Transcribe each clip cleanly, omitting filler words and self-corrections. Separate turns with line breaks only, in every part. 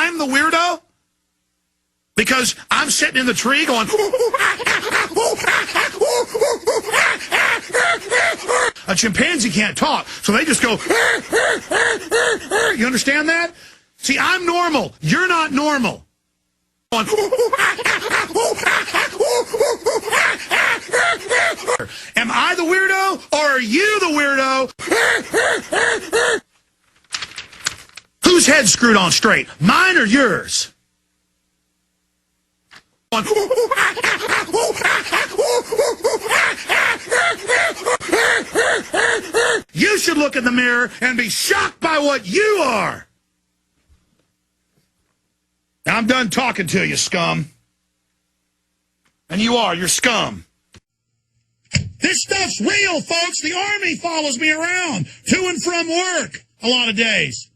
I'm the weirdo? Because I'm sitting in the tree going, a chimpanzee can't talk, so they just go, you understand that? See, I'm normal. You're not normal. Am I the weirdo, or are you the weirdo? Whose head's screwed on straight? Mine or yours? You should look in the mirror and be shocked by what you are. Now, I'm done talking to you, scum. And you're scum. This stuff's real, folks. The Army follows me around to and from work a lot of days.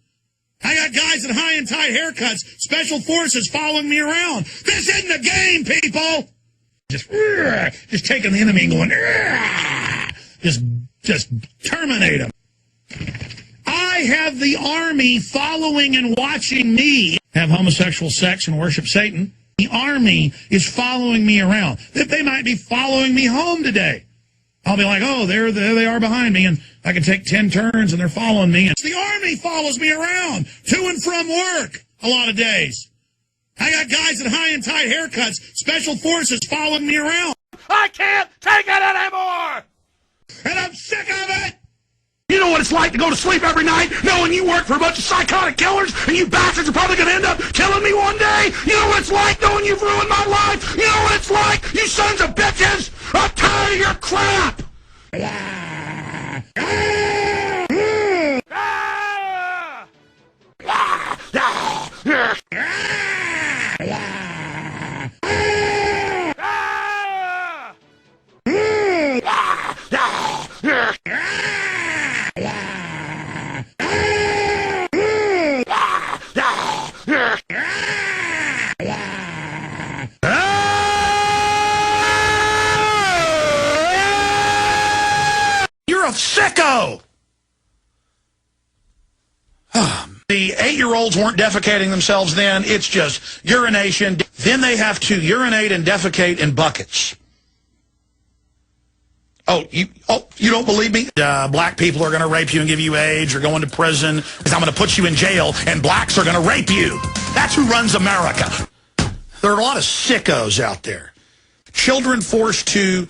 I got guys in high and tight haircuts, special forces following me around. This isn't a game, people. Just taking the enemy and going, just terminate them. I have the Army following and watching me have homosexual sex and worship Satan. The Army is following me around. They might be following me home today. I'll be like, oh, there they are behind me, and I can take 10 turns, and they're following me. And the Army follows me around to and from work a lot of days. I got guys in high and tight haircuts, special forces following me around. I can't take it anymore! And I'm sick of it! You know what it's like to go to sleep every night knowing you work for a bunch of psychotic killers and you bastards are probably going to end up killing me one day? You know what it's like knowing you've ruined my life? You know what it's like, you sons of bitches? I'm tired of your crap! You're a sicko! The 8-year-olds weren't defecating themselves then. It's just urination. Then they have to urinate and defecate in buckets. Oh, you don't believe me? Black people are going to rape you and give you AIDS or go into prison because I'm going to put you in jail and blacks are going to rape you. That's who runs America. There are a lot of sickos out there. Children forced to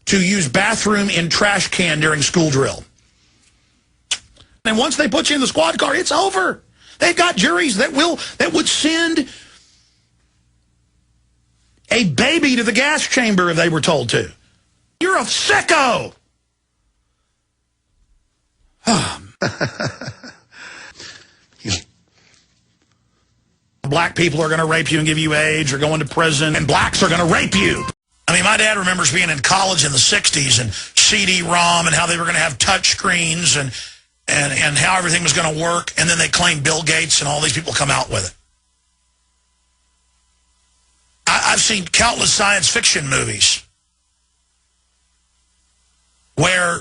use bathroom in trash can during school drill. And once they put you in the squad car, it's over. They've got juries that would send a baby to the gas chamber if they were told to. You're a sicko! Black people are going to rape you and give you AIDS or go into prison, and blacks are going to rape you. I mean, my dad remembers being in college in the 60s and CD-ROM and how they were going to have touch screens and how everything was going to work, and then they claimed Bill Gates and all these people come out with it. I've seen countless science fiction movies where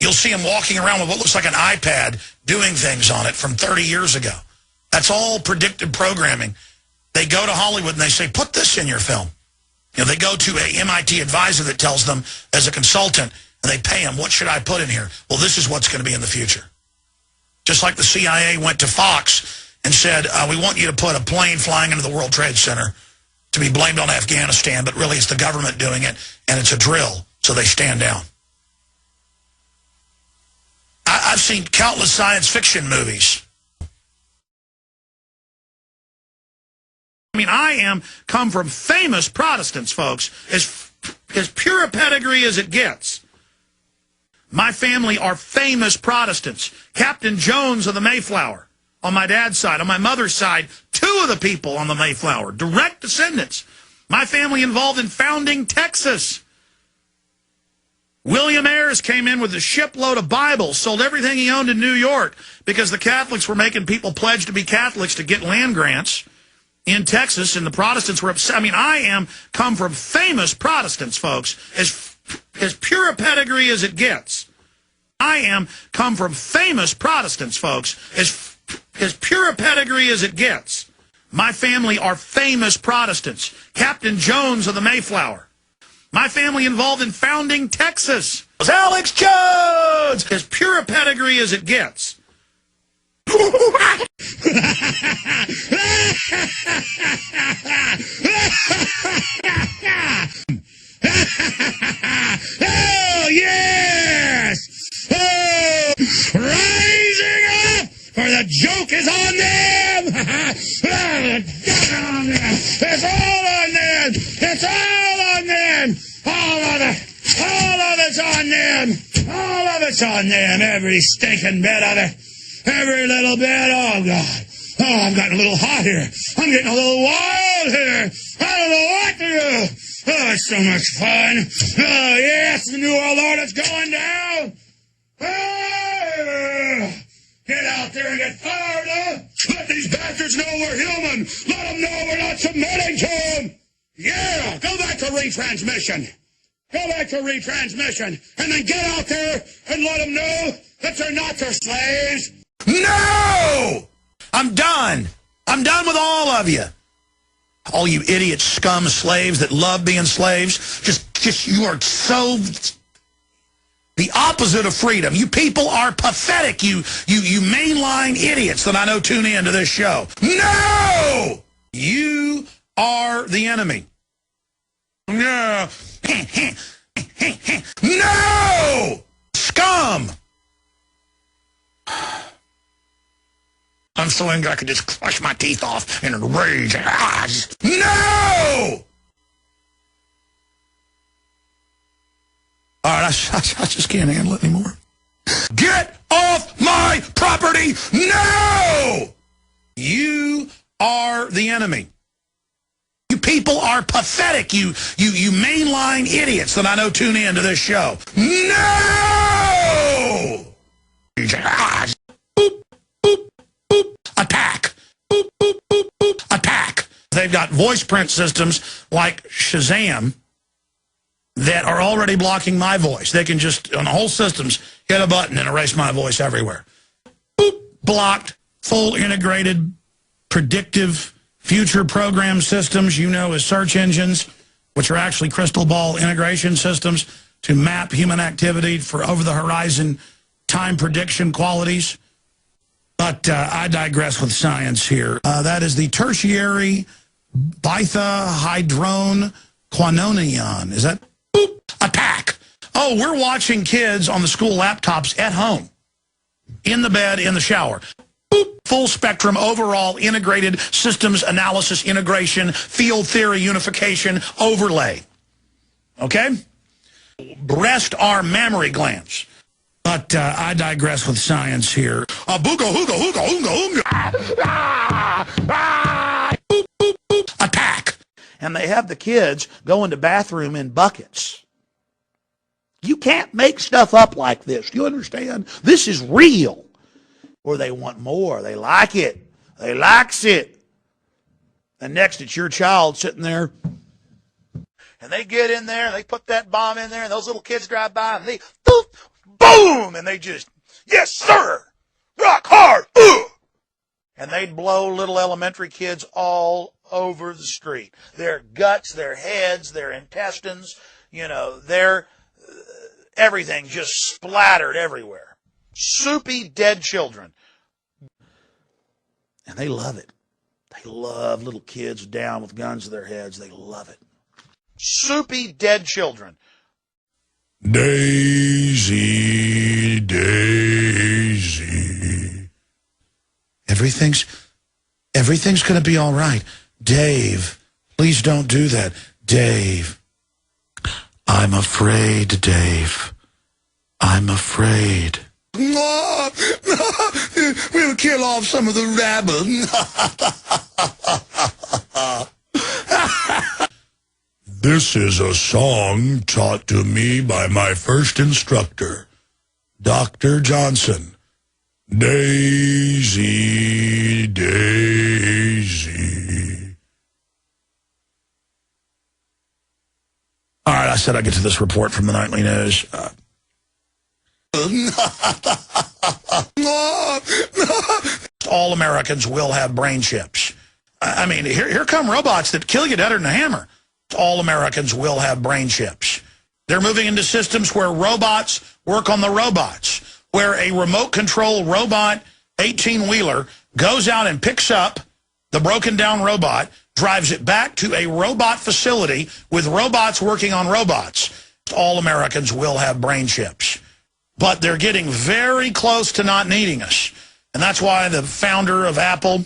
you'll see them walking around with what looks like an iPad doing things on it from 30 years ago. That's all predictive programming. They go to Hollywood and they say, put this in your film. You know, they go to a MIT advisor that tells them as a consultant, and they pay him, what should I put in here? Well, this is what's going to be in the future. Just like the CIA went to Fox and said, we want you to put a plane flying into the World Trade Center to be blamed on Afghanistan, but really it's the government doing it, and it's a drill, so they stand down. I've seen countless science fiction movies. I mean, I come from famous Protestants, folks, as pure a pedigree as it gets. My family are famous Protestants. Captain Jones of the Mayflower on my dad's side. On my mother's side, 2 of the people on the Mayflower, direct descendants. My family involved in founding Texas. William Ayers came in with a shipload of Bibles, sold everything he owned in New York because the Catholics were making people pledge to be Catholics to get land grants in Texas, and the Protestants were upset. I mean, come from famous Protestants, folks, as pure a pedigree as it gets. I come from famous Protestants, folks, as pure a pedigree as it gets. My family are famous Protestants. Captain Jones of the Mayflower. My family involved in founding Texas. Alex Jones! As pure a pedigree as it gets. Oh, yes! Oh, rising up! For the joke is on them! It's all on them! It's all on them! All of it's on them! All of it's on them! Every stinking bit of it! Every little bit! Oh, God! Oh, I'm getting a little hot here! I'm getting a little wild here! I don't know what to do! Oh, it's so much fun! Oh, yes, the New World Order's going down! Oh, get out there and get fired up! Let these bastards know we're human! Let them know we're not submitting to them! Yeah! Go back to retransmission! Go back to retransmission! And then get out there and let them know that they're not their slaves! No! I'm done! I'm done with all of you! All you idiot scum slaves that love being slaves, just you are so the opposite of freedom. You people are pathetic. You mainline idiots that I know tune in to this show. No! You are the enemy. No! No! Scum! I'm so angry I could just crush my teeth off in a rage. No! All right, I just can't handle it anymore. Get off my property! No! You are the enemy. You people are pathetic. You mainline idiots that I know tune in to this show. No! Boop, boop, boop. Attack. Boop, boop, boop, boop. Attack. They've got voice print systems like Shazam that are already blocking my voice. They can just, on the whole systems, hit a button and erase my voice everywhere. Boop, blocked, full integrated, predictive, future program systems, you know, as search engines, which are actually crystal ball integration systems to map human activity for over-the-horizon time prediction qualities. But I digress with science here. That is the tertiary beta-hydrone quinonion. Is that? Boop, attack. Oh, we're watching kids on the school laptops at home, in the bed, in the shower. Boop, full spectrum, overall, integrated systems analysis, integration, field theory, unification, overlay. Okay? Breast are mammary glands. But I digress with science here. Booga, hooga, hooga, hooga, hooga. Boop, boop, boop. Attack. And they have the kids go into bathroom in buckets. You can't make stuff up like this. You understand? This is real. Or they want more. They like it. They likes it. And next it's your child sitting there. And they get in there, and they put that bomb in there, and those little kids drive by, and they, boop, boom, and they just, yes, sir, rock hard, and they'd blow little elementary kids all over the street. Their guts, their heads, their intestines, you know, their everything just splattered everywhere. Soupy dead children. And they love it. They love little kids down with guns to their heads. They love it. Soupy dead children. Daisy, Daisy. Everything's going to be all right. Dave, please don't do that. Dave. I'm afraid, Dave. I'm afraid. We'll kill off some of the rabble. This is a song taught to me by my first instructor, Dr. Johnson. Daisy, Daisy. All right, I said I'd get to this report from the Nightly News. All Americans will have brain chips. I mean, here come robots that kill you deader than a hammer. All Americans will have brain chips. They're moving into systems where robots work on the robots, where a remote control robot 18-wheeler goes out and picks up the broken down robot, drives it back to a robot facility with robots working on robots. All Americans will have brain chips. But they're getting very close to not needing us. And that's why the founder of Apple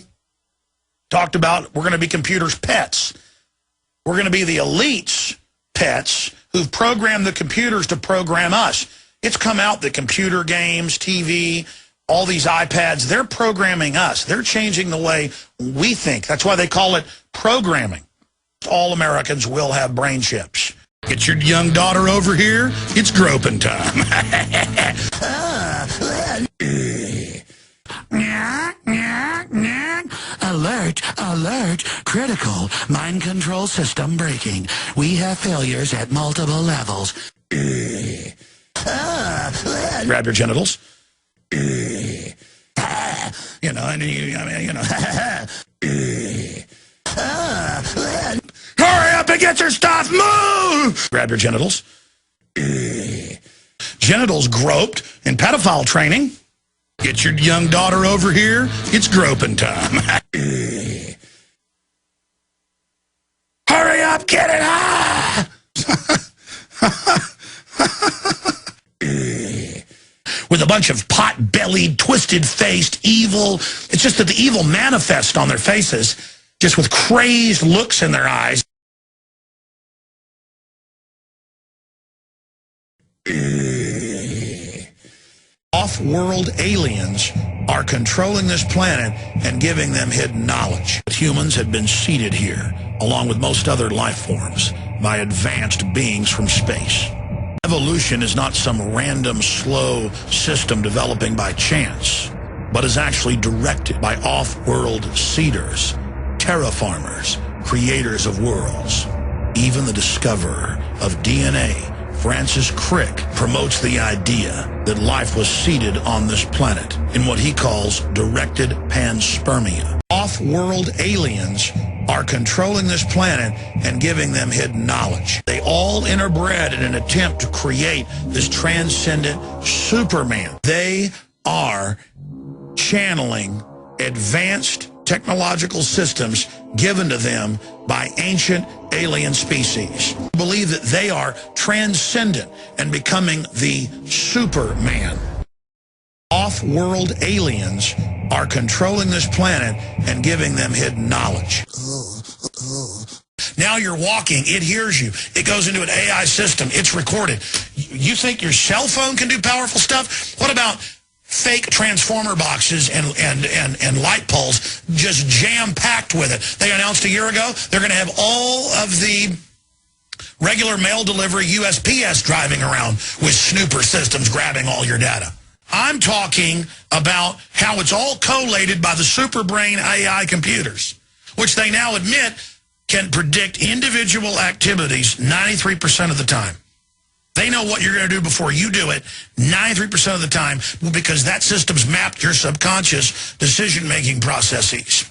talked about we're going to be computers' pets. We're going to be the elites' pets who've programmed the computers to program us. It's come out that computer games, TV, all these iPads, they're programming us. They're changing the way we think. That's why they call it programming. All Americans will have brain chips. Get your young daughter over here. It's groping time.
Alert, alert, critical, mind control system breaking. We have failures at multiple levels.
Grab your genitals. You know, and hurry up and get your stuff, move! Grab your genitals. Genitals groped in pedophile training. Get your young daughter over here. It's groping time. Hurry up, get it! With a bunch of pot-bellied, twisted-faced, evil. It's just that the evil manifests on their faces, just with crazed looks in their eyes. Off-world aliens are controlling this planet and giving them hidden knowledge. Humans have been seeded here, along with most other life forms, by advanced beings from space. Evolution is not some random, slow system developing by chance, but is actually directed by off-world seeders, terraformers, creators of worlds. Even the discoverer of DNA, Francis Crick, promotes the idea that life was seeded on this planet in what he calls directed panspermia. Off-world aliens are controlling this planet and giving them hidden knowledge. They all interbred in an attempt to create this transcendent Superman. They are channeling advanced technological systems given to them by ancient alien species. Believe that they are transcendent and becoming the Superman. Off-world aliens are controlling this planet and giving them hidden knowledge. Now you're walking, it hears you. It goes into an AI system. It's recorded. You think your cell phone can do powerful stuff? What about fake transformer boxes and light poles just jam-packed with it? They announced a year ago they're going to have all of the regular mail delivery USPS driving around with snooper systems grabbing all your data. I'm talking about how it's all collated by the superbrain AI computers, which they now admit can predict individual activities 93% of the time. They know what you're going to do before you do it 93% of the time because that system's mapped your subconscious decision-making processes.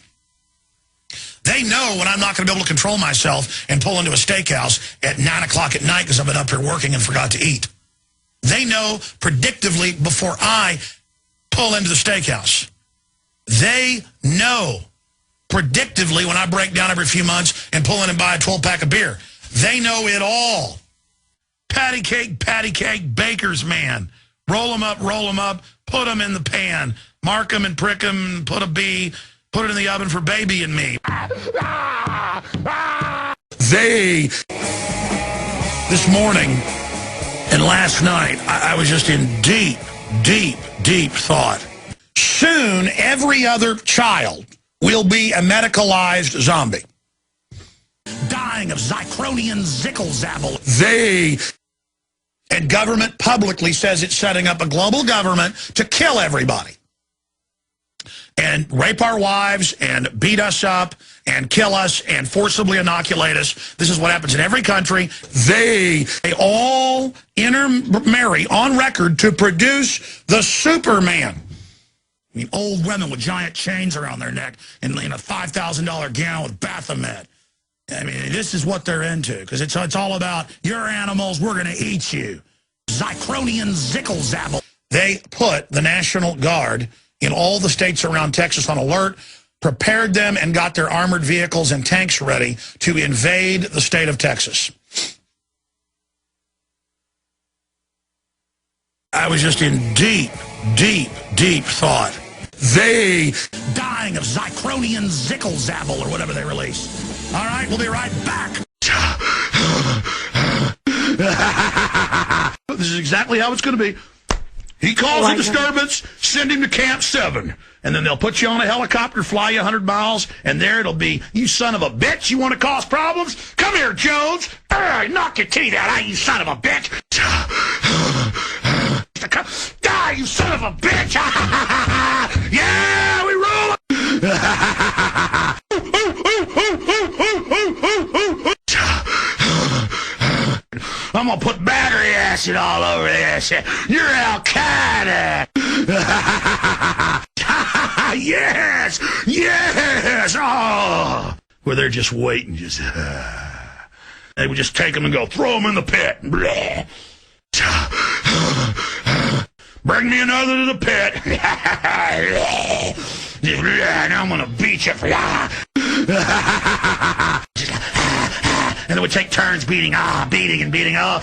They know when I'm not going to be able to control myself and pull into a steakhouse at 9 o'clock at night because I've been up here working and forgot to eat. They know predictively before I pull into the steakhouse. They know predictively when I break down every few months and pull in and buy a 12-pack of beer. They know it all. Patty cake, baker's man. Roll them up, put them in the pan. Mark them and prick them, put a B, put it in the oven for baby and me. This morning and last night, I was just in deep thought. Soon, every other child will be a medicalized zombie. Dying of Zycronian zickle-zabble. And government publicly says it's setting up a global government to kill everybody. And rape our wives and beat us up and kill us and forcibly inoculate us. This is what happens in every country. They all intermarry on record to produce the Superman. I mean, old women with giant chains around their neck and in a $5,000 gown with Baphomet. I mean, this is what they're into, because it's all about, you're animals, we're going to eat you. Zycronian zickle-zabble. They put the National Guard in all the states around Texas on alert, prepared them, and got their armored vehicles and tanks ready to invade the state of Texas. I was just in deep, deep, deep thought. They dying of Zycronian zickle-zabble, or whatever they release. All right, we'll be right back. This is exactly how it's going to be. He calls a disturbance, send him to Camp 7. And then they'll put you on a helicopter, fly you 100 miles, and there it'll be, you son of a bitch, you want to cause problems? Come here, Jones. Knock your teeth out, you son of a bitch. Die, you son of a bitch. Yeah, we roll. I'm going to put battery acid all over this. You're Al-Qaeda. Yes! Yes! Oh! Where they're just waiting. They would just take them and go, throw them in the pit. Bring me another to the pit. And I'm going to beat you. And they would take turns beating, beating and beating. And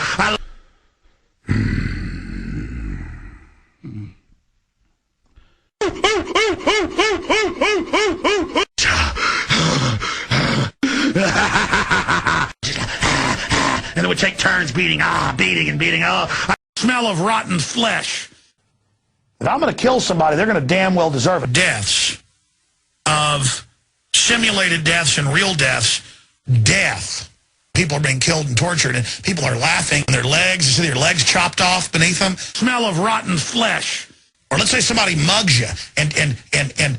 they would take turns beating, beating and beating. Smell of rotten flesh. If I'm going to kill somebody, they're going to damn well deserve it. Deaths of simulated deaths and real deaths. Death. People are being killed and tortured, and people are laughing. Their legs, you see their legs chopped off beneath them. Smell of rotten flesh. Or let's say somebody mugs you and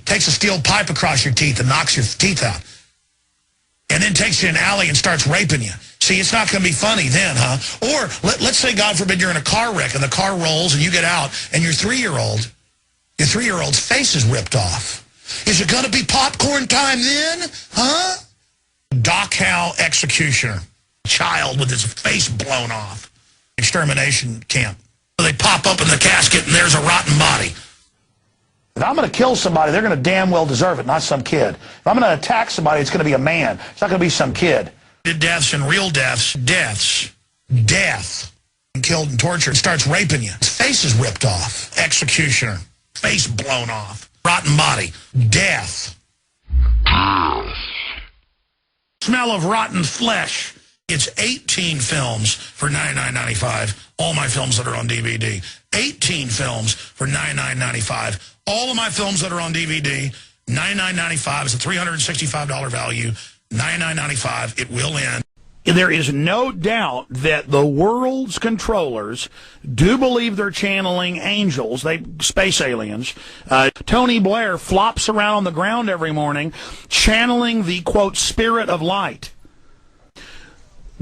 takes a steel pipe across your teeth and knocks your teeth out. And then takes you in an alley and starts raping you. See, it's not going to be funny then, huh? Or let's say, God forbid, you're in a car wreck and the car rolls and you get out and your three-year-old's face is ripped off. Is it going to be popcorn time then, huh? Dachau executioner. Child with his face blown off. Extermination camp. They pop up in the casket and there's a rotten body. If I'm going to kill somebody, they're going to damn well deserve it, not some kid. If I'm going to attack somebody, it's going to be a man. It's not going to be some kid. Deaths and real deaths. Deaths. Death. And killed and tortured. Starts raping you. His face is ripped off. Executioner. Face blown off. Rotten body. Death. Smell of rotten flesh. It's 18 films for $99.95. All my films that are on DVD. 18 films for $99.95. All of my films that are on DVD, $99.95 is a $365 value. $99.95. It will end. There is no doubt that the world's controllers do believe they're channeling angels, space aliens. Tony Blair flops around on the ground every morning, channeling the, quote, spirit of light.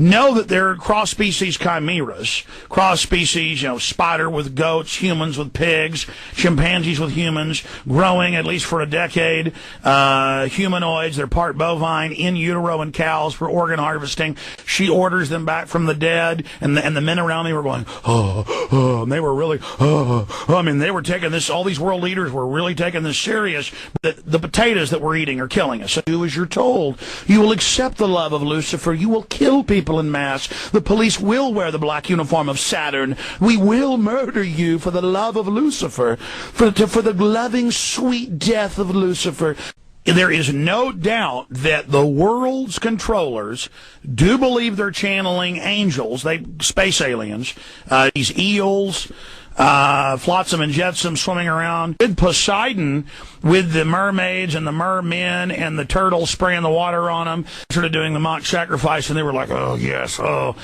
Know that they're cross-species chimeras, cross-species, spider with goats, humans with pigs, chimpanzees with humans, growing at least for a decade, humanoids, they're part bovine, in utero and cows for organ harvesting. She orders them back from the dead, and the men around me were going, and they were really, I mean, they were taking this, all these world leaders were really taking this serious. The potatoes that we're eating are killing us. Do as you're told. You will accept the love of Lucifer. You will kill people in mass. The police will wear the black uniform of Saturn. We will murder you for the love of Lucifer, for the loving, sweet death of Lucifer. There is no doubt that the world's controllers do believe they're channeling angels, space aliens, these eels, Flotsam and Jetsam swimming around. With Poseidon, with the mermaids and the mermen and the turtles spraying the water on them, sort of doing the mock sacrifice, and they were like, oh, yes, oh.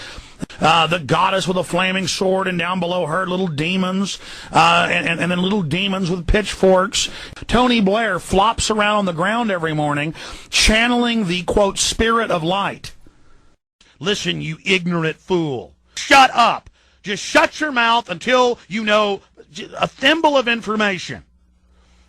The goddess with a flaming sword, and down below her little demons, and then little demons with pitchforks. Tony Blair flops around on the ground every morning, channeling the, quote, spirit of light. Listen, you ignorant fool. Shut up. Just shut your mouth until you know a thimble of information.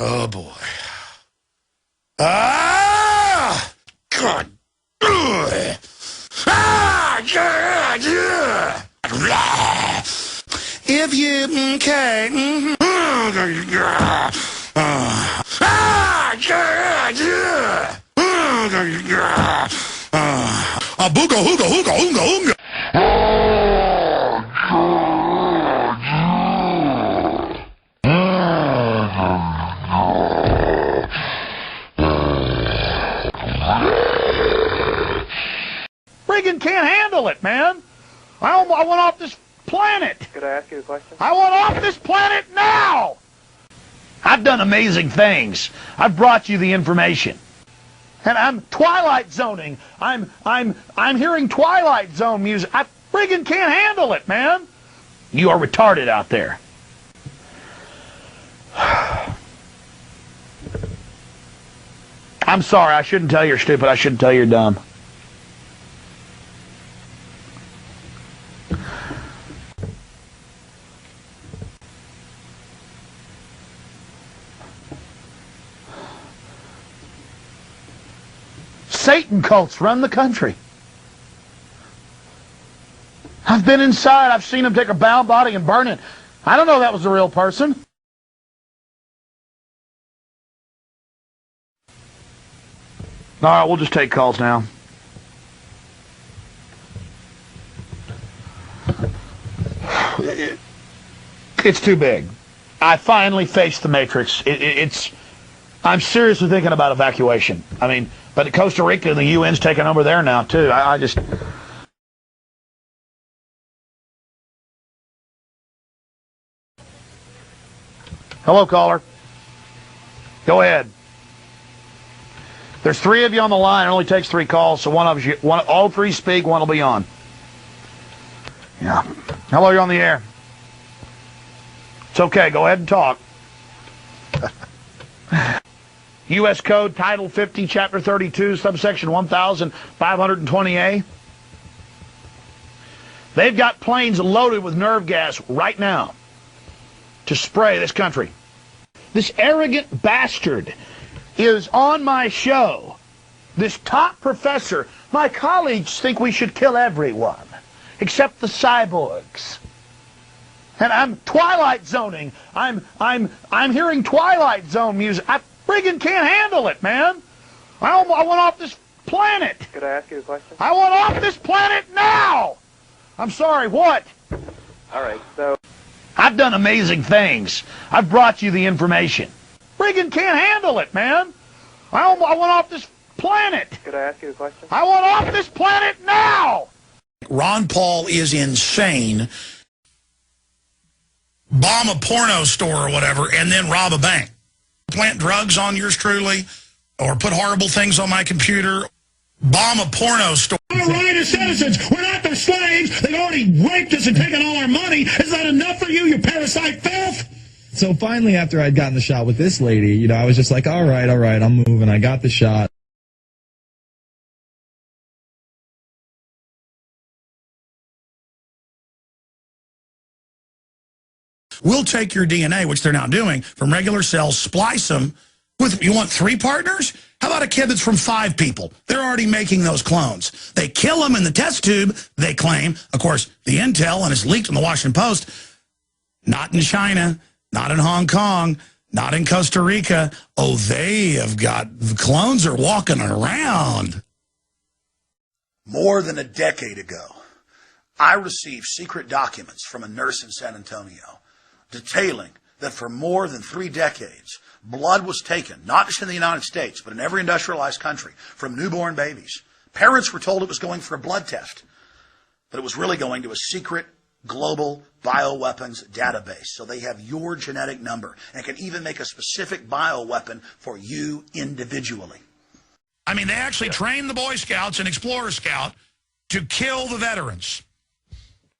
Oh, boy. Ah! God. Ugh. Ah! Yeah, yeah. If you... Okay. Ah! Yeah, yeah. Booga, hooga, hooga, hoonga, hoonga.
Friggin' can't handle it, man. I want off this planet.
Could I ask you a question?
I want off this planet now. I've done amazing things. I've brought you the information. And I'm Twilight Zoning. I'm hearing Twilight Zone music. I friggin' can't handle it, man. You are retarded out there. I'm sorry. I shouldn't tell you you're stupid. I shouldn't tell you you're dumb. Satan cults run the country. I've been inside. I've seen them take a bound body and burn it. I don't know that was a real person. All right, we'll just take calls now. It's too big. I finally faced the Matrix. I'm seriously thinking about evacuation. I mean, but Costa Rica and the UN's taking over there now, too. I just... Hello, caller. Go ahead. There's 3 of you on the line. It only takes 3 calls, so all 3 speak, one will be on. Yeah. Hello, you're on the air. It's okay. Go ahead and talk. U.S. Code, Title 50, Chapter 32, subsection 1520A. They've got planes loaded with nerve gas right now to spray this country. This arrogant bastard is on my show. This top professor. My colleagues think we should kill everyone, except the cyborgs. And I'm Twilight Zoning. I'm hearing Twilight Zone music. I friggin' can't handle it, man. I want off this planet.
Could I ask you a question?
I want off this planet now. I'm sorry, what?
All right, so...
I've done amazing things. I've brought you the information. Friggin' can't handle it, man. I want off this planet.
Could I ask you a question?
I want off this planet now.
Ron Paul is insane. Bomb a porno store or whatever, and then rob a bank. Plant drugs on yours truly, or put horrible things on my computer. Bomb a porno store.
Our right as citizens. We're not their slaves. They've already raped us and taken all our money. Is that enough for you, you parasite filth?
So finally, after I'd gotten the shot with this lady, I was just like, all right, I'm moving. I got the shot.
We'll take your DNA, which they're now doing, from regular cells, splice them with, you want 3 partners? How about a kid that's from 5 people? They're already making those clones. They kill them in the test tube, they claim. Of course, the intel, and it's leaked in the Washington Post, not in China, not in Hong Kong, not in Costa Rica. Oh, they have got, the clones are walking around.
More than a decade ago, I received secret documents from a nurse in San Antonio detailing that for more than 3 decades, blood was taken, not just in the United States, but in every industrialized country, from newborn babies. Parents were told it was going for a blood test, but it was really going to a secret global bioweapons database. So they have your genetic number and can even make a specific bioweapon for you individually.
I mean, they actually train the Boy Scouts and Explorer Scout to kill the veterans.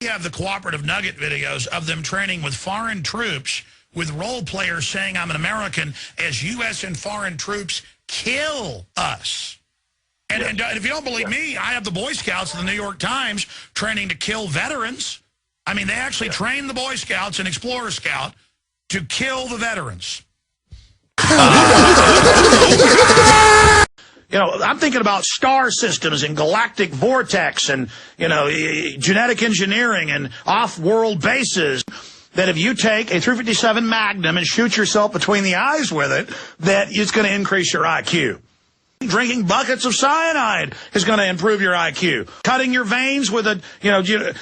We have the cooperative nugget videos of them training with foreign troops, with role players saying I'm an American, as U.S. and foreign troops kill us. And if you don't believe me, I have the Boy Scouts of the New York Times training to kill veterans. I mean, they actually train the Boy Scouts and Explorer Scout to kill the veterans.
You know, I'm thinking about star systems and galactic vortex and, you know, genetic engineering and off-world bases. That if you take a 357 Magnum and shoot yourself between the eyes with it, that it's going to increase your IQ. Drinking buckets of cyanide is going to improve your IQ. Cutting your veins with a,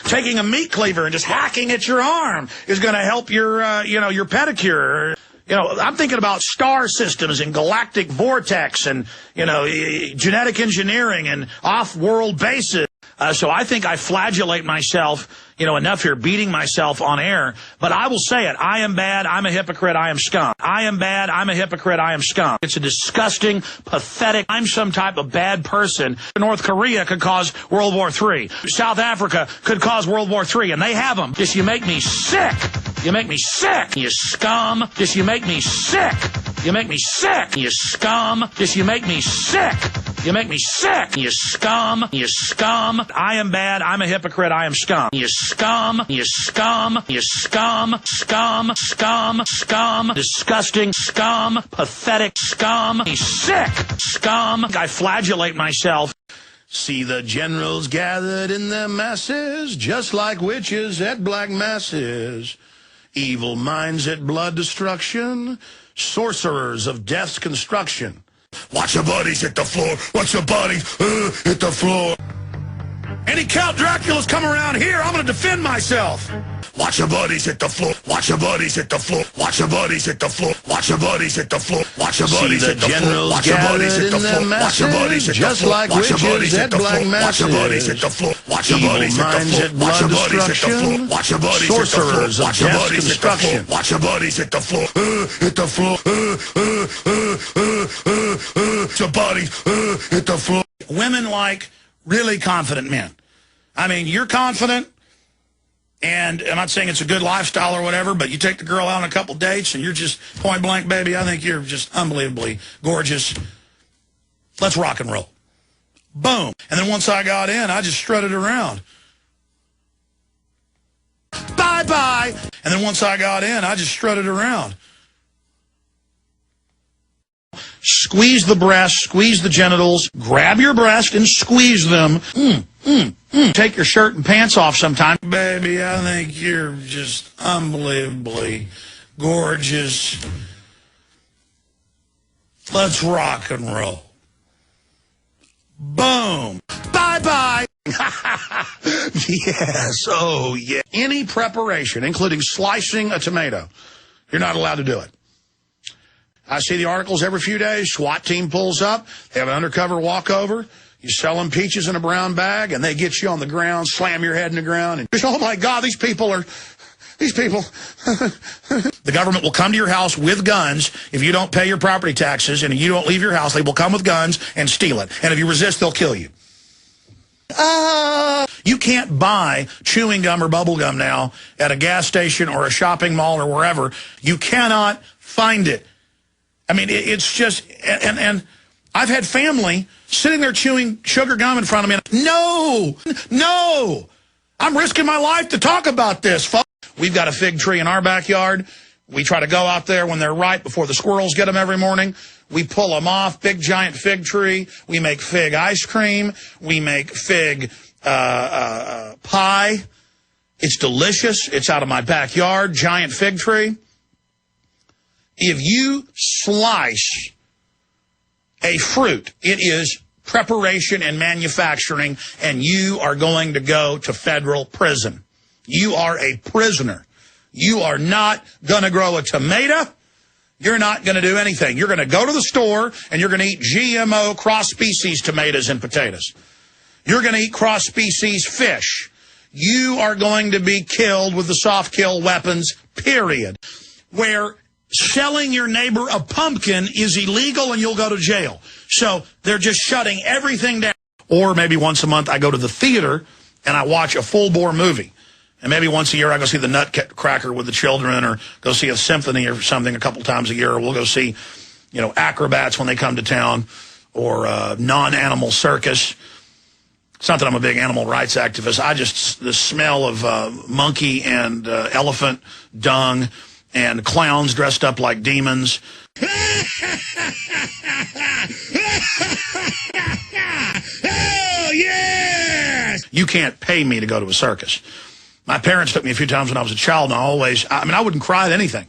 taking a meat cleaver and just hacking at your arm is going to help your, your pedicure. You know, I'm thinking about star systems and galactic vortex and, genetic engineering and off-world bases. So I think I flagellate myself, enough here, beating myself on air. But I will say it. I am bad. I'm a hypocrite. I am scum. I am bad. I'm a hypocrite. I am scum. It's a disgusting, pathetic, I'm some type of bad person. North Korea could cause World War III. South Africa could cause World War III, and they have them. Just you make me sick. You make me sick, you scum. Just you make me sick. You make me sick, you scum. Just you make me sick. You make me sick, you scum. You scum. I am bad. I'm a hypocrite. I am scum. You scum. You scum. You scum. Scum. Scum. Scum. Disgusting. Scum. Pathetic. Scum. He's sick. Scum. I flagellate myself. See the generals gathered in their masses, just like witches at black masses. Evil minds at blood destruction, sorcerers of death's construction. Watch your buddies hit the floor, watch your buddies hit the floor. Any Count Dracula's come around here, I'm gonna defend myself. Watch your buddies hit the floor, watch your buddies hit the floor, watch your buddies hit the floor, watch your buddies hit the floor, watch your buddies hit the floor, watch your buddies hit the floor, watch your buddies hit the floor, watch your buddies hit the floor, watch your buddies hit the floor, watch your buddies hit the floor, watch your buddies hit the floor, watch your buddies hit the floor, watch your buddies hit the floor, watch your buddies hit the floor, hit the floor, your buddies hit the floor. Women like really confident men. I mean, you're confident. And I'm not saying it's a good lifestyle or whatever, but you take the girl out on a couple dates and you're just point blank, baby, I think you're just unbelievably gorgeous. Let's rock and roll. Boom. And then once I got in, I just strutted around. Bye-bye. And then once I got in, I just strutted around. Squeeze the breast, squeeze the genitals, grab your breast and squeeze them. Take your shirt and pants off sometime. Baby, I think you're just unbelievably gorgeous. Let's rock and roll. Boom. Bye-bye. Yes, oh yeah. Any preparation, including slicing a tomato, you're not allowed to do it. I see the articles every few days. SWAT team pulls up. They have an undercover walkover. You sell them peaches in a brown bag, and they get you on the ground, slam your head in the ground, and oh, my God, these people. The government will come to your house with guns if you don't pay your property taxes, and if you don't leave your house, they will come with guns and steal it. And if you resist, they'll kill you. You can't buy chewing gum or bubble gum now at a gas station or a shopping mall or wherever. You cannot find it. I mean, it's just, and I've had family sitting there chewing sugar gum in front of me. No, I'm risking my life to talk about this, folks. We've got a fig tree in our backyard. We try to go out there when they're ripe before the squirrels get them every morning. We pull them off, big giant fig tree. We make fig ice cream. We make fig pie. It's delicious. It's out of my backyard, giant fig tree. If you slice a fruit, it is preparation and manufacturing, and you are going to go to federal prison. You are a prisoner. You are not going to grow a tomato. You're not going to do anything. You're going to go to the store, and you're going to eat GMO cross-species tomatoes and potatoes. You're going to eat cross-species fish. You are going to be killed with the soft kill weapons, period. Where selling your neighbor a pumpkin is illegal and you'll go to jail. So they're just shutting everything down. Or maybe once a month I go to the theater and I watch a full-bore movie. And maybe once a year I go see the Nutcracker with the children, or go see a symphony or something a couple times a year. Or we'll go see, acrobats when they come to town, or non-animal circus. It's not that I'm a big animal rights activist. The smell of monkey and elephant dung and clowns dressed up like demons Oh, yes!
You can't pay me to go to a circus. My parents took me a few times when I was a child, and I wouldn't cry at anything.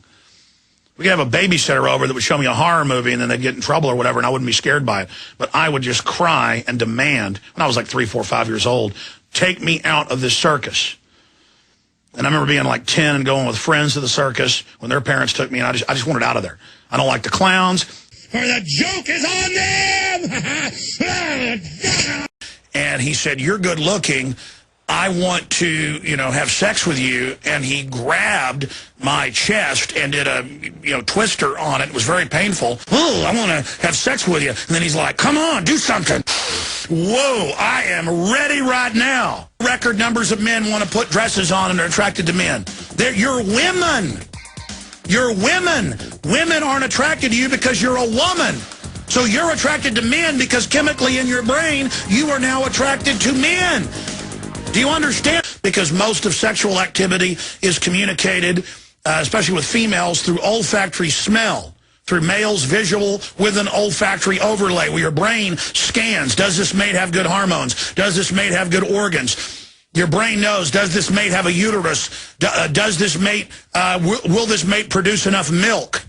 We could have a babysitter over that would show me a horror movie, and then they'd get in trouble or whatever, and I wouldn't be scared by it. But I would just cry and demand, when I was like 3, 4, 5 years old, take me out of this circus. And I remember being like 10 and going with friends to the circus when their parents took me, and I just wanted out of there. I don't like the clowns.
For the joke is on them!
And he said, "You're good looking. I want to, have sex with you." And he grabbed my chest and did a, twister on it. It was very painful. "Oh, I want to have sex with you." And then he's like, "Come on, do something." Whoa, I am ready right now. Record numbers of men want to put dresses on and are attracted to men. You're women. You're women. Women aren't attracted to you because you're a woman. So you're attracted to men because chemically in your brain, you are now attracted to men. Do you understand? Because most of sexual activity is communicated, especially with females, through olfactory smell, through males' visual with an olfactory overlay where your brain scans. Does this mate have good hormones? Does this mate have good organs? Your brain knows, does this mate have a uterus? Does this mate, will this mate produce enough milk?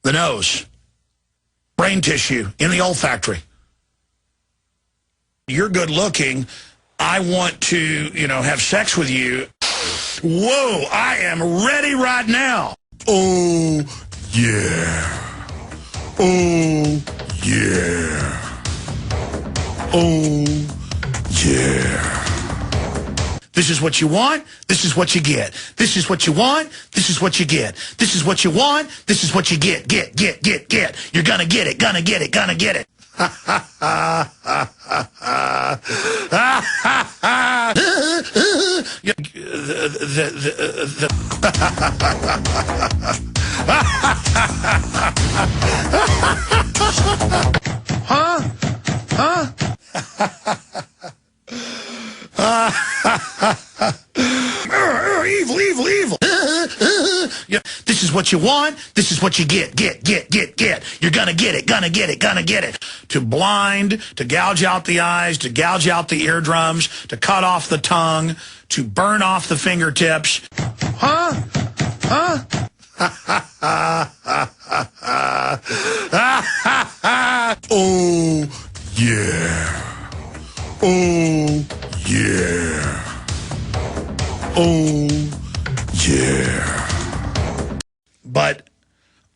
The nose, brain tissue in the olfactory. You're good looking. I want to, have sex with you. Whoa, I am ready right now. Oh, yeah. Oh, yeah. Oh, yeah. This is what you want. This is what you get. This is what you want. This is what you get. This is what you want. This is what you get. Get. You're gonna get it. Gonna get it. Gonna get it. Evil. This is what you want. This is what you get. Get. You're gonna get it. Gonna get it. To blind, to gouge out the eyes, to gouge out the eardrums, to cut off the tongue, to burn off the fingertips. Oh, yeah. Oh, yeah. Oh, yeah. But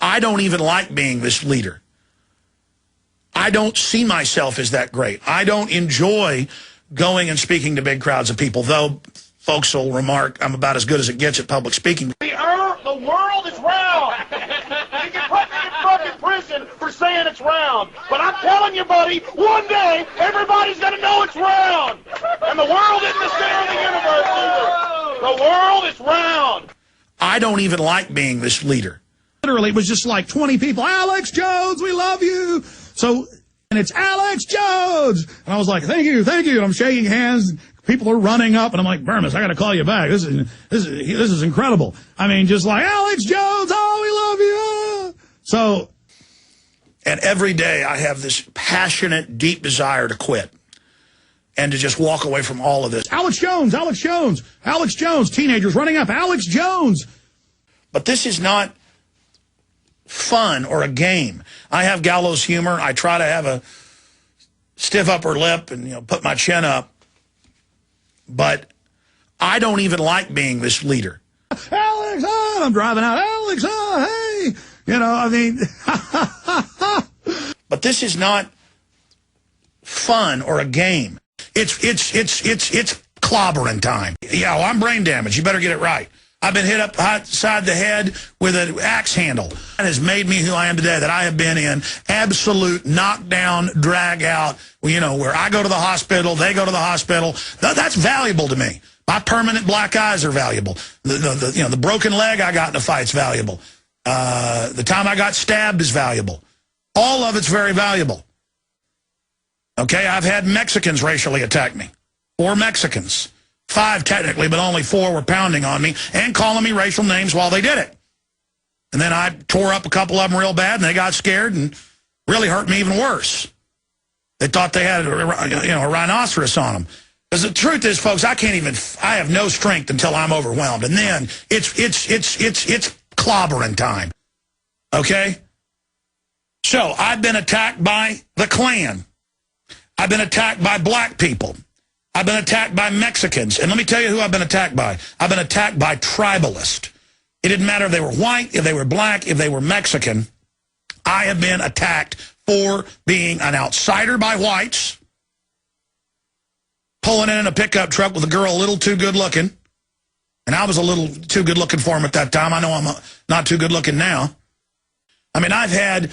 I don't even like being this leader. I don't see myself as that great. I don't enjoy going and speaking to big crowds of people, though folks will remark I'm about as good as it gets at public speaking.
The world is round. You can put me in fucking prison for saying it's round. But I'm telling you, buddy, one day everybody's going to know it's round. And the world isn't the center of the universe either. The world is round.
I don't even like being this leader.
Literally, it was just like 20 people. Alex Jones, we love you. So, and it's Alex Jones. And I was like, thank you. And I'm shaking hands. People are running up, and I'm like, Burmis, I got to call you back. This is incredible. I mean, just like, Alex Jones, oh, we love you. So,
and every day I have this passionate, deep desire to quit and to just walk away from all of this.
Alex Jones, teenagers running up, Alex Jones.
But this is not fun or a game. I have gallows humor. I try to have a stiff upper lip and, put my chin up. But I don't even like being this leader.
Alex, I'm driving out. Alex, hey.
But this is not fun or a game. It's clobbering time. Yeah, well, I'm brain damaged. You better get it right. I've been hit upside the head with an axe handle. That has made me who I am today, that I have been in absolute knockdown, drag out, where I go to the hospital, they go to the hospital. That's valuable to me. My permanent black eyes are valuable. The broken leg I got in a fight's valuable. The time I got stabbed is valuable. All of it's very valuable. Okay, I've had Mexicans racially attack me. 4 Mexicans. 5 technically, but only 4 were pounding on me and calling me racial names while they did it. And then I tore up a couple of them real bad, and they got scared and really hurt me even worse. They thought they had a rhinoceros on them. Because the truth is, folks, I have no strength until I'm overwhelmed. And then it's clobbering time. Okay? So I've been attacked by the Klan. I've been attacked by black people. I've been attacked by Mexicans. And let me tell you who I've been attacked by. I've been attacked by tribalists. It didn't matter if they were white, if they were black, if they were Mexican. I have been attacked for being an outsider by whites, pulling in a pickup truck with a girl a little too good looking. And I was a little too good looking for him at that time. I know I'm not too good looking now. I mean, I've had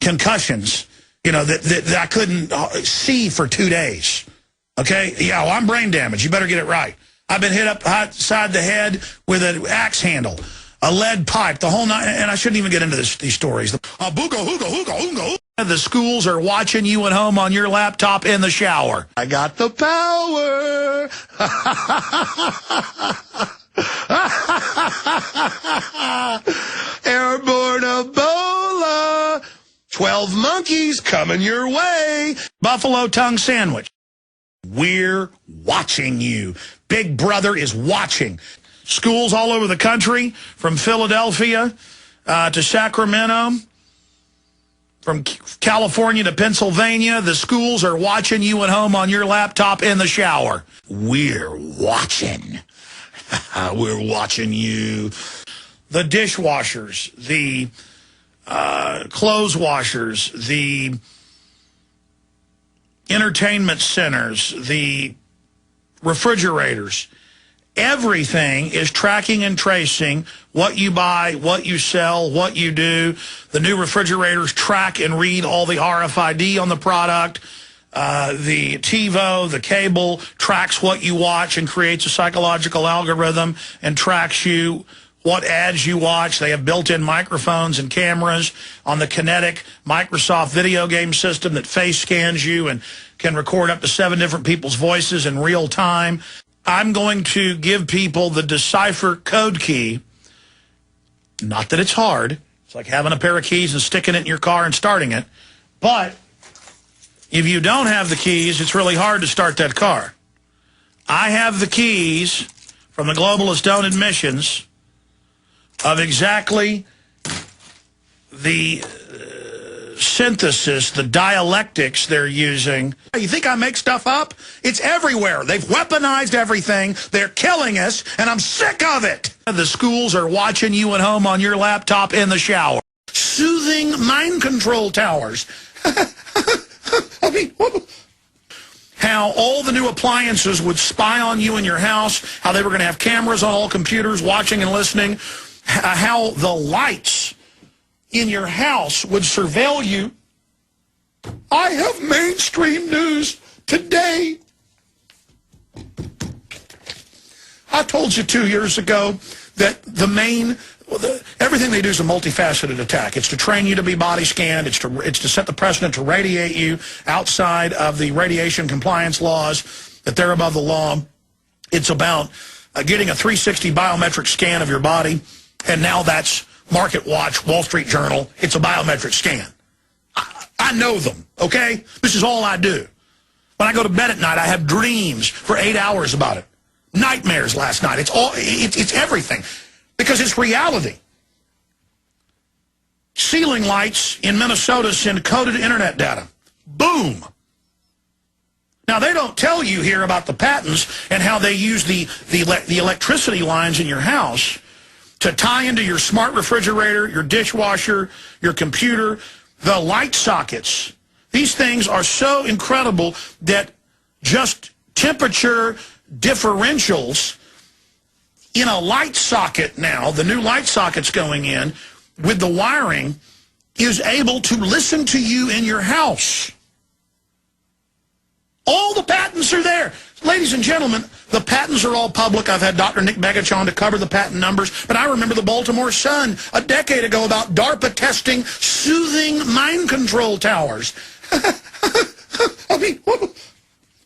concussions, that I couldn't see for 2 days. Okay? Yeah, well, I'm brain damaged. You better get it right. I've been hit upside the head with an axe handle, a lead pipe, the whole night. And I shouldn't even get into these stories. The schools are watching you at home on your laptop in the shower. I got the power. Airborne Ebola. 12 monkeys coming your way. Buffalo tongue sandwich. We're watching you. Big Brother is watching. Schools all over the country, from Philadelphia to Sacramento, from California to Pennsylvania, the schools are watching you at home on your laptop in the shower. We're watching. We're watching you. The dishwashers, the clothes washers, the entertainment centers, the refrigerators, everything is tracking and tracing what you buy, what you sell, what you do. The new refrigerators track and read all the RFID on the product. The TiVo, the cable, tracks what you watch and creates a psychological algorithm and tracks you, what ads you watch. They have built-in microphones and cameras on the Kinetic Microsoft video game system that face scans you and can record up to 7 different people's voices in real time. I'm going to give people the Decipher code key. Not that it's hard. It's like having a pair of keys and sticking it in your car and starting it. But if you don't have the keys, it's really hard to start that car. I have the keys from the Globalist Don't Admissions of exactly the synthesis, the dialectics they're using. You think I make stuff up? It's everywhere. They've weaponized everything. They're killing us, and I'm sick of it. The schools are watching you at home on your laptop in the shower. Soothing mind control towers. I mean, how all the new appliances would spy on you in your house, how they were going to have cameras on all computers watching and listening, how the lights in your house would surveil you. I have mainstream news today. I told you 2 years ago that everything they do is a multifaceted attack. It's to train you to be body scanned. It's to set the precedent to radiate you outside of the radiation compliance laws, that they're above the law. It's about getting a 360 biometric scan of your body, and now that's Market Watch, Wall Street Journal. It's a biometric scan. I know them, okay? This is all I do. When I go to bed at night, I have dreams for 8 hours about it. Nightmares last night. It's everything. Because it's reality. Ceiling lights in Minnesota send coded internet data. Boom. Now, they don't tell you here about the patents and how they use the electricity lines in your house to tie into your smart refrigerator, your dishwasher, your computer, the light sockets. These things are so incredible that just temperature differentials in a light socket now, the new light sockets going in with the wiring, is able to listen to you in your house. All the patents are there. Ladies and gentlemen, the patents are all public. I've had Dr. Nick Begich on to cover the patent numbers, but I remember the Baltimore Sun a decade ago about DARPA testing soothing mind control towers. I mean,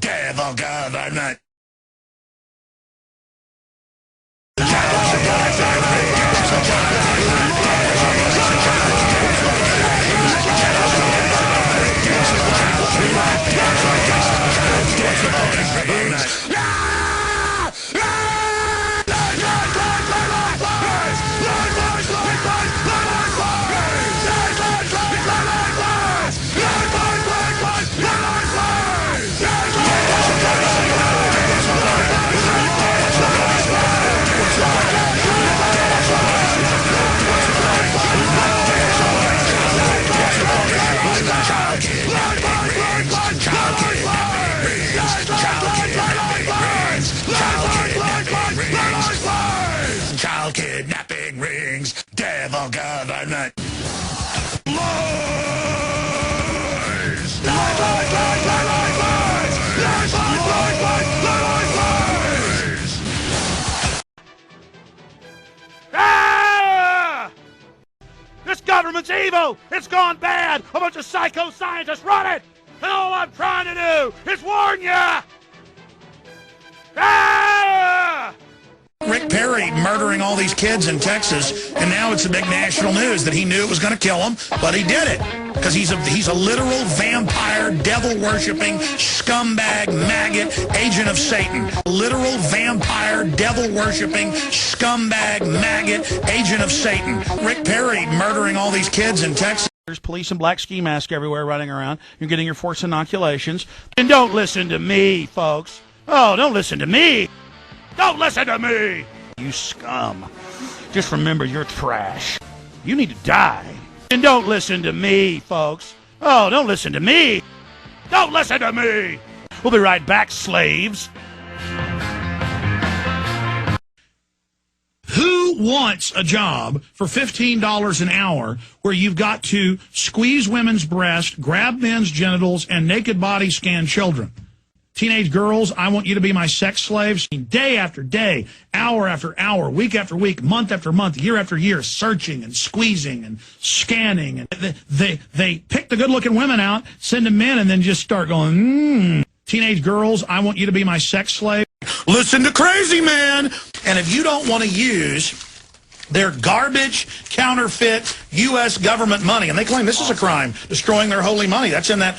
Devil God, I'm not. Child kidnapping rings. Devil God, I'm not.
Ah! This government's evil! It's gone bad! A bunch of psycho scientists run it! And all I'm trying to do is warn ya! Ah!
Rick Perry murdering all these kids in Texas, and now it's a big national news that he knew it was going to kill him, but he did it. Because he's a literal vampire, devil-worshipping, scumbag, maggot, agent of Satan. Literal vampire, devil-worshipping, scumbag, maggot, agent of Satan. Rick Perry murdering all these kids in Texas.
There's police in black ski masks everywhere running around. You're getting your forced inoculations. And don't listen to me, folks. Oh, don't listen to me. Don't listen to me! You scum. Just remember you're trash. You need to die. And don't listen to me, folks. Oh, don't listen to me. Don't listen to me! We'll be right back, slaves. Who wants a job for $15 an hour where you've got to squeeze women's breasts, grab men's genitals, and naked body scan children? Teenage girls, I want you to be my sex slaves. Day after day, hour after hour, week after week, month after month, year after year, searching and squeezing and scanning. And they pick the good-looking women out, send them in, and then just start going, Teenage girls, I want you to be my sex slave. Listen to Crazy Man. And if you don't want to use their garbage, counterfeit U.S. government money, and they claim this is a crime, destroying their holy money. That's in that.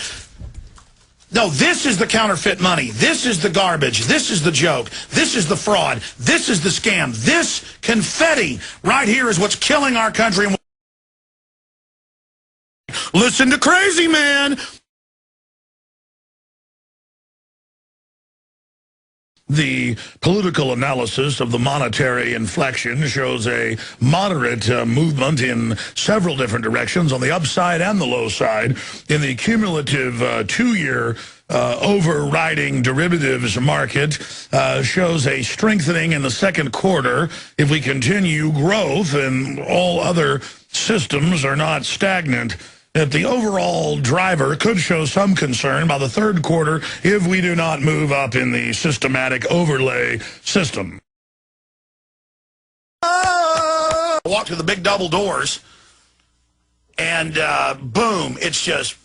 No, this is the counterfeit money. This is the garbage. This is the joke. This is the fraud. This is the scam. This confetti right here is what's killing our country.
Listen to Crazy Man. The political analysis of the monetary inflection shows a moderate movement in several different directions on the upside and the low side. In the cumulative two-year overriding derivatives market shows a strengthening in the second quarter. If we continue growth and all other systems are not stagnant, that the overall driver could show some concern by the third quarter if we do not move up in the systematic overlay system. I walk through the big double doors, and boom, it's just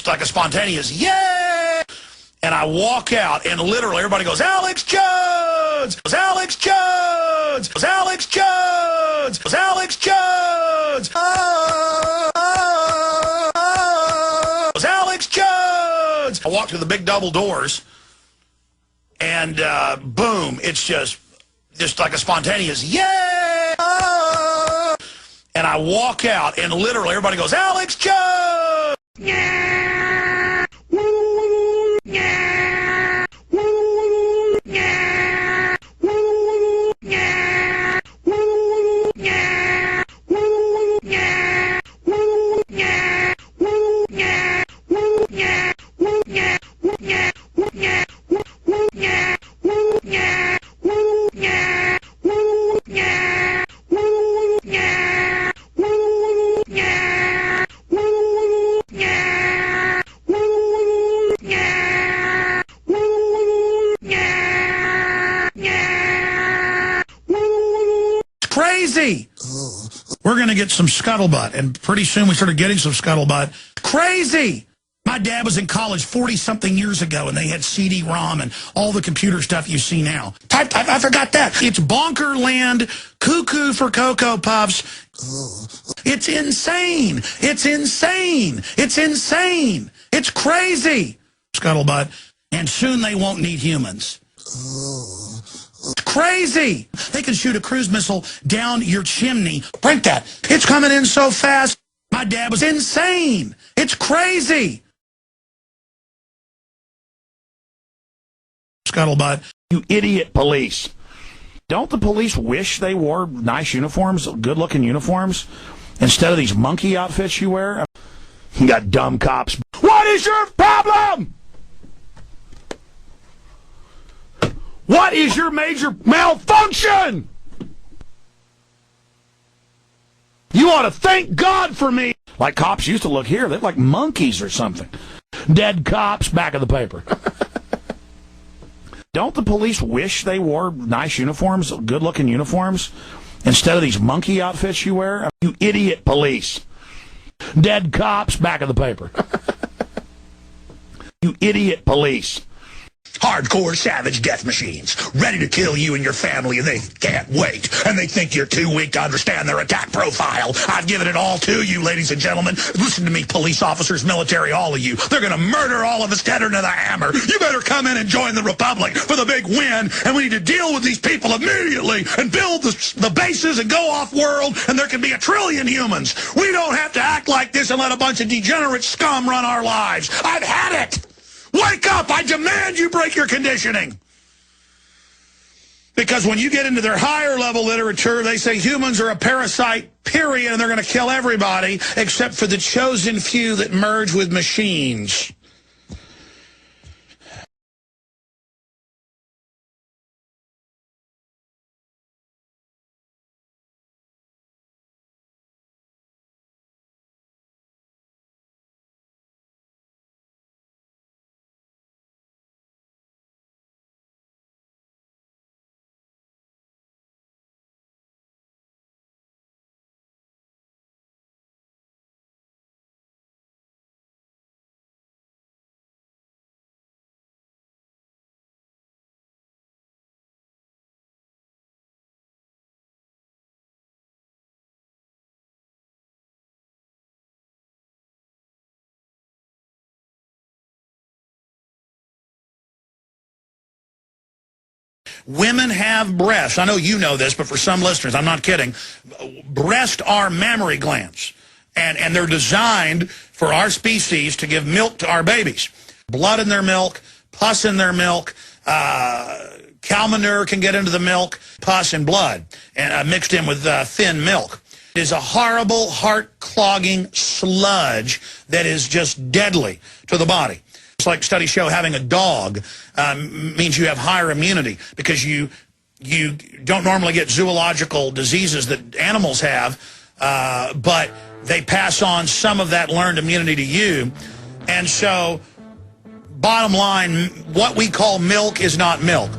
like a spontaneous, yay! And I walk out, and literally everybody goes, Alex Jones! Alex Jones! Alex Jones! Alex Jones! Alex Jones! I walk through the big double doors, and boom, it's just like a spontaneous, yay! And I walk out, and literally everybody goes, Alex Jones! Crazy! We're going to get some scuttlebutt, and pretty soon we started getting some scuttlebutt. Crazy! My dad was in college 40-something years ago, and they had CD-ROM and all the computer stuff you see now. I forgot that. It's bonker land, cuckoo for Cocoa Puffs. It's insane. It's insane. It's insane. It's crazy. Scuttlebutt. And soon they won't need humans. It's crazy. They can shoot a cruise missile down your chimney. Break that. It's coming in so fast. My dad was insane. It's crazy. Scuttlebutt.
You idiot police. Don't the police wish they wore nice uniforms, good-looking uniforms, instead of these monkey outfits you wear? You got dumb cops. What is your problem? What is your major malfunction? You ought to thank God for me. Like cops used to look here. They're like monkeys or something. Dead cops, back of the paper. Don't the police wish they wore nice uniforms, good-looking uniforms, instead of these monkey outfits you wear? You idiot police. Dead cops, back of the paper. You idiot police.
Hardcore savage death machines, ready to kill you and your family, and they can't wait. And they think you're too weak to understand their attack profile. I've given it all to you, ladies and gentlemen. Listen to me, police officers, military, all of you. They're going to murder all of us deader than a hammer. You better come in and join the Republic for the big win. And we need to deal with these people immediately and build the bases and go off-world, and there can be 1 trillion humans. We don't have to act like this and let a bunch of degenerate scum run our lives. I've had it. Wake up! I demand you break your conditioning. Because when you get into their higher level literature, they say humans are a parasite, period, and they're going to kill everybody except for the chosen few that merge with machines. Women have breasts. I know you know this, but for some listeners, I'm not kidding. Breasts are mammary glands. And they're designed for our species to give milk to our babies. Blood in their milk, pus in their milk, cow manure can get into the milk, pus and blood, and mixed in with thin milk. It is a horrible, heart-clogging sludge that is just deadly to the body. It's like studies show having a dog means you have higher immunity because you don't normally get zoological diseases that animals have, but they pass on some of that learned immunity to you. And so, bottom line, what we call milk is not milk.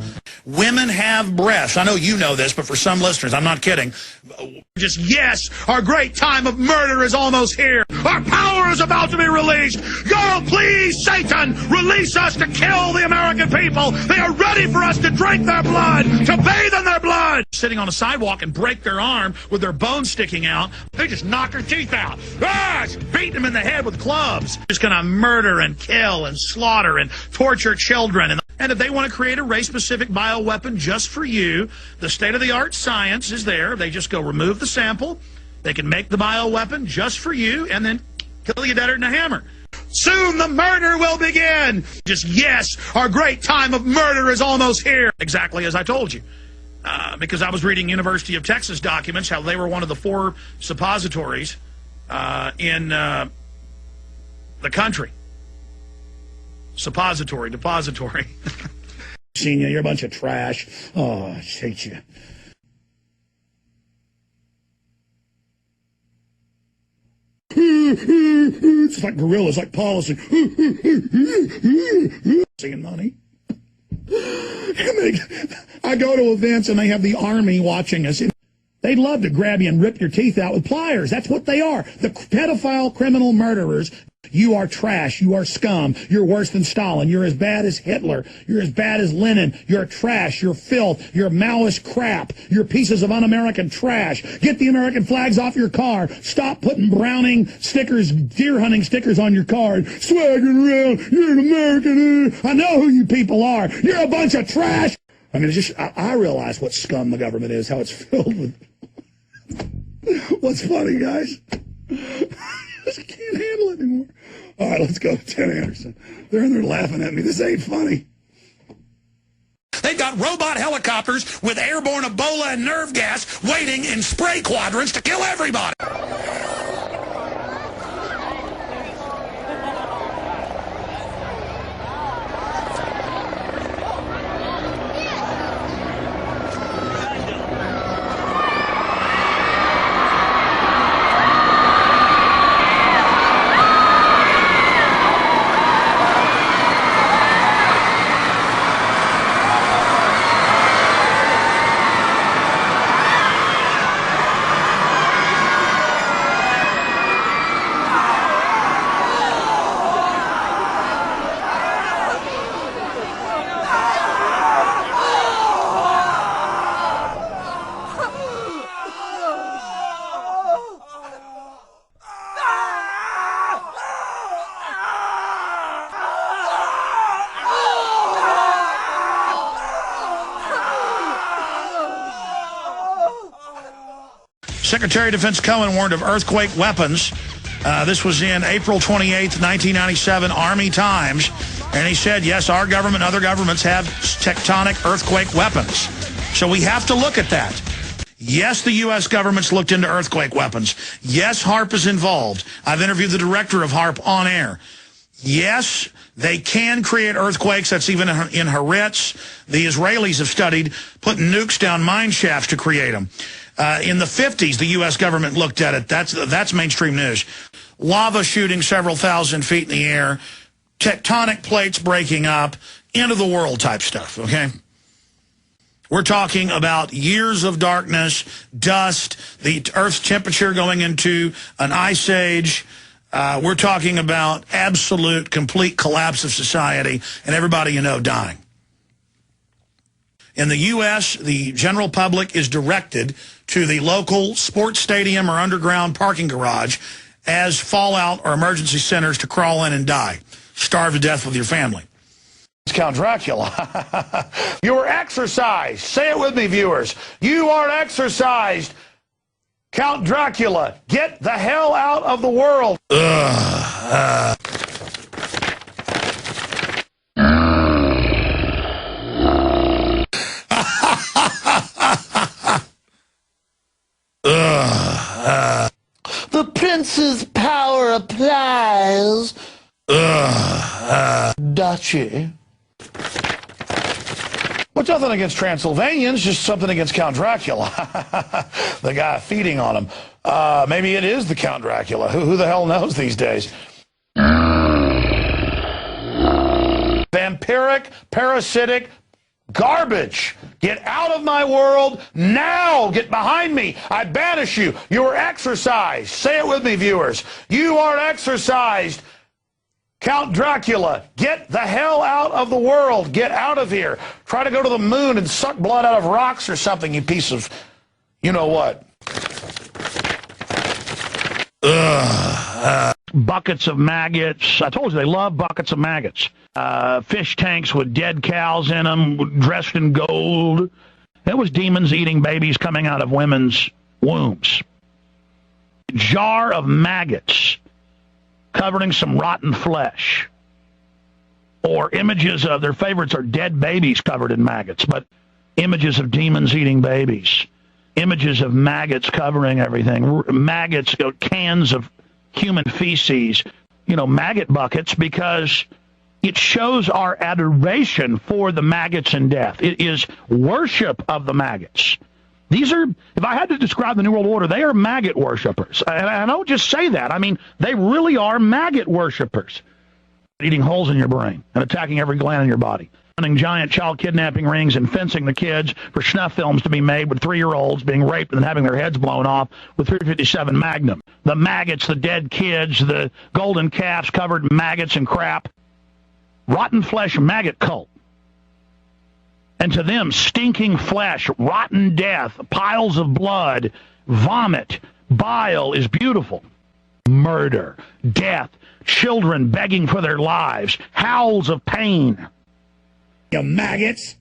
Women have breasts. I know you know this, but for some listeners, I'm not kidding. Just, yes, our great time of murder is almost here. Our power is about to be released. God, please, Satan, release us to kill the American people. They are ready for us to drink their blood, to bathe in their blood. Sitting on a sidewalk and break their arm with their bones sticking out. They just knock their teeth out. Beating them in the head with clubs. Just going to murder and kill and slaughter and torture children. And if they want to create a race-specific bioweapon just for you, the state-of-the-art science is there. They just go remove the sample. They can make the bioweapon just for you and then kill you deader than a hammer. Soon the murder will begin. Just, yes, our great time of murder is almost here. Exactly as I told you. Because I was reading University of Texas documents, how they were one of the 4 suppositories in the country. Suppository, depository. Seen you, you're a bunch of trash. Oh, I hate you. It's like gorillas, like policy. Singing money. I go to events and they have the army watching us. They'd love to grab you and rip your teeth out with pliers. That's what they are. The pedophile criminal murderers. You are trash. You are scum. You're worse than Stalin. You're as bad as Hitler. You're as bad as Lenin. You're trash. You're filth. You're Maoist crap. You're pieces of un-American trash. Get the American flags off your car. Stop putting Browning stickers, deer hunting stickers on your car. Swaggering around. You're an American. I know who you people are. You're a bunch of trash. I mean, it's just, I realize what scum the government is, how it's filled with. What's funny, guys? I just can't handle it anymore. All right, let's go to Ted Anderson. They're in there laughing at me. This ain't funny. They've got robot helicopters with airborne Ebola and nerve gas waiting in spray quadrants to kill everybody. Secretary of Defense Cohen warned of earthquake weapons. This was in April 28th, 1997, Army Times. And he said, yes, our government and other governments have tectonic earthquake weapons. So we have to look at that. Yes, the U.S. government's looked into earthquake weapons. Yes, HARP is involved. I've interviewed the director of HARP on air. Yes, they can create earthquakes. That's even in Haaretz. The Israelis have studied putting nukes down mine shafts to create them. In the 50s, the U.S. government looked at it. That's mainstream news. Lava shooting several thousand feet in the air, tectonic plates breaking up, end of the world type stuff, okay? We're talking about years of darkness, dust, the Earth's temperature going into an ice age. We're talking about absolute, complete collapse of society and everybody you know dying. In the U.S., the general public is directed to the local sports stadium or underground parking garage as fallout or emergency centers to crawl in and die. Starve to death with your family. It's Count Dracula. You were exercised. Say it with me, viewers. You are exercised
Count Dracula, get the hell out of the world.
The prince's power applies. Duchy.
What's nothing against Transylvanians, just something against Count Dracula. The guy feeding on him. Maybe it is the Count Dracula. Who the hell knows these days? Vampiric, parasitic garbage. Get out of my world now. Get behind me. I banish you. You are exorcised. Say it with me, viewers. You are exorcised. Count Dracula, get the hell out of the world. Get out of here. Try to go to the moon and suck blood out of rocks or something, you piece of you-know-what. Buckets of maggots. I told you they love buckets of maggots. Fish tanks with dead cows in them, dressed in gold. It was demons eating babies coming out of women's wombs. Jar of maggots covering some rotten flesh. Or images of, their favorites are dead babies covered in maggots, but images of demons eating babies. Images of maggots covering everything. Maggots, cans of human feces, maggot buckets, because it shows our adoration for the maggots in death. It is worship of the maggots. These are, if I had to describe the New World Order, they are maggot worshipers. And I don't just say that. I mean, they really are maggot worshipers. Eating holes in your brain and attacking every gland in your body. Running giant child kidnapping rings and fencing the kids for snuff films to be made with 3-year-olds being raped and having their heads blown off with 357 Magnum. The maggots, the dead kids, the golden calves covered in maggots and crap. Rotten flesh maggot cult. And to them, stinking flesh, rotten death, piles of blood, vomit, bile is beautiful. Murder, death, children begging for their lives, howls of pain.
You maggots,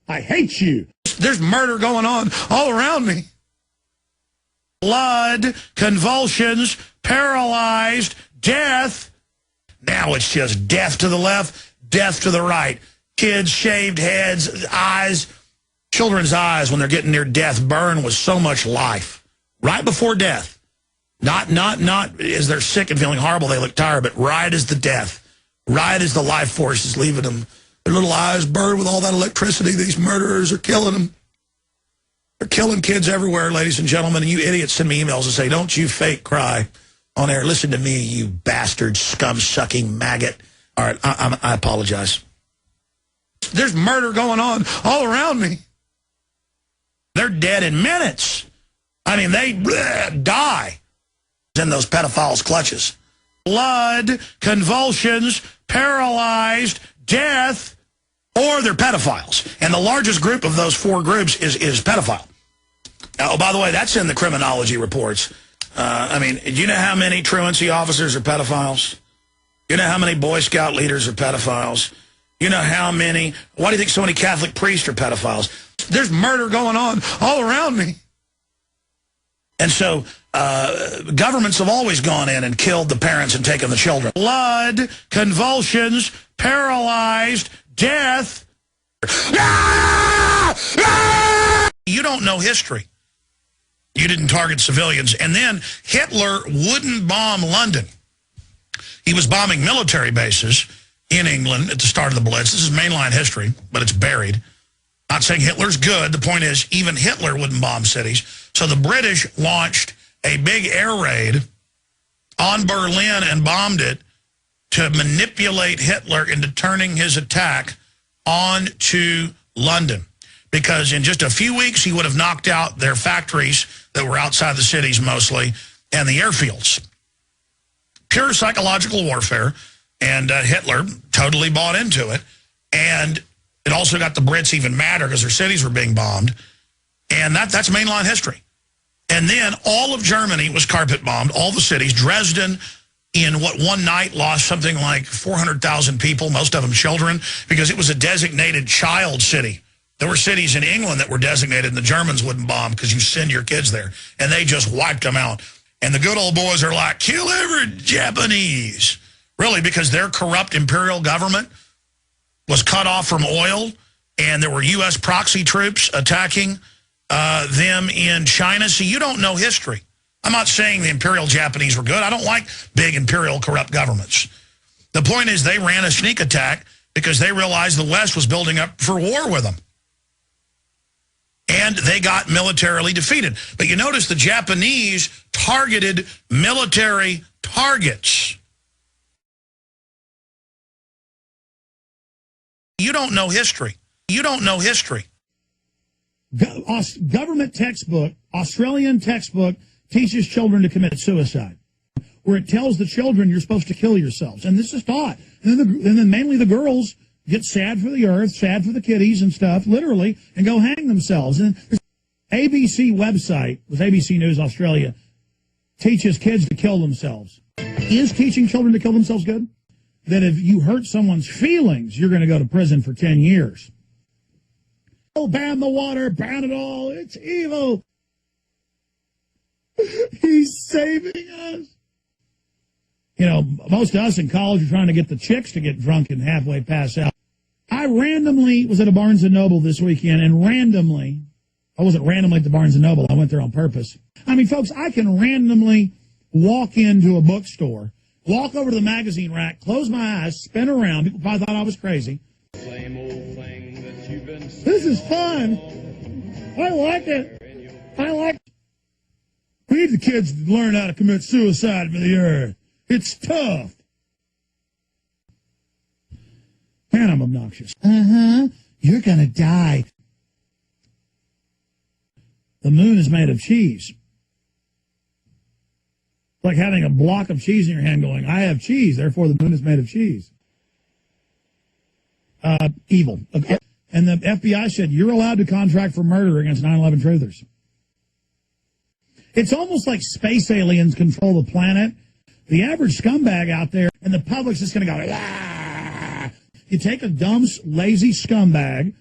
I hate you.
There's murder going on all around me. Blood, convulsions, paralyzed, death. Now it's just death to the left, death to the right. Kids, shaved heads, eyes, children's eyes when they're getting near death burn with so much life. Right before death. Not as they're sick and feeling horrible, they look tired, but right as the death. Right as the life force is leaving them. Their little eyes burn with all that electricity. These murderers are killing them. They're killing kids everywhere, ladies and gentlemen. And you idiots send me emails and say, don't you fake cry on air. Listen to me, you bastard, scum-sucking maggot. All right, I apologize. There's murder going on all around me. They're dead in minutes. I mean, they die in those pedophiles' clutches. Blood, convulsions, paralyzed, death, or they're pedophiles. And the largest group of those 4 groups is pedophile. Oh, by the way, that's in the criminology reports. I mean, do you know how many truancy officers are pedophiles? You know how many Boy Scout leaders are pedophiles? You know how many, why do you think so many Catholic priests are pedophiles? There's murder going on all around me. And so governments have always gone in and killed the parents and taken the children. Blood, convulsions, paralyzed, death. You don't know history. You didn't target civilians. And then Hitler wouldn't bomb London. He was bombing military bases in England at the start of the Blitz. This is mainline history, but it's buried. Not saying Hitler's good. The point is, even Hitler wouldn't bomb cities. So the British launched a big air raid on Berlin and bombed it to manipulate Hitler into turning his attack onto London. Because in just a few weeks, he would have knocked out their factories that were outside the cities mostly and the airfields. Pure psychological warfare. And Hitler totally bought into it. And it also got the Brits even madder because their cities were being bombed. And that's mainline history. And then all of Germany was carpet bombed, all the cities. Dresden, in what one night, lost something like 400,000 people, most of them children, because it was a designated child city There were cities in England that were designated and the Germans wouldn't bomb because you send your kids there. And they just wiped them out. And the good old boys are like, kill every Japanese. Really, because their corrupt imperial government was cut off from oil, and there were U.S. proxy troops attacking them in China. So you don't know history. I'm not saying the imperial Japanese were good. I don't like big imperial corrupt governments. The point is they ran a sneak attack because they realized the West was building up for war with them. And they got militarily defeated. But you notice the Japanese targeted military targets. You don't know history. You don't know history.
Government textbook, Australian textbook, teaches children to commit suicide, where it tells the children you're supposed to kill yourselves. And this is taught. And then mainly the girls get sad for the earth, sad for the kiddies and stuff, literally, and go hang themselves. And ABC website, was ABC News Australia, teaches kids to kill themselves. Is teaching children to kill themselves good? That if you hurt someone's feelings, you're going to go to prison for 10 years. Oh, ban the water, ban it all, it's evil. He's saving us. You know, most of us in college are trying to get the chicks to get drunk and halfway pass out. I randomly was at a Barnes & Noble this weekend, and randomly, I wasn't randomly at the Barnes & Noble, I went there on purpose. I mean, folks, I can randomly walk into a bookstore, walk over to the magazine rack, close my eyes, spin around. People probably thought I was crazy.
Same old thing that you've been saying.
This is fun. I like it. I like it. We need the kids to learn how to commit suicide for the earth. It's tough. Man, I'm obnoxious. You're going to die. The moon is made of cheese. Like having a block of cheese in your hand going, I have cheese, therefore the moon is made of cheese. Evil. And the FBI said, you're allowed to contract for murder against 9/11 truthers. It's almost like space aliens control the planet. The average scumbag out there, and the public's just going to go, ah. You take a dumb, lazy scumbag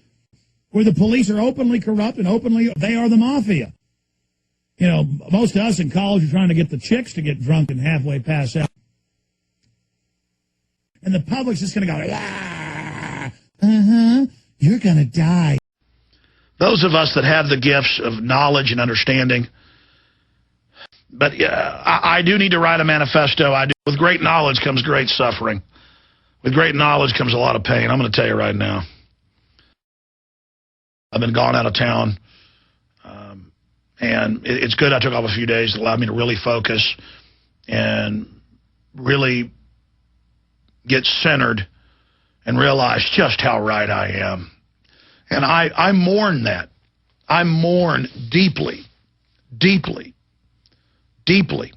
where the police are openly corrupt and openly, they are the mafia. You know, most of us in college are trying to get the chicks to get drunk and halfway pass out. And the public's just going to go, ah. You're going to die.
Those of us that have the gifts of knowledge and understanding. But I do need to write a manifesto. I do. With great knowledge comes great suffering. With great knowledge comes a lot of pain. I'm going to tell you right now. I've been gone out of town. And it's good I took off a few days. It allowed me to really focus and really get centered and realize just how right I am. And I mourn that. I mourn deeply, deeply, deeply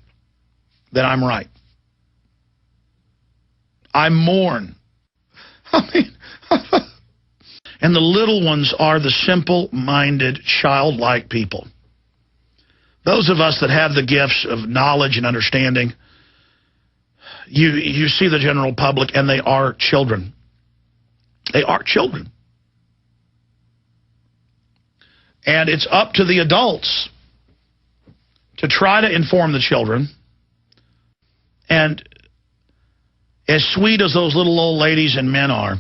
that I'm right. I mourn. I mean, and the little ones are the simple-minded, childlike people. Those of us that have the gifts of knowledge and understanding, you see the general public, and they are children. They are children. And it's up to the adults to try to inform the children. And as sweet as those little old ladies and men are,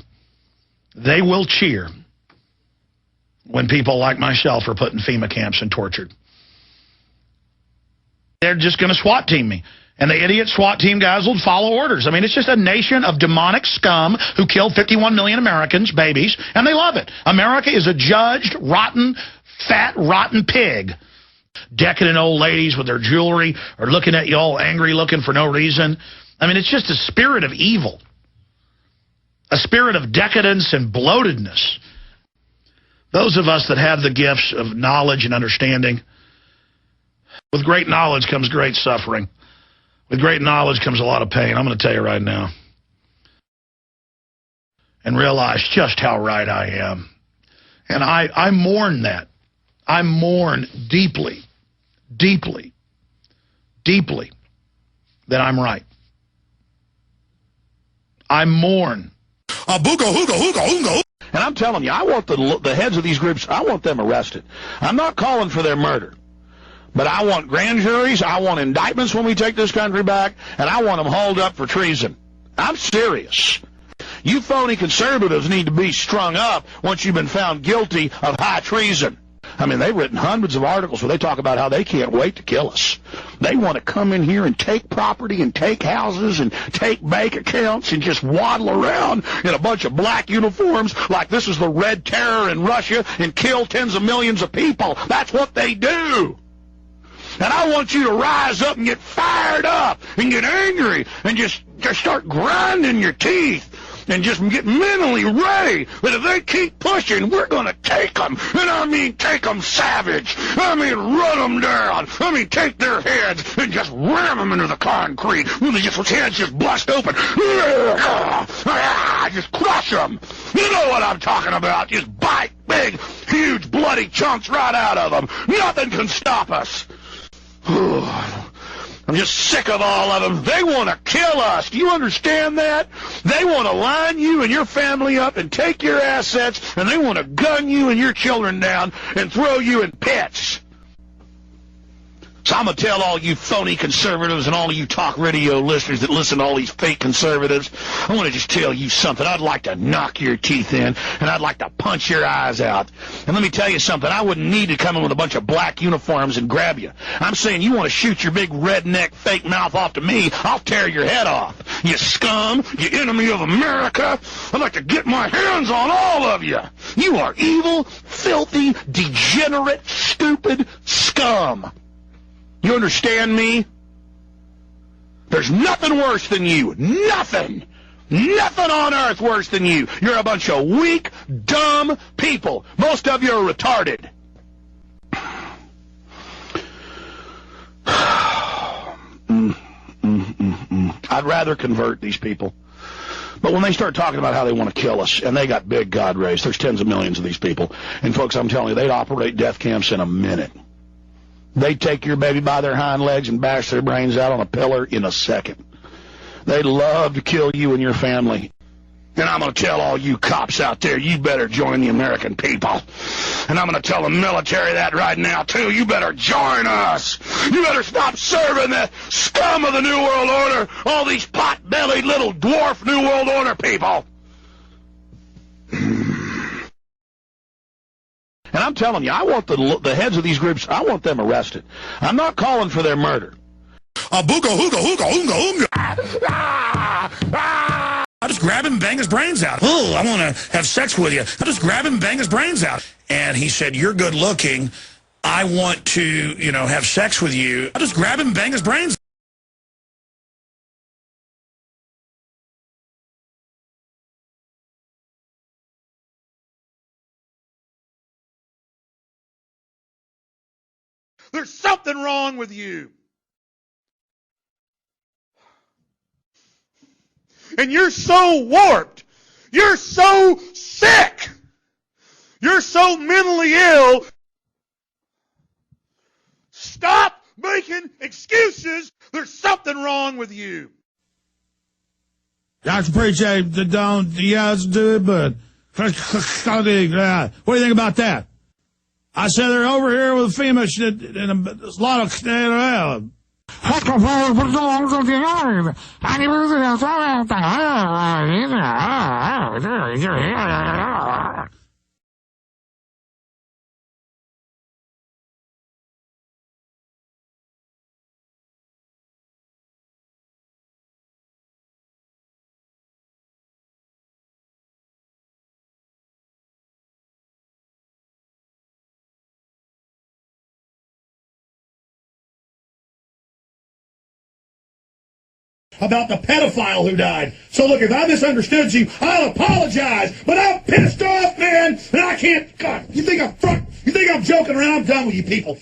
they will cheer when people like myself are put in FEMA camps and tortured. They're just going to SWAT team me. And the idiot SWAT team guys will follow orders. I mean, it's just a nation of demonic scum who killed 51 million Americans, babies, and they love it. America is a judged, rotten, fat, rotten pig. Decadent old ladies with their jewelry are looking at you all angry, looking for no reason. I mean, it's just a spirit of evil. A spirit of decadence and bloatedness. Those of us that have the gifts of knowledge and understanding, with great knowledge comes great suffering. With great knowledge comes a lot of pain. I'm going to tell you right now. And realize just how right I am. And I mourn that. I mourn deeply, deeply, deeply that I'm right. I mourn. Booga, hooga, hooga, hooga.
And I'm telling you, I want the heads of these groups, I want them arrested. I'm not calling for their murder. But I want grand juries, I want indictments when we take this country back, and I want them hauled up for treason. I'm serious. You phony conservatives need to be strung up once you've been found guilty of high treason. I mean, they've written hundreds of articles where they talk about how they can't wait to kill us. They want to come in here and take property and take houses and take bank accounts and just waddle around in a bunch of black uniforms like this is the Red Terror in Russia and kill tens of millions of people. That's what they do. And I want you to rise up and get fired up and get angry and just start grinding your teeth and just get mentally ready that if they keep pushing, we're going to take them. And I mean take them savage. I mean run them down. I mean take their heads and just ram them into the concrete. Just heads just bust open. Just crush them. You know what I'm talking about. Just bite big, huge, bloody chunks right out of them. Nothing can stop us. I'm just sick of all of them. They want to kill us. Do you understand that? They want to line you and your family up and take your assets, and they want to gun you and your children down and throw you in pits. So I'm going to tell all you phony conservatives and all of you talk radio listeners that listen to all these fake conservatives, I want to just tell you something. I'd like to knock your teeth in, and I'd like to punch your eyes out. And let me tell you something. I wouldn't need to come in with a bunch of black uniforms and grab you. I'm saying you want to shoot your big redneck fake mouth off to me, I'll tear your head off. You scum, you enemy of America. I'd like to get my hands on all of you. You are evil, filthy, degenerate, stupid scum. You understand me? There's nothing worse than you. Nothing. Nothing on earth worse than you. You're a bunch of weak, dumb people. Most of you are retarded. I'd rather convert these people. But when they start talking about how they want to kill us, and they got big God rays, there's tens of millions of these people. And folks, I'm telling you, they'd operate death camps in a minute. They'd take your baby by their hind legs and bash their brains out on a pillar in a second. They'd love to kill you and your family. And I'm going to tell all you cops out there, you better join the American people. And I'm going to tell the military that right now, too. You better join us. You better stop serving the scum of the New World Order, all these pot-bellied little dwarf New World Order people. And I'm telling you, I want the heads of these groups, I want them arrested. I'm not calling for their murder.
Booga, hooga, hooga, oonga, oonga. I'll just grab him and bang his brains out. Oh, I want to have sex with you. I'll just grab him and bang his brains out. And he said, you're good looking. I want to, have sex with you. I'll just grab him and bang his brains out.
There's something wrong with you. And you're so warped. You're so sick. You're so mentally ill. Stop making excuses. There's something wrong with you.
I appreciate the don't, yes, do it, but what do you think about that? I said they're over here with FEMA shit, and a lot of about the pedophile who died. So look, if I misunderstood you, I'll apologize. But I'm pissed off, man, and I can't. God, you think I'm joking around? I'm done with you people.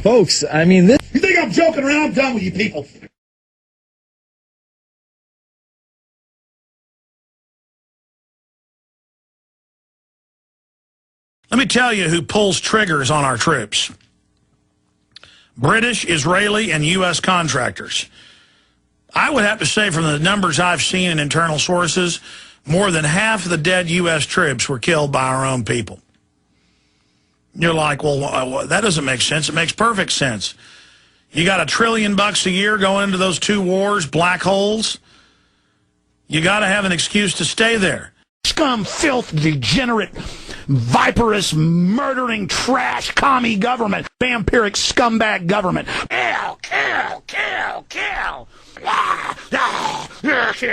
Folks, I mean, this.
You think I'm joking around? I'm done with you people.
Let me tell you who pulls triggers on our troops. British, Israeli, and U.S. contractors. I would have to say from the numbers I've seen in internal sources, More than half of the dead U.S. troops were killed by our own people. You're like, well, that doesn't make sense. It makes perfect sense. You got $1 trillion a year going into those 2 wars, black holes. You got to have an excuse to stay there.
Scum, filth, degenerate, viperous, murdering, trash, commie government, vampiric scumbag government. Kill, kill, kill, kill.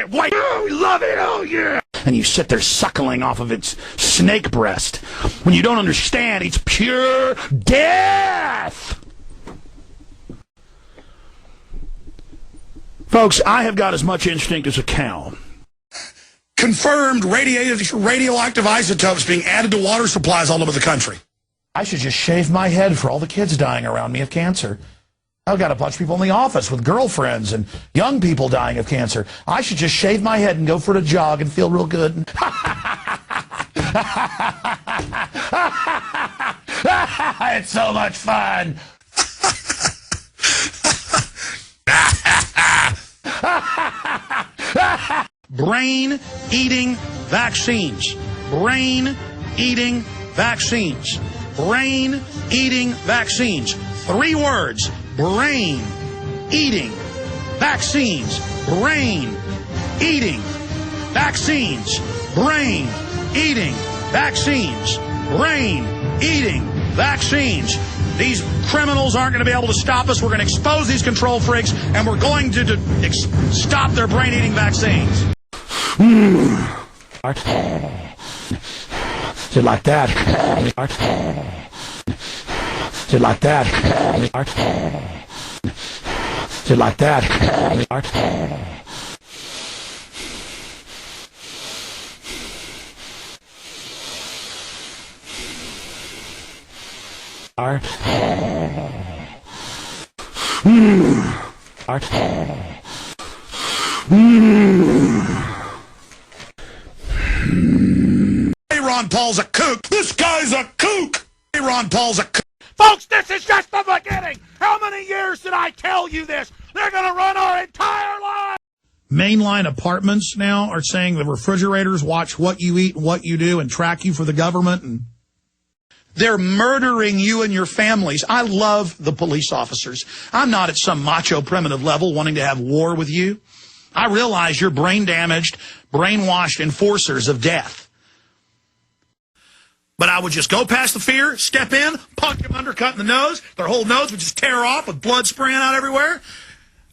White, oh, we love it, oh yeah. And you sit there suckling off of its snake breast when you don't understand it's pure death. Folks, I have got as much instinct as a cow.
Confirmed radioactive isotopes being added to water supplies all over the country.
I should just shave my head for all the kids dying around me of cancer. I've got a bunch of people in the office with girlfriends and young people dying of cancer. I should just shave my head and go for a jog and feel real good. It's so much fun.
Brain-eating vaccines. Brain-eating vaccines. Brain-eating vaccines. 3 words. Brain-eating vaccines. Brain-eating vaccines. Brain-eating vaccines. Brain-eating vaccines. These criminals aren't going to be able to stop us. We're going to expose these control freaks, and we're going to stop their brain-eating vaccines.
Is it like that? Is it like that? Is it like that?
Ron Paul's a kook. This guy's a kook. Ron Paul's a kook.
Folks, this is just the beginning. How many years did I tell you this? They're going to run our entire life.
Mainline apartments now are saying the refrigerators watch what you eat and what you do and track you for the government. And
they're murdering you and your families. I love the police officers. I'm not at some macho primitive level wanting to have war with you. I realize you're brain-damaged, brainwashed enforcers of death. But I would just go past the fear, step in, punch them undercut in the nose. Their whole nose would just tear off with blood spraying out everywhere.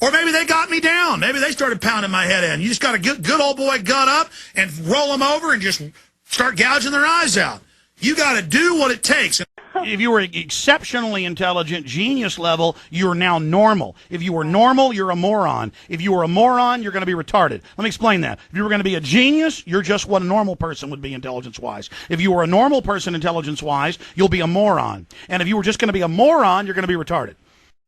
Or maybe they got me down. Maybe they started pounding my head in. You just got to get good old boy gut up and roll them over and just start gouging their eyes out. You got to do what it takes.
If you were exceptionally intelligent, genius level, you're now normal. If you were normal, you're a moron. If you were a moron, you're going to be retarded. Let me explain that. If you were going to be a genius, you're just what a normal person would be intelligence-wise. If you were a normal person intelligence-wise, you'll be a moron. And if you were just going to be a moron, you're going to be retarded.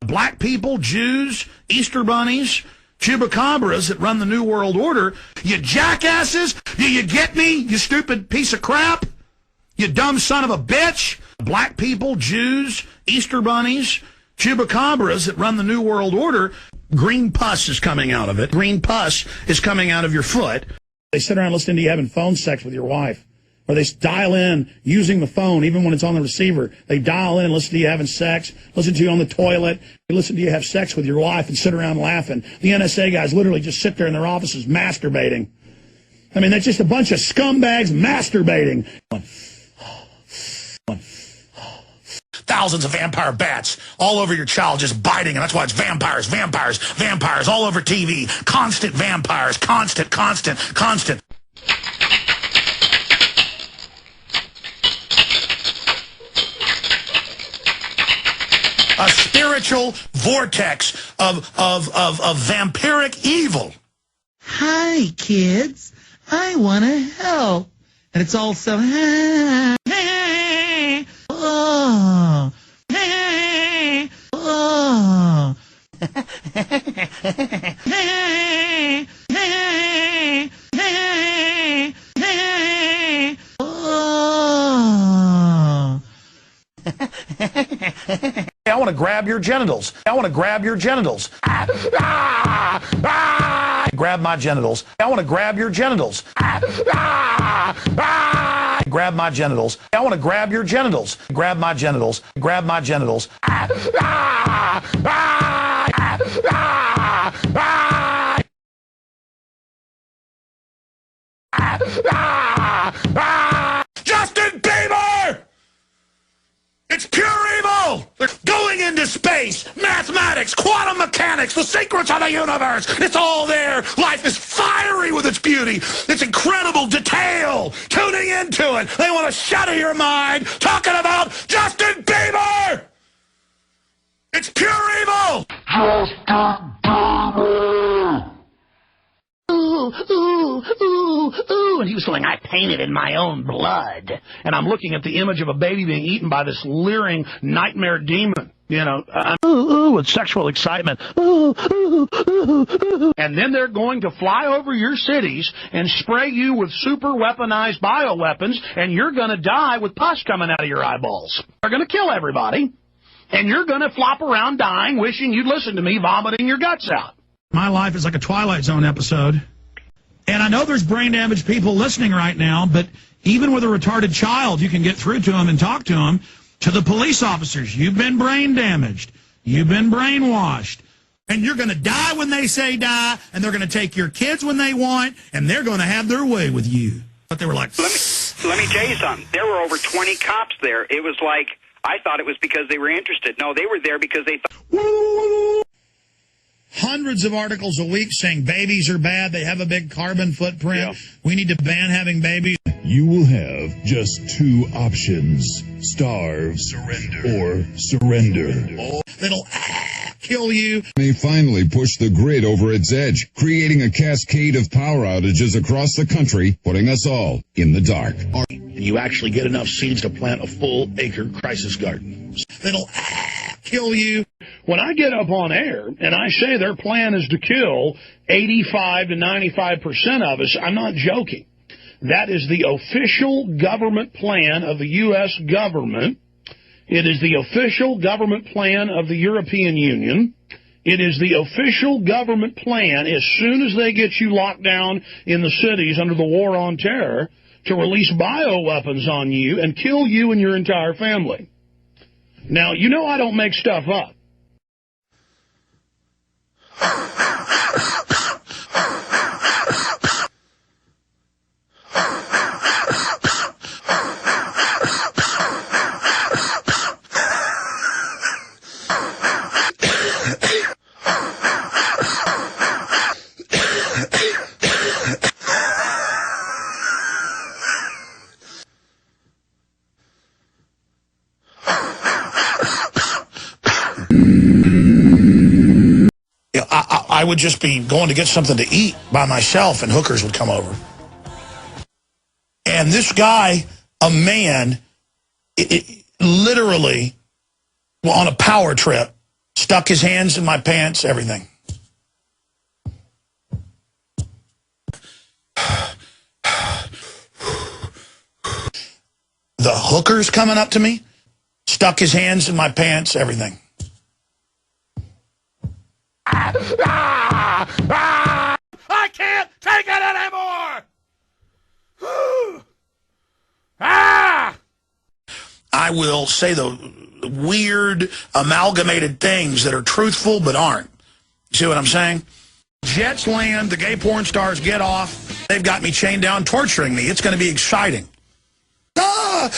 Black people, Jews, Easter bunnies, chupacabras that run the New World Order, you jackasses, do you get me, you stupid piece of crap? You dumb son of a bitch. Black people, Jews, Easter bunnies, chupacabras that run the New World Order, green pus is coming out of it. Green pus is coming out of your foot.
they sit around listening to you having phone sex with your wife. Or they dial in using the phone, even when it's on the receiver. They dial in and listen to you having sex, listen to you on the toilet, they listen to you have sex with your wife and sit around laughing. The NSA guys literally just sit there in their offices masturbating. I mean, that's just a bunch of scumbags masturbating.
Thousands of vampire bats all over your child just biting, and that's why it's vampires, vampires, vampires all over TV. Constant vampires, constant. A spiritual vortex of vampiric evil.
Hi, kids. I want to help. And it's all so, hey, oh, hey, oh, hey, hey, hey, oh.
I want to grab your genitals. I want to grab your genitals.
Grab my genitals. I want to grab your genitals. Grab my genitals. I want to grab your genitals. Grab my genitals. Grab my genitals. Justin Bieber! It's pure evil! They're going into space, mathematics, quantum mechanics, the secrets of the universe. It's all there. Life is fiery with its beauty, its incredible detail. Tuning into it. They want to shatter your mind talking about Justin Bieber! It's pure evil! Justin Bieber!
Ooh, ooh, ooh, ooh. And he was going, I painted in my own blood. And I'm looking at the image of a baby being eaten by this leering nightmare demon. You know, ooh, ooh, with sexual excitement. Ooh, ooh, ooh, ooh. And then they're going to fly over your cities and spray you with super weaponized bioweapons, and you're going to die with pus coming out of your eyeballs. They're going to kill everybody, and you're going to flop around dying, wishing you'd listen to me, vomiting your guts out.
My life is like a Twilight Zone episode. And I know there's brain damaged people listening right now, but even with a retarded child, you can get through to them and talk to them. To the police officers, you've been brain damaged. You've been brainwashed. And you're going to die when they say die, and they're going to take your kids when they want, and they're going to have their way with you. But they were like,
Let me tell you something. There were over 20 cops there. It was like, I thought it was because they were interested. No, they were there because they thought...
Hundreds of articles a week saying babies are bad. They have a big carbon footprint. Yeah. We need to ban having babies.
You will have just two options: starve, or surrender.
That'll kill you.
May finally push the grid over its edge, creating a cascade of power outages across the country, putting us all in the dark.
You actually get enough seeds to plant a full acre crisis garden. That'll kill you.
When I get up on air and I say their plan is to kill 85 to 95% of us, I'm not joking. That is the official government plan of the U.S. government. It is the official government plan of the European Union. It is the official government plan, as soon as they get you locked down in the cities under the war on terror, to release bioweapons on you and kill you and your entire family. Now, you know I don't make stuff up.
I would just be going to get something to eat by myself, and hookers would come over. And this guy, a man, literally, on a power trip, stuck his hands in my pants, everything. The hookers coming up to me, stuck his hands in my pants, everything.
I can't take it anymore!
I will say the weird amalgamated things that are truthful but aren't. You see what I'm saying? Jets land, the gay porn stars get off. They've got me chained down, torturing me. It's going to be exciting.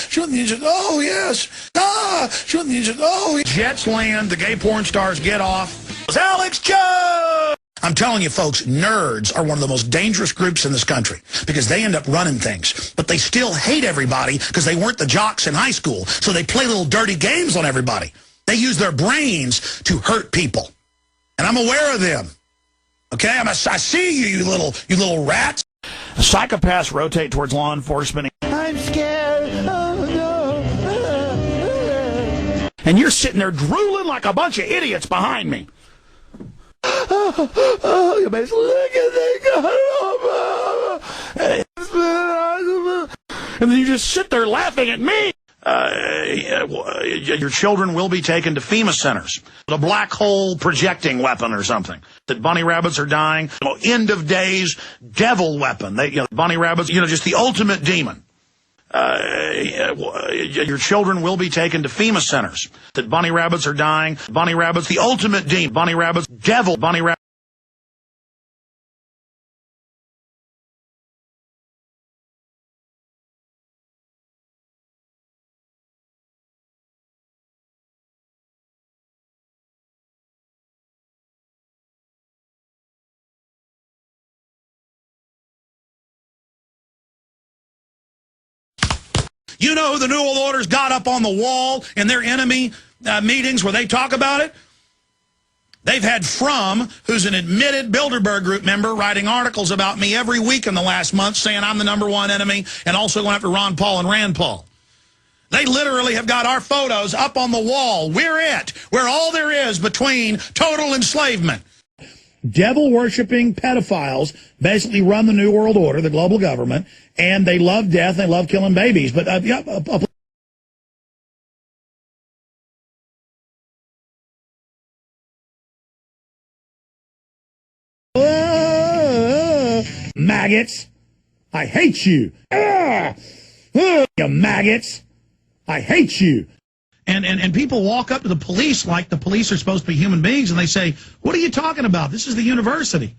Shoot the ninjas. Oh, yes. Shoot the ninjas. Oh, yes. Jets land, the gay porn stars get off. It's Alex Jones! I'm telling you, folks, nerds are one of the most dangerous groups in this country because they end up running things. But they still hate everybody because they weren't the jocks in high school. So they play little dirty games on everybody. They use their brains to hurt people. And I'm aware of them. Okay? I see you, you little rats.
Psychopaths rotate towards law enforcement.
I'm scared. Oh, no.
And you're sitting there drooling like a bunch of idiots behind me. Oh, you must look at that. And then you just sit there laughing at me. Your children will be taken to FEMA centers. A black hole projecting weapon or something. That bunny rabbits are dying. End of days devil weapon. Bunny rabbits, just the ultimate demon. Your children will be taken to FEMA centers. That bunny rabbits are dying. Bunny rabbits, the ultimate demon. Bunny rabbits, devil, bunny rabbits.
You know who the New World Order's got up on the wall in their enemy meetings where they talk about it? They've had Frum, who's an admitted Bilderberg Group member, writing articles about me every week in the last month saying I'm the #1 enemy and also going after Ron Paul and Rand Paul. They literally have got our photos up on the wall. We're it. We're all there is between total enslavement.
Devil-worshipping pedophiles basically run the New World Order, the global government, and they love death, they love killing babies. But maggots, I hate you. You maggots, I hate you. And people walk up to the police like the police are supposed to be human beings, and they say, what are you talking about? This is the university.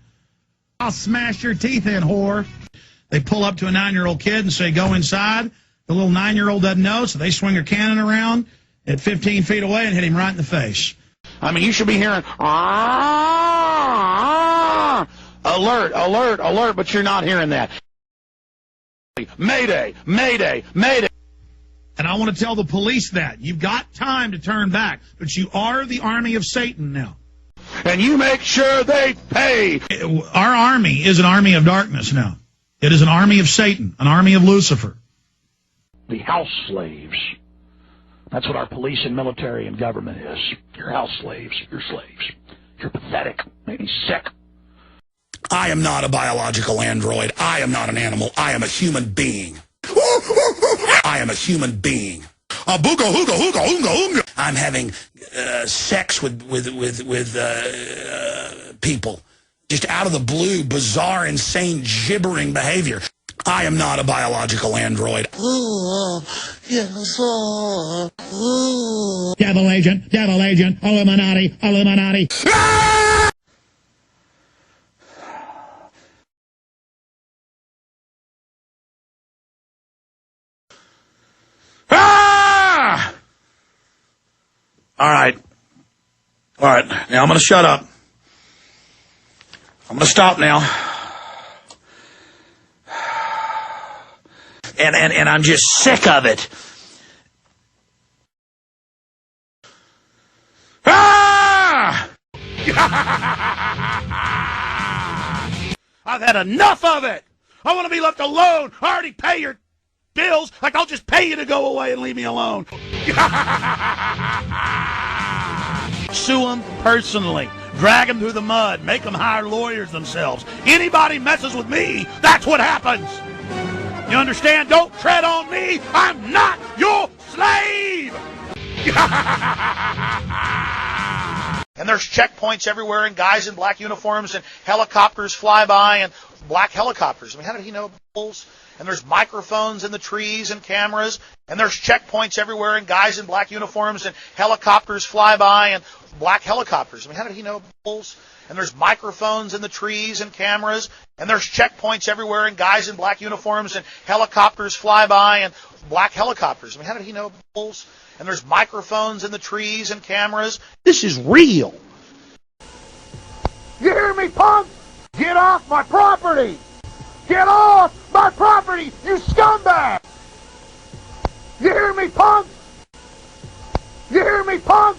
I'll smash your teeth in, whore. They pull up to a 9-year-old kid and say, go inside. The little 9-year-old doesn't know, so they swing a cannon around at 15 feet away and hit him right in the face.
I mean, you should be hearing, alert, alert, alert, but you're not hearing that. Mayday, mayday, mayday.
And I want to tell the police that. You've got time to turn back, but you are the army of Satan now.
And you make sure they pay.
Our army is an army of darkness now. It is an army of Satan, an army of Lucifer.
The house slaves. That's what our police and military and government is. You're house slaves. You're slaves. You're pathetic. Maybe sick.
I am not a biological android. I am not an animal. I am a human being. I am a human being. Booga hooga hooga hoonga hoonga. I'm having sex with people. Just out of the blue, bizarre, insane, gibbering behavior. I am not a biological android.
Devil agent, Illuminati, Illuminati.
All right. Now I'm going to shut up. I'm going to stop now. And I'm just sick of it. I've had enough of it. I want to be left alone. I already pay your bills. Like, I'll just pay you to go away and leave me alone. Sue them personally. Drag them through the mud. Make them hire lawyers themselves. Anybody messes with me, that's what happens. You understand? Don't tread on me. I'm not your slave. And there's checkpoints everywhere and guys in black uniforms and helicopters fly by and black helicopters. I mean, how did he know bulls? And there's microphones in the trees and cameras. And there's checkpoints everywhere and guys in black uniforms and helicopters fly by and black helicopters. I mean, how did he know bulls? And there's microphones in the trees and cameras. And there's checkpoints everywhere and guys in black uniforms and helicopters fly by and black helicopters. I mean, how did he know bulls? And there's microphones in the trees and cameras. This is real.
You hear me, punk? Get off my property! Get off my property, you scumbag! You hear me, punk? You hear me, punk?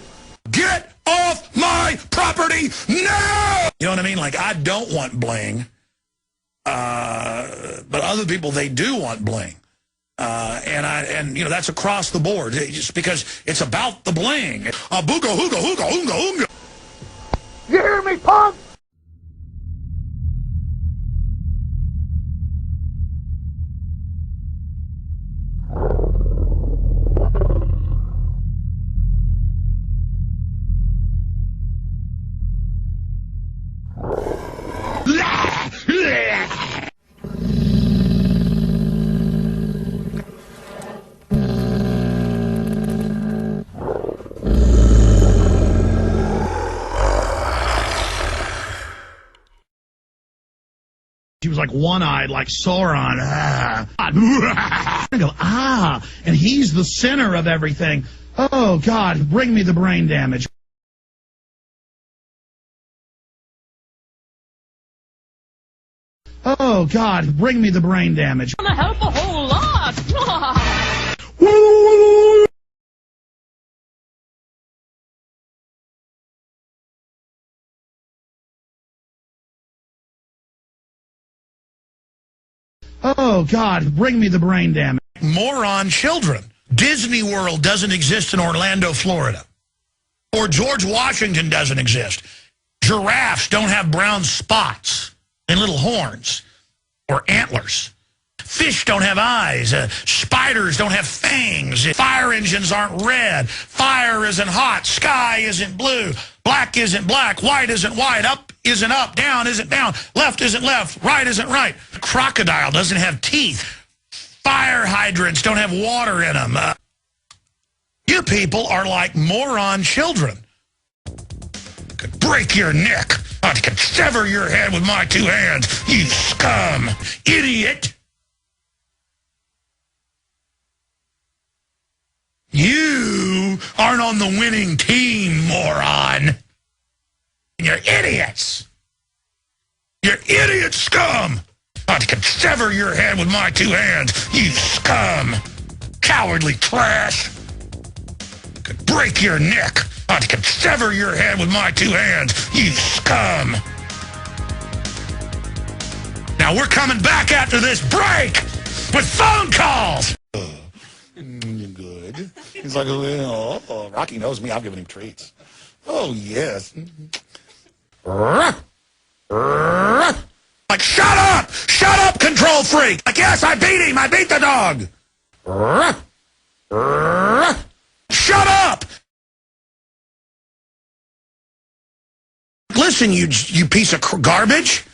Get off my property now! You know what I mean? Like, I don't want bling. But other people, they do want bling. And you know, that's across the board. Just because it's about the bling. Booga hooga hooga hoonga hoonga.
You hear me, punk?
She was like one-eyed, like Sauron. I go, and he's the center of everything. Oh, God, bring me the brain damage. Oh, God, bring me the brain damage.
I'm gonna help a whole lot.
Oh, God, bring me the brain damage.
Moron children. Disney World doesn't exist in Orlando, Florida. Or George Washington doesn't exist. Giraffes don't have brown spots and little horns or antlers. Fish don't have eyes. Spiders don't have fangs. Fire engines aren't red. Fire isn't hot. Sky isn't blue. Black isn't black. White isn't white. Up isn't up. Down isn't down. Left isn't left. Right isn't right. Crocodile doesn't have teeth. Fire hydrants don't have water in them. You people are like moron children. I could break your neck. I could sever your head with my 2 hands. You scum. Idiot. You aren't on the winning team, moron. You're idiots. You're idiot scum. I could sever your head with my 2 hands. You scum. Cowardly trash. I could break your neck. I could sever your head with my 2 hands. You scum. Now we're coming back after this break with phone calls. Good. He's like, oh, Rocky knows me. I'm giving him treats. Oh, yes. Like, shut up! Shut up, control freak! Like, yes, I beat him! I beat the dog! Shut up! Listen, you piece of garbage!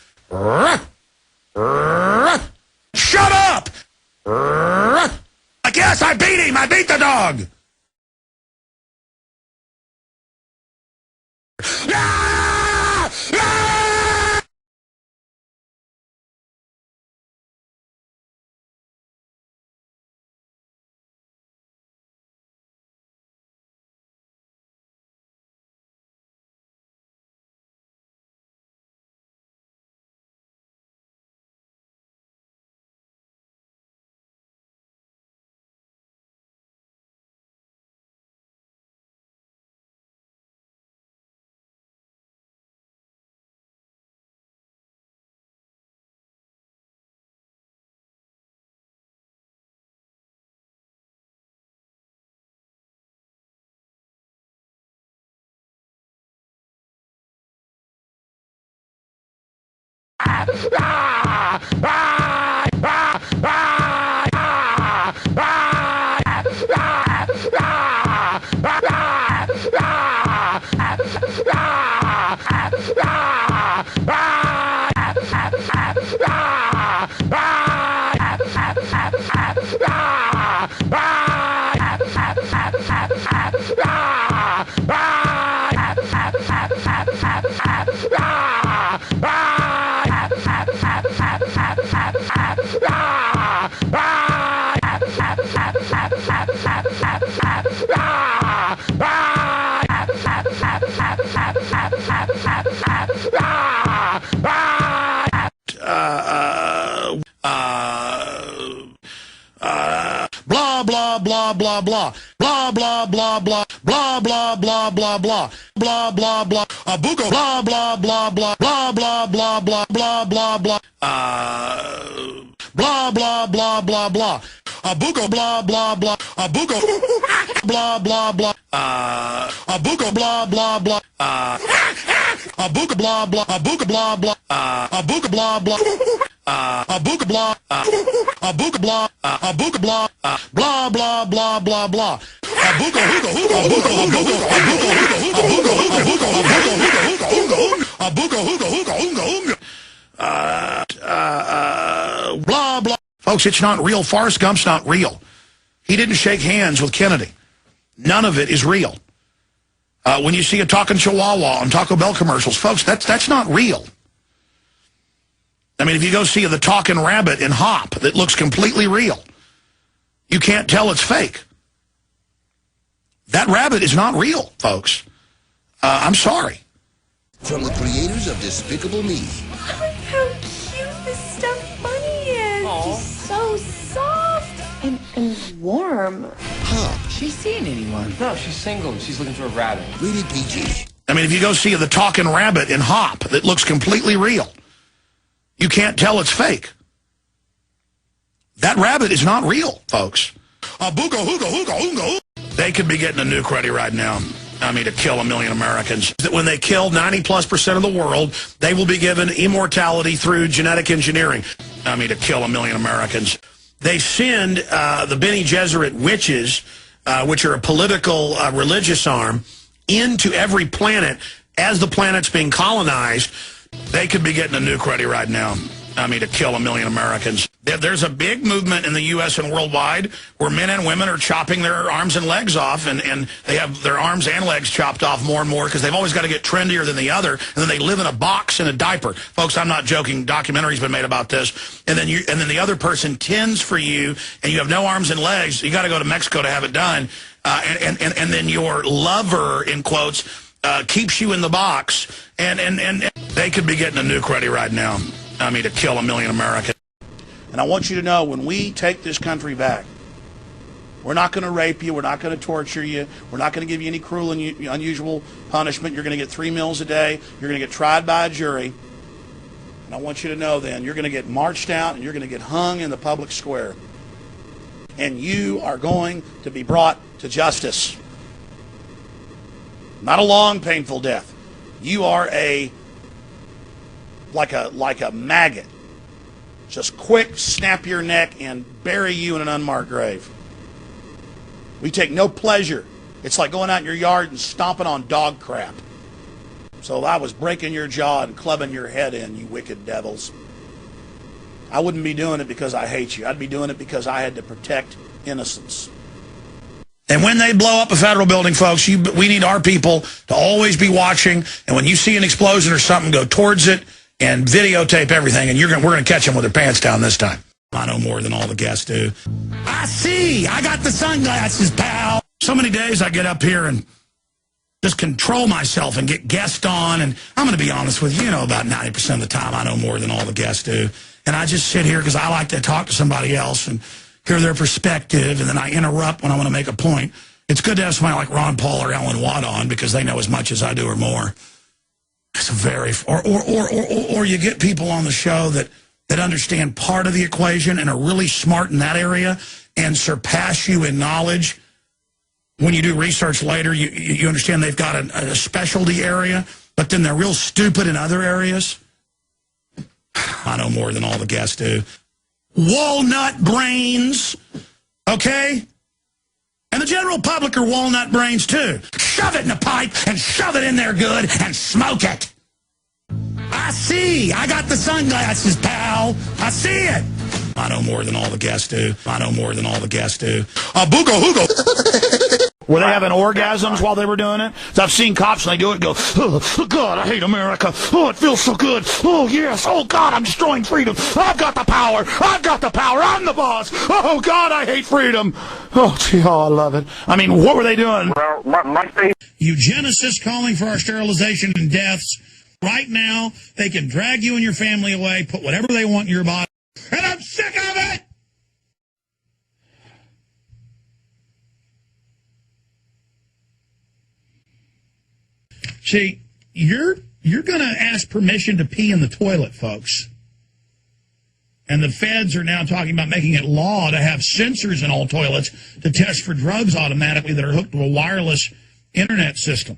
Shut up! Like, yes, I beat him! I beat the dog! Ah! Ah! Blah blah blah blah blah blah blah blah blah blah blah blah blah blah blah blah a boogo blah blah blah blah blah blah blah blah blah blah blah blah blah blah blah blah a boogo blah blah blah a boogo blah blah blah a boogo blah blah blah a booga blah blah a booga blah blah a booga blah blah a booga blah a booga blah a booga blah blah blah blah blah blah a booga hooga hooga a booga hooga a booga hooga a booga hooga a booga hooga blah blah. Folks, it's not real. Forrest Gump's not real. He didn't shake hands with Kennedy. None of it is real. When you see a talking chihuahua on Taco Bell commercials, folks, that's not real. I mean, if you go see the talking rabbit in Hop that looks completely real, you can't tell it's fake. That rabbit is not real, folks. I'm sorry.
From the creators of Despicable Me.
How cute this stuffed bunny is. Aww. She's so soft and warm.
Hop.
She's seeing anyone? No, she's single and she's looking for a rabbit.
Rated PG.
I mean, if you go see the talking rabbit in Hop that looks completely real, you can't tell it's fake. That rabbit is not real, folks. Booga, hooga, hooga, hooga. They could be getting a nuke ready right now. I mean, to kill 1 million Americans. When they kill 90+% of the world, they will be given immortality through genetic engineering. I mean, to kill 1 million Americans. They send the Bene Gesserit witches, which are a political religious arm, into every planet as the planet's being colonized. They could be getting a nuke ready right now. I mean, to kill 1 million Americans. There's a big movement in the U.S. and worldwide where men and women are chopping their arms and legs off, and they have their arms and legs chopped off more and more because they've always got to get trendier than the other, and then they live in a box in a diaper. Folks, I'm not joking. Documentary's been made about this. And then the other person tends for you, and you have no arms and legs. You got to go to Mexico to have it done. And then your lover, in quotes, keeps you in the box, and they could be getting a nuke ready right now. I mean, to kill 1 million Americans.
And I want you to know, when we take this country back, we're not going to rape you. We're not going to torture you. We're not going to give you any cruel and unusual punishment. You're going to get 3 meals a day. You're going to get tried by a jury. And I want you to know then, you're going to get marched out and you're going to get hung in the public square. And you are going to be brought to justice. Not a long, painful death. You are like a maggot. Just quick, snap your neck and bury you in an unmarked grave. We take no pleasure. It's like going out in your yard and stomping on dog crap. So I was breaking your jaw and clubbing your head in, you wicked devils. I wouldn't be doing it because I hate you. I'd be doing it because I had to protect innocence.
And when they blow up a federal building, folks, we need our people to always be watching. And when you see an explosion or something, go towards it and videotape everything. And we're going to catch them with their pants down this time. I know more than all the guests do. I see. I got the sunglasses, pal. So many days I get up here and just control myself and get guests on. And I'm going to be honest with you, about 90% of the time I know more than all the guests do. And I just sit here because I like to talk to somebody else and hear their perspective, and then I interrupt when I want to make a point. It's good to have somebody like Ron Paul or Ellen Watt on because they know as much as I do or more. It's or you get people on the show that understand part of the equation and are really smart in that area and surpass you in knowledge. When you do research later, you understand they've got a specialty area, but then they're real stupid in other areas. I know more than all the guests do. Walnut brains, okay? And the general public are walnut brains too. Shove it in a pipe and shove it in there good and smoke it. I see. I got the sunglasses, pal. I see it. I know more than all the guests do. I know more than all the guests do. Booga hooga.
Were they having orgasms while they were doing it? So I've seen cops and they do it and go, oh, God, I hate America. Oh, it feels so good. Oh, yes. Oh, God, I'm destroying freedom. I've got the power. I've got the power. I'm the boss. Oh, God, I hate freedom. Oh, gee, oh, I love it. I mean, what were they doing?
Well, my face.
Eugenicists calling for our sterilization and deaths. Right now, they can drag you and your family away, put whatever they want in your body. And I'm sick of it! See, you're going to ask permission to pee in the toilet, folks. And the feds are now talking about making it law to have sensors in all toilets to test for drugs automatically that are hooked to a wireless internet system.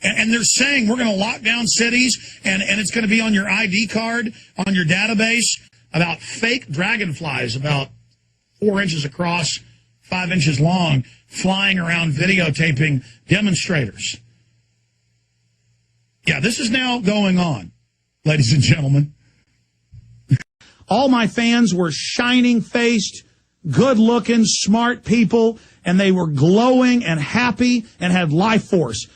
And they're saying we're going to lock down cities, and it's going to be on your ID card, on your database, about fake dragonflies about 4 inches across, 5 inches long, flying around videotaping demonstrators. Yeah, this is now going on, ladies and gentlemen. All my fans were shining-faced, good-looking, smart people, and they were glowing and happy and had life force.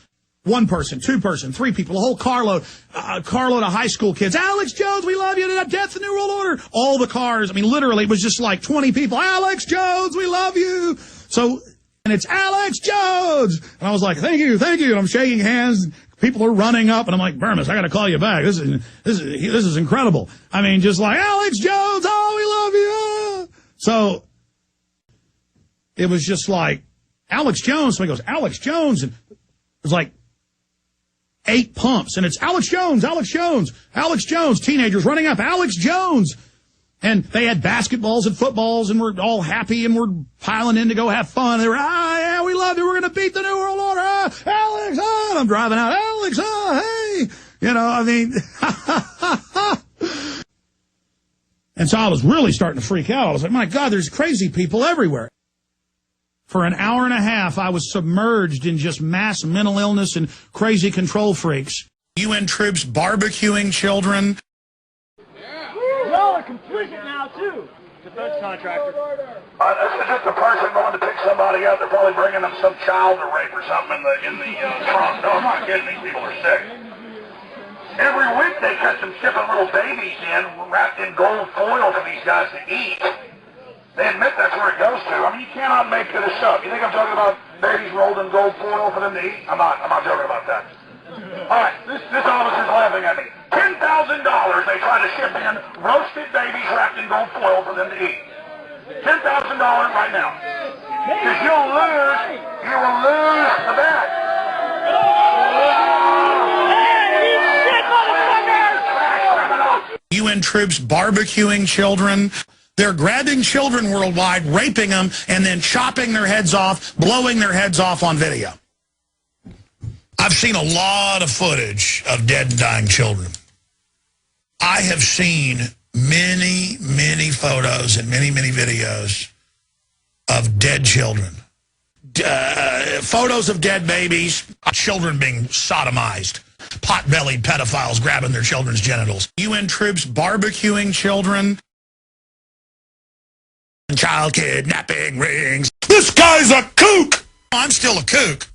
One person, two person, three people, a whole carload of high school kids. Alex Jones, we love you. Death the New World Order. All the cars. I mean, literally, it was just like 20 people. Alex Jones, we love you. So, and it's Alex Jones. And I was like, thank you, thank you. And I'm shaking hands. People are running up, and I'm like, Burmis, I got to call you back. This is incredible. I mean, just like Alex Jones, oh, we love you. So it was just like Alex Jones. So he goes, Alex Jones, and it was like 8 pumps, and it's Alex Jones, Alex Jones, Alex Jones. Teenagers running up, Alex Jones. And they had basketballs and footballs, and we're all happy, and we're piling in to go have fun. They were, yeah, we love you. We're going to beat the New World Order. Alex, and I'm driving out. Alex, hey. You know, I mean. And so I was really starting to freak out. I was like, my God, there's crazy people everywhere. For an hour and a half, I was submerged in just mass mental illness and crazy control freaks.
UN troops barbecuing children.
Y'all are complicit now, too. Defense contractor.
This is just a person going to pick somebody up. They're probably bringing them some child to rape or something in the trunk. No, I'm not kidding. These people are sick. Every week they catch them shipping little babies in, wrapped in gold foil for these guys to eat. They admit that's where it goes to. I mean, you cannot make this up. You think I'm talking about babies rolled in gold foil for them to eat? I'm not joking about that. All right, this officer's laughing at me. $10,000 they try to ship in roasted babies wrapped in gold foil for them to eat. $10,000 right now. Because you will lose the bet.
UN troops barbecuing children. They're grabbing children worldwide, raping them, and then chopping their heads off, blowing their heads off on video. I've seen a lot of footage of dead and dying children. I have seen many, many photos and many, many videos of dead children. Photos of dead babies, children being sodomized, pot-bellied pedophiles grabbing their children's genitals. UN troops barbecuing children. Child kidnapping rings. This guy's a kook! I'm still a kook.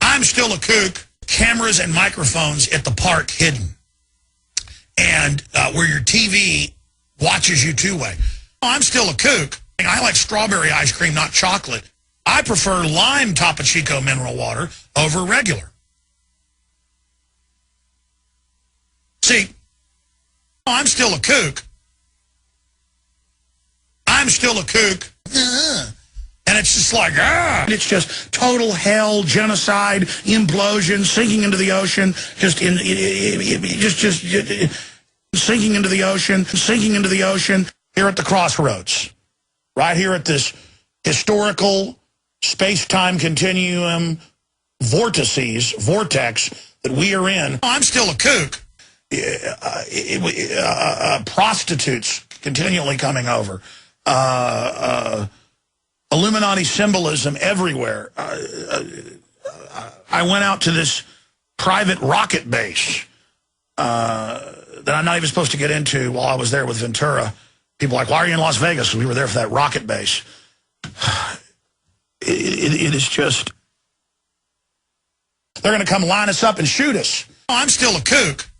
I'm still a kook. Cameras and microphones at the park hidden. And where your TV watches you two-way. I'm still a kook. I like strawberry ice cream, not chocolate. I prefer lime Topo Chico mineral water over regular. See, I'm still a kook. I'm still a kook. And it's just like, it's just total hell, genocide, implosion, sinking into the ocean, just sinking into the ocean, here at the crossroads. Right here at this historical space-time continuum vortex that we are in. I'm still a kook. Prostitutes continually coming over. Illuminati symbolism everywhere. I went out to this private rocket base that I'm not even supposed to get into while I was there with Ventura. People are like, why are you in Las Vegas? We were there for that rocket base. It is just... They're going to come line us up and shoot us. I'm still a kook.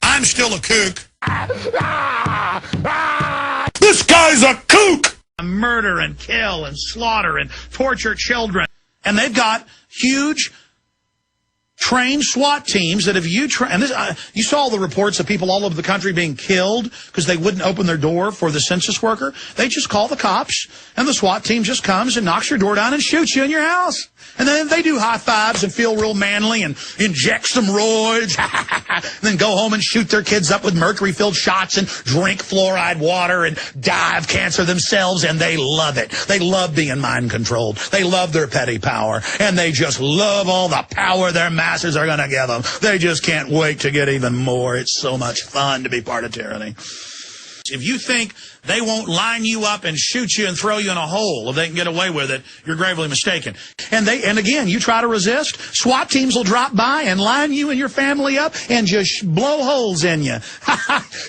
I'm still a kook. This guy's a kook! Murder and kill and slaughter and torture children. And they've got huge trained SWAT teams that have you saw all the reports of people all over the country being killed because they wouldn't open their door for the census worker. They just call the cops, and the SWAT team just comes and knocks your door down and shoots you in your house. And then they do high fives and feel real manly and inject some roids, and then go home and shoot their kids up with mercury-filled shots and drink fluoride water and die of cancer themselves, and they love it. They love being mind-controlled. They love their petty power, and they just love all the power their masters are going to give them. They just can't wait to get even more. It's so much fun to be part of tyranny. If you think they won't line you up and shoot you and throw you in a hole if they can get away with it, you're gravely mistaken. And again, you try to resist, SWAT teams will drop by and line you and your family up and just blow holes in you.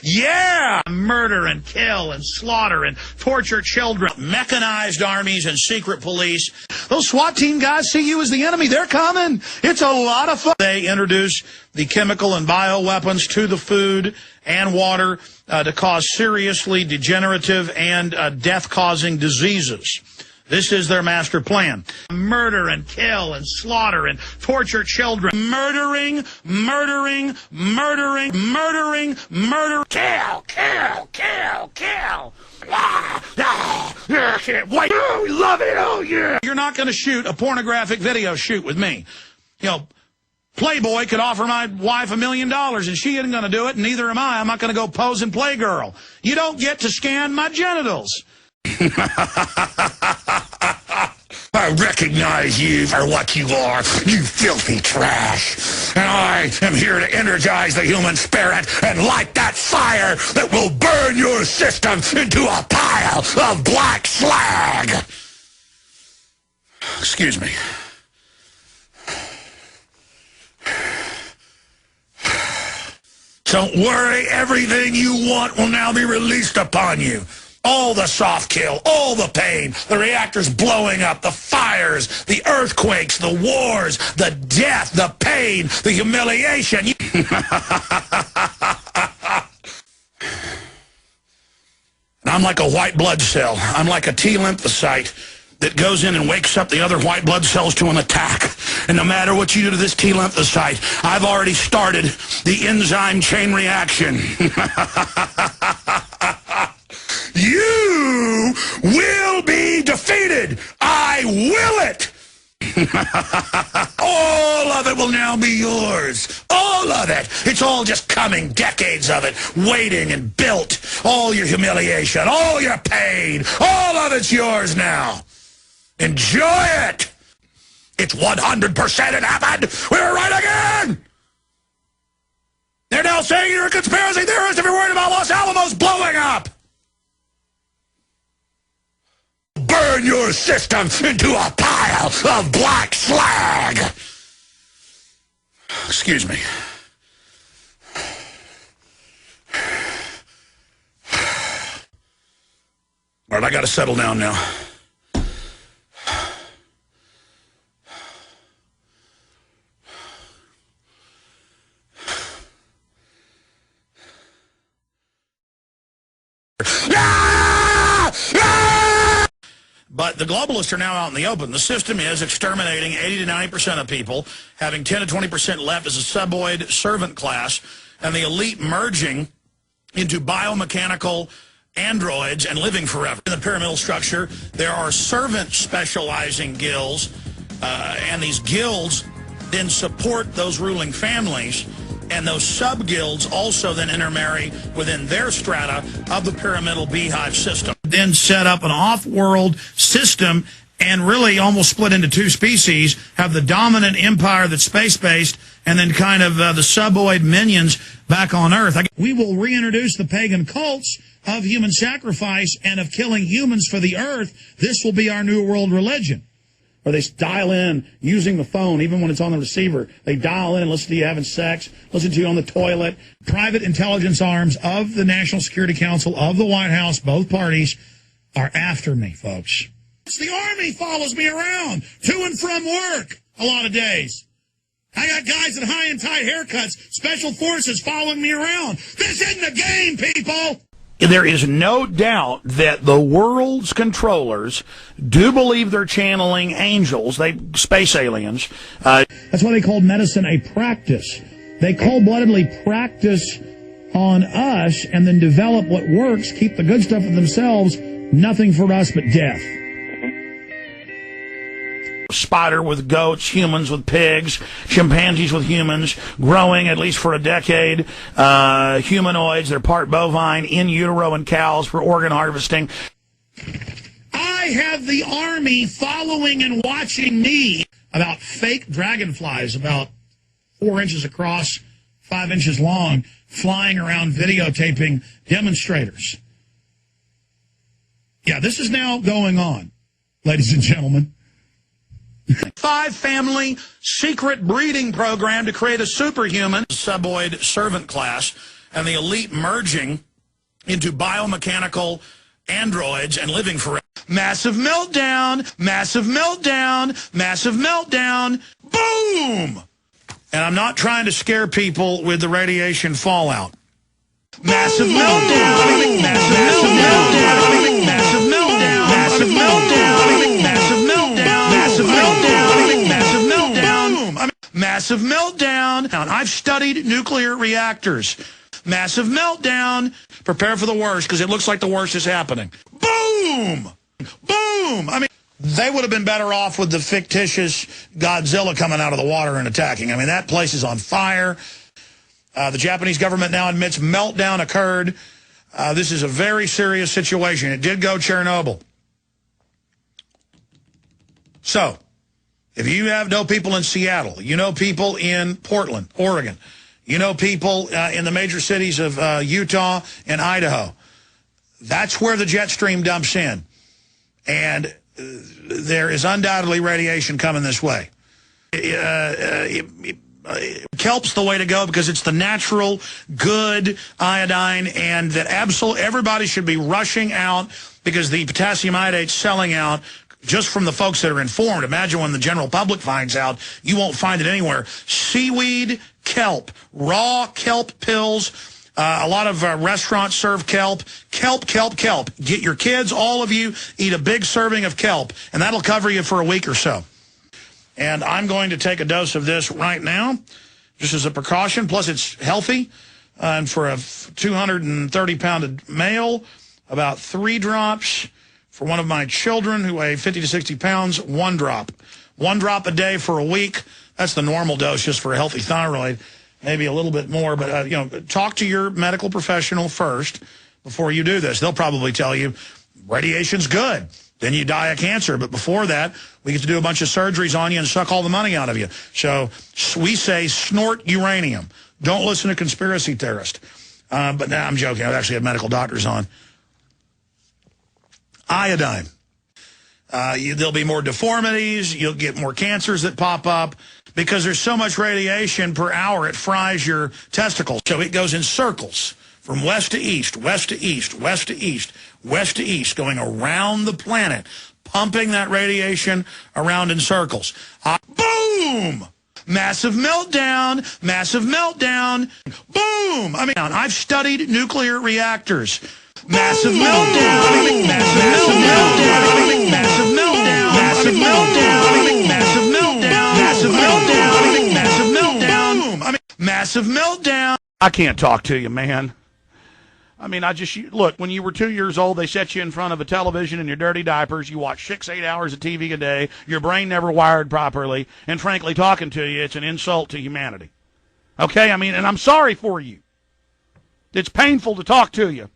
Yeah! Murder and kill and slaughter and torture children. Mechanized armies and secret police. Those SWAT team guys see you as the enemy. They're coming. It's a lot of fun. They introduce the chemical and bioweapons to the food and water to cause seriously degenerative and death-causing diseases. This is their master plan. Murder and kill and slaughter and torture children. Murdering. Kill. White. Oh, we love it. Oh, yeah. You're not going to shoot a pornographic video shoot with me. You know, Playboy could offer my wife $1 million, and she isn't going to do it, and neither am I. I'm not going to go pose in Playgirl. You don't get to scan my genitals. I recognize you for what you are, you filthy trash. And I am here to energize the human spirit and light that fire that will burn your system into a pile of black slag. Excuse me. Don't worry, everything you want will now be released upon you. All the soft kill, all the pain, the reactors blowing up, the fires, the earthquakes, the wars, the death, the pain, the humiliation. And I'm like a white blood cell. I'm like a T lymphocyte that goes in and wakes up the other white blood cells to an attack. And no matter what you do to this T lymphocyte, I've already started the enzyme chain reaction. You will be defeated. I will it. All of it will now be yours. All of it. It's all just coming. Decades of it. Waiting and built. All your humiliation. All your pain. All of it's yours now. Enjoy it. It's 100% it happened. We were right again. They're now saying you're a conspiracy theorist if you're worried about Los Alamos blowing up. Burn your system into a pile of black slag. Excuse me. All right, I got to settle down now. But the globalists are now out in the open. The system is exterminating 80 to 90% of people, having 10 to 20% left as a suboid servant class, and the elite merging into biomechanical androids and living forever. In the pyramidal structure, there are servant specializing guilds, and these guilds then support those ruling families, and those sub-guilds also then intermarry within their strata of the pyramidal beehive system. Then set up an off-world system and really almost split into two species, have the dominant empire that's space-based, and then kind of the suboid minions back on Earth. We will reintroduce the pagan cults of human sacrifice and of killing humans for the Earth. This will be our new world religion. Or they dial in using the phone, even when it's on the receiver. They dial in and listen to you having sex, listen to you on the toilet. Private intelligence arms of the National Security Council, of the White House, both parties are after me, folks. The Army follows me around to and from work a lot of days. I got guys in high and tight haircuts, special forces following me around. This isn't a game, people!
There is no doubt that the world's controllers do believe they're channeling angels, space aliens.
That's why they called medicine a practice. They cold-bloodedly practice on us and then develop what works, keep the good stuff for themselves, nothing for us but death.
Spider with goats, humans with pigs, chimpanzees with humans, growing at least for a decade, humanoids, they're part bovine, in utero and cows for organ harvesting.
I have the Army following and watching me about fake dragonflies, about 4 inches across, 5 inches long, flying around videotaping demonstrators. Yeah, this is now going on, ladies and gentlemen.
5-family secret breeding program to create a superhuman suboid servant class, and the elite merging into biomechanical androids and living forever. Massive meltdown, massive meltdown, massive meltdown, boom! And I'm not trying to scare people with the radiation fallout. Massive meltdown, massive meltdown, massive meltdown, massive meltdown, massive meltdown, massive meltdown, massive meltdown, massive meltdown. I've studied nuclear reactors. Massive meltdown. Prepare for the worst, because it looks like the worst is happening. Boom! Boom! I mean, they would have been better off with the fictitious Godzilla coming out of the water and attacking. I mean, that place is on fire. The Japanese government now admits meltdown occurred. This is a very serious situation. It did go Chernobyl. So, if you know people in Seattle, you know people in Portland, Oregon, you know people in the major cities of Utah and Idaho, that's where the jet stream dumps in. And there is undoubtedly radiation coming this way. Kelp's the way to go because it's the natural, good iodine, and that everybody should be rushing out because the potassium iodate's selling out just from the folks that are informed. Imagine when the general public finds out, you won't find it anywhere. Seaweed, kelp, raw kelp pills. A lot of restaurants serve kelp. Kelp, kelp, kelp. Get your kids, all of you, eat a big serving of kelp, and that'll cover you for a week or so. And I'm going to take a dose of this right now, just as a precaution. Plus, it's healthy. And for a 230-pound male, about 3 drops. For one of my children who weigh 50 to 60 pounds, 1 drop. 1 drop a day for a week. That's the normal dose just for a healthy thyroid. Maybe a little bit more. But, talk to your medical professional first before you do this. They'll probably tell you radiation's good. Then you die of cancer. But before that, we get to do a bunch of surgeries on you and suck all the money out of you. So we say snort uranium. Don't listen to conspiracy theorists. But now I'm joking. I've actually had medical doctors on. Iodine. There'll be more deformities. You'll get more cancers that pop up because there's so much radiation per hour, it fries your testicles. So it goes in circles from west to east, west to east, west to east, west to east, going around the planet, pumping that radiation around in circles. Boom! Massive meltdown, massive meltdown, boom! I mean, I've studied nuclear reactors. Massive meltdown, massive meltdown, massive meltdown, massive meltdown, massive meltdown, massive meltdown, massive meltdown, I mean, massive meltdown.
I can't talk to you, man. I mean, look, when you were 2 years old, they set you in front of a television in your dirty diapers. You watch 6-8 hours of TV a day. Your brain never wired properly. And frankly, talking to you, it's an insult to humanity. Okay? I mean, and I'm sorry for you. It's painful to talk to you.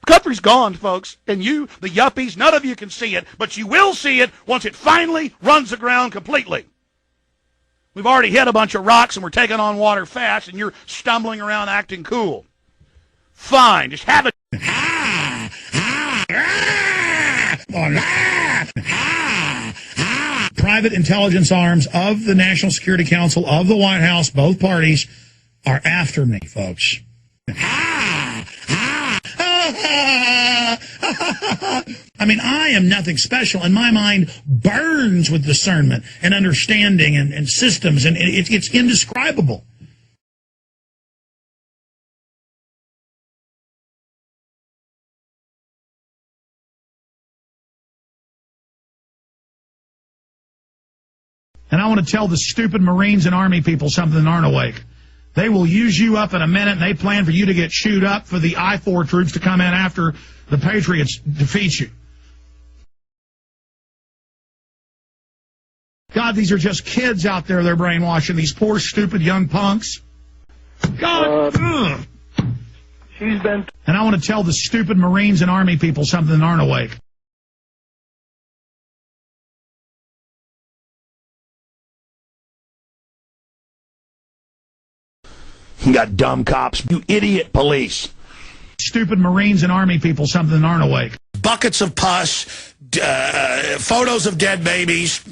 The country's gone, folks, and you, the yuppies, none of you can see it, but you will see it once it finally runs aground completely. We've already hit a bunch of rocks, and we're taking on water fast, and you're stumbling around acting cool. Fine, just have it.
Private intelligence arms of the National Security Council, of the White House, both parties, are after me, folks. I mean, I am nothing special, and my mind burns with discernment and understanding and systems, and it's indescribable. And I want to tell the stupid Marines and Army people something that aren't awake. They will use you up in a minute, and they plan for you to get chewed up for the I-4 troops to come in after the Patriots defeat you. God, these are just kids out there they're brainwashing, these poor, stupid young punks. God.
She's been...
And I want to tell the stupid Marines and Army people something that aren't awake.
You got dumb cops. You idiot police.
Stupid Marines and Army people something that aren't awake.
Buckets of pus, photos of dead babies.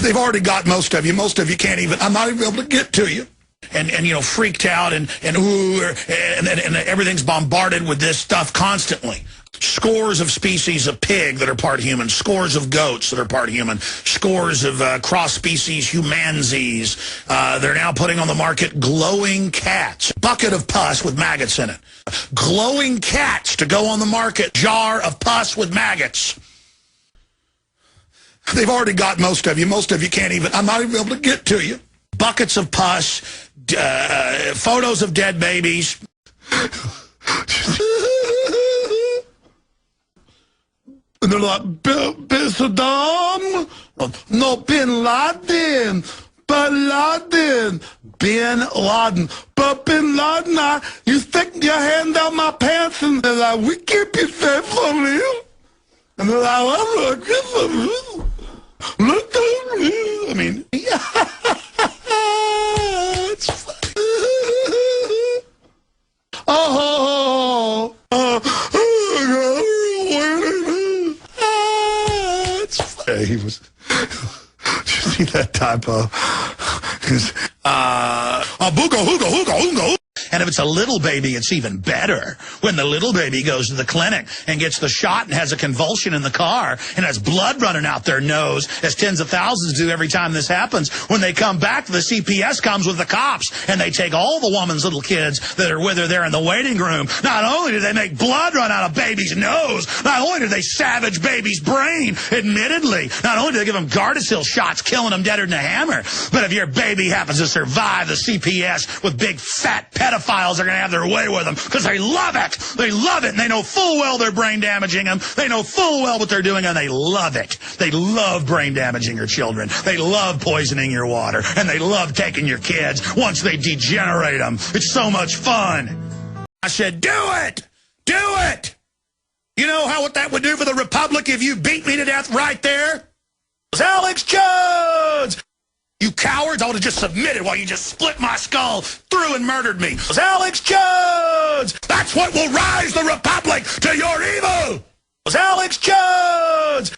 They've already got most of you. Most of you can't even, I'm not even able to get to you. And you know, freaked out and everything's bombarded with this stuff constantly. Scores of species of pig that are part human, scores of goats that are part human, scores of cross-species humanzees. They're now putting on the market glowing cats. Bucket of pus with maggots in it. Glowing cats to go on the market. Jar of pus with maggots. They've already got most of you. Most of you can't even, I'm not even able to get to you. Buckets of pus, photos of dead babies. And they're like, Bin Saddam? No, Bin Laden. Bin Laden. Bin Laden. But Bin Laden, you stick your hand down my pants and they're like, we keep you safe from you. And they're like, I'm like, look at me. I mean, it's funny. He was. Did you see that typo? And if it's a little baby, it's even better. When the little baby goes to the clinic and gets the shot and has a convulsion in the car and has blood running out their nose, as tens of thousands do every time this happens, when they come back, the CPS comes with the cops and they take all the woman's little kids that are with her there in the waiting room. Not only do they make blood run out of baby's nose, not only do they savage baby's brain, admittedly, not only do they give them Gardasil shots, killing them deader than a hammer, but if your baby happens to survive, the CPS with big fat pedophiles are going to have their way with them because they love it. They love it, and they know full well they're brain damaging them. They know full well what they're doing, and they love it. They love brain damaging your children. They love poisoning your water, and they love taking your kids once they degenerate them. It's so much fun. I said, do it! Do it! You know what that would do for the Republic if you beat me to death right there? It was Alex Jones! You cowards, I would have just submitted while you just split my skull through and murdered me. It was Alex Jones! That's what will rise the Republic to your evil! It was Alex Jones!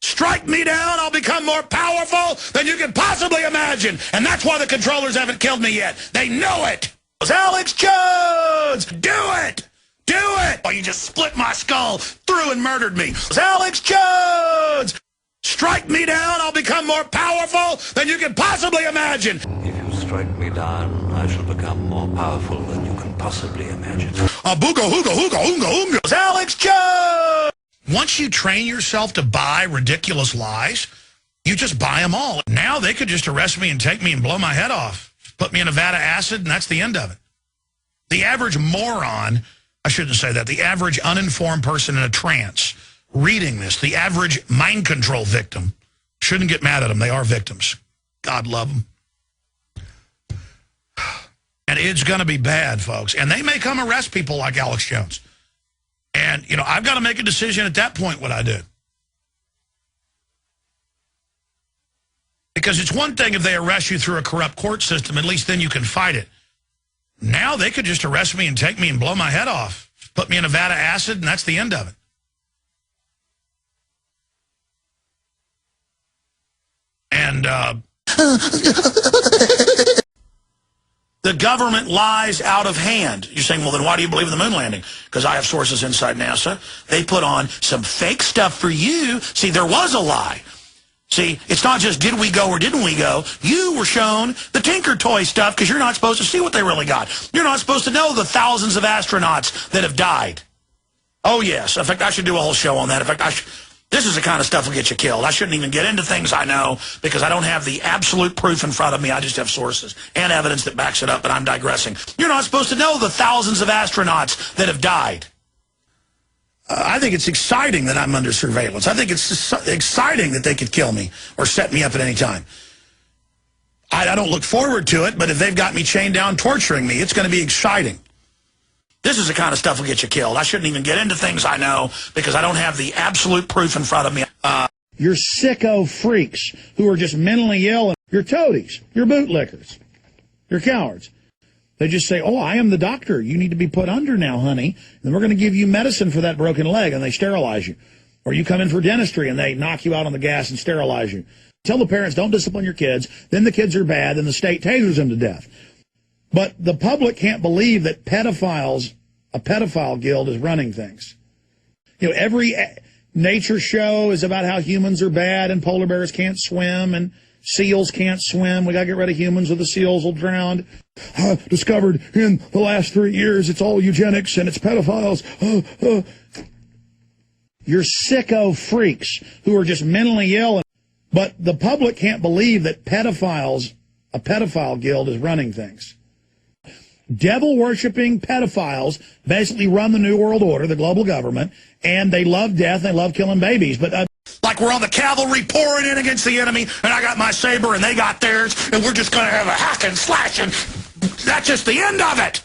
Strike me down, I'll become more powerful than you can possibly imagine. And that's why the controllers haven't killed me yet. They know it! It was Alex Jones! Do it! Do it! While you just split my skull through and murdered me. It was Alex Jones! Strike me down, I'll become more powerful than you can possibly imagine.
If you strike me down, I shall become more powerful than you can possibly imagine.
Booga, hooga, hooga, oonga, oonga. It's Alex Jones! Once you train yourself to buy ridiculous lies, you just buy them all. Now they could just arrest me and take me and blow my head off. Put me in Nevada acid, and that's the end of it. The average moron, I shouldn't say that, the average uninformed person in a trance reading this, the average mind control victim, shouldn't get mad at them. They are victims. God love them. And it's going to be bad, folks. And they may come arrest people like Alex Jones. And, I've got to make a decision at that point what I do. Because it's one thing if they arrest you through a corrupt court system, at least then you can fight it. Now they could just arrest me and take me and blow my head off. Put me in Nevada acid, and that's the end of it. And the government lies out of hand. You're saying, well, then why do you believe in the moon landing? Because I have sources inside NASA. They put on some fake stuff for you. See, there was a lie. See, it's not just did we go or didn't we go. You were shown the Tinker Toy stuff because you're not supposed to see what they really got. You're not supposed to know the thousands of astronauts that have died. Oh, yes. In fact, I should do a whole show on that. In fact, this is the kind of stuff that will get you killed. I shouldn't even get into things I know because I don't have the absolute proof in front of me. I just have sources and evidence that backs it up, but I'm digressing. You're not supposed to know the thousands of astronauts that have died. I think it's exciting that I'm under surveillance. I think it's exciting that they could kill me or set me up at any time. I don't look forward to it, but if they've got me chained down torturing me, it's going to be exciting. This is the kind of stuff that will get you killed. I shouldn't even get into things I know because I don't have the absolute proof in front of me.
You're sicko freaks who are just mentally ill. And you're toadies. You're bootlickers. You're cowards. They just say, oh, I am the doctor. You need to be put under now, honey. And we're going to give you medicine for that broken leg, and they sterilize you. Or you come in for dentistry, and they knock you out on the gas and sterilize you. Tell the parents, don't discipline your kids. Then the kids are bad, and the state tasers them to death. But the public can't believe that a pedophile guild is running things. You know, every nature show is about how humans are bad and polar bears can't swim and seals can't swim. We got to get rid of humans or the seals will drown. Discovered in the last 3 years it's all eugenics and it's pedophiles. You're sicko freaks who are just mentally ill. But the public can't believe that a pedophile guild is running things. Devil-worshipping pedophiles basically run the New World Order, the global government, and they love death, they love killing babies. But
like we're on the cavalry pouring in against the enemy, and I got my saber and they got theirs, and we're just going to have a hack and slash, and that's just the end of it.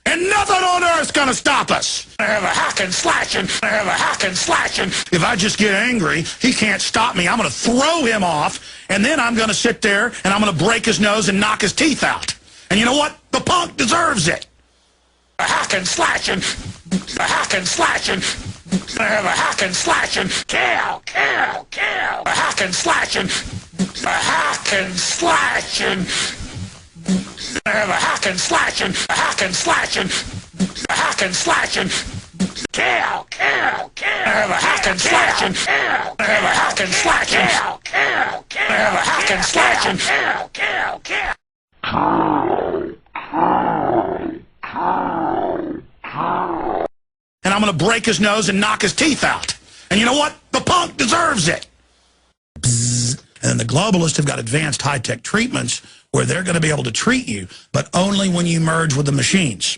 And nothing on earth's going to stop us. I have a hack and slash, and I have a hack and slash, and if I just get angry, he can't stop me. I'm going to throw him off, and then I'm going to sit there, and I'm going to break his nose and knock his teeth out. And you know what? The punk deserves it. A hack and slash, and a hack and slash, and I have a hack and slash, and kill, kill, kill. A hack and slash, and a hack and slash, and I have a hack and slash, and a hack and slash, and a hack and slash, and kill, kill, kill. I have a hack and slash, and I have a hack and slash, and kill, kill, kill. I have a hack and slash, and kill, kill, kill. And I'm going to break his nose and knock his teeth out. And you know what? The punk deserves it. And the globalists have got advanced high-tech treatments where they're going to be able to treat you, but only when you merge with the machines.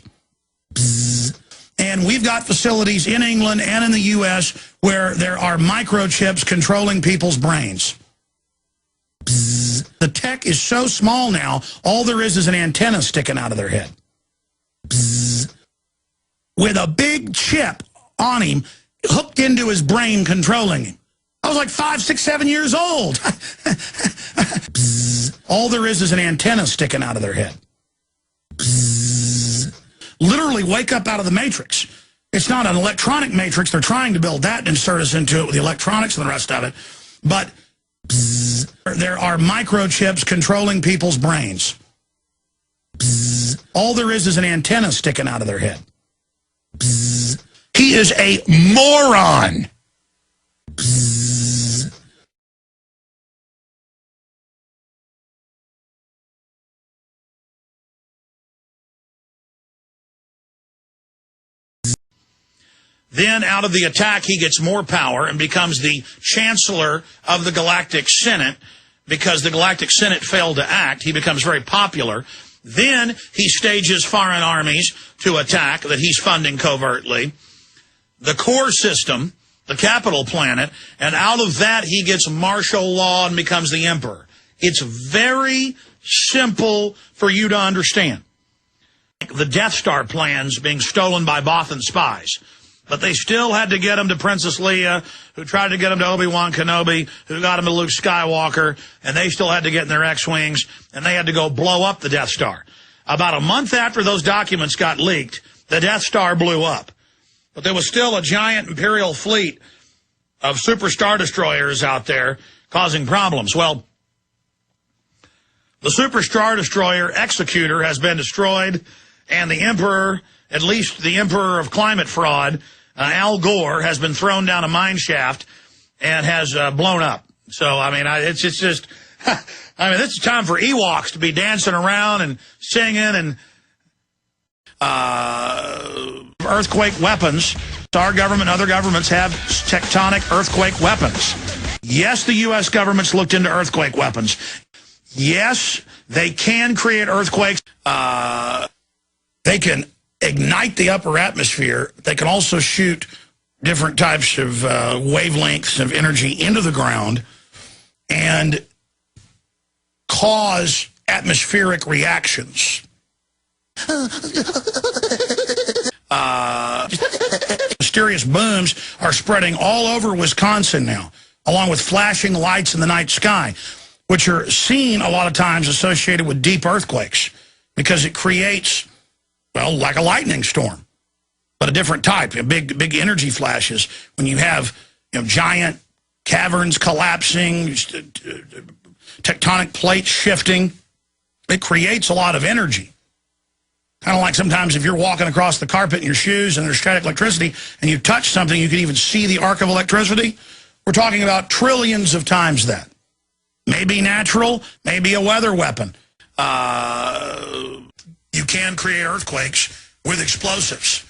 And we've got facilities in England and in the U.S. where there are microchips controlling people's brains. The tech is so small now, all there is an antenna sticking out of their head. With a big chip on him, hooked into his brain, controlling him. I was like 5, 6, 7 years old. All there is an antenna sticking out of their head. Literally wake up out of the matrix. It's not an electronic matrix. They're trying to build that and insert us into it with the electronics and the rest of it. But there are microchips controlling people's brains. All there is an antenna sticking out of their head. He is a moron.
Then out of the attack, he gets more power and becomes the chancellor of the Galactic Senate. Because the Galactic Senate failed to act, he becomes very popular. Then he stages foreign armies to attack that he's funding covertly. The core system, the capital planet, and out of that he gets martial law and becomes the emperor. It's very simple for you to understand. The Death Star plans being stolen by Bothan spies. But they still had to get him to Princess Leia, who tried to get him to Obi-Wan Kenobi, who got him to Luke Skywalker, and they still had to get in their X-Wings, and they had to go blow up the Death Star. About a month after those documents got leaked, the Death Star blew up. But there was still a giant Imperial fleet of Super Star Destroyers out there causing problems. Well, the Super Star Destroyer Executor has been destroyed, and the Emperor, at least the Emperor of climate fraud, Al Gore, has been thrown down a mine shaft and has blown up. So, I mean, it's just, I mean, this is time for Ewoks to be dancing around and singing and earthquake weapons. Our government and other governments have tectonic earthquake weapons. Yes, the U.S. government's looked into earthquake weapons. Yes, they can create earthquakes. They can ignite the upper atmosphere. They can also shoot different types of wavelengths of energy into the ground and cause atmospheric reactions. Mysterious booms are spreading all over Wisconsin now, along with flashing lights in the night sky, which are seen a lot of times associated with deep earthquakes because it creates
Well, like a lightning storm, but a different type, big energy flashes. When you have giant caverns collapsing, tectonic plates shifting, it creates a lot of energy. Kind of like sometimes if you're walking across the carpet in your shoes and there's static electricity and you touch something, you can even see the arc of electricity. We're talking about trillions of times that. Maybe natural, maybe a weather weapon. You can create earthquakes with explosives.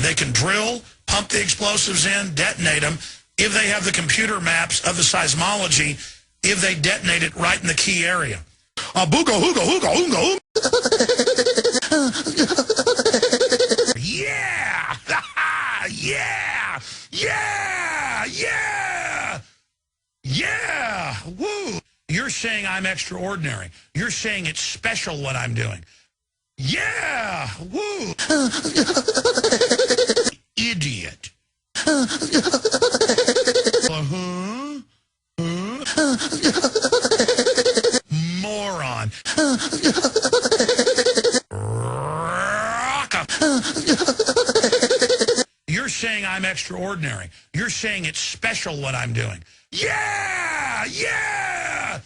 They can drill, pump the explosives in, detonate them. If they have the computer maps of the seismology, if they detonate it right in the key area. Booga, hooga, hooga, hooga, yeah! Yeah! Yeah! Yeah! Yeah! Woo! You're saying I'm extraordinary. You're saying it's special what I'm doing. Yeah! Woo! Idiot. Moron. You're saying I'm extraordinary. You're saying it's special what I'm doing. Yeah! Yeah!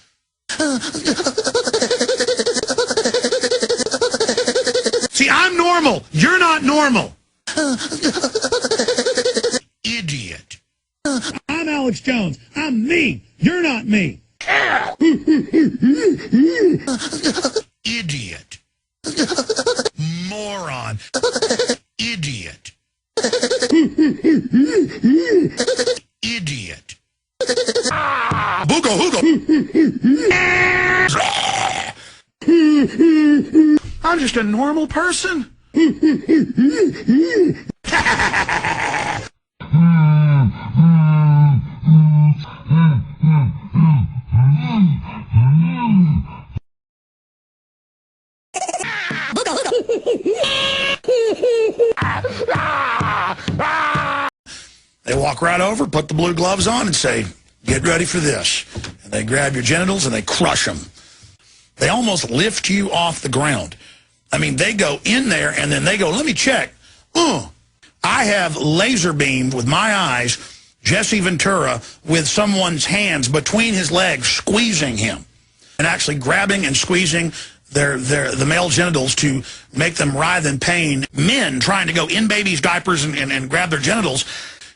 See, I'm normal. You're not normal. Idiot.
I'm Alex Jones. I'm me. You're not me.
Idiot. Moron. Idiot. Idiot. Booga hooga. I'm just a normal person. They walk right over, put the blue gloves on, and say, get ready for this. And they grab your genitals and they crush them. They almost lift you off the ground. I mean, they go in there and then they go, let me check. I have laser beamed with my eyes Jesse Ventura with someone's hands between his legs, squeezing him, and actually grabbing and squeezing the male genitals to make them writhe in pain. Men trying to go in babies' diapers and grab their genitals,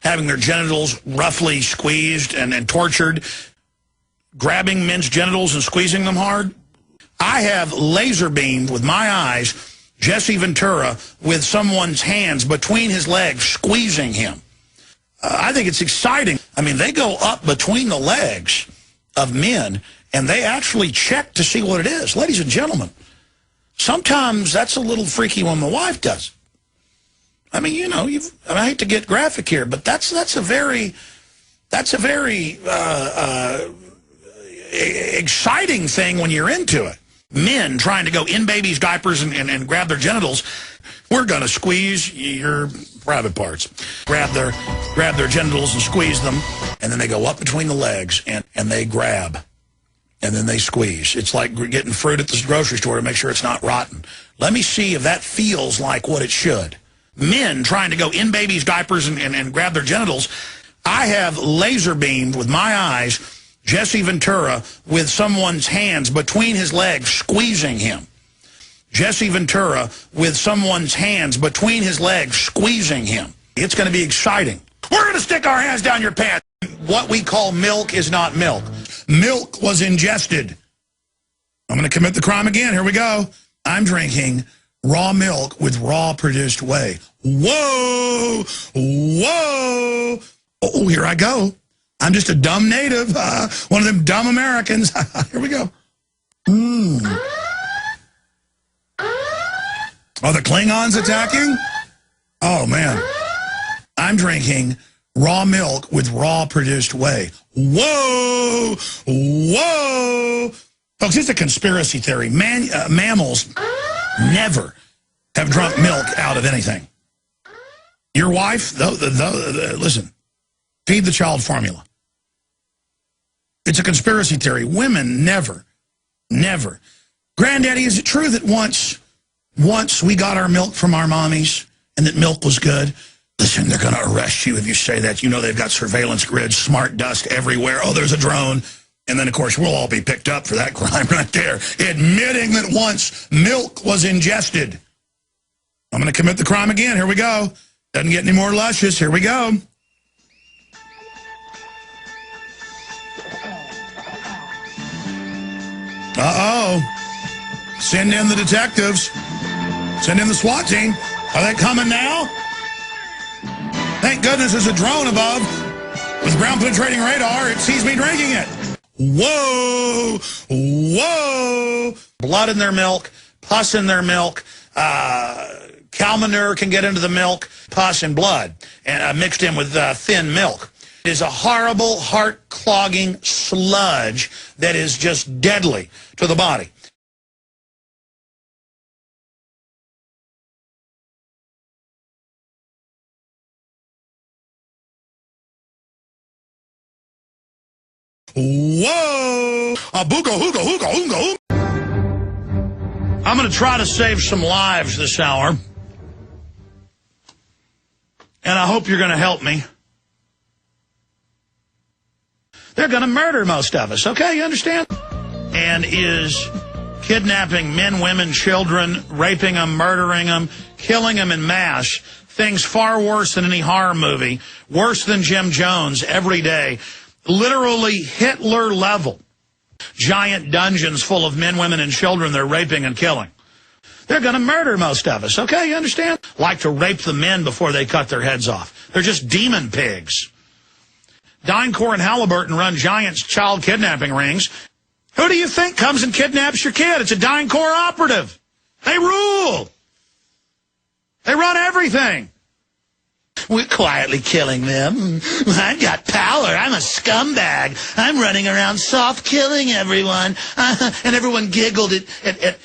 having their genitals roughly squeezed and tortured, grabbing men's genitals and squeezing them hard. I have laser beamed with my eyes Jesse Ventura with someone's hands between his legs, squeezing him. I think it's exciting. I mean, they go up between the legs of men, and they actually check to see what it is. Ladies and gentlemen, sometimes that's a little freaky when my wife does it. I mean, you know, I hate to get graphic here, but that's a very exciting thing when you're into it. Men trying to go in babies' diapers and grab their genitals. We're going to squeeze your private parts. Grab their genitals and squeeze them, and then they go up between the legs, and they grab, and then they squeeze. It's like getting fruit at the grocery store to make sure it's not rotten. Let me see if that feels like what it should. Men trying to go in babies' diapers and grab their genitals. I have laser beamed with my eyes Jesse Ventura with someone's hands between his legs, squeezing him. Jesse Ventura with someone's hands between his legs, squeezing him. It's going to be exciting. We're going to stick our hands down your pants. What we call milk is not milk. Milk was ingested. I'm going to commit the crime again. Here we go. I'm drinking raw milk with raw produced whey. Whoa! Whoa! Oh, here I go. I'm just a dumb native, one of them dumb Americans. Here we go. Are the Klingons attacking? Oh, man. I'm drinking raw milk with raw produced whey. Whoa! Whoa! Folks, it's a conspiracy theory. Mammals never have drunk milk out of anything. Your wife, listen, feed the child formula. It's a conspiracy theory. Women never. Granddaddy, is it true that once once we got our milk from our mommies and that milk was good, listen, they're going to arrest you if you say that. You know they've got surveillance grids, smart dust everywhere. Oh, there's a drone. And then, of course, we'll all be picked up for that crime right there, admitting that once milk was ingested. I'm going to commit the crime again. Here we go. Doesn't get any more luscious. Here we go. Uh-oh. Send in the detectives. Send in the SWAT team. Are they coming now? Thank goodness there's a drone above. With ground penetrating radar, it sees me drinking it. Whoa! Whoa! Blood in their milk, pus in their milk, cow manure can get into the milk, pus and blood, and mixed in with thin milk. It is a horrible, heart-clogging sludge that is just deadly to the body. Whoa! A booga hooga hooga hooga hooga. I'm going to try to save some lives this hour. And I hope you're going to help me. They're going to murder most of us, okay? You understand? And is kidnapping men, women, children, raping them, murdering them, killing them en masse, things far worse than any horror movie, worse than Jim Jones every day. Literally Hitler level. Giant dungeons full of men, women, and children they're raping and killing. They're going to murder most of us, okay? You understand? Like to rape the men before they cut their heads off. They're just demon pigs. DynCorp and Halliburton run giant child kidnapping rings. Who do you think comes and kidnaps your kid? It's a DynCorp operative. They rule. They run everything. We're quietly killing them. I've got power. I'm a scumbag. I'm running around soft killing everyone. And everyone giggled at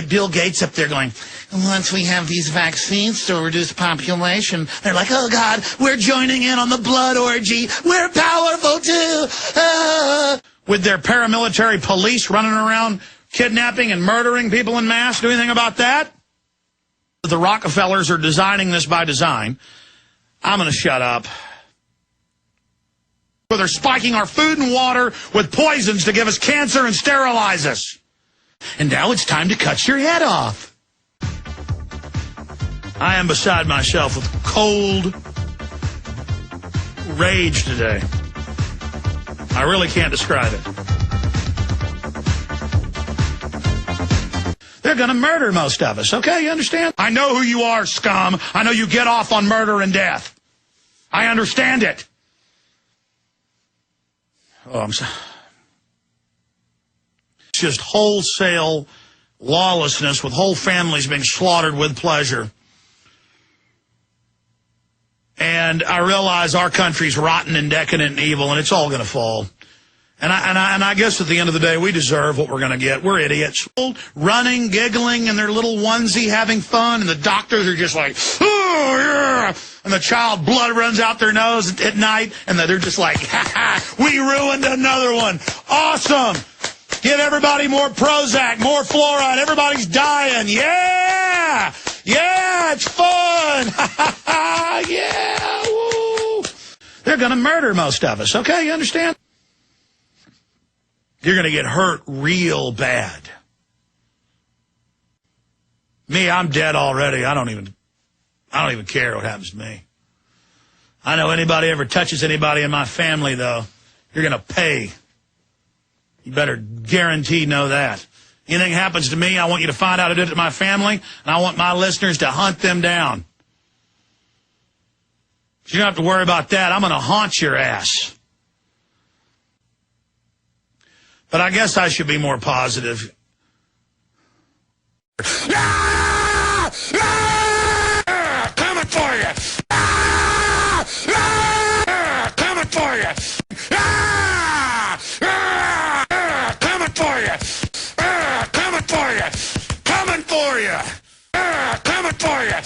Bill Gates up there going, once we have these vaccines to reduce population, they're like, oh, God, we're joining in on the blood orgy. We're powerful, too. With their paramilitary police running around kidnapping and murdering people en masse. Do anything about that? The Rockefellers are designing this by design. I'm going to shut up. So they're spiking our food and water with poisons to give us cancer and sterilize us. And now it's time to cut your head off. I am beside myself with cold rage today. I really can't describe it. They're going to murder most of us, okay? You understand? I know who you are, scum. I know you get off on murder and death. I understand it. Oh, I'm sorry. It's just wholesale lawlessness with whole families being slaughtered with pleasure. And I realize our country's rotten and decadent and evil, and it's all going to fall. And I guess at the end of the day, we deserve what we're going to get. We're idiots. Running, giggling, and their little onesie having fun, and the doctors are just like, oh, yeah. And the child blood runs out their nose at night, and they're just like, ha ha, we ruined another one. Awesome. Give everybody more Prozac, more fluoride. Everybody's dying. Yeah. Yeah, it's fun. Ha ha ha. Yeah. Woo. They're going to murder most of us, okay? You understand? You're going to get hurt real bad. Me, I'm dead already. I don't even care what happens to me. I know anybody ever touches anybody in my family, though, you're going to pay. You better guarantee know that. Anything happens to me, I want you to find out who did it to my family, and I want my listeners to hunt them down. You don't have to worry about that. I'm going to haunt your ass. But I guess I should be more positive. Ah! Ah! Coming for you! Ah! Ah! Coming for you! Ah! Ah! Coming for you! Ah! Coming for you! Coming for you! Ah! Coming for you!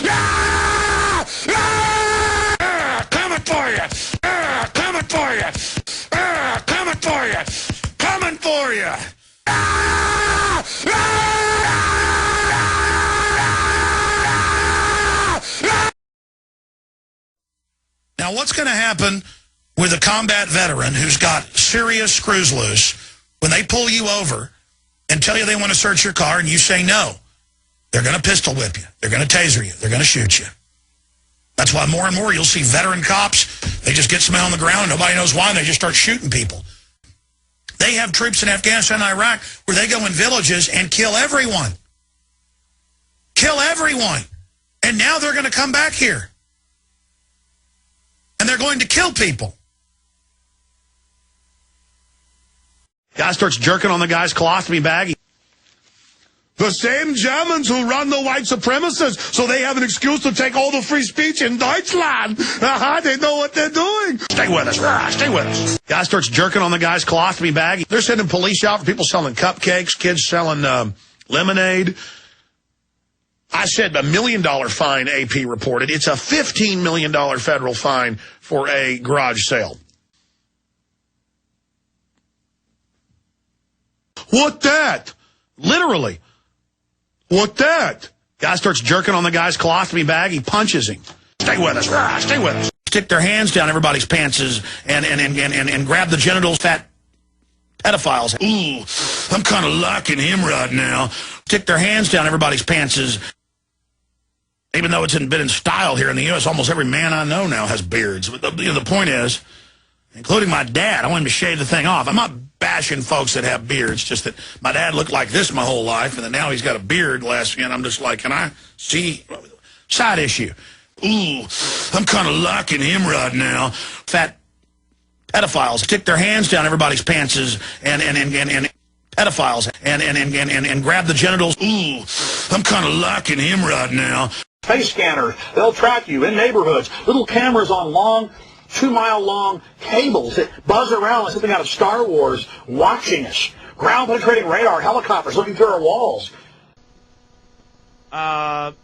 Ah! Ah! Coming for you! Ah! Coming for you! Ah! Coming for you! Coming for you! Ah! Ah! Now, what's going to happen with a combat veteran who's got serious screws loose when they pull you over and tell you they want to search your car and you say no? They're going to pistol whip you. They're going to taser you. They're going to shoot you. That's why more and more you'll see veteran cops. They just get somebody on the ground and nobody knows why, and they just start shooting people. They have troops in Afghanistan and Iraq where they go in villages and kill everyone. Kill everyone. And now they're going to come back here. And they're going to kill people.
Guy starts jerking on the guy's colostomy bag.
The same Germans who run the white supremacists, so they have an excuse to take all the free speech in Deutschland. They know what they're doing.
Stay with us. Stay with us. Guy starts jerking on the guy's colostomy bag. They're sending police out for people selling cupcakes, kids selling lemonade. I said $1 million fine, AP reported. It's a $15 million federal fine for a garage sale.
What that?
Literally.
What that?
Guy starts jerking on the guy's colostomy bag. He punches him. Stay with us. Stay with us. Stick their hands down everybody's pantses and grab the genitals. Fat pedophiles. Ooh, I'm kind of liking him right now. Stick their hands down everybody's pantses. Even though it's been in style here in the U.S., almost every man I know now has beards. But the point is, including my dad, I want him to shave the thing off. I'm not bashing folks that have beards, just that my dad looked like this my whole life, and then now he's got a beard and I'm just like, can I see? Side issue. Ooh, I'm kind of liking him right now. Fat pedophiles stick their hands down everybody's pantses and pedophiles and grab the genitals. Ooh, I'm kind of liking him right now.
Face scanners, they'll track you in neighborhoods. Little cameras on long, 2-mile-long cables that buzz around like something out of Star Wars, watching us. Ground-penetrating radar, helicopters looking through our walls.
And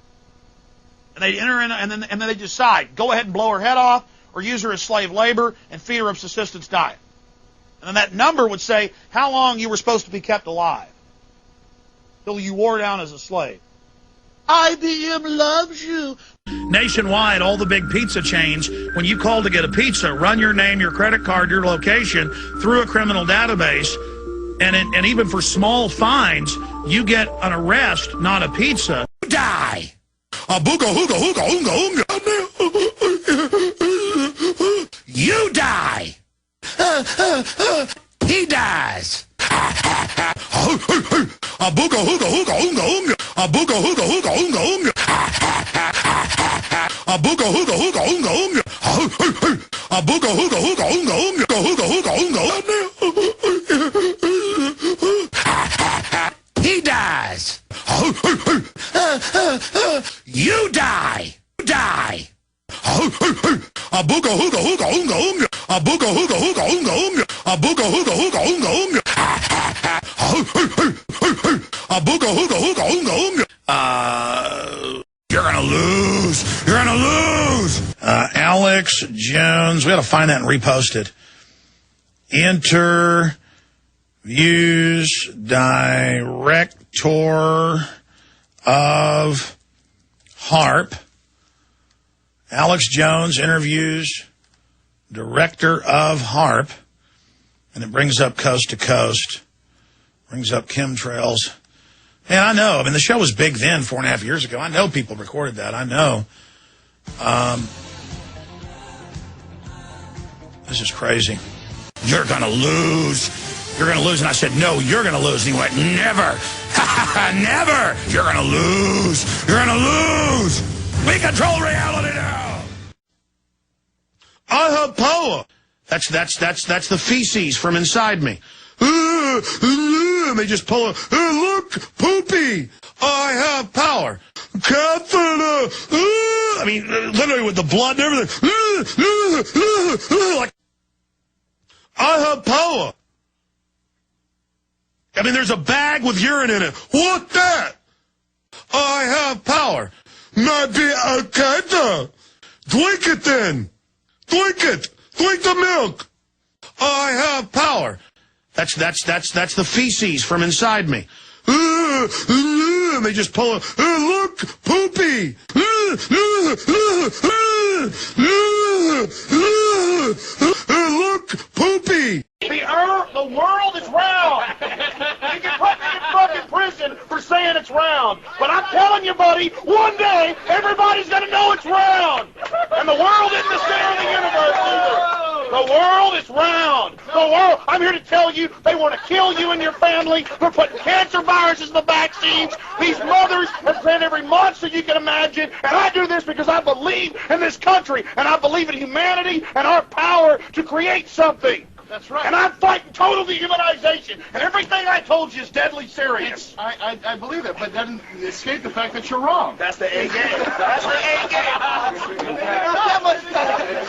they enter in, and then they decide, go ahead and blow her head off, or use her as slave labor and feed her a subsistence diet. And then that number would say how long you were supposed to be kept alive till you wore down as a slave. IBM loves you.
Nationwide, all the big pizza chains, when you call to get a pizza, run your name, your credit card, your location through a criminal database, and even for small fines, you get an arrest, not a pizza.
Die! A booga hooga hooga hoonga hoonga. You die! He dies! A booga hooga hooga hoonga hoonga. A booga hooga hooga hoonga hoonga. A booga hooga hooga hoonga hoonga. A booga hooga hooga hoonga hoonga. Hooga hooga hoonga. He dies. You die. Die. A booga hooga hooga hoonga hoonga. A booga hooga hooga hoonga hoonga. A booga hooga hooga hoonga hoonga. A booga hooga hooga hoonga hoonga. You're gonna lose. You're gonna lose.
Alex Jones. We got to find that and repost it. Interviews director of HARP. Alex Jones interviews director of HARP. And it brings up Coast to Coast. Brings up chemtrails. Man, I know. I mean, the show was big then, 4.5 years ago. I know people recorded that. I know. This is crazy.
You're going to lose. You're going to lose. And I said, no, you're going to lose. And he went, never. Never. You're going to lose. You're going to lose. We control reality now.
I have power. That's the feces from inside me. They just pull it. Look, poopy. I have power. Catherine. I mean, literally with the blood and everything. Like, I have power. I mean, there's a bag with urine in it. What that? I have power. Maybe I can't. Drink it then. Drink it. Drink the milk. I have power. That's the feces from inside me. They just pull it. Look, poopy.
Look, poopy.
The world is round. You can put me in fucking prison for saying it's round. But I'm telling you, buddy, one day everybody's going to know it's round. And the world isn't the center of the universe either. The world is round. The world, I'm here to tell you, they want to kill you and your family. They're putting cancer viruses in the vaccines. These mothers have planned every monster you can imagine. And I do this because I believe in this country. And I believe in humanity and our power to create something. That's right. And I'm fighting total dehumanization. And everything I told you is deadly serious.
I believe it, but doesn't escape the fact that you're wrong.
That's the A game. That's the A game.
Not that much.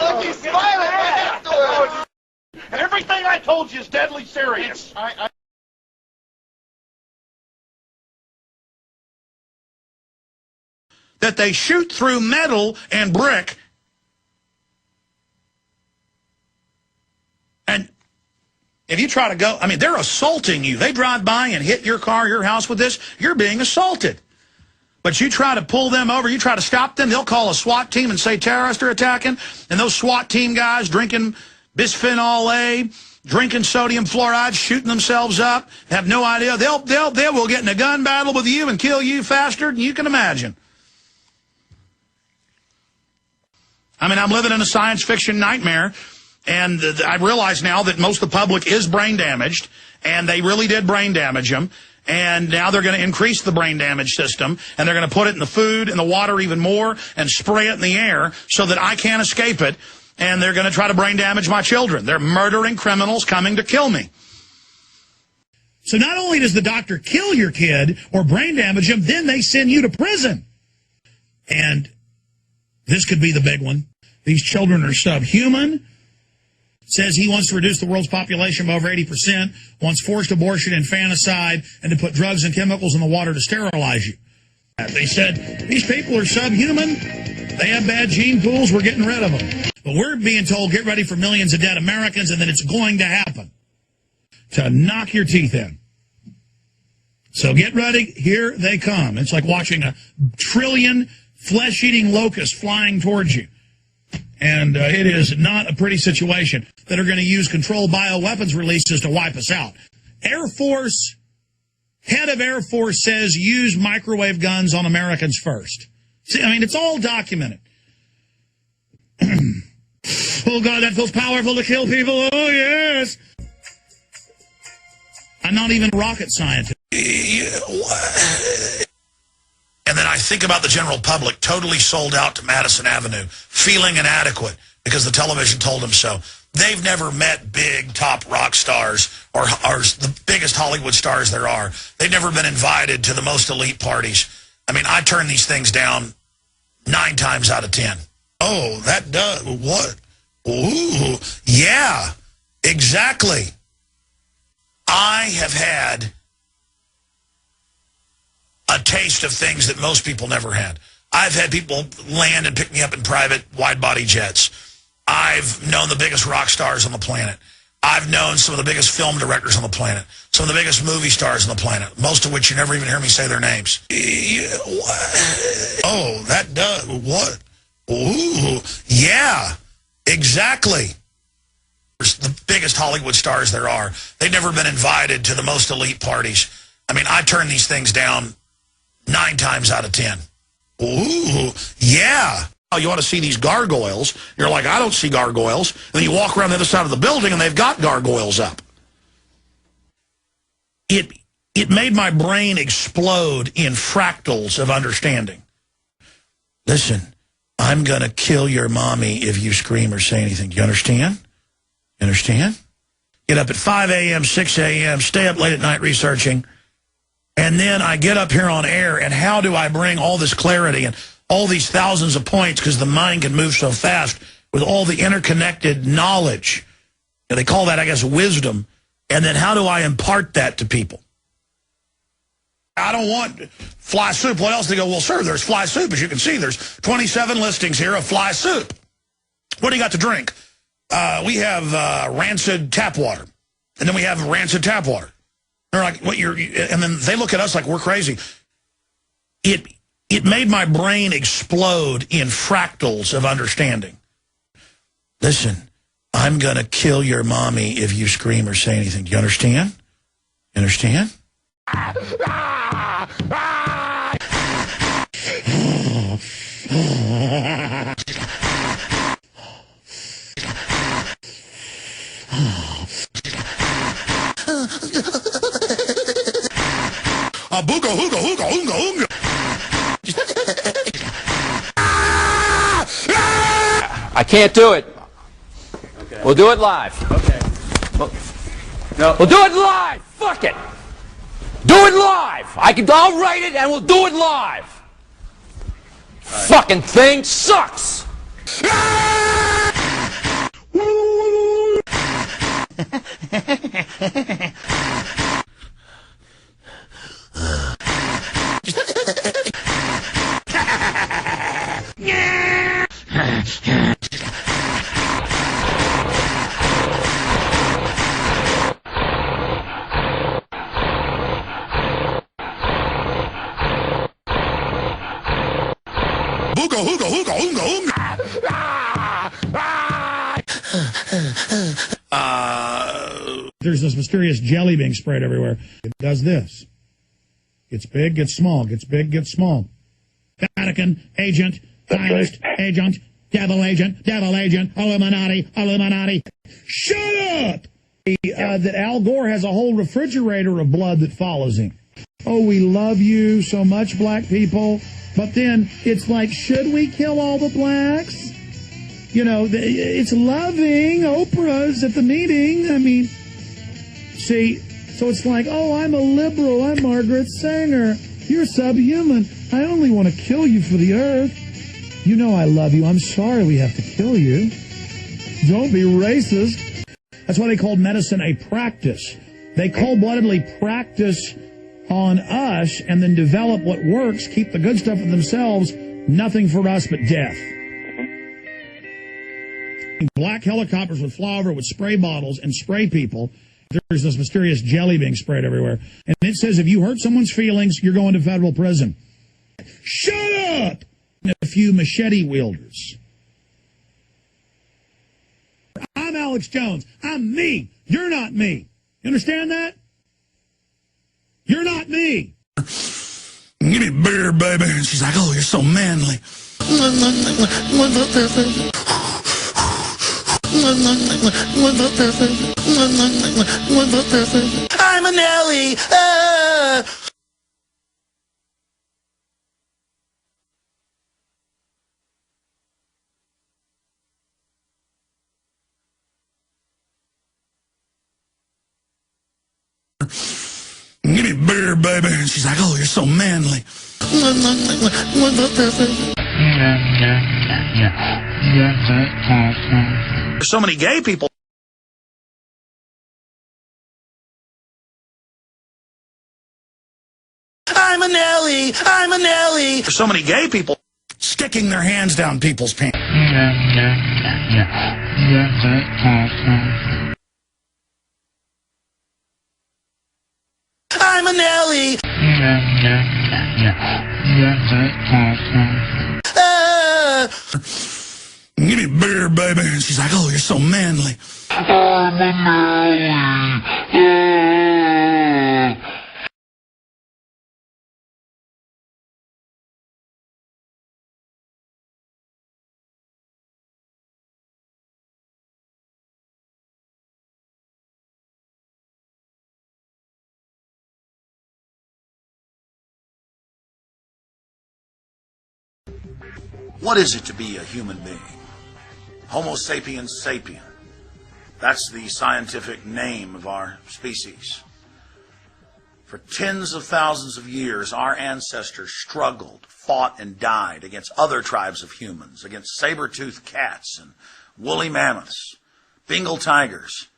Look, he's smiling right next to her.
And everything I told you is deadly serious.
That they shoot through metal and brick. And if you try to go, I mean, they're assaulting you. They drive by and hit your car, your house with this, you're being assaulted. But you try to pull them over, you try to stop them, they'll call a SWAT team and say terrorists are attacking. And those SWAT team guys drinking bisphenol A, drinking sodium fluoride, shooting themselves up, have no idea. They will get in a gun battle with you and kill you faster than you can imagine. I mean, I'm living in a science fiction nightmare. And I realize now that most of the public is brain damaged, and they really did brain damage them. And now they're going to increase the brain damage system, and they're going to put it in the food and the water even more and spray it in the air so that I can't escape it. And they're going to try to brain damage my children. They're murdering criminals coming to kill me.
So not only does the doctor kill your kid or brain damage him, then they send you to prison. And this could be the big one. These children are subhuman. Says he wants to reduce the world's population by over 80%, wants forced abortion, infanticide, and to put drugs and chemicals in the water to sterilize you. They said, these people are subhuman. They have bad gene pools. We're getting rid of them. But we're being told, get ready for millions of dead Americans, and then it's going to happen. To knock your teeth in. So get ready. Here they come. It's like watching a trillion flesh-eating locusts flying towards you. And it is not a pretty situation that are going to use controlled bioweapons releases to wipe us out. Air Force, head of Air Force says use microwave guns on Americans first. See, I mean, it's all documented. Oh, God, that feels powerful to kill people. Oh, yes. I'm not even a rocket scientist.
And then I think about the general public totally sold out to Madison Avenue, feeling inadequate because the television told them so. They've never met big top rock stars or the biggest Hollywood stars there are. They've never been invited to the most elite parties. I mean, I turn these things down 9 times out of 10. Oh, that does, what? Ooh, yeah, exactly. I have had a taste of things that most people never had. I've had people land and pick me up in private wide-body jets. I've known the biggest rock stars on the planet. I've known some of the biggest film directors on the planet, some of the biggest movie stars on the planet, most of which you never even hear me say their names. Oh, that does, what? Ooh, yeah, exactly. The biggest Hollywood stars there are. They've never been invited to the most elite parties. I mean, I turn these things down 9 times out of 10. Ooh, yeah. Oh, you want to see these gargoyles. You're like, I don't see gargoyles. And then you walk around the other side of the building and they've got gargoyles up. It made my brain explode in fractals of understanding. Listen, I'm going to kill your mommy if you scream or say anything. Do you understand? You understand? Get up at 5 a.m., 6 a.m., stay up late at night researching. And then I get up here on air, and how do I bring all this clarity and all these thousands of points, because the mind can move so fast with all the interconnected knowledge. They call that, I guess, wisdom. And then how do I impart that to people? I don't want fly soup. What else? They go, well, sir, there's fly soup. As you can see, there's 27 listings here of fly soup. What do you got to drink? We have rancid tap water. And then we have rancid tap water. They're like, what and then they look at us like we're crazy. It made my brain explode in fractals of understanding. Listen, I'm going to kill your mommy if you scream or say anything. Do you understand? You understand? Booga, hooga, hooga, hoonga, hoonga.
I can't do it. Okay. We'll do it live. Okay. We'll do it live. Fuck it. Do it live. I'll write it and we'll do it live. Right. Fucking thing sucks.
Booga, hooga, hooga, hoonga, hoonga.
There's this mysterious jelly being sprayed everywhere. It does this. Gets big, gets small, gets big, gets small. Vatican, agent, Zionist, agent, devil agent, Illuminati, Illuminati. Shut up! That Al Gore has a whole refrigerator of blood that follows him. Oh, we love you so much, black people. But then it's like, should we kill all the blacks? You know, it's loving. Oprah's at the meeting. I mean, see, so it's like, oh, I'm a liberal. I'm Margaret Sanger. You're subhuman. I only want to kill you for the earth. You know I love you. I'm sorry we have to kill you. Don't be racist. That's why they called medicine a practice. They cold-bloodedly practice on us and then develop what works, keep the good stuff for themselves, nothing for us but death. Black helicopters would fly over with spray bottles and spray people. There's this mysterious jelly being sprayed everywhere. And it says if you hurt someone's feelings, you're going to federal prison. Shut up! A few machete wielders. I'm Alex Jones. I'm me. You're not me. You understand that? You're not me.
Give me beer, baby. And she's like, oh, you're so manly. I'm an Ellie. Give me beer, baby. And she's like, oh, you're so manly.
There's so many gay people.
I'm an Ellie. I'm an Ellie.
There's so many gay people
sticking their hands down people's pants. I'm an Ellie. Give me beer, baby. And she's like, oh, you're so manly. I'm an Ellie.
What is it to be a human being? Homo sapiens sapien. That's the scientific name of our species. For tens of thousands of years, our ancestors struggled, fought, and died against other tribes of humans, against saber-toothed cats and woolly mammoths, Bengal tigers.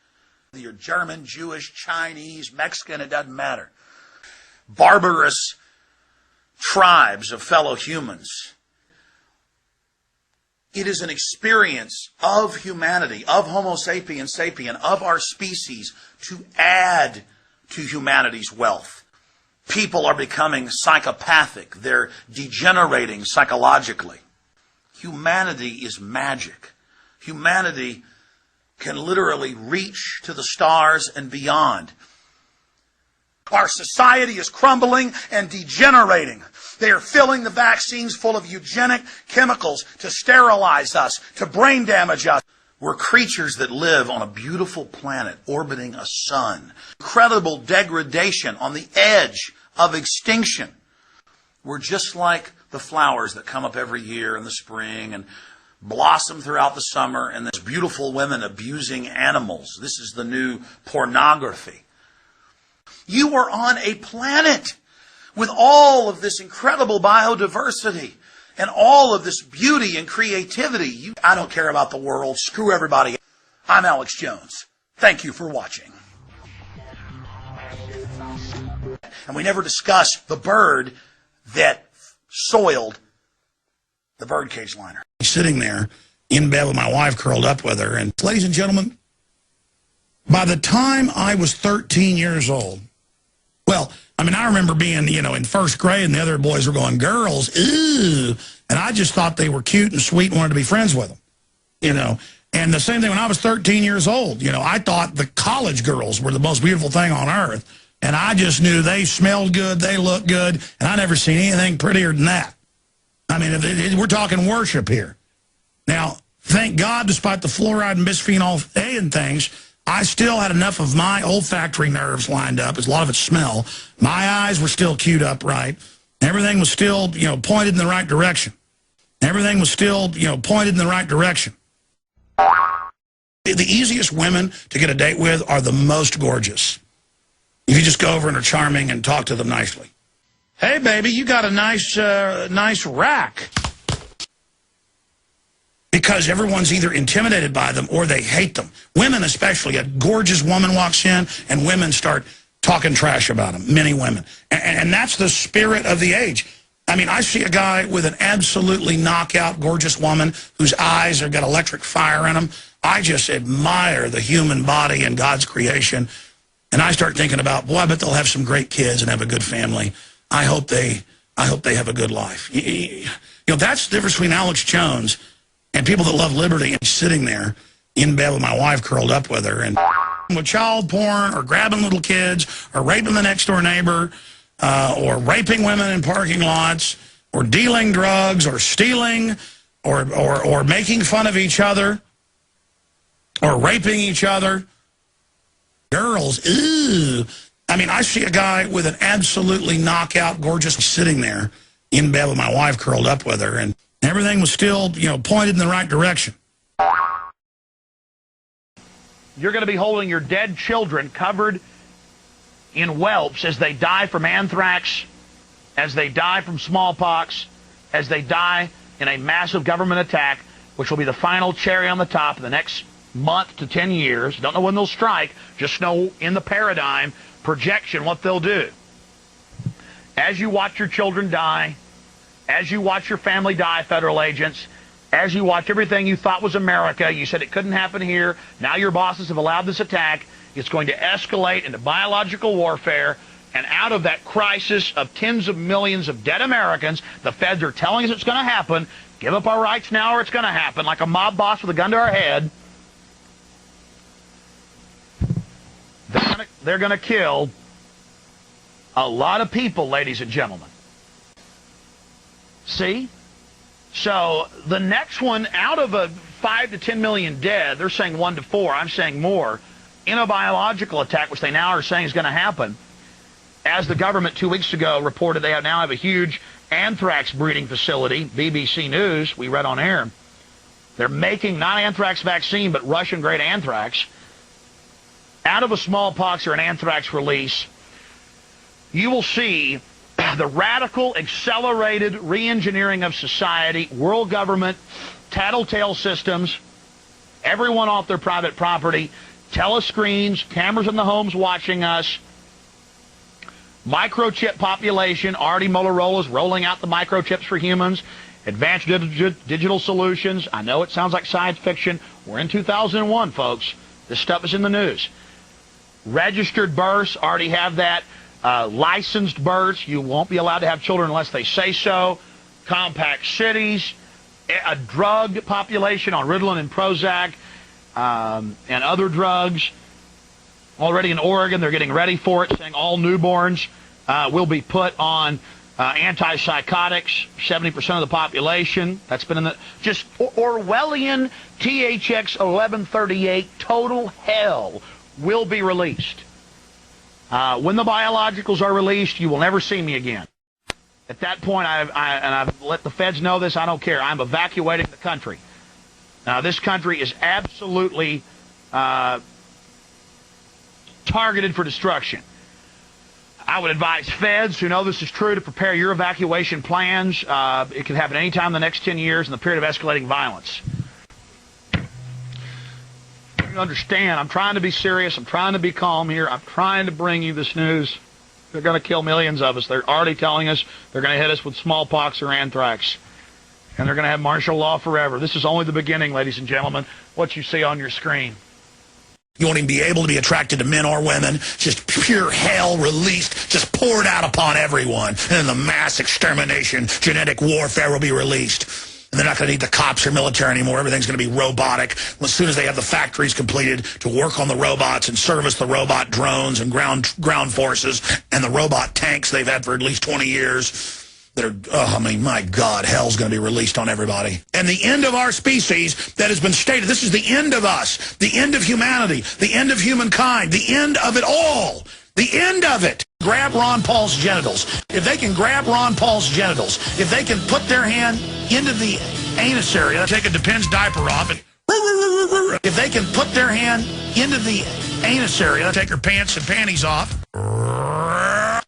You're German, Jewish, Chinese, Mexican, it doesn't matter. Barbarous tribes of fellow humans. It is an experience of humanity, of Homo sapiens sapien, of our species, to add to humanity's wealth. People are becoming psychopathic. They're degenerating psychologically. Humanity is magic. humanity can literally reach to the stars and beyond. Our society is crumbling and degenerating. They are filling the vaccines full of eugenic chemicals to sterilize us, to brain damage us. We're creatures that live on a beautiful planet orbiting a sun. Incredible degradation on the edge of extinction. We're just like the flowers that come up every year in the spring and blossom throughout the summer, and there's beautiful women abusing animals. This is the new pornography. You are on a planet with all of this incredible biodiversity and all of this beauty and creativity. I don't care about the world. Screw everybody. I'm Alex Jones. Thank you for watching. And we never discuss the bird that soiled the birdcage liner.
Sitting there in bed with my wife, curled up with her. And ladies and gentlemen, by the time I was 13 years old, well, I mean, I remember being, in first grade and the other boys were going, girls, ew. And I just thought they were cute and sweet and wanted to be friends with them, And the same thing when I was 13 years old, I thought the college girls were the most beautiful thing on earth. And I just knew they smelled good, they looked good, and I never seen anything prettier than that. I mean, we're talking worship here. Now, thank God, despite the fluoride and bisphenol A and things, I still had enough of my olfactory nerves lined up, as a lot of it smell. My eyes were still queued up right. Everything was still, pointed in the right direction. Everything was still, pointed in the right direction. The easiest women to get a date with are the most gorgeous. If you just go over and are charming and talk to them nicely. Hey, baby, you got a nice rack. Because everyone's either intimidated by them or they hate them. Women especially. A gorgeous woman walks in and women start talking trash about them. Many women. And that's the spirit of the age. I mean, I see a guy with an absolutely knockout, gorgeous woman whose eyes have got electric fire in them. I just admire the human body and God's creation. And I start thinking about, boy, I bet they'll have some great kids and have a good family. I hope they have a good life. That's the difference between Alex Jones and people that love liberty and sitting there in bed with my wife, curled up with her, and with child porn or grabbing little kids or raping the next door neighbor or raping women in parking lots or dealing drugs or stealing or making fun of each other or raping each other. Girls, ew. I mean, I see a guy with an absolutely knockout, gorgeous sitting there in bed with my wife, curled up with her, and everything was still, pointed in the right direction.
You're going to be holding your dead children covered in whelps as they die from anthrax, as they die from smallpox, as they die in a massive government attack, which will be the final cherry on the top in the next month to 10 years. Don't know when they'll strike, just know in the paradigm projection what they'll do. As you watch your children die, as you watch your family die, federal agents, as you watch everything you thought was America, you said it couldn't happen here, now your bosses have allowed this attack, it's going to escalate into biological warfare, and out of that crisis of tens of millions of dead Americans, the feds are telling us it's going to happen, give up our rights now or it's going to happen, like a mob boss with a gun to our head. They're going to kill a lot of people, ladies and gentlemen. See? So the next one, out of a 5 to 10 million dead, they're saying 1 to 4, I'm saying more, in a biological attack, which they now are saying is going to happen. As the government 2 weeks ago reported, they now have a huge anthrax breeding facility, BBC News, we read on air. They're making not anthrax vaccine, but Russian-grade anthrax. Out of a smallpox or an anthrax release, you will see the radical, accelerated re-engineering of society, world government, tattletale systems, everyone off their private property, telescreens, cameras in the homes watching us, microchip population, already Motorola's rolling out the microchips for humans, advanced digital solutions. I know it sounds like science fiction. We're in 2001, folks. This stuff is in the news. Registered births, already have that. Licensed births, you won't be allowed to have children unless they say so. Compact cities,
a drug population on Ritalin and Prozac and other drugs. Already in Oregon, they're getting ready for it, saying all newborns will be put on antipsychotics, 70% of the population. That's been in the just Orwellian THX 1138 total hell will be released. When the biologicals are released, you will never see me again. At that point, I've let the feds know this. I don't care. I'm evacuating the country. Now, this country is absolutely targeted for destruction. I would advise feds who know this is true to prepare your evacuation plans. It could happen anytime in the next 10 years in the period of escalating violence. You understand, I'm trying to be serious. I'm trying to be calm here. I'm trying to bring you this news. They're going to kill millions of us. They're already telling us they're going to hit us with smallpox or anthrax. And they're going to have martial law forever. This is only the beginning, ladies and gentlemen, what you see on your screen.
You won't even be able to be attracted to men or women. Just pure hell released, just poured out upon everyone. And then the mass extermination, genetic warfare will be released. And they're not going to need the cops or military anymore. Everything's going to be robotic. As soon as they have the factories completed to work on the robots and service the robot drones and ground forces and the robot tanks they've had for at least 20 years, I mean, my God, hell's going to be released on everybody. And the end of our species that has been stated, this is the end of us, the end of humanity, the end of humankind, the end of it all, the end of it. Grab Ron Paul's genitals. If they can grab Ron Paul's genitals, if they can put their hand into the anus area, take a Depends diaper off, and if they can put their hand into the anus area, take her pants and panties off.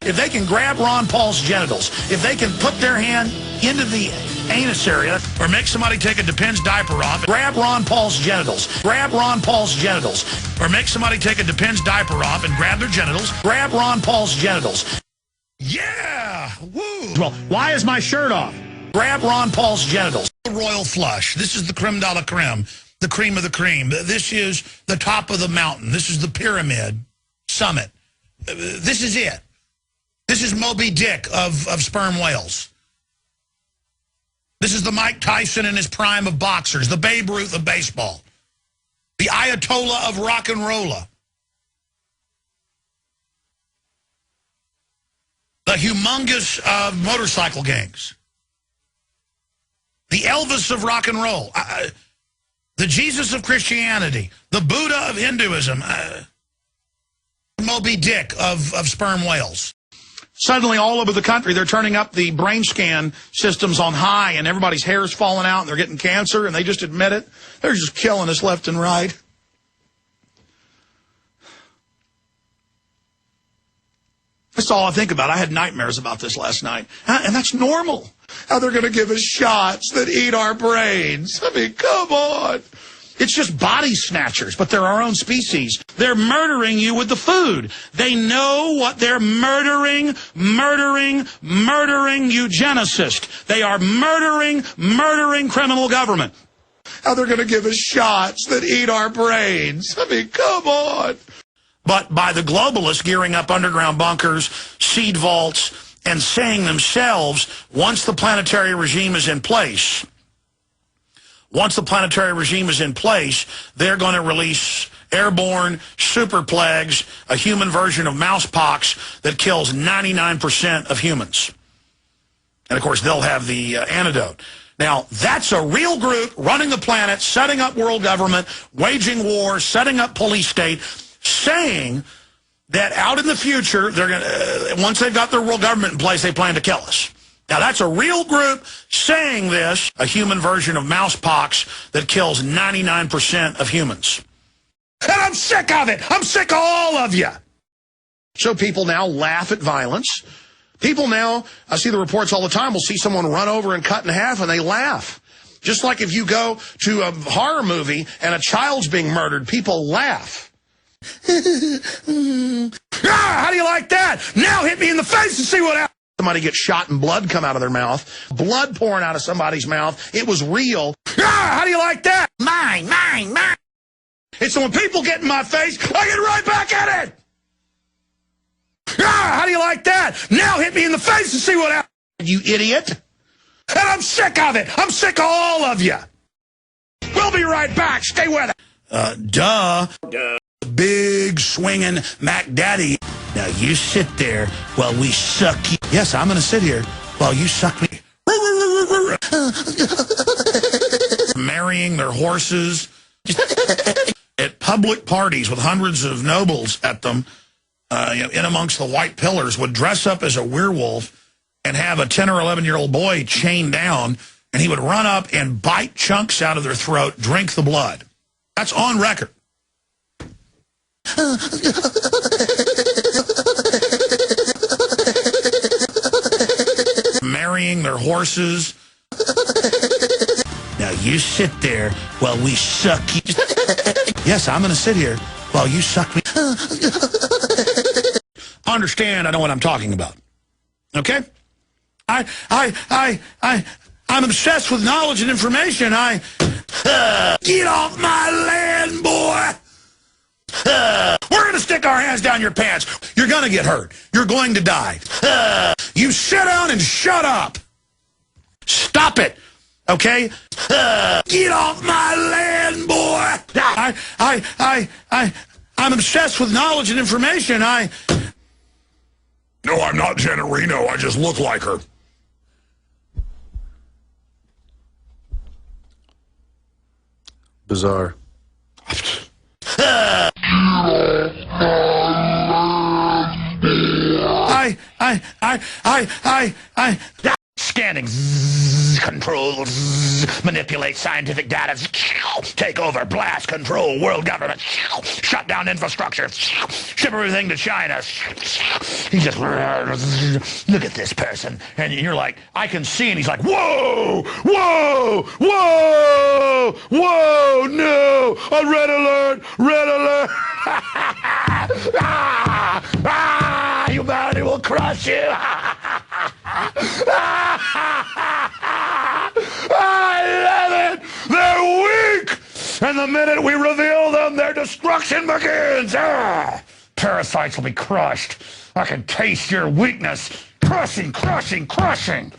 If they can grab Ron Paul's genitals, if they can put their hand into the anus area, or make somebody take a Depends diaper off, grab Ron Paul's genitals, grab Ron Paul's genitals, or make somebody take a Depends diaper off and grab their genitals, grab Ron Paul's genitals. Yeah! Woo! Well, why is my shirt off? Grab Ron Paul's genitals. The royal flush. This is the creme de la creme, the cream of the cream. This is the top of the mountain. This is the pyramid summit. This is it. This is Moby Dick of sperm whales. This is the Mike Tyson in his prime of boxers, the Babe Ruth of baseball, the Ayatollah of rock and rolla, the humongous of motorcycle gangs, the Elvis of rock and roll, the Jesus of Christianity, the Buddha of Hinduism, Moby Dick of sperm whales. Suddenly, all over the country, they're turning up the brain scan systems on high, and everybody's hair's falling out, and they're getting cancer, and they just admit it. They're just killing us left and right. That's all I think about. I had nightmares about this last night. And that's normal. How they're going to give us shots that eat our brains. I mean, come on. It's just body snatchers, but they're our own species. They're murdering you with the food. They know what they're murdering eugenicists. They are murdering criminal government. How they're going to give us shots that eat our brains. I mean, come on. But by the globalists gearing up underground bunkers, seed vaults, and saying themselves, once the planetary regime is in place, they're going to release airborne super plagues, a human version of mousepox that kills 99% of humans. And, of course, they'll have the antidote. Now, that's a real group running the planet, setting up world government, waging war, setting up police state, saying that out in the future, they're going to, once they've got their world government in place, they plan to kill us. Now, that's a real group saying this, a human version of mousepox that kills 99% of humans. And I'm sick of it. I'm sick of all of you. So people now laugh at violence. People now, I see the reports all the time, will see someone run over and cut in half, and they laugh. Just like if you go to a horror movie and a child's being murdered, people laugh. How do you like that? Now hit me in the face and see what happens. Somebody gets shot and blood come out of their mouth. Blood pouring out of somebody's mouth. It was real. How do you like that? Mine. It's when people get in my face, I get right back at it. How do you like that? Now hit me in the face and see what happens. You idiot. And I'm sick of it. I'm sick of all of you. We'll be right back. Stay with us. Duh. Big swinging Mac Daddy. Now you sit there while we suck you. Yes, I'm going to sit here while you suck me. Marrying their horses at public parties with hundreds of nobles at them, in amongst the white pillars, would dress up as a werewolf and have a 10 or 11-year-old boy chained down, and he would run up and bite chunks out of their throat, drink the blood. That's on record. Marrying their horses. Now you sit there while we suck you. Yes, I'm going to sit here while you suck me. Understand, I know what I'm talking about. Okay? I'm obsessed with knowledge and information. Get off my land, boy! We're going to stick our hands down your pants. You're going to get hurt. You're going to die. You sit down and shut up. Stop it. Okay? Get off my land, boy! I'm obsessed with knowledge and information. No, I'm not Janet Reno. I just look like her.
Bizarre.
Scanning, control, manipulate scientific data, take over, blast, control, world government, shut down infrastructure, ship everything to China. He just, look at this person. And you're like, I can see, and he's like, whoa, whoa, whoa, whoa, no, a red alert, red alert. Humanity will crush you. I love it. They're weak. And the minute we reveal them, their destruction begins. Parasites will be crushed. I can taste your weakness. Crushing, crushing, crushing.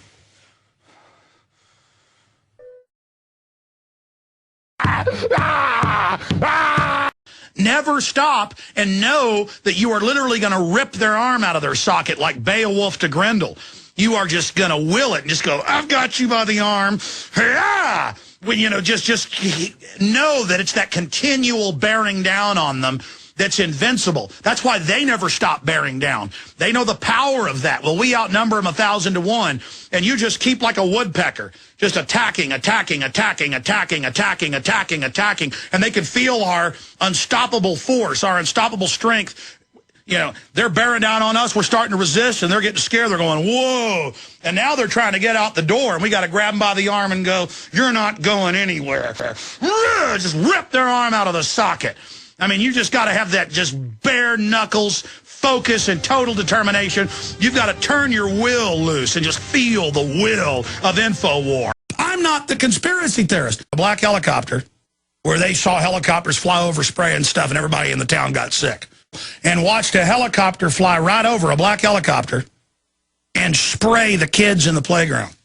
Never stop and know that you are literally going to rip their arm out of their socket like Beowulf to Grendel. You are just going to will it and just go, I've got you by the arm. Yeah! When, just know that it's that continual bearing down on them that's invincible. That's why they never stop bearing down. They know the power of that. Well, we outnumber them 1,000 to 1, and you just keep like a woodpecker, just attacking, attacking, attacking, attacking, attacking, attacking, attacking, and they can feel our unstoppable force, our unstoppable strength. They're bearing down on us. We're starting to resist, and they're getting scared. They're going, whoa. And now they're trying to get out the door, and we got to grab them by the arm and go, you're not going anywhere. Just rip their arm out of the socket. I mean, you just got to have that just bare knuckles, focus, and total determination. You've got to turn your will loose and just feel the will of InfoWar. I'm not the conspiracy theorist. A black helicopter, where they saw helicopters fly over spraying stuff, and everybody in the town got sick. And watched a helicopter fly right over, a black helicopter, and spray the kids in the playground.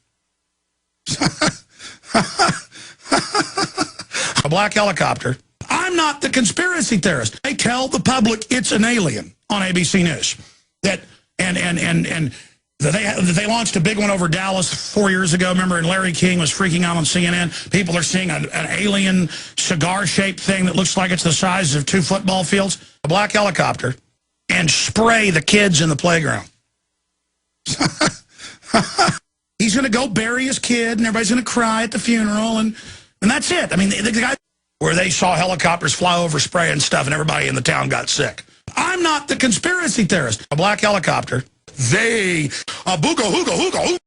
A black helicopter. I'm not the conspiracy theorist. They tell the public it's an alien on ABC News. That they launched a big one over Dallas 4 years ago. Remember, and Larry King was freaking out on CNN. People are seeing an alien cigar-shaped thing that looks like it's the size of 2 football fields. A black helicopter, and spray the kids in the playground. He's going to go bury his kid, and everybody's going to cry at the funeral, and that's it. I mean, the guy where they saw helicopters fly over spraying stuff, and everybody in the town got sick. I'm not the conspiracy theorist. A black helicopter. They, a booga hooga hooga hooga.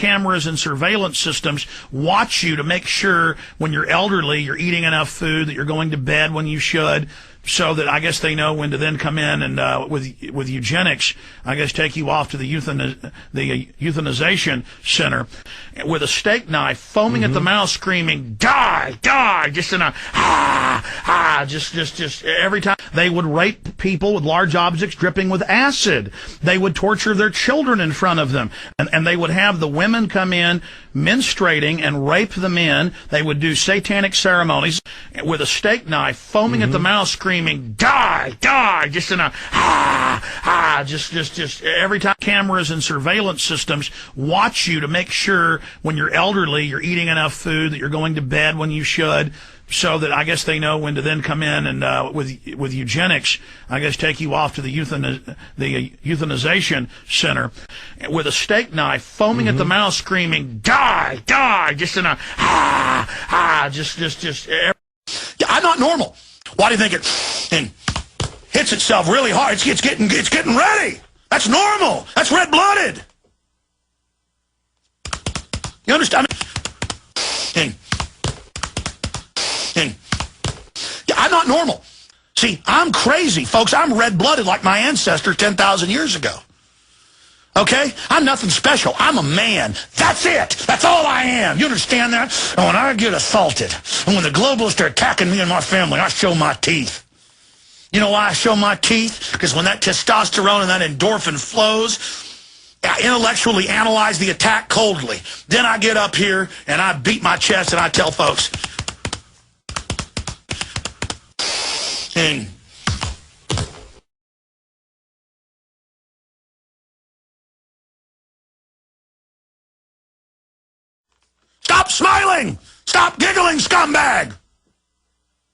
cameras and surveillance systems watch you to make sure when you're elderly, you're eating enough food, that you're going to bed when you should, so that I guess they know when to then come in and with eugenics, I guess take you off to the euthanization center with a steak knife, foaming at the mouth, screaming, "Die, die!" Just in a just every time. They would rape people with large objects dripping with acid. They would torture their children in front of them, and they would have the women come in menstruating and rape the men. They would do satanic ceremonies with a steak knife, foaming at the mouth, screaming, "Die, die!" Just in a just every time. Cameras and surveillance systems watch you to make sure when you're elderly, you're eating enough food, that you're going to bed when you should, so that I guess they know when to then come in and with eugenics, I guess take you off to the euthanization center with a steak knife, foaming at the mouth, screaming, "Die, die!" Just in a just.
Yeah, I'm not normal. Why do you think it hits itself really hard? It's getting ready. That's normal. That's red-blooded. You understand? Yeah, I'm not normal. See, I'm crazy, folks. I'm red-blooded like my ancestors 10,000 years ago. Okay? I'm nothing special. I'm a man. That's it. That's all I am. You understand that? And when I get assaulted, and when the globalists are attacking me and my family, I show my teeth. You know why I show my teeth? Because when that testosterone and that endorphin flows, I intellectually analyze the attack coldly. Then I get up here and I beat my chest and I tell folks, stop smiling! Stop giggling, scumbag!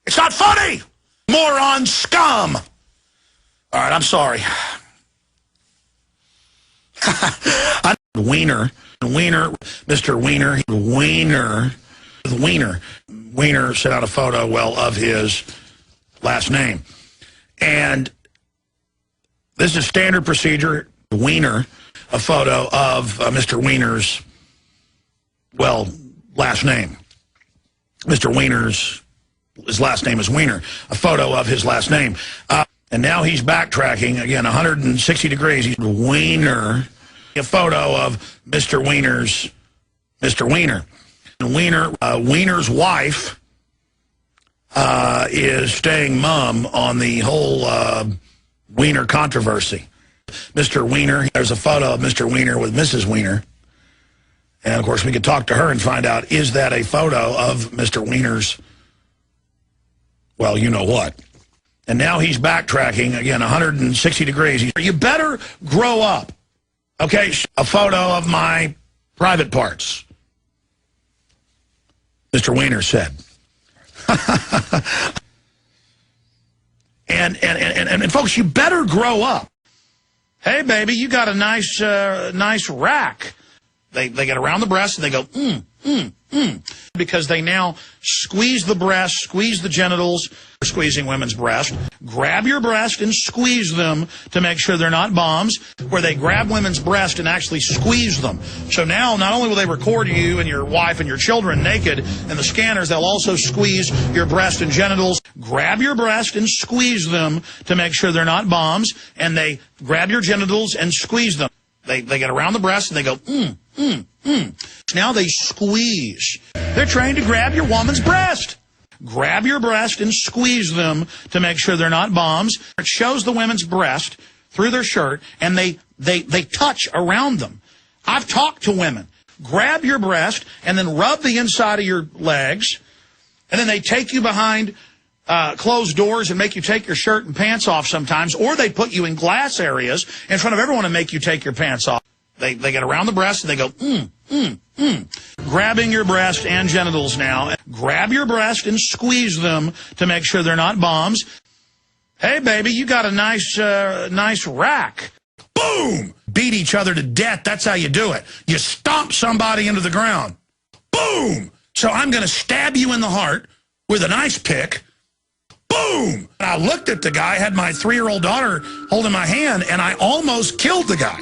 It's not funny! Moron scum! All right, I'm sorry. Wiener, Mr. Wiener sent out a photo, well, of his last name. And this is standard procedure. Wiener, a photo of Mr. Wiener's, well, last name. Mr. Wiener's, his last name is Wiener, a photo of his last name. And now he's backtracking, again, 160 degrees. He's Wiener, a photo of Mr. Wiener's, Mr. Wiener. And Wiener's wife is staying mum on the whole Wiener controversy. Mr. Wiener, there's a photo of Mr. Wiener with Mrs. Wiener. And, of course, we could talk to her and find out, is that a photo of Mr. Wiener's, well, you know what. And now he's backtracking, again, 160 degrees. You better grow up. Okay, a photo of my private parts, Mr. Wiener said. and folks, you better grow up. Hey, baby, you got a nice rack. They get around the breast and they go, because they now squeeze the breast, squeeze the genitals, squeezing women's breast. Grab your breast and squeeze them to make sure they're not bombs, where they grab women's breast and actually squeeze them. So now not only will they record you and your wife and your children naked in the scanners, they'll also squeeze your breast and genitals. Grab your breast and squeeze them to make sure they're not bombs, and they grab your genitals and squeeze them. They get around the breast and they go, Now they squeeze. They're trained to grab your woman's breast. Grab your breast and squeeze them to make sure they're not bombs. It shows the women's breast through their shirt, and they touch around them. I've talked to women. Grab your breast and then rub the inside of your legs, and then they take you behind closed doors and make you take your shirt and pants off sometimes, or they put you in glass areas in front of everyone and make you take your pants off. They get around the breast and they go, Grabbing your breast and genitals now. Grab your breast and squeeze them to make sure they're not bombs. Hey, baby, you got a nice rack. Boom! Beat each other to death. That's how you do it. You stomp somebody into the ground. Boom! So I'm going to stab you in the heart with an ice pick. Boom! And I looked at the guy, had my 3-year-old daughter holding my hand, and I almost killed the guy.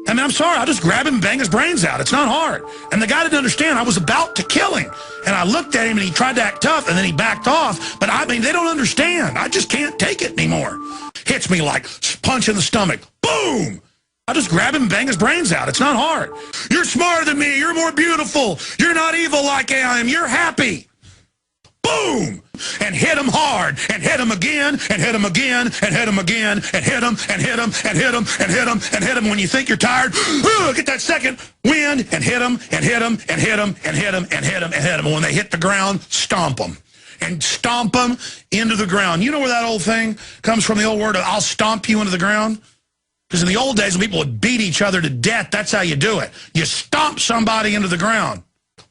I mean, I'm sorry. I'll just grab him and bang his brains out. It's not hard. And the guy didn't understand. I was about to kill him. And I looked at him, and he tried to act tough, and then he backed off. But, I mean, they don't understand. I just can't take it anymore. Hits me like punch in the stomach. Boom! I'll just grab him and bang his brains out. It's not hard. You're smarter than me. You're more beautiful. You're not evil like I am. You're happy. Boom! And hit him hard, and hit him again, and hit him again, and hit him again, and hit him, and hit him, and hit him, and hit him, and hit him. When you think you're tired, get that second wind, and hit him, and hit him, and hit him, and hit him, and hit him, and hit him. And when they hit the ground, stomp them. And stomp them into the ground. You know where that old thing comes from, the old word of, I'll stomp you into the ground? Because in the old days, when people would beat each other to death, that's how you do it. You stomp somebody into the ground.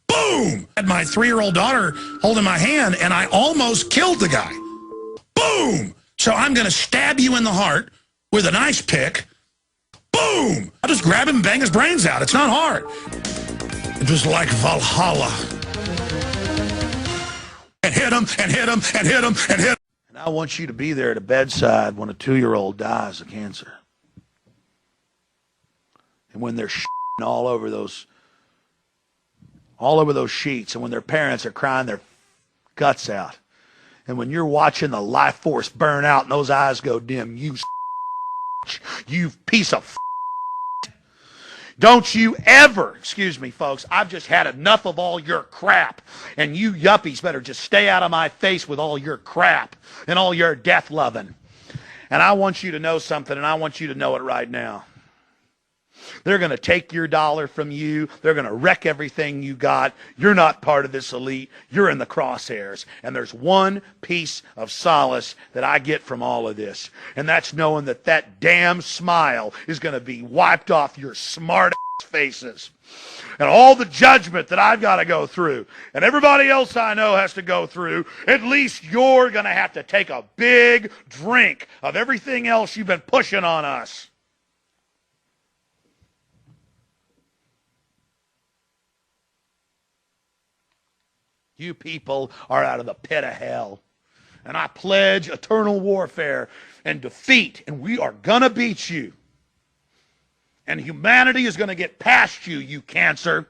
Boom! I had my 3-year-old daughter holding my hand, and I almost killed the guy. Boom! So I'm going to stab you in the heart with an ice pick. Boom! I'll just grab him and bang his brains out. It's not hard. It was like Valhalla. And hit him, and hit him, and hit him, and hit him.
And I want you to be there at a bedside when a 2-year-old dies of cancer. And when they're all over those sheets, and when their parents are crying their guts out, and when you're watching the life force burn out and those eyes go dim, you piece of don't you ever, excuse me folks, I've just had enough of all your crap, and you yuppies better just stay out of my face with all your crap and all your death loving. And I want you to know something, and I want you to know it right now. They're going to take your dollar from you. They're going to wreck everything you got. You're not part of this elite. You're in the crosshairs. And there's one piece of solace that I get from all of this, and that's knowing that that damn smile is going to be wiped off your smart-ass faces. And all the judgment that I've got to go through, and everybody else I know has to go through, at least you're going to have to take a big drink of everything else you've been pushing on us. You people are out of the pit of hell. And I pledge eternal warfare and defeat, and we are going to beat you. And humanity is going to get past you, you cancer.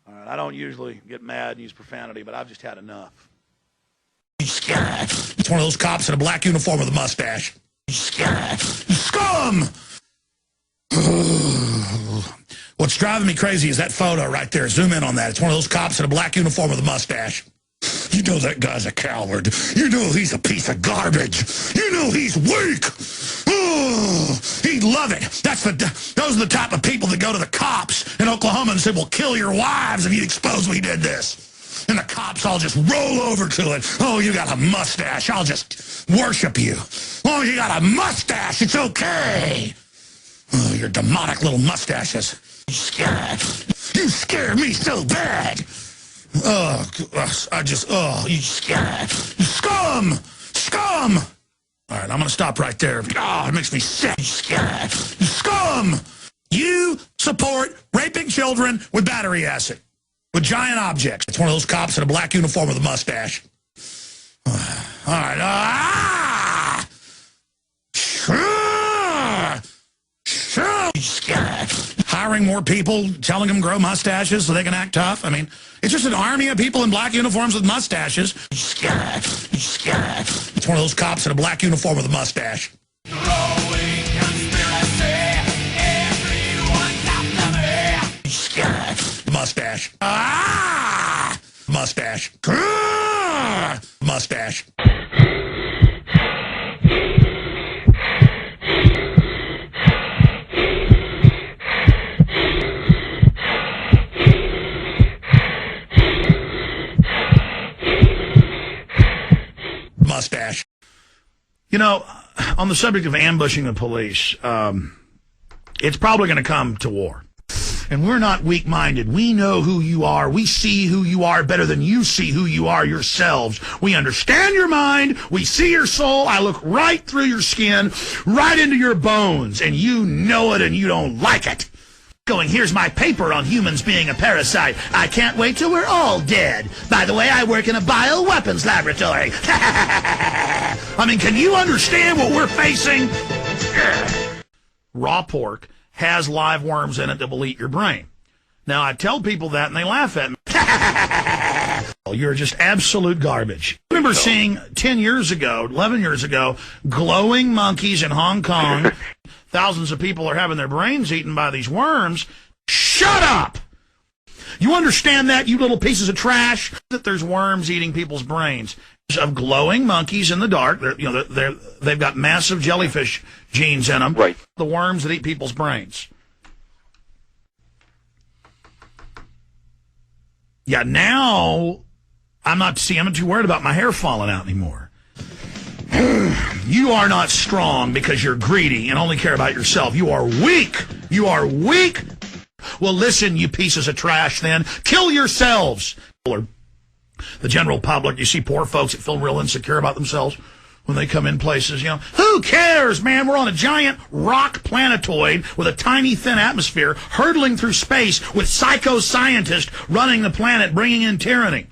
All right, I don't usually get mad and use profanity, but I've just had enough.
It's one of those cops in a black uniform with a mustache. Scum! What's driving me crazy is that photo right there. Zoom in on that. It's one of those cops in a black uniform with a mustache. You know that guy's a coward. You know he's a piece of garbage. You know he's weak. Oh, he'd love it. Those are the type of people that go to the cops in Oklahoma and say, we'll kill your wives if you expose we did this. And the cops all just roll over to it. Oh, you got a mustache. I'll just worship you. Oh, you got a mustache. It's okay. Oh, your demonic little mustaches. You scare me so bad. Oh, you scum! Scum! All right, I'm going to stop right there. Oh, it makes me sick. Scum! You support raping children with battery acid, with giant objects. It's one of those cops in a black uniform with a mustache. All right. Hiring more people, telling them grow mustaches so they can act tough. I mean, it's just an army of people in black uniforms with mustaches. It's one of those cops in a black uniform with a mustache. Mustache. Mustache. Mustache. Mustache.
You know, on the subject of ambushing the police, it's probably going to come to war. And we're not weak-minded. We know who you are. We see who you are better than you see who you are yourselves. We understand your mind. We see your soul. I look right through your skin, right into your bones, and you know it and you don't like it. Here's my paper on humans being a parasite. I can't wait till we're all dead. By the way, I work in a bioweapons laboratory. I mean, can you understand what we're facing? Raw pork has live worms in it that will eat your brain. Now, I tell people that, and they laugh at me. You're just absolute garbage. I remember seeing 10 years ago, 11 years ago, glowing monkeys in Hong Kong. Thousands of people are having their brains eaten by these worms. Shut up! You understand that, you little pieces of trash? That there's worms eating people's brains. Of glowing monkeys in the dark. They've got massive jellyfish genes in them.
Right.
The worms that eat people's brains. Yeah, now I'm not too worried about my hair falling out anymore. You are not strong because you're greedy and only care about yourself. You are weak. You are weak. Well, listen, you pieces of trash, then. Kill yourselves. Or the general public, you see poor folks that feel real insecure about themselves when they come in places, you know. Who cares, man? We're on a giant rock planetoid with a tiny, thin atmosphere, hurtling through space with psycho-scientists running the planet, bringing in tyranny.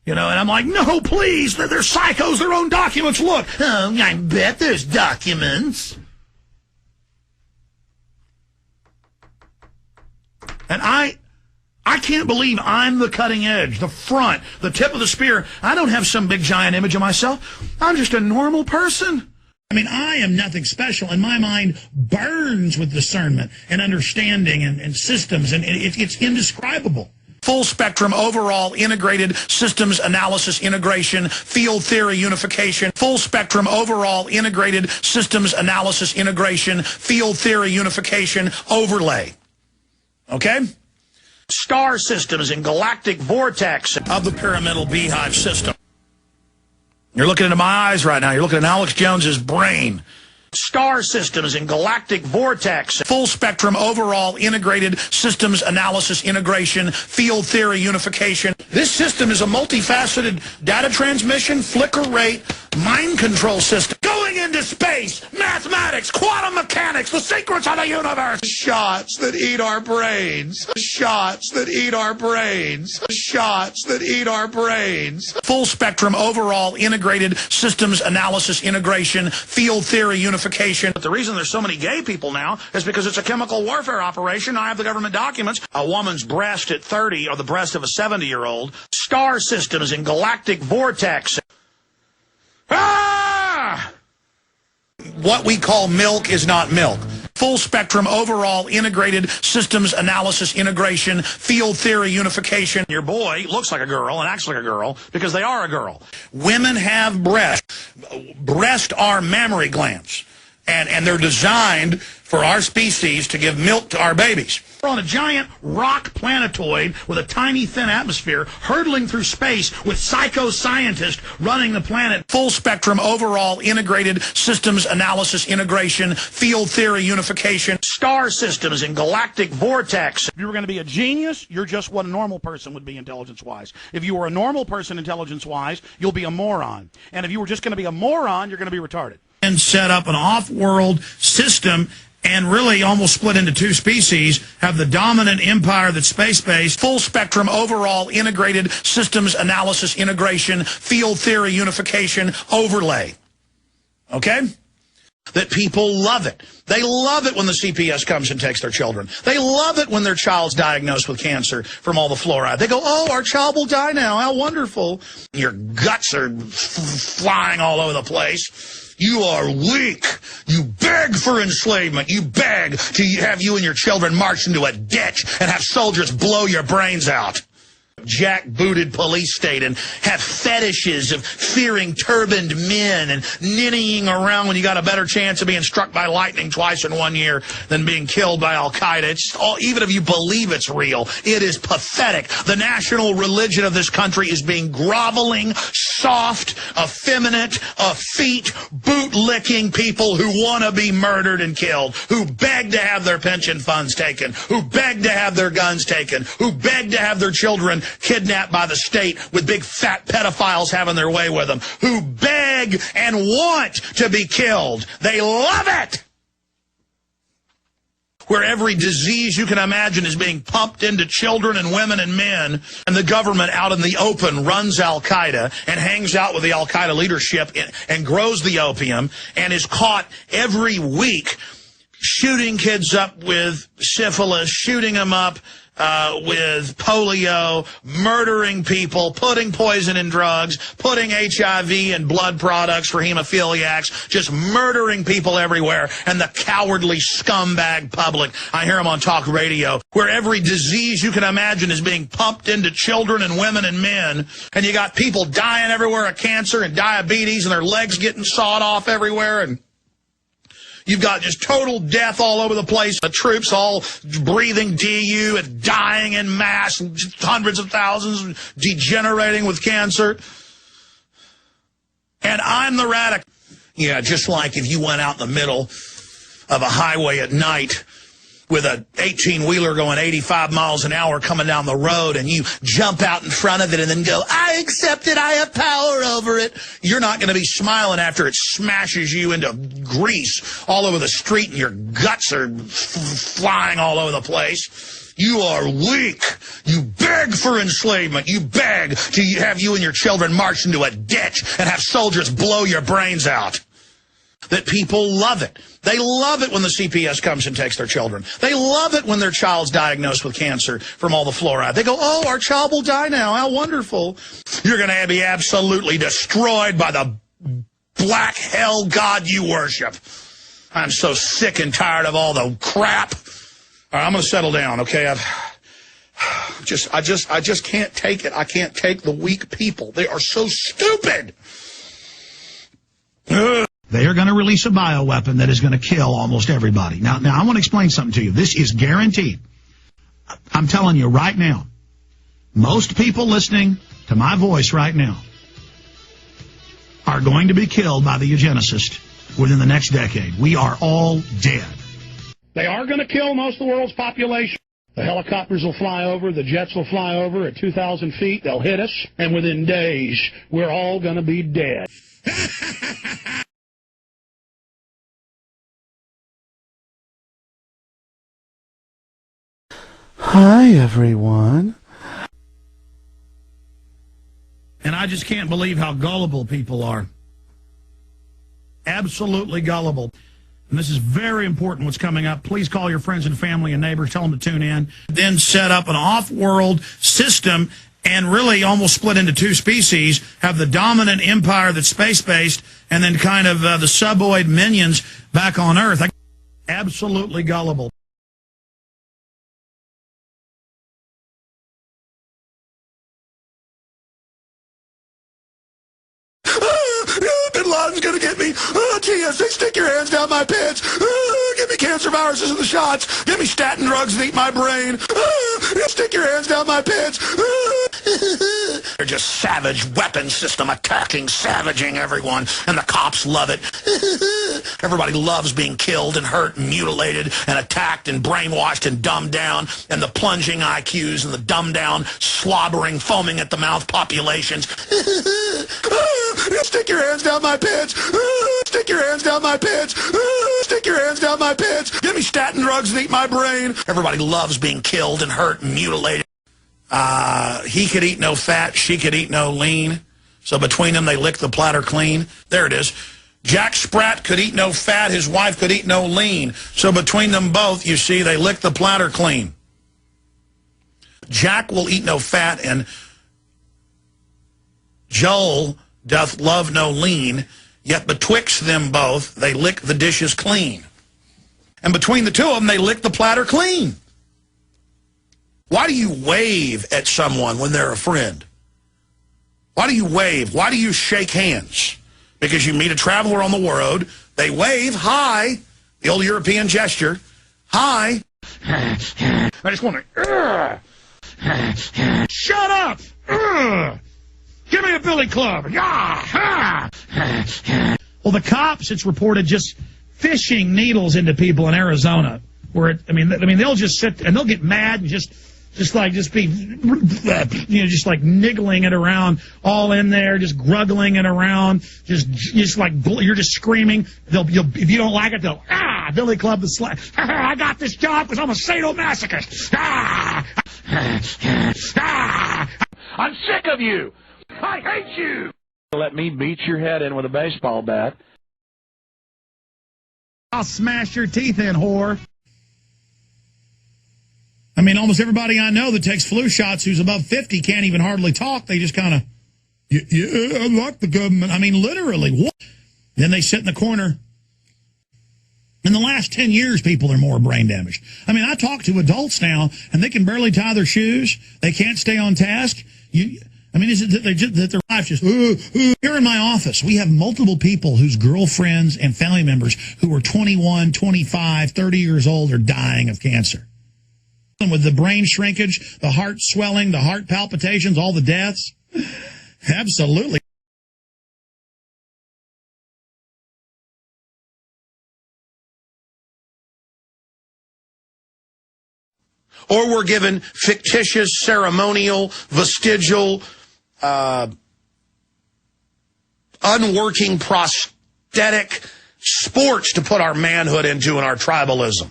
You know, and I'm like, no, please, they're psychos, their own documents. Look, oh, I bet there's documents. And I can't believe I'm the cutting edge, the front, the tip of the spear. I don't have some big giant image of myself. I'm just a normal person. I mean, I am nothing special, and my mind burns with discernment and understanding and systems, and it's indescribable. Full spectrum, overall, integrated systems analysis, integration, field theory unification. Full spectrum, overall, integrated systems analysis, integration, field theory unification, overlay. Okay? Star systems and galactic vortex of the pyramidal beehive system. You're looking into my eyes right now. You're looking at Alex Jones's brain. Star systems and galactic vortex. Full spectrum, overall, integrated systems analysis, integration, field theory unification. This system is a multifaceted data transmission, flicker rate, mind control system. Going into space, mathematics, quantum mechanics, the secrets of the universe. Shots that eat our brains. Shots that eat our brains. Shots that eat our brains. Full spectrum, overall, integrated systems analysis, integration, field theory unification. But the reason there's so many gay people now is because it's a chemical warfare operation. I have the government documents. A woman's breast at 30 or the breast of a 70-year-old. Star systems and galactic vortex. Ah! What we call milk is not milk. Full spectrum, overall, integrated systems analysis, integration, field theory unification. Your boy looks like a girl and acts like a girl because they are a girl. Women have breasts. Breasts are mammary glands. And they're designed for our species to give milk to our babies. We're on a giant rock planetoid with a tiny, thin atmosphere, hurtling through space with psycho-scientists running the planet. Full spectrum, overall, integrated systems analysis, integration, field theory unification, star systems and galactic vortex. If you were going to be a genius, you're just what a normal person would be intelligence-wise. If you were a normal person intelligence-wise, you'll be a moron. And if you were just going to be a moron, you're going to be retarded. And set up an off-world system and really almost split into two species, have the dominant empire that's space-based, full spectrum, overall, integrated systems analysis, integration, field theory unification, overlay. Okay? That people love it. They love it when the CPS comes and takes their children. They love it when their child's diagnosed with cancer from all the fluoride. They go, oh, our child will die now. How wonderful. Your guts are flying all over the place. You are weak. You beg for enslavement. You beg to have you and your children march into a ditch and have soldiers blow your brains out. Jack-booted police state and have fetishes of fearing turbaned men and ninnying around when you got a better chance of being struck by lightning twice in 1 year than being killed by Al-Qaeda. It's just all, even if you believe it's real, it is pathetic. The national religion of this country is being groveling, soft, effeminate, feet, boot-licking people who want to be murdered and killed, who beg to have their pension funds taken, who beg to have their guns taken, who beg to have their children kidnapped by the state with big fat pedophiles having their way with them, who beg and want to be killed. They love it.
where every disease you can imagine is being pumped into children and women and men, and the government out in the open runs Al-Qaeda and hangs out with the Al-Qaeda leadership and grows the opium and is caught every week shooting kids up with syphilis, shooting them up with polio, murdering people, putting poison in drugs, putting HIV in blood products for hemophiliacs, just murdering people everywhere, and the cowardly scumbag public. I hear them on talk radio, where every disease you can imagine is being pumped into children and women and men, and you got people dying everywhere of cancer and diabetes, and their legs getting sawed off everywhere, and you've got just total death all over the place. The troops all breathing DU and dying in mass, hundreds of thousands degenerating with cancer. And I'm the radical. Yeah, just like if you went out in the middle of a highway at night with a 18-wheeler going 85 miles an hour coming down the road, and you jump out in front of it and then go, I accept it, I have power over it. You're not going to be smiling after it smashes you into grease all over the street and your guts are flying all over the place. You are weak. You beg for enslavement. You beg to have you and your children march into a ditch and have soldiers blow your brains out. That people love it. They love it when the CPS comes and takes their children. They love it when their child's diagnosed with cancer from all the fluoride. They go, oh, our child will die now. How wonderful. You're going to be absolutely destroyed by the black hell God you worship. I'm so sick and tired of all the crap. All right, I'm going to settle down, okay? I just can't take it. I can't take the weak people. They are so stupid.
They are going to release a bioweapon that is going to kill almost everybody. Now I want to explain something to you. This is guaranteed. I'm telling you right now, most people listening to my voice right now are going to be killed by the eugenicist within the next decade. We are all dead.
They are going to kill most of the world's population. The helicopters will fly over, the jets will fly over at 2,000 feet. They'll hit us, and within days, we're all going to be dead.
Hi, everyone.
And I just can't believe how gullible people are. Absolutely gullible. And this is very important what's coming up. Please call your friends and family and neighbors. Tell them to tune in. Then set up an off-world system and really almost split into two species. Have the dominant empire that's space-based and then kind of the suboid minions back on Earth. Absolutely gullible.
Bin Laden's gonna get me. TSA, stick your hands down my pants. Give me cancer viruses in the shots. Give me statin drugs and eat my brain. Stick your hands down my pants. They're just savage weapon system attacking, savaging everyone, and the cops love it. Everybody loves being killed and hurt and mutilated and attacked and brainwashed and dumbed down, and the plunging IQs and the dumbed down, slobbering, foaming at the mouth populations. Stick your hands down my pants. Stick your hands down my pants. Stick your hands down my pants. Give me statin drugs and eat my brain. Everybody loves being killed and hurt and mutilated. He could eat no fat, she could eat no lean. So between them, they lick the platter clean. There it is. Jack Spratt could eat no fat, his wife could eat no lean. So between them both, you see, they lick the platter clean. Jack will eat no fat, and Joel doth love no lean, yet betwixt them both they lick the dishes clean. And between the two of them, they lick the platter clean. Why do you wave at someone when they're a friend? Why do you wave? Why do you shake hands? Because you meet a traveler on the road, they wave, hi, the old European gesture, hi. I just want to, shut up! Give me a billy club. Well, the cops, it's reported, just fishing needles into people in Arizona. Where they'll just sit and they'll get mad and just
just be, just like niggling it around, all in there, just gruggling it around, just like you're just screaming. If you don't like it, they'll Billy Club the Slap. I got this job because I'm a sadomasochist.
I'm sick of you. I hate you. Let me beat your head in with a baseball bat.
I'll smash your teeth in, whore. I mean, almost everybody I know that takes flu shots who's above 50 can't even hardly talk. They just kind of, yeah, I like the government. I mean, literally. What? Then they sit in the corner. In the last 10 years, people are more brain damaged. I mean, I talk to adults now, and they can barely tie their shoes. They can't stay on task. Is it that their life just... Here in my office, we have multiple people whose girlfriends and family members who are 21, 25, 30 years old are dying of cancer. With the brain shrinkage, the heart swelling, the heart palpitations, all the deaths. Absolutely.
Or we're given fictitious, ceremonial, vestigial, unworking, prosthetic sports to put our manhood into and our tribalism.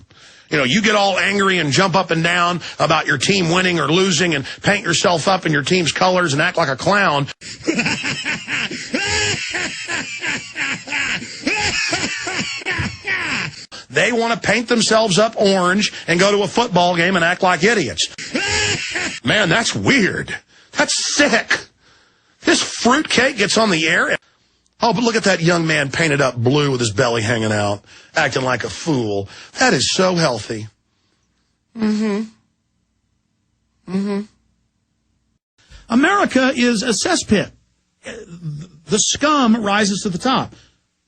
You know, you get all angry and jump up and down about your team winning or losing and paint yourself up in your team's colors and act like a clown. They want to paint themselves up orange and go to a football game and act like idiots. Man, that's weird. That's sick. This fruitcake gets on the air. Oh, but look at that young man painted up blue with his belly hanging out, acting like a fool. That is so healthy. America is a cesspit. The scum rises to the top.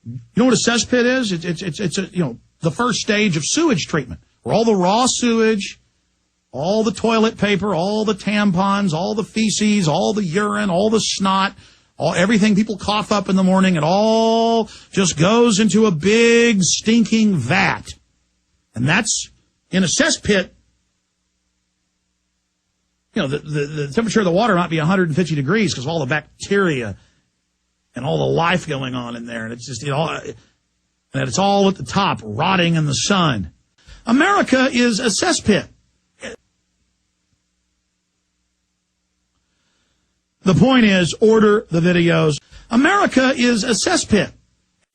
You know what a cesspit is? It's the first stage of sewage treatment, where all the raw sewage, all the toilet paper, all the tampons, all the feces, all the urine, all the snot, everything people cough up in the morning, it all just goes into a big stinking vat. And that's in a cesspit. You know, the temperature of the water might be 150 degrees because of all the bacteria and all the life going on in there. And it's just, and it's all at the top, rotting in the sun. America is a cesspit. The point is, order the videos. America is a cesspit.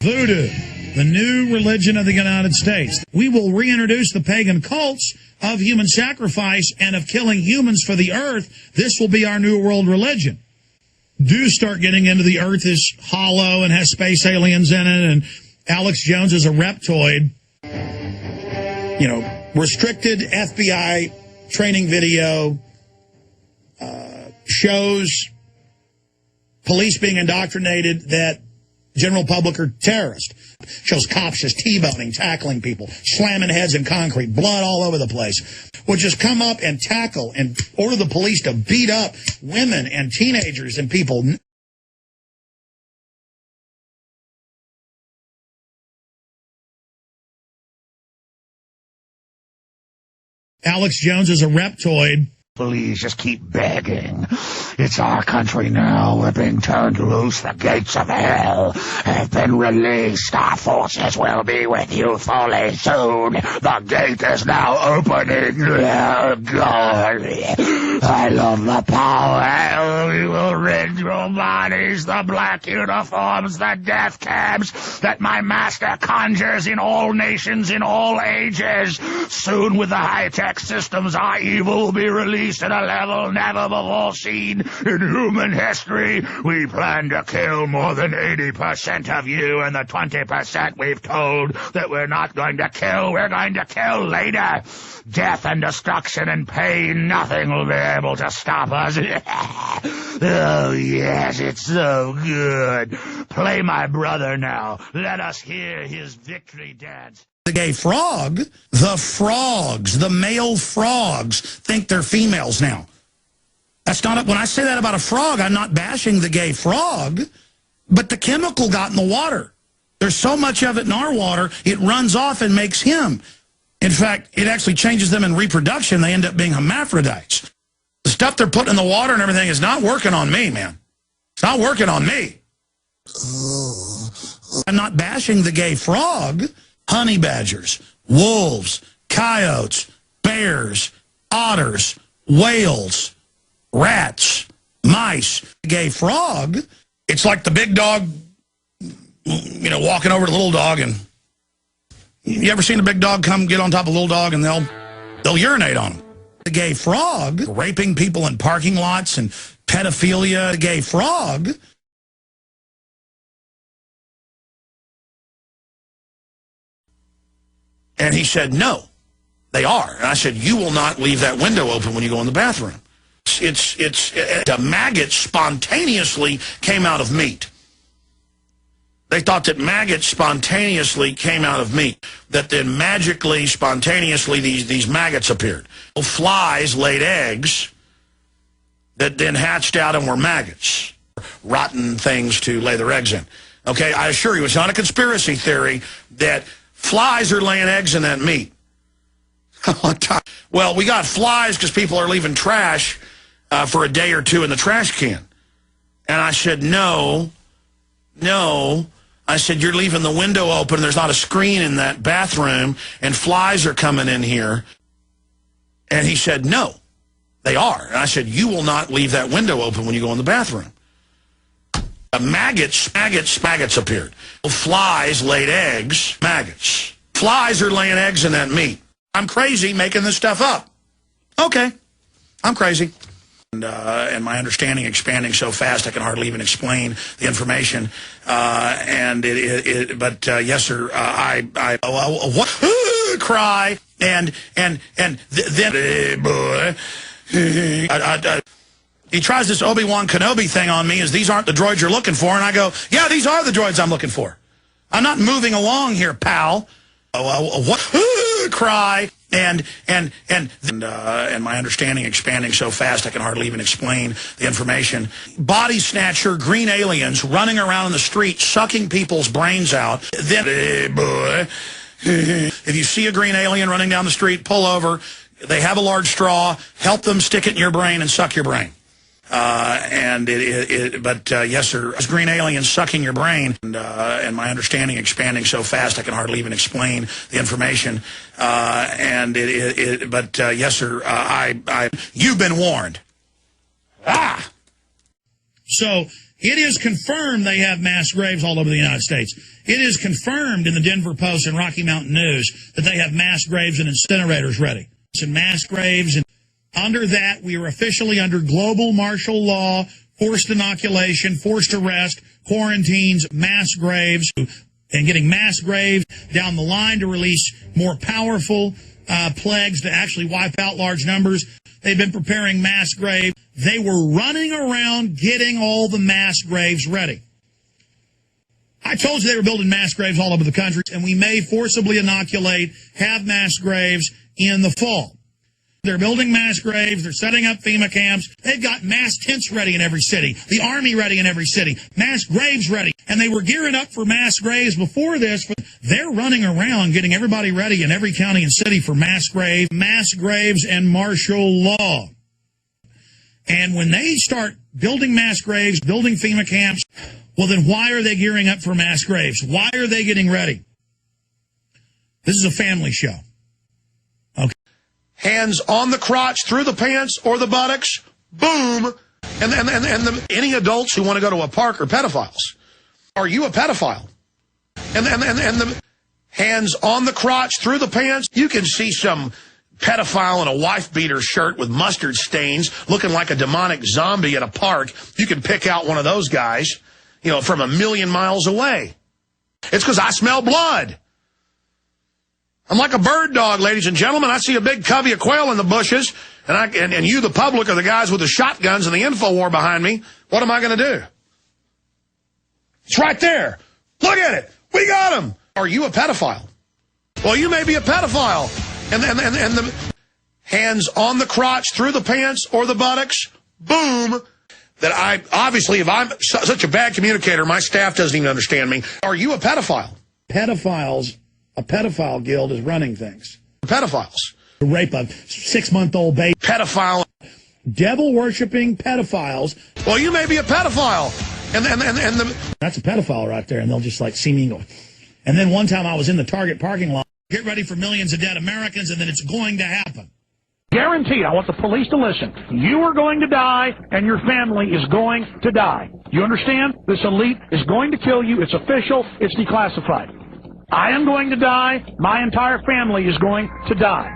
Voodoo, the new religion of the United States. We will reintroduce the pagan cults of human sacrifice and of killing humans for the earth. This will be our new world religion. Do start getting into the earth is hollow and has space aliens in it, and Alex Jones is a reptoid. You know, restricted FBI training video shows police being indoctrinated that general public are terrorists. Shows cops just T-boning, tackling people, slamming heads in concrete, blood all over the place. Would just come up and tackle and order the police to beat up women and teenagers and people. Alex Jones is a reptoid.
Please just keep begging. It's our country now. We're being turned loose. The gates of hell have been released. Our forces will be with you fully soon. The gate is now opening. Oh, God. I love the power. We will rid your bodies, the black uniforms, the death cabs that my master conjures in all nations, in all ages. Soon with the high-tech systems, our evil will be released at a level never before seen in human history. We plan to kill more than 80% of you, and the 20% we've told that we're not going to kill, we're going to kill later. Death and destruction and pain, nothing will be able to stop us. Oh, yes, it's so good. Play my brother now. Let us hear his victory dance.
The gay frog, the frogs, the male frogs think they're females now. That's not, when I say that about a frog, I'm not bashing the gay frog, but the chemical got in the water. There's so much of it in our water, it runs off and makes him. In fact, it actually changes them in reproduction. They end up being hermaphrodites. stuff they're putting in the water and everything is not working on me, man. It's not working on me. I'm not bashing the gay frog. Honey badgers, wolves, coyotes, bears, otters, whales, rats, mice. The gay frog, it's like the big dog, you know, walking over to the little dog. And you ever seen a big dog come get on top of a little dog and they'll urinate on them? The gay frog, raping people in parking lots and pedophilia. The gay frog. And he said, no, they are. And I said, you will not leave that window open when you go in the bathroom. The maggots spontaneously came out of meat. They thought that maggots spontaneously came out of meat, that then magically, spontaneously, these maggots appeared. Flies laid eggs that then hatched out and were maggots, rotten things to lay their eggs in. Okay, I assure you, it's not a conspiracy theory that flies are laying eggs in that meat. Well, we got flies because people are leaving trash for a day or two in the trash can. And I said, no. I said, you're leaving the window open. There's not a screen in that bathroom, and flies are coming in here. And he said, no, they are. And I said, you will not leave that window open when you go in the bathroom. Maggots appeared. Flies laid eggs. Maggots. Flies are laying eggs in that meat. I'm crazy making this stuff up. Okay, I'm crazy. And my understanding expanding so fast I can hardly even explain the information. But yes, sir, cry and then he tries this Obi-Wan Kenobi thing on me, as these aren't the droids you're looking for, and I go, yeah, these are the droids I'm looking for. I'm not moving along here, pal. Cry and my understanding expanding so fast I can hardly even explain the information. Body snatcher, green aliens running around in the street, sucking people's brains out. Then, if you see a green alien running down the street, pull over. They have a large straw. Help them stick it in your brain and suck your brain. Yes, sir, green aliens sucking your brain, and my understanding expanding so fast I can hardly even explain the information. Yes, sir, you've been warned. Ah.
So it is confirmed they have mass graves all over the United States. It is confirmed in the Denver Post and Rocky Mountain News that they have mass graves and incinerators ready. And mass graves, and under that, we are officially under global martial law, forced inoculation, forced arrest, quarantines, mass graves, and getting mass graves down the line to release more powerful plagues to actually wipe out large numbers. They've been preparing mass graves. They were running around getting all the mass graves ready. I told you they were building mass graves all over the country, and we may forcibly inoculate, have mass graves in the fall. They're building mass graves. They're setting up FEMA camps. They've got mass tents ready in every city. The Army ready in every city. Mass graves ready. And they were gearing up for mass graves before this. But they're running around getting everybody ready in every county and city for mass graves and martial law. And when they start building mass graves, building FEMA camps, well, then why are they gearing up for mass graves? Why are they getting ready? This is a family show. Okay.
Hands on the crotch, through the pants or the buttocks, boom. And any adults who want to go to a park are pedophiles. Are you a pedophile? And the hands on the crotch, through the pants. You can see some pedophile in a wife-beater shirt with mustard stains looking like a demonic zombie at a park. You can pick out one of those guys, you know, from a million miles away. It's because I smell blood. I'm like a bird dog, ladies and gentlemen. I see a big covey of quail in the bushes, and you, the public, are the guys with the shotguns and the info war behind me. What am I going to do? It's right there. Look at it. We got him. Are you a pedophile? Well, you may be a pedophile. And the hands on the crotch, through the pants or the buttocks, boom. That obviously, if I'm such a bad communicator, my staff doesn't even understand me. Are you a pedophile?
Pedophiles. A pedophile guild is running things.
Pedophiles.
Rape a 6-month-old baby.
Pedophile.
devil-worshipping pedophiles.
Well, you may be a pedophile.
That's a pedophile right there, and they'll just like see me and go. And then one time I was in the Target parking lot. Get ready for millions of dead Americans, and then it's going to happen.
Guaranteed, I want the police to listen. You are going to die, and your family is going to die. You understand? This elite is going to kill you. It's official. It's declassified. I am going to die. My entire family is going to die.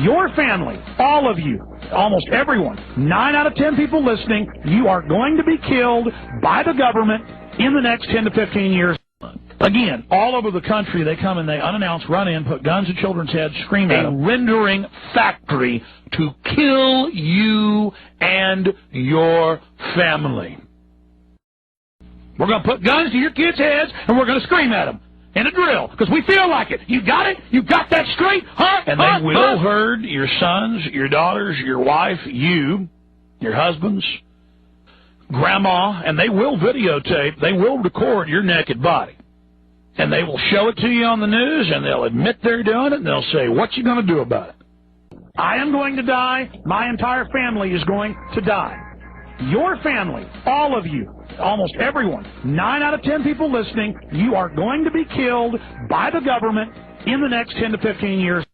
Your family, all of you, almost everyone, 9 out of 10 people listening, you are going to be killed by the government in the next 10 to 15 years. Again, all over the country, they come and they unannounced, run in, put guns at children's heads, scream at them. A rendering factory to kill you and your family. We're going to put guns to your kids' heads, and we're going to scream at them in a drill, because we feel like it. You got it? You got that straight? Huh? And they will herd your sons, your daughters, your wife, you, your husbands, grandma, and they will videotape, they will record your naked body. And they will show it to you on the news, and they'll admit they're doing it, and they'll say, what you going to do about it? I am going to die. My entire family is going to die. Your family, all of you, almost everyone, 9 out of 10 people listening, you are going to be killed by the government in the next 10 to 15 years.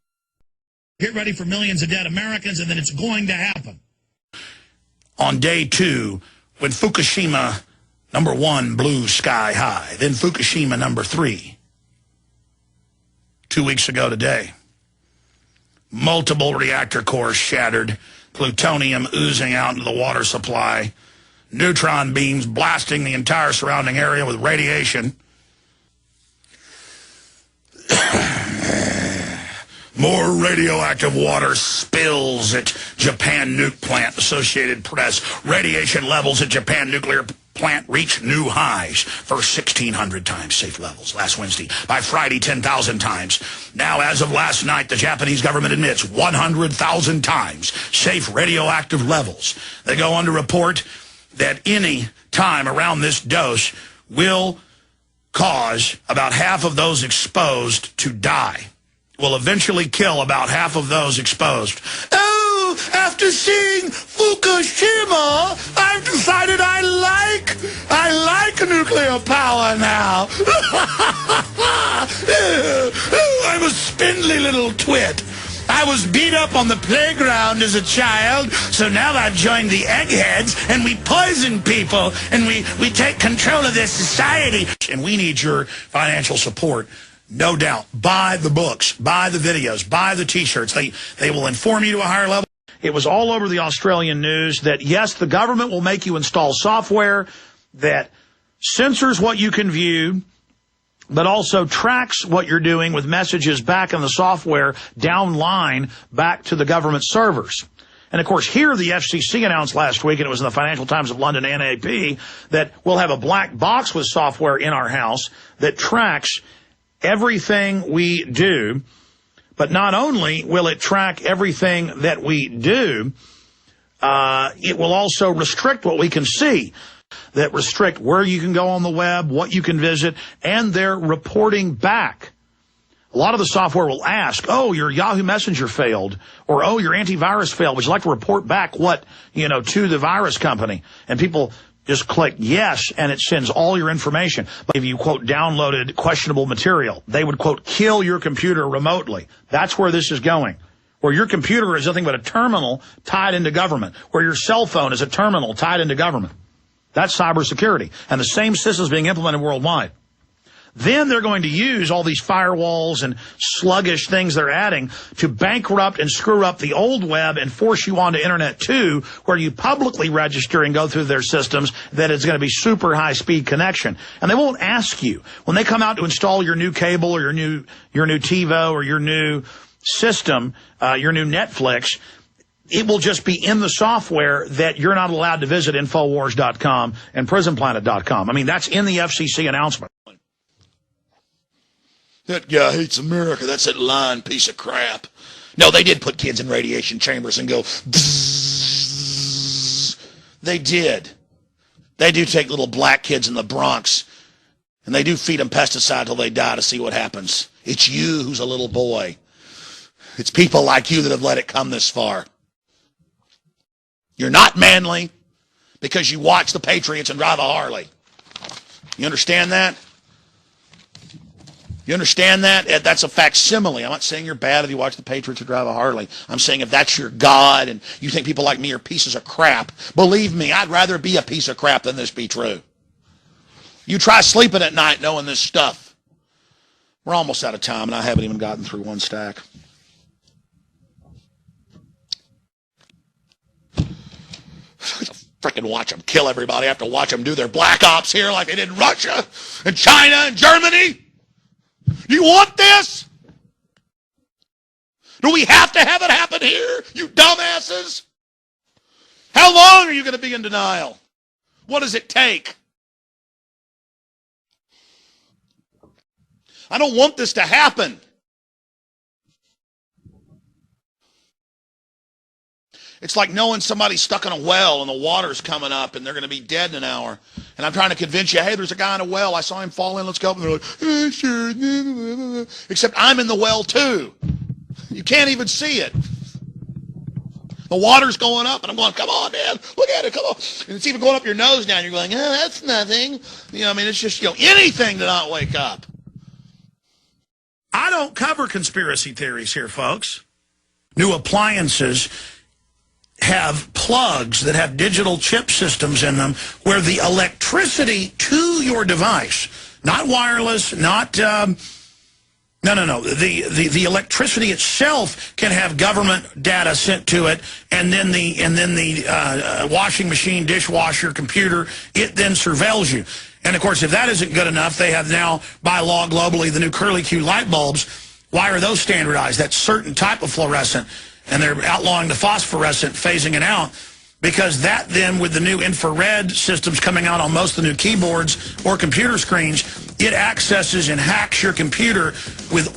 Get ready for millions of dead Americans, and then it's going to happen.
On day 2, when Fukushima #1 blew sky high, then Fukushima #3, 2 weeks ago today, multiple reactor cores shattered, plutonium oozing out into the water supply, neutron beams blasting the entire surrounding area with radiation. More radioactive water spills at Japan nuke plant, Associated Press. Radiation levels at Japan nuclear plant reach new highs. First 1,600 times safe levels last Wednesday. By Friday, 10,000 times. Now, as of last night, the Japanese government admits 100,000 times safe radioactive levels. They go on to report that any time around this dose will cause about half of those exposed to die. Will eventually kill about half of those exposed. Oh, after seeing Fukushima, I've decided I like nuclear power now. I'm a spindly little twit. I was beat up on the playground as a child, so now I've joined the eggheads, and we poison people, and we take control of this society. And we need your financial support. No doubt. Buy the books, buy the videos, buy the T-shirts. They will inform you to a higher level.
It was all over the Australian news that, yes, the government will make you install software that censors what you can view, but also tracks what you're doing with messages back in the software downline back to the government servers. And, of course, here the FCC announced last week, and it was in the Financial Times of London and AP, that we'll have a black box with software in our house that tracks everything we do. But not only will it track everything that we do, it will also restrict what we can see, that restrict where you can go on the web, what you can visit, and they're reporting back. A lot of the software will ask, oh, your Yahoo Messenger failed, or oh, your antivirus failed. Would you like to report back what, to the virus company? And people just click yes, and it sends all your information. But if you, quote, downloaded questionable material, they would, quote, kill your computer remotely. That's where this is going. Where your computer is nothing but a terminal tied into government. Where your cell phone is a terminal tied into government. That's cybersecurity. And the same system is being implemented worldwide. Then they're going to use all these firewalls and sluggish things they're adding to bankrupt and screw up the old web and force you onto Internet 2, where you publicly register and go through their systems that it's going to be super high-speed connection. And they won't ask you. When they come out to install your new cable or your new TiVo or your new system, your new Netflix, it will just be in the software that you're not allowed to visit Infowars.com and PrisonPlanet.com. I mean, that's in the FCC announcement.
That guy hates America. That's that lying piece of crap. No, they did put kids in radiation chambers and go, bzzz. They did. They do take little black kids in the Bronx, and they do feed them pesticide till they die to see what happens. It's you who's a little boy. It's people like you that have let it come this far.
You're not manly because you watch the Patriots and drive a Harley. You understand that? You understand that? That's a facsimile. I'm not saying you're bad if you watch the Patriots or drive a Harley. I'm saying if that's your God and you think people like me are pieces of crap, believe me, I'd rather be a piece of crap than this be true. You try sleeping at night knowing this stuff. We're almost out of time, and I haven't even gotten through one stack. Freaking watch them kill everybody. I have to watch them do their black ops here like they did in Russia and China and Germany. Do you want this? Do we have to have it happen here, you dumbasses? How long are you going to be in denial? What does it take? I don't want this to happen. It's like knowing somebody's stuck in a well and the water's coming up and they're going to be dead in an hour. And I'm trying to convince you, hey, there's a guy in a well. I saw him fall in. Let's go. And they're like, sure. Except I'm in the well too. You can't even see it. The water's going up and I'm going, come on, man. Look at it. Come on. And it's even going up your nose now. And you're going, oh, that's nothing. You know, I mean, it's just, anything to not wake up.
I don't cover conspiracy theories here, folks. New appliances have plugs that have digital chip systems in them where the electricity to your device, not wireless, not, no. The electricity itself can have government data sent to it, and then the washing machine, dishwasher, computer, it then surveils you. And of course, if that isn't good enough, they have now, by law globally, the new curly-Q light bulbs. Why are those standardized? That certain type of fluorescent. And they're outlawing the phosphorescent, phasing it out, because that then, with the new infrared systems coming out on most of the new keyboards or computer screens, it accesses and hacks your computer with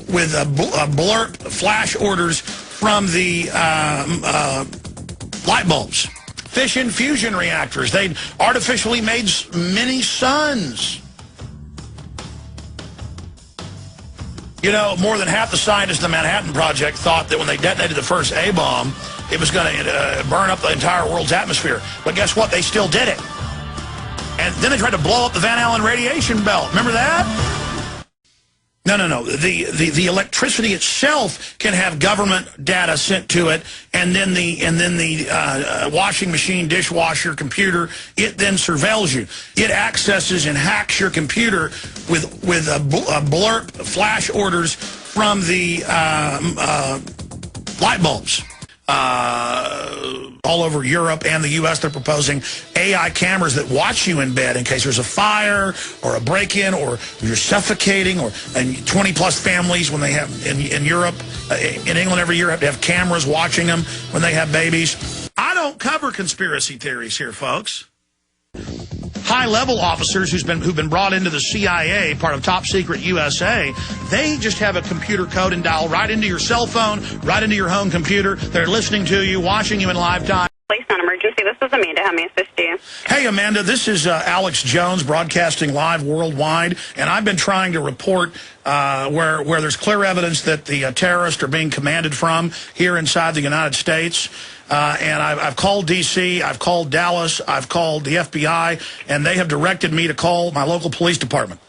blurb flash orders from the light bulbs. Fission fusion reactors. They artificially made mini suns. You know, more than half the scientists in the Manhattan Project thought that when they detonated the first A-bomb, it was going to burn up the entire world's atmosphere. But guess what? They still did it. And then they tried to blow up the Van Allen radiation belt. Remember that? No. The electricity itself can have government data sent to it, and then the washing machine, dishwasher, computer, it then surveils you. It accesses and hacks your computer with blurb flash orders from the light bulbs. All over Europe and the U.S., they're proposing AI cameras that watch you in bed in case there's a fire or a break-in or you're suffocating, and 20-plus families when they have, in Europe, in England every year, have to have cameras watching them when they have babies. I don't cover conspiracy theories here, folks. High-level officers who've been brought into the CIA, part of Top Secret USA, they just have a computer code and dial right into your cell phone, right into your home computer. They're listening to you, watching you in live time.
Police on emergency. This is Amanda. How may I assist you?
Hey, Amanda, this is Alex Jones broadcasting live worldwide, and I've been trying to report where there's clear evidence that the terrorists are being commanded from here inside the United States. And I've called D.C., I've called Dallas, I've called the FBI, and they have directed me to call my local police department.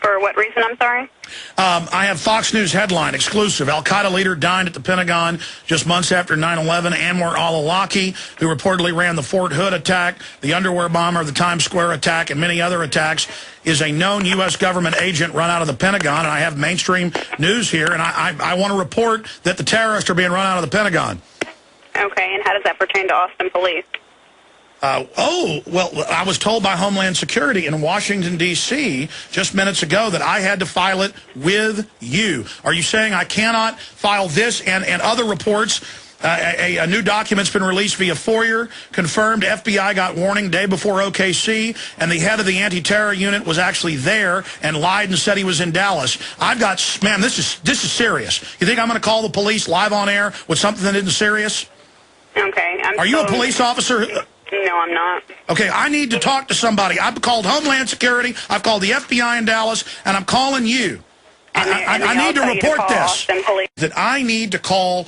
For what reason, I'm sorry?
I have Fox News headline, exclusive. Al-Qaeda leader dined at the Pentagon just months after 9/11. Anwar al-Awlaki, who reportedly ran the Fort Hood attack, the underwear bomber, the Times Square attack, and many other attacks, is a known U.S. government agent run out of the Pentagon. And I have mainstream news here, and I want to report that the terrorists are being run out of the Pentagon.
Okay, and how does that pertain to Austin Police?
Well, I was told by Homeland Security in Washington, D.C. just minutes ago that I had to file it with you. Are you saying I cannot file this and other reports? A new document's been released via FOIA, confirmed FBI got warning day before OKC, and the head of the anti-terror unit was actually there and lied and said he was in Dallas. Man, this is serious. You think I'm going to call the police live on air with something that isn't serious?
Okay.
Are you a police officer?
No, I'm not.
Okay, I need to talk to somebody. I've called Homeland Security, I've called the FBI in Dallas, and I'm calling you. I need to report this. That I need to call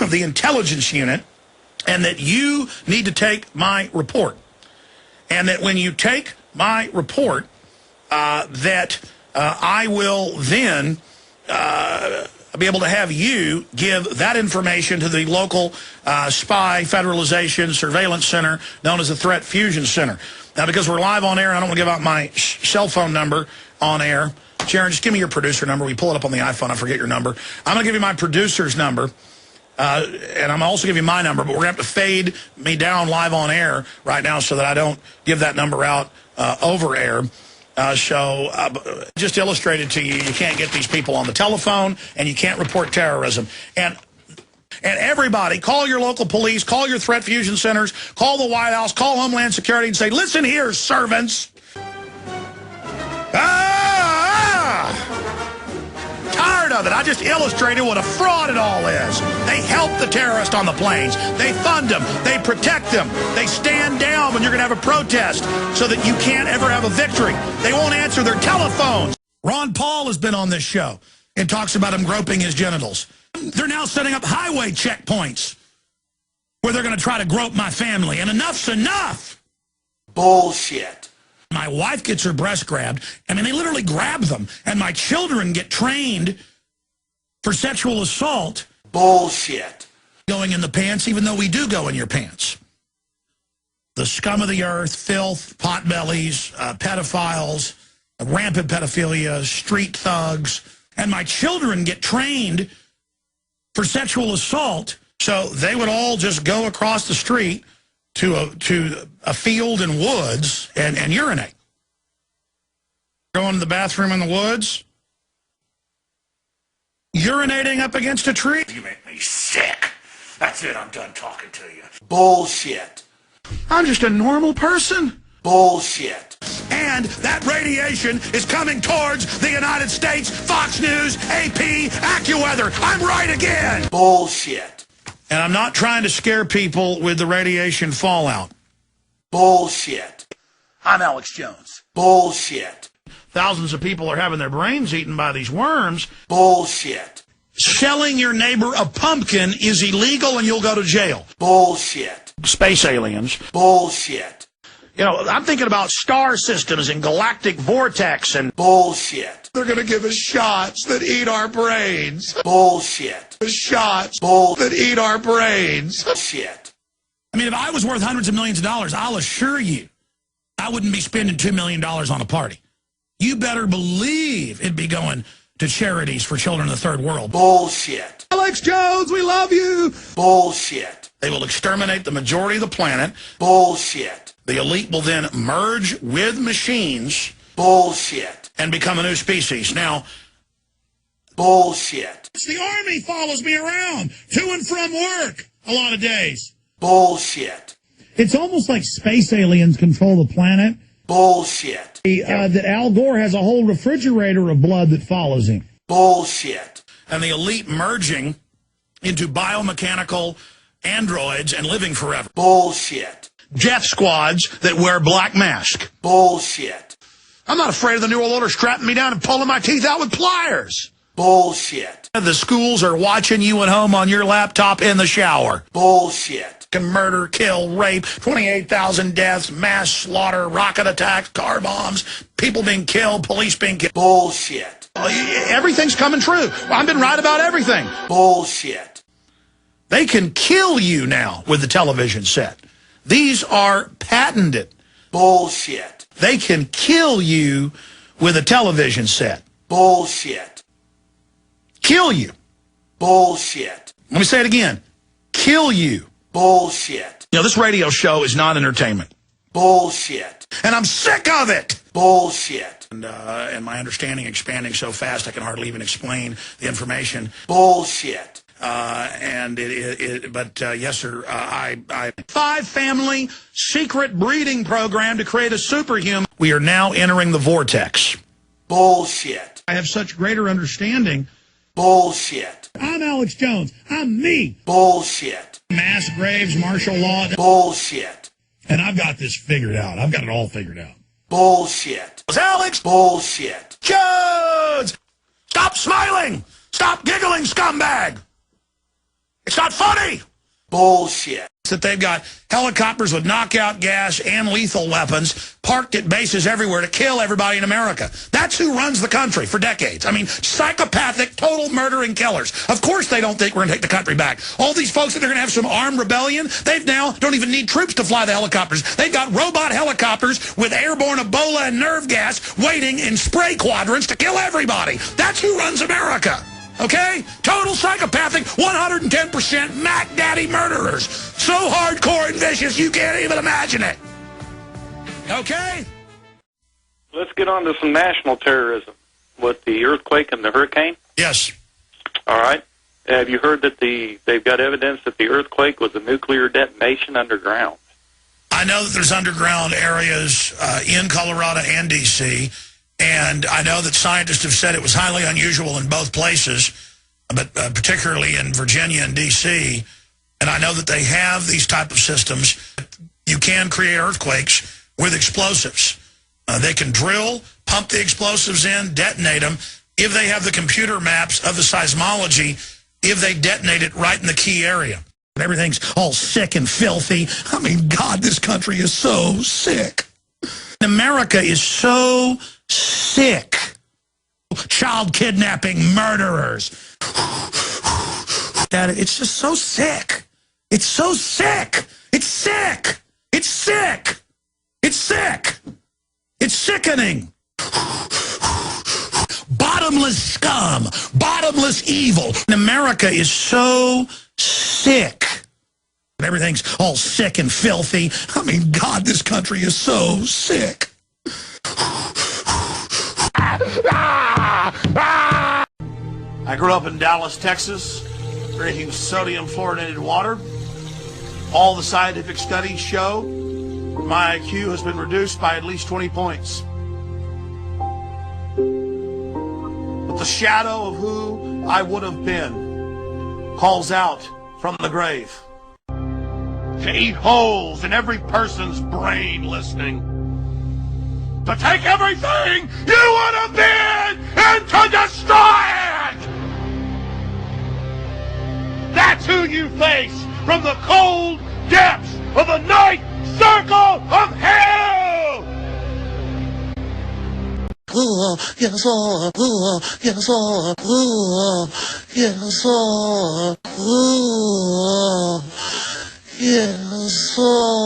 the intelligence unit and that you need to take my report. And that when you take my report, I will then be able to have you give that information to the local spy federalization surveillance center known as the Threat Fusion Center. Now, because we're live on air, and I don't want to give out my cell phone number on air. Sharon, just give me your producer number. We pull it up on the iPhone. I forget your number. I'm going to give you my producer's number. And I'm also giving you my number, but we're going to have to fade me down live on air right now so that I don't give that number out over air. Just illustrated to you, you can't get these people on the telephone, and you can't report terrorism. And everybody, call your local police, call your threat fusion centers, call the White House, call Homeland Security and say, listen here, servants. Tired of it. I just illustrated what a fraud it all is. They help the terrorists on the planes. They fund them. They protect them. They stand down when you're going to have a protest so that you can't ever have a victory. They won't answer their telephones. Ron Paul has been on this show and talks about him groping his genitals. They're now setting up highway checkpoints where they're going to try to grope my family. And enough's enough. Bullshit. My wife gets her breast grabbed. I mean, they literally grab them. And my children get trained for sexual assault. Bullshit. Going in the pants, even though we do go in your pants. The scum of the earth, filth, potbellies, pedophiles, rampant pedophilia, street thugs. And my children get trained for sexual assault. So they would all just go across the street to a field and woods and urinate. Going to the bathroom in the woods, urinating up against a tree. You make me sick. That's it, I'm done talking to you. Bullshit. I'm just a normal person. Bullshit. And that radiation is coming towards the United States, Fox News, AP, AccuWeather. I'm right again. Bullshit. And I'm not trying to scare people with the radiation fallout. Bullshit. I'm Alex Jones. Bullshit. Thousands of people are having their brains eaten by these worms. Bullshit. Selling your neighbor a pumpkin is illegal and you'll go to jail. Bullshit. Space aliens. Bullshit. You know, I'm thinking about star systems and galactic vortex and bullshit. They're going to give us shots that eat our brains. Bullshit. Shots that eat our brains. Bullshit. I mean, if I was worth hundreds of millions of dollars, I'll assure you, I wouldn't be spending $2 million on a party. You better believe it'd be going to charities for children in the third world. Bullshit. Alex Jones, we love you. Bullshit. They will exterminate the majority of the planet. Bullshit. The elite will then merge with machines. Bullshit. And become a new species. Now, bullshit.
The Army follows me around to and from work a lot of days.
Bullshit.
It's almost like space aliens control the planet.
Bullshit.
That Al Gore has a whole refrigerator of blood that follows him.
Bullshit. And the elite merging into biomechanical androids and living forever. Bullshit. Death squads that wear black masks. Bullshit. I'm not afraid of the New World Order strapping me down and pulling my teeth out with pliers. Bullshit. The schools are watching you at home on your laptop in the shower. Bullshit. Can murder, kill, rape, 28,000 deaths, mass slaughter, rocket attacks, car bombs, people being killed, police being killed. Bullshit. Everything's coming true. I've been right about everything. Bullshit. They can kill you now with the television set. These are patented. Bullshit. They can kill you with a television set. Bullshit. Kill you. Bullshit. Let me say it again. Kill you. Bullshit. You know, this radio show is not entertainment. Bullshit. And I'm sick of it. Bullshit. And my understanding expanding so fast I can hardly even explain the information. Bullshit. Yes, sir, I 5-family secret breeding program to create a superhuman. We are now entering the vortex. Bullshit. I have such greater understanding. Bullshit.
I'm Alex Jones. I'm me.
Bullshit.
Mass graves, martial law.
Bullshit.
And I've got this figured out. I've got it all figured out.
Bullshit. Alex. Bullshit. Jones. Stop smiling. Stop giggling, scumbag. It's not funny. Bullshit. that they've got helicopters with knockout gas and lethal weapons parked at bases everywhere to kill everybody in America. That's who runs the country for decades. I mean, psychopathic, total murdering killers. Of course they don't think we're going to take the country back. All these folks that are going to have some armed rebellion, they've now don't even need troops to fly the helicopters. They've got robot helicopters with airborne Ebola and nerve gas waiting in spray quadrants to kill everybody. That's who runs America. Okay? Total psychopathic, 110% Mac Daddy murderers. So hardcore and vicious you can't even imagine it. Okay?
Let's get on to some national terrorism. What, the earthquake and the hurricane?
Yes.
All right. Have you heard that they've got evidence that the earthquake was a nuclear detonation underground?
I know that there's underground areas in Colorado and D.C., and I know that scientists have said it was highly unusual in both places, but particularly in Virginia and D.C., and I know that they have these type of systems. You can create earthquakes with explosives. They can drill, pump the explosives in, detonate them. If they have the computer maps of the seismology, if they detonate it right in the key area. Everything's all sick and filthy. I mean, God, this country is so sick. America is so sick. Child kidnapping murderers. It's just so sick. It's so sick. It's sick. It's sick. It's sick. It's sickening. Bottomless scum. Bottomless evil. America is so sick. Everything's all sick and filthy. I mean, God, this country is so sick.
I grew up in Dallas, Texas, drinking sodium fluoridated water. All the scientific studies show my IQ has been reduced by at least 20 points. But the shadow of who I would have been calls out from the grave to eat holes in every person's brain listening. To take everything you would have been and to destroy it! That's who you face from the cold depths of the night circle of hell!
Yes, sir. Yes, sir. Yes, sir. Yes, sir.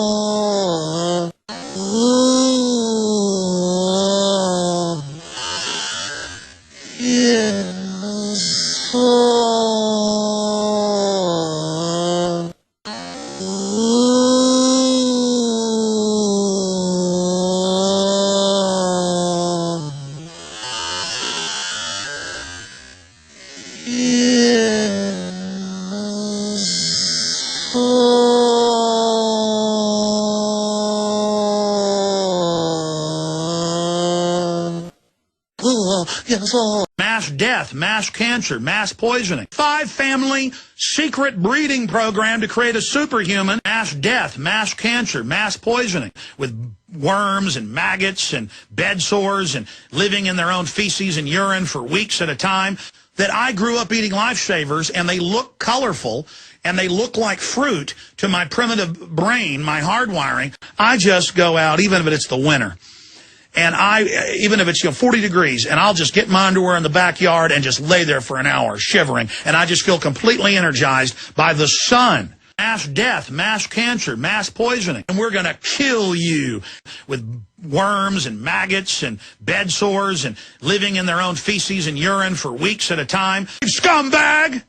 Yes, sir.
Mass death, mass cancer, mass poisoning. 5-family secret breeding program to create a superhuman. Mass death, mass cancer, mass poisoning with worms and maggots and bed sores and living in their own feces and urine for weeks at a time. That I grew up eating lifesavers, and they look colorful and they look like fruit to my primitive brain, my hardwiring. I just go out, even if it's the winter. And even if it's 40 degrees, and I'll just get my underwear in the backyard and just lay there for an hour shivering. And I just feel completely energized by the sun. Mass death, mass cancer, mass poisoning. And we're going to kill you with worms and maggots and bed sores and living in their own feces and urine for weeks at a time. Scumbag!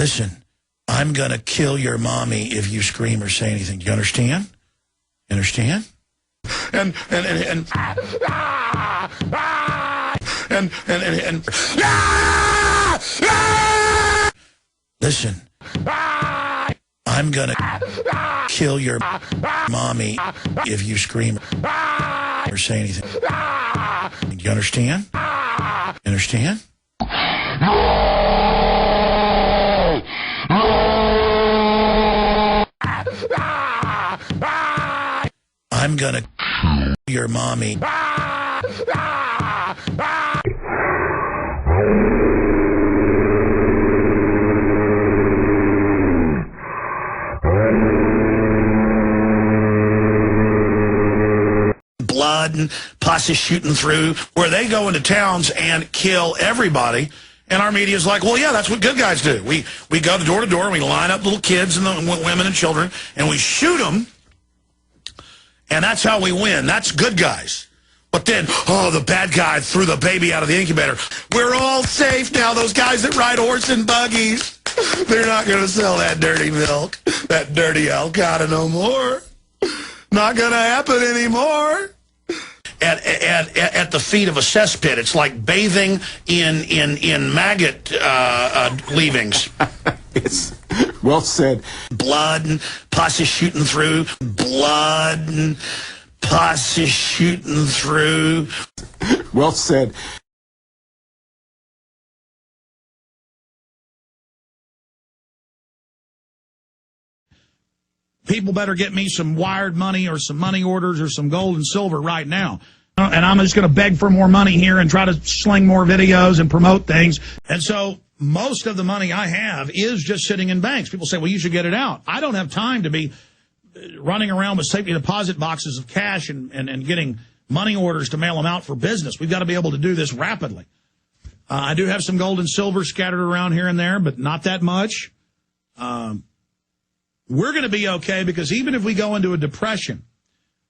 Listen, I'm going to kill your mommy if you scream or say anything. Do you understand? You understand? And listen, I'm going to kill your mommy if you scream or say anything. Do you understand? You understand? I'm gonna kill your mommy. Blood and pus is shooting through, where they go into towns and kill everybody. And our media is like, well, yeah, that's what good guys do. We go door to door and we line up little kids and the women and children and we shoot them. And that's how we win. That's good guys. But then, oh, the bad guy threw the baby out of the incubator. We're all safe now. Those guys that ride horse and buggies, they're not going to sell that dirty milk, that dirty Al-Qaeda no more. Not going to happen anymore. At the feet of a cesspit, it's like bathing in maggot leavings.
It's well said.
Blood and pus is shooting through. Blood and pus is shooting through.
Well said.
People better get me some wired money or some money orders or some gold and silver right now. And I'm just going to beg for more money here and try to sling more videos and promote things. And so most of the money I have is just sitting in banks. People say, well, you should get it out. I don't have time to be running around with safety deposit boxes of cash and getting money orders to mail them out for business. We've got to be able to do this rapidly. I do have some gold and silver scattered around here and there, but not that much. We're going to be okay because even if we go into a depression,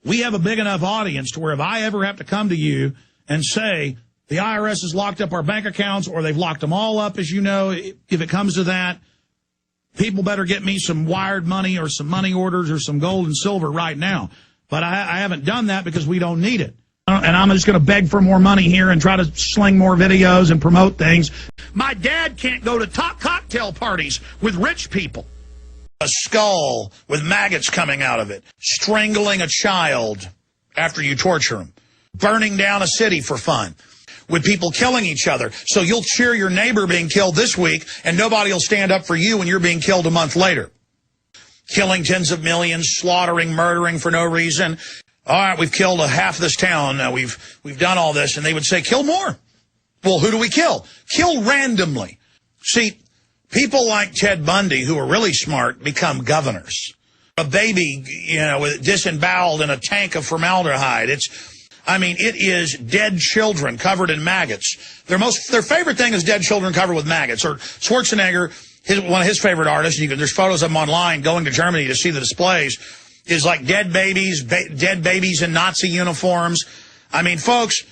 we have a big enough audience to where if I ever have to come to you and say the IRS has locked up our bank accounts or they've locked them all up, as you know, if it comes to that, people better get me some wired money or some money orders or some gold and silver right now. But I haven't done that because we don't need it. And I'm just going to beg for more money here and try to sling more videos and promote things. My dad can't go to top cocktail parties with rich people. A skull with maggots coming out of it, strangling a child after you torture them, burning down a city for fun, with people killing each other. So you'll cheer your neighbor being killed this week, and nobody will stand up for you when you're being killed a month later. Killing tens of millions, slaughtering, murdering for no reason. All right, we've killed half this town. We've done all this, and they would say, kill more. Well, who do we kill? Kill randomly. See, people like Ted Bundy, who are really smart, become governors. A baby, disemboweled in a tank of formaldehyde. It is dead children covered in maggots. Their favorite thing is dead children covered with maggots. Or Schwarzenegger, one of his favorite artists, and there's photos of him online going to Germany to see the displays, is like dead babies in Nazi uniforms. Folks,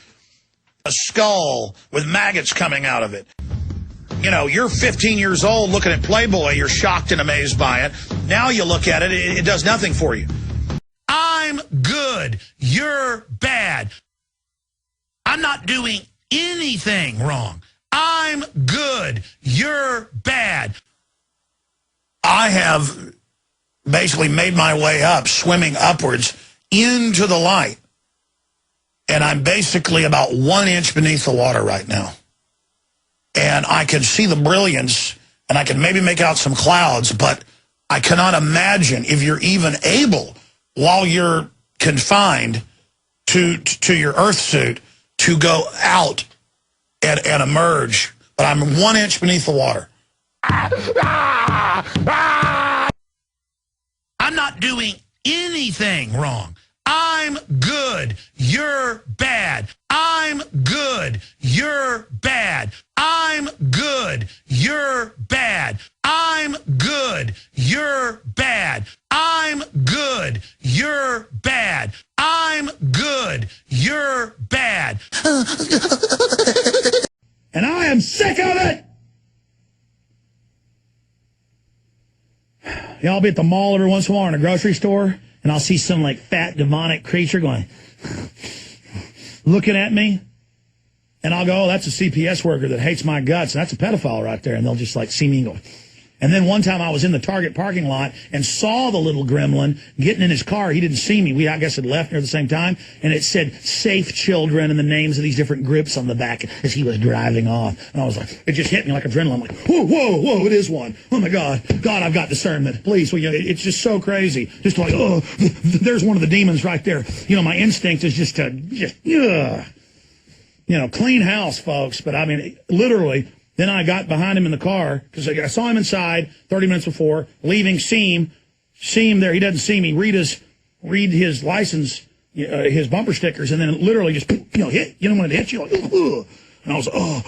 a skull with maggots coming out of it. You're 15 years old looking at Playboy. You're shocked and amazed by it. Now you look at it, it does nothing for you. I'm good. You're bad. I'm not doing anything wrong. I'm good. You're bad. I have basically made my way up, swimming upwards into the light. And I'm basically about 1 inch beneath the water right now. And I can see the brilliance, and I can maybe make out some clouds, but I cannot imagine if you're even able, while you're confined to your Earth suit, to go out and emerge. But I'm 1 inch beneath the water. I'm not doing anything wrong. I'm good. You're bad. I'm good. You're bad. I'm good. You're bad. I'm good. You're bad. I'm good. You're bad. I'm good. You're bad. And I am sick of it. Yeah, I'll be at the mall every once in a while or in a grocery store, and I'll see some like fat demonic creature going, looking at me, and I'll go, oh, that's a CPS worker that hates my guts, and that's a pedophile right there, and they'll just like see me and go. And then one time I was in the Target parking lot and saw the little gremlin getting in his car. He didn't see me. We, I guess, had left near at the same time. And it said Safe Children and the names of these different groups on the back as he was driving off. And I was like, it just hit me like adrenaline. I'm like, whoa, whoa, whoa, it is one. Oh, my God. God, I've got discernment. Please. Well, you know, it's just so crazy. Just like, oh, there's one of the demons right there. You know, my instinct is just to, you know, clean house, folks. But, I mean, literally... Then I got behind him in the car because I saw him inside 30 minutes before, leaving, see him there. He doesn't see me. Read his license, his bumper stickers, and then literally just, you know, hit. You know when it hits you? Like, ugh. And I was like, oh,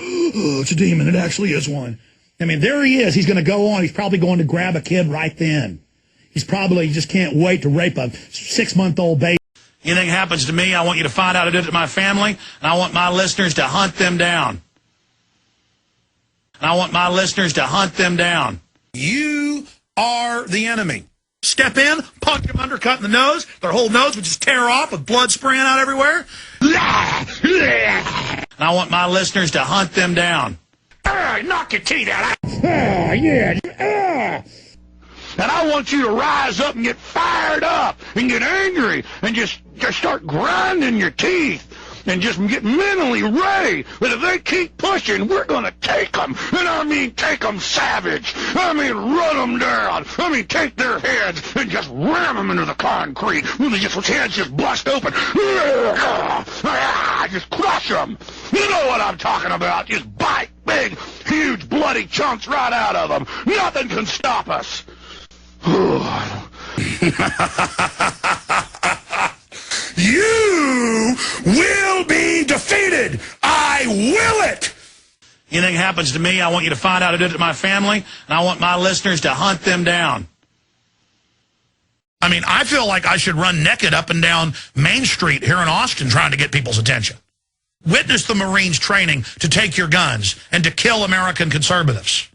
it's a demon. It actually is one. I mean, there he is. He's going to go on. He's probably going to grab a kid right then. He's probably just can't wait to rape a 6-month-old baby.
Anything happens to me, I want you to find out I did it to my family, and I want my listeners to hunt them down. I want my listeners to hunt them down.
You are the enemy. Step in, punch them undercut in the nose. Their whole nose would just tear off with blood spraying out everywhere.
And I want my listeners to hunt them down.
Knock your teeth out.
Yeah.
And I want you to rise up and get fired up and get angry and just start grinding your teeth. And just get mentally ready. But if they keep pushing, we're going to take them. And I mean take them savage. I mean run them down. I mean take their heads and just ram them into the concrete. When they just, heads just bust open. Just crush them. You know what I'm talking about. Just bite big, huge, bloody chunks right out of them. Nothing can stop us.
You will be defeated. I will it.
Anything happens to me, I want you to find out I did it to my family, and I want my listeners to hunt them down.
I mean, I feel like I should run naked up and down Main Street here in Austin trying to get people's attention. Witness the Marines training to take your guns and to kill American conservatives.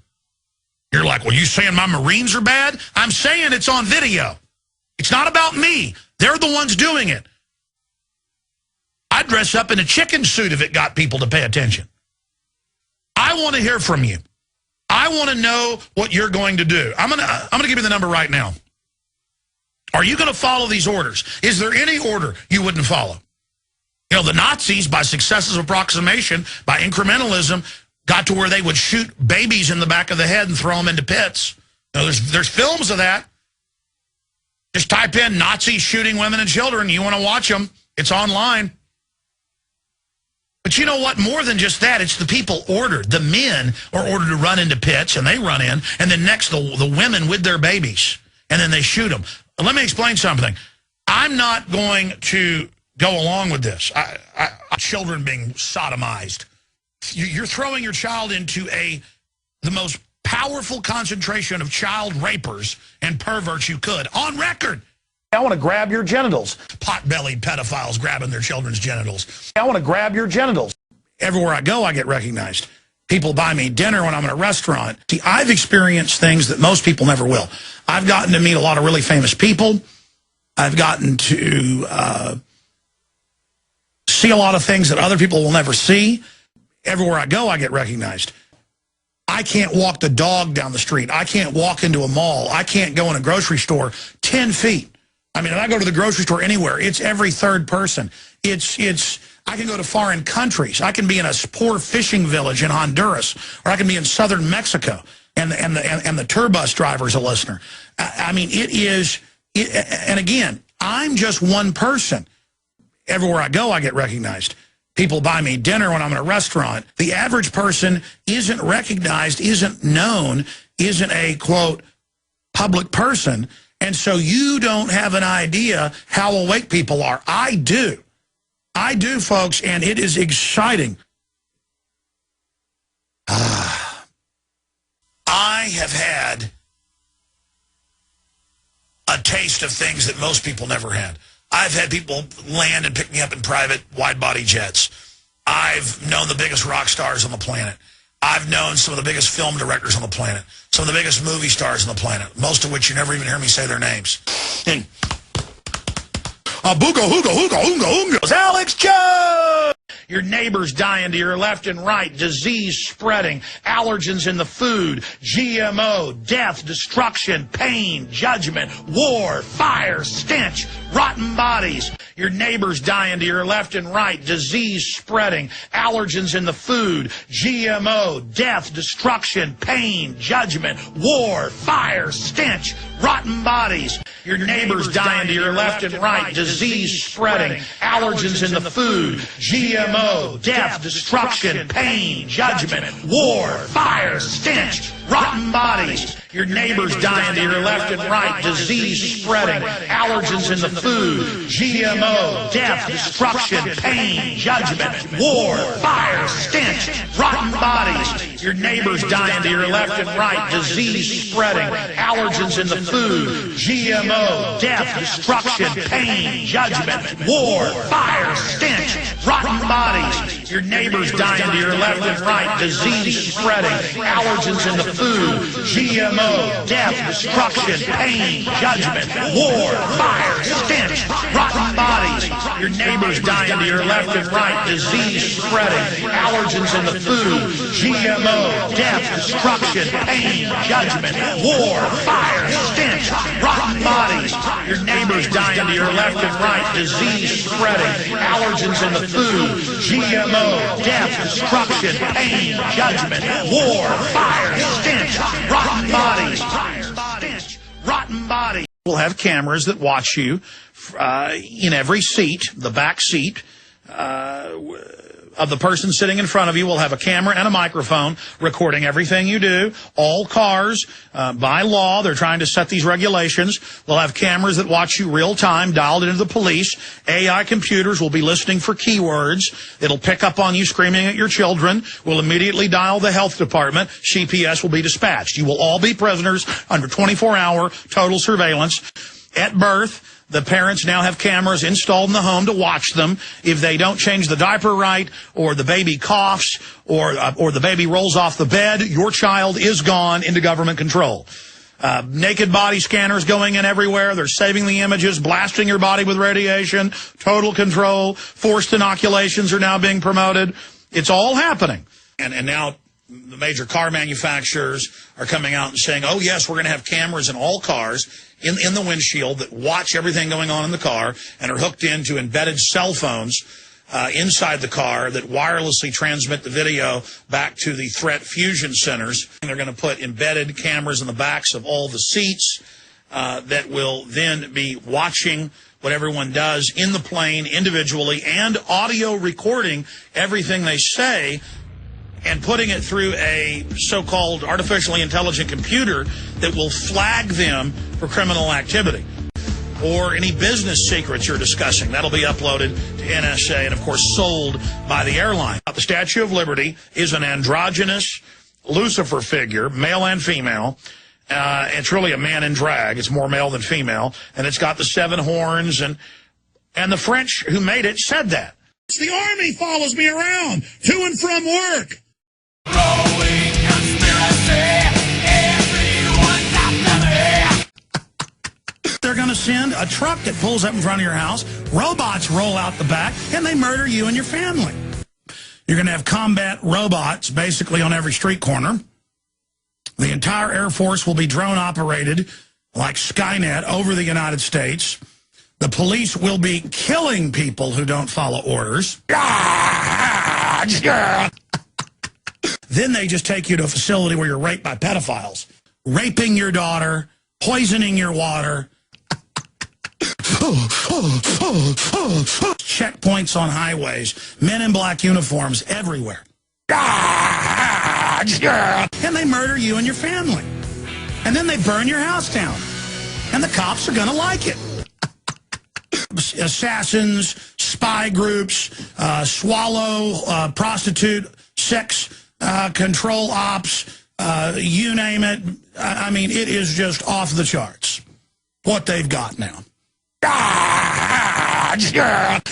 You're like, well, you saying my Marines are bad? I'm saying it's on video. It's not about me. They're the ones doing it. I'd dress up in a chicken suit if it got people to pay attention. I want to hear from you. I want to know what you're going to do. I'm gonna give you the number right now. Are you going to follow these orders? Is there any order you wouldn't follow? You know, the Nazis, by successive approximation, by incrementalism, got to where they would shoot babies in the back of the head and throw them into pits. You know, there's films of that. Just type in Nazis shooting women and children. You want to watch them. It's online. But you know what? More than just that, it's the people ordered. The men are ordered to run into pits, and they run in. And then next, the women with their babies. And then they shoot them. Let me explain something. I'm not going to go along with this. Children being sodomized. You're throwing your child into the most powerful concentration of child rapers and perverts you could. On record. I want to grab your genitals. Pot-bellied pedophiles grabbing their children's genitals. I want to grab your genitals. Everywhere I go, I get recognized. People buy me dinner when I'm in a restaurant. See, I've experienced things that most people never will. I've gotten to meet a lot of really famous people. I've gotten to see a lot of things that other people will never see. Everywhere I go, I get recognized. I can't walk the dog down the street. I can't walk into a mall. I can't go in a grocery store 10 feet. I mean, if I go to the grocery store anywhere, it's every third person. I can go to foreign countries. I can be in a poor fishing village in Honduras, or I can be in southern Mexico, and the tour bus driver's a listener. I mean, and again, I'm just one person. Everywhere I go, I get recognized. People buy me dinner when I'm in a restaurant. The average person isn't recognized, isn't known, isn't a, quote, public person. And so you don't have an idea how awake people are. I do. I do, folks, and it is exciting. I have had a taste of things that most people never had. I've had people land and pick me up in private wide-body jets. I've known the biggest rock stars on the planet. I've known some of the biggest film directors on the planet, some of the biggest movie stars on the planet, most of which you never even hear me say their names. And booga hooga hooga hoonga hoonga. Alex Jones! Your neighbors dying to your left and right, disease spreading, allergens in the food, GMO, death, destruction, pain, judgment, war, fire, stench, rotten bodies. Your neighbors dying to your left and right, disease spreading, allergens in the food, GMO, death, destruction, pain, judgment, war, fire, stench, rotten bodies. Your neighbors dying to your left and right, disease spreading, allergens in the food, GMO, death, destruction, pain, judgment, war, fire, stench, rotten bodies. Your neighbors dying to your left and right, disease spreading, allergens in the food, GMO, death, destruction, pain, judgment, war, fire, stench, rotten bodies. Your neighbors dying to your left and right, disease spreading, allergens in the food, GMO, death, destruction, pain, judgment, war, fire, stench, rotten bodies. Your neighbors dying to your left and right, disease spreading, allergens in the food, GMO, death, destruction, pain, judgment, war, fire, stench, rotten bodies. Your neighbors dying to your left and right, disease spreading, allergens in the food, GMO, death, destruction, pain, judgment, war, fire, stench, rotten bodies. Your neighbors dying to your left and right, disease spreading, allergens in the food, GMO, death, destruction, pain, judgment, war, fire, stench, rotten bodies. Rotten bodies. We'll have cameras that watch you in every seat, the back seat of the person sitting in front of you. Will have a camera and a microphone recording everything you do. All cars, by law, they're trying to set these regulations. They'll have cameras that watch you real time, dialed into the police. AI computers will be listening for keywords. It'll pick up on you screaming at your children. Will immediately dial the health department. CPS will be dispatched. You will all be prisoners under 24-hour total surveillance. At birth, the parents now have cameras installed in the home to watch them. If they don't change the diaper right, or the baby coughs, or the baby rolls off the bed, your child is gone into government control. Naked body scanners going in everywhere. They're saving the images, blasting your body with radiation, total control. Forced inoculations are now being promoted. It's all happening. And now the major car manufacturers are coming out and saying, oh, yes, we're going to have cameras in all cars in the windshield that watch everything going on in the car and are hooked into embedded cell phones inside the car that wirelessly transmit the video back to the threat fusion centers. And they're going to put embedded cameras in the backs of all the seats that will then be watching what everyone does in the plane individually and audio recording everything they say and putting it through a so-called artificially intelligent computer that will flag them for criminal activity. Or any business secrets you're discussing. That'll be uploaded to NSA and, of course, sold by the airline. The Statue of Liberty is an androgynous Lucifer figure, male and female. It's really a man in drag. It's more male than female. And it's got the 7 horns. And the French who made it said that.
The Army follows me around to and from work.
Growing conspiracy, everyone's after me.
They're going to send a truck that pulls up in front of your house, robots roll out the back, and they murder you and your family. You're going to have combat robots basically on every street corner. The entire Air Force will be drone operated like Skynet over the United States. The police will be killing people who don't follow orders. Then they just take you to a facility where you're raped by pedophiles, raping your daughter, poisoning your water. Checkpoints on highways, men in black uniforms everywhere. And they murder you and your family. And then they burn your house down. And the cops are going to like it. Assassins, spy groups, swallow, prostitute, sex, control ops, you name it. I mean, it is just off the charts what they've got now.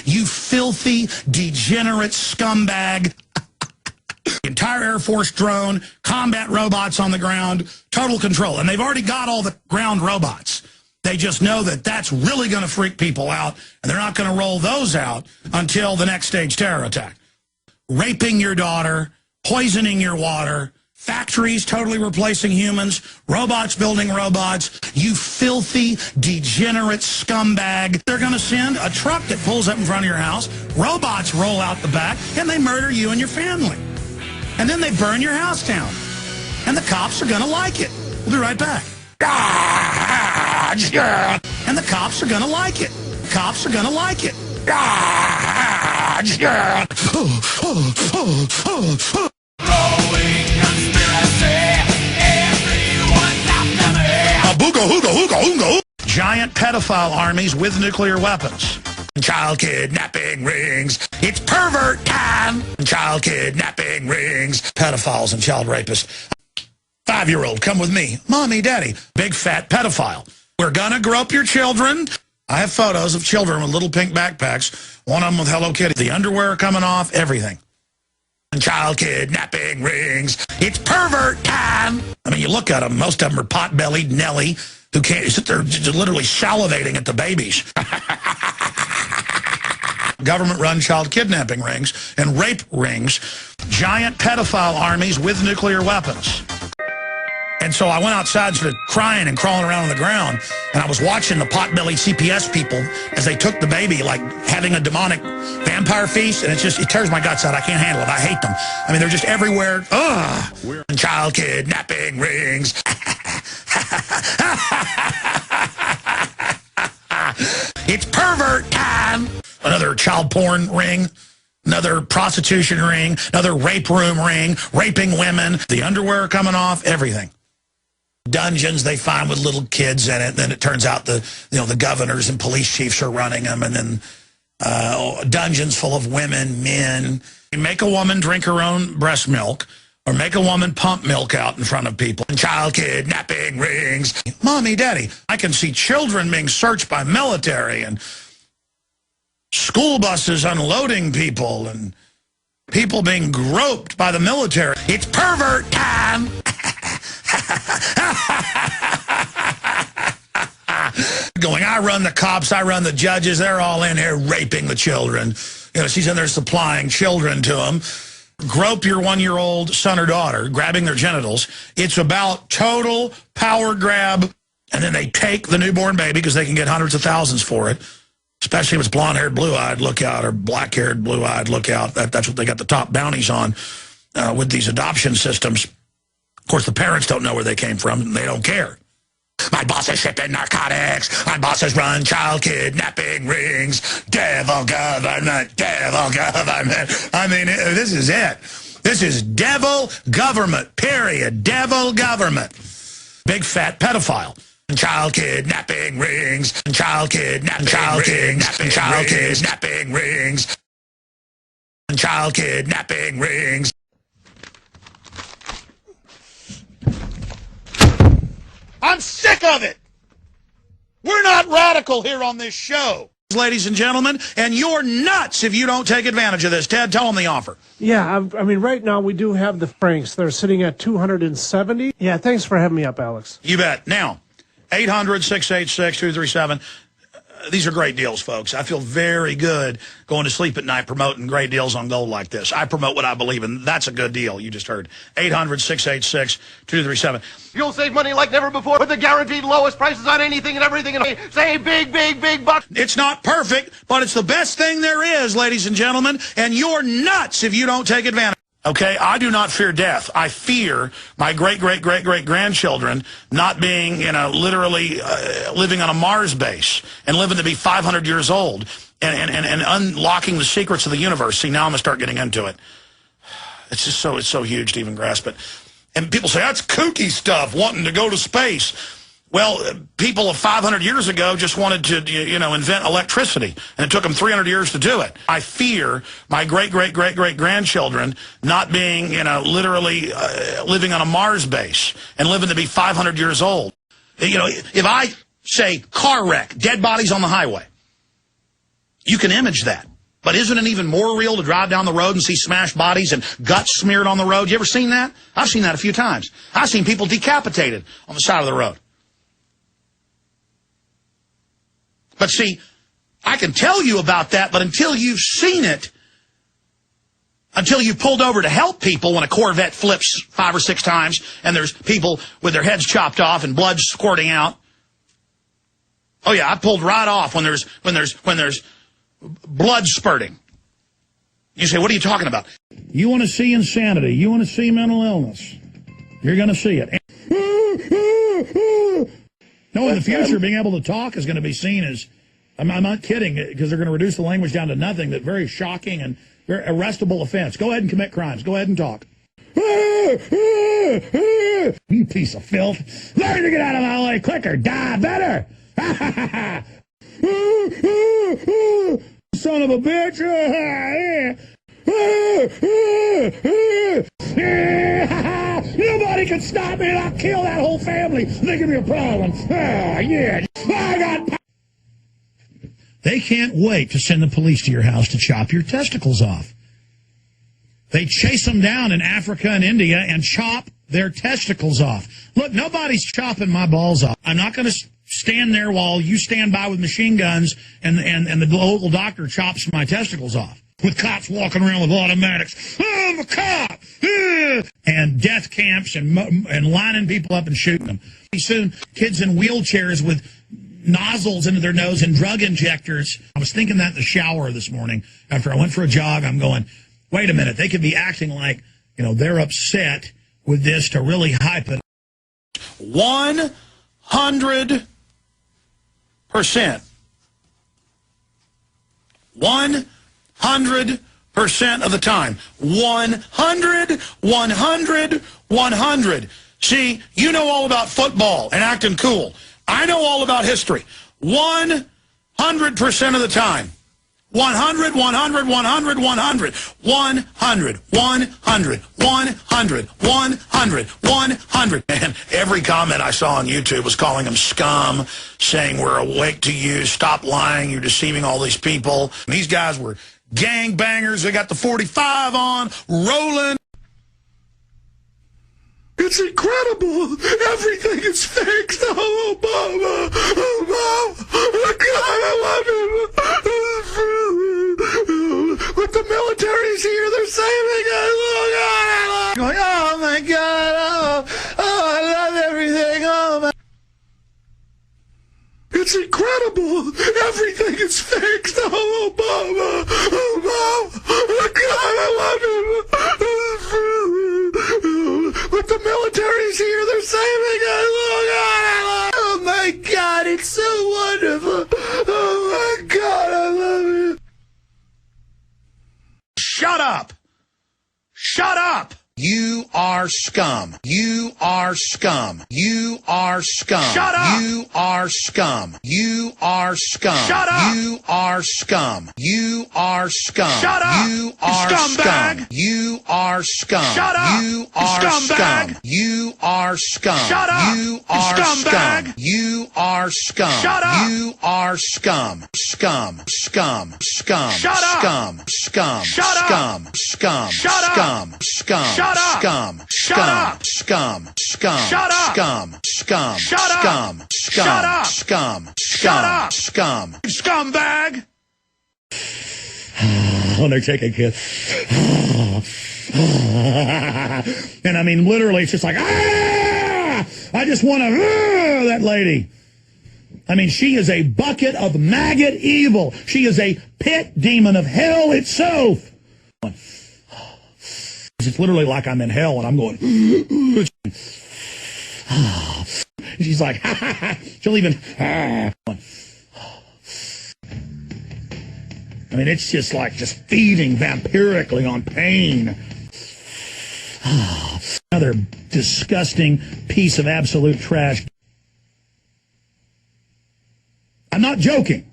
You filthy, degenerate scumbag. The entire entire Air Force drone, combat robots on the ground, total control. And they've already got all the ground robots. They just know that that's really going to freak people out, and they're not going to roll those out until the next stage terror attack. Raping your daughter, poisoning your water, factories totally replacing humans, robots building robots, you filthy, degenerate scumbag. They're going to send a truck that pulls up in front of your house, robots roll out the back, and they murder you and your family. And then they burn your house down. And the cops are going to like it. We'll be right back. And the cops are going to like it. Cops are going to like it. Giant pedophile armies with nuclear weapons. Child kidnapping rings. It's pervert time. Child kidnapping rings. Pedophiles and child rapists. 5-year-old, come with me. Mommy, daddy. Big fat pedophile. We're gonna grope your children. I have photos of children with little pink backpacks. One of them with Hello Kitty. The underwear coming off, everything. Child kidnapping rings. It's pervert time. I mean, you look at them. Most of them are pot-bellied Nelly who can't sit there just literally salivating at the babies. Government-run child kidnapping rings and rape rings. Giant pedophile armies with nuclear weapons. And so I went outside, started crying and crawling around on the ground, and I was watching the pot-bellied CPS people as they took the baby, like having a demonic vampire feast, and it tears my guts out. I can't handle it. I hate them. I mean, they're just everywhere. Ugh. Child kidnapping rings. It's pervert time. Another child porn ring. Another prostitution ring. Another rape room ring. Raping women. The underwear coming off. Everything. Dungeons they find with little kids in it. Then it turns out the governors and police chiefs are running them, and then dungeons full of women, men. You make a woman drink her own breast milk, or make a woman pump milk out in front of people. Child kidnapping rings. Mommy, daddy. I can see children being searched by military and school buses unloading people and people being groped by the military. It's pervert time. Going, I run the cops, I run the judges, they're all in here raping the children. You know, she's in there supplying children to them. Grope your 1-year-old son or daughter, grabbing their genitals. It's about total power grab. And then they take the newborn baby because they can get hundreds of thousands for it. Especially if it's blonde-haired, blue-eyed, look out, or black-haired, blue-eyed, look out. That's what they got the top bounties on with these adoption systems. Of course, the parents don't know where they came from, and they don't care. My boss is shipping narcotics. My bosses run child kidnapping rings. Devil government, devil government. I mean, this is it. This is devil government, period. Devil government. Big fat pedophile. Child kidnapping rings. Child kidnapping rings. Child kidnapping rings. Child kidnapping rings.
I'm sick of it. We're not radical here on this show. Ladies and gentlemen, and you're nuts if you don't take advantage of this. Ted, tell them the offer.
Yeah, I mean, right now we do have the Franks. They're sitting at $270. Yeah, thanks for having me up, Alex.
You bet. Now, 800-686-237. These are great deals, folks. I feel very good going to sleep at night promoting great deals on gold like this. I promote what I believe in. That's a good deal. You just heard. 800-686-237.
You'll save money like never before with the guaranteed lowest prices on anything and everything. And say big, big, big bucks.
It's not perfect, but it's the best thing there is, ladies and gentlemen. And you're nuts if you don't take advantage. Okay, I do not fear death. I fear my great-great-great-great-grandchildren not being, literally living on a Mars base and living to be 500 years old and unlocking the secrets of the universe. See, now I'm going to start getting into it. It's just it's so huge to even grasp it. And people say, that's kooky stuff, wanting to go to space. Well, people of 500 years ago just wanted to, invent electricity, and it took them 300 years to do it. I fear my great-great-great-great-grandchildren not being, literally living on a Mars base and living to be 500 years old. If I say car wreck, dead bodies on the highway, you can image that. But isn't it even more real to drive down the road and see smashed bodies and guts smeared on the road? You ever seen that? I've seen that a few times. I've seen people decapitated on the side of the road. But see, I can tell you about that, but until you've seen it, until you pulled over to help people when a Corvette flips 5 or 6 times and there's people with their heads chopped off and blood squirting out. Oh yeah, I pulled right off when there's blood spurting. You say, what are you talking about?
You want to see insanity. You want to see mental illness. You're going to see it. No, in the future, being able to talk is going to be seen as, I'm not kidding, because they're going to reduce the language down to nothing, that very shocking and very arrestable offense. Go ahead and commit crimes. Go ahead and talk. You piece of filth. Learn to get out of my way quicker. Die better. Son of a bitch. Nobody can stop me and I'll kill that whole family. They give me a problem. Yeah. I got... They can't wait to send the police to your house to chop your testicles off. They chase them down in Africa and India and chop their testicles off. Look, nobody's chopping my balls off. I'm not going to stand there while you stand by with machine guns and the local doctor chops my testicles off. With cops walking around with automatics. Oh, I'm a cop! And death camps and lining people up and shooting them. Pretty soon, kids in wheelchairs with nozzles into their nose and drug injectors. I was thinking that in the shower this morning after I went for a jog. I'm going, wait a minute, they could be acting like, they're upset with this to really hype it.
100%. 100% of the time. 100. See, you know all about football and acting cool. I know all about history. 100% of the time. 100. And every comment I saw on YouTube was calling them scum, saying we're awake to you, stop lying, you're deceiving all these people. And these guys were gangbangers. They got the 45 on, rolling. It's incredible. Everything is fake. Oh, Obama. Oh, God, I love him. But the military's here. They're saving us. Oh, God, I love him. Oh, my God. Oh, I love everything. Oh, my. It's incredible. Everything is fake. Oh, Obama. Oh, God, I love him. But the military's here. They're saving us. Oh, my God. It's so wonderful. Oh, my God. I love it. Shut up. Shut up. You are scum. You are scum. You are scum. Shut up. You are scum. You are scum. Shut up. You are scum. You are scum. Shut up. You are scumbag. You are scum. Shut up. You are scumbag. You are scum. Shut up. You are scumbag. You are scum. Shut up. You are scum. Scum. Scum. Scum. Shut up. Scum. Scum. Shut up. Scum. Scum. Shut up. Scum. Scum. Shut up. Scum. Scum. Scum. Scum. Shut up. Scum. Scum. Shut up. Scum. Scum. Shut up. Scum. Shut up. Scum. Scumbag.
Oh, they're taking kids. And I mean, literally, it's just like, I just want to, that lady. I mean, she is a bucket of maggot evil. She is a pit demon of hell itself. It's literally like I'm in hell and I'm going, she's like, she'll even, I mean, it's just like just feeding vampirically on pain. Another disgusting piece of absolute trash. I'm not joking.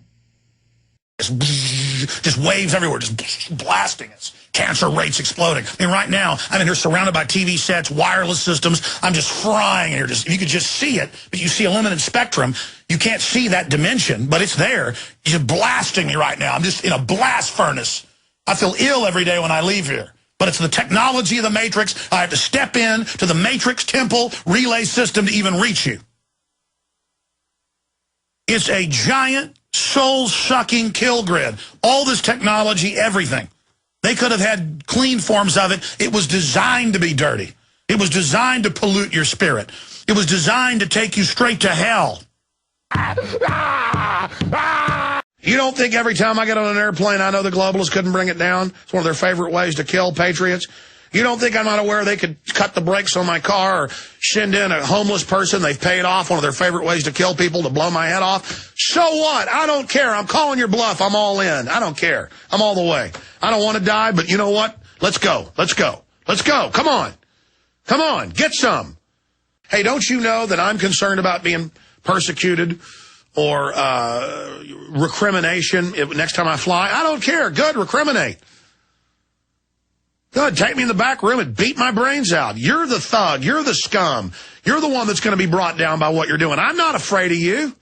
just waves everywhere, just blasting us. Cancer rates exploding. I mean, right now, they're surrounded by TV sets, wireless systems. I'm just frying here. If you could just see it, but you see a limited spectrum. You can't see that dimension, but it's there. You're blasting me right now. I'm just in a blast furnace. I feel ill every day when I leave here. But it's the technology of the Matrix. I have to step in to the Matrix Temple relay system to even reach you. It's a giant, soul-sucking kill grid. All this technology, everything. They could have had clean forms of it. It was designed to be dirty. It was designed to pollute your spirit. It was designed to take you straight to hell.
You don't think every time I get on an airplane, I know the globalists couldn't bring it down? It's one of their favorite ways to kill patriots. You don't think I'm not aware they could cut the brakes on my car or send in a homeless person they've paid off, one of their favorite ways to kill people, to blow my head off? So what? I don't care. I'm calling your bluff. I'm all in. I don't care. I'm all the way. I don't want to die, but you know what? Let's go. Let's go. Let's go. Come on. Come on. Get some. Hey, don't you know that I'm concerned about being persecuted or recrimination next time I fly? I don't care. Good, recriminate. Good, take me in the back room and beat my brains out. You're the thug. You're the scum. You're the one that's going to be brought down by what you're doing. I'm not afraid of you.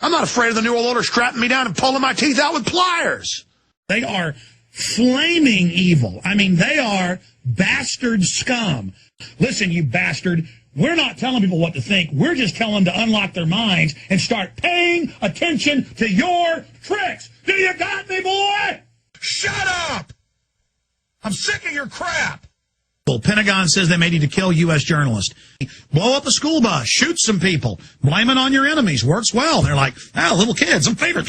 I'm not afraid of the New World Order strapping me down and pulling my teeth out with pliers.
They are flaming evil. They are bastard scum. Listen, you bastard. We're not telling people what to think. We're just telling them to unlock their minds and start paying attention to your tricks. Do you got me, boy?
Shut up! I'm sick of your crap.
The Pentagon says they may need to kill U.S. journalists. Blow up a school bus, shoot some people, blame it on your enemies. Works well. They're like, little kids, I'm favored.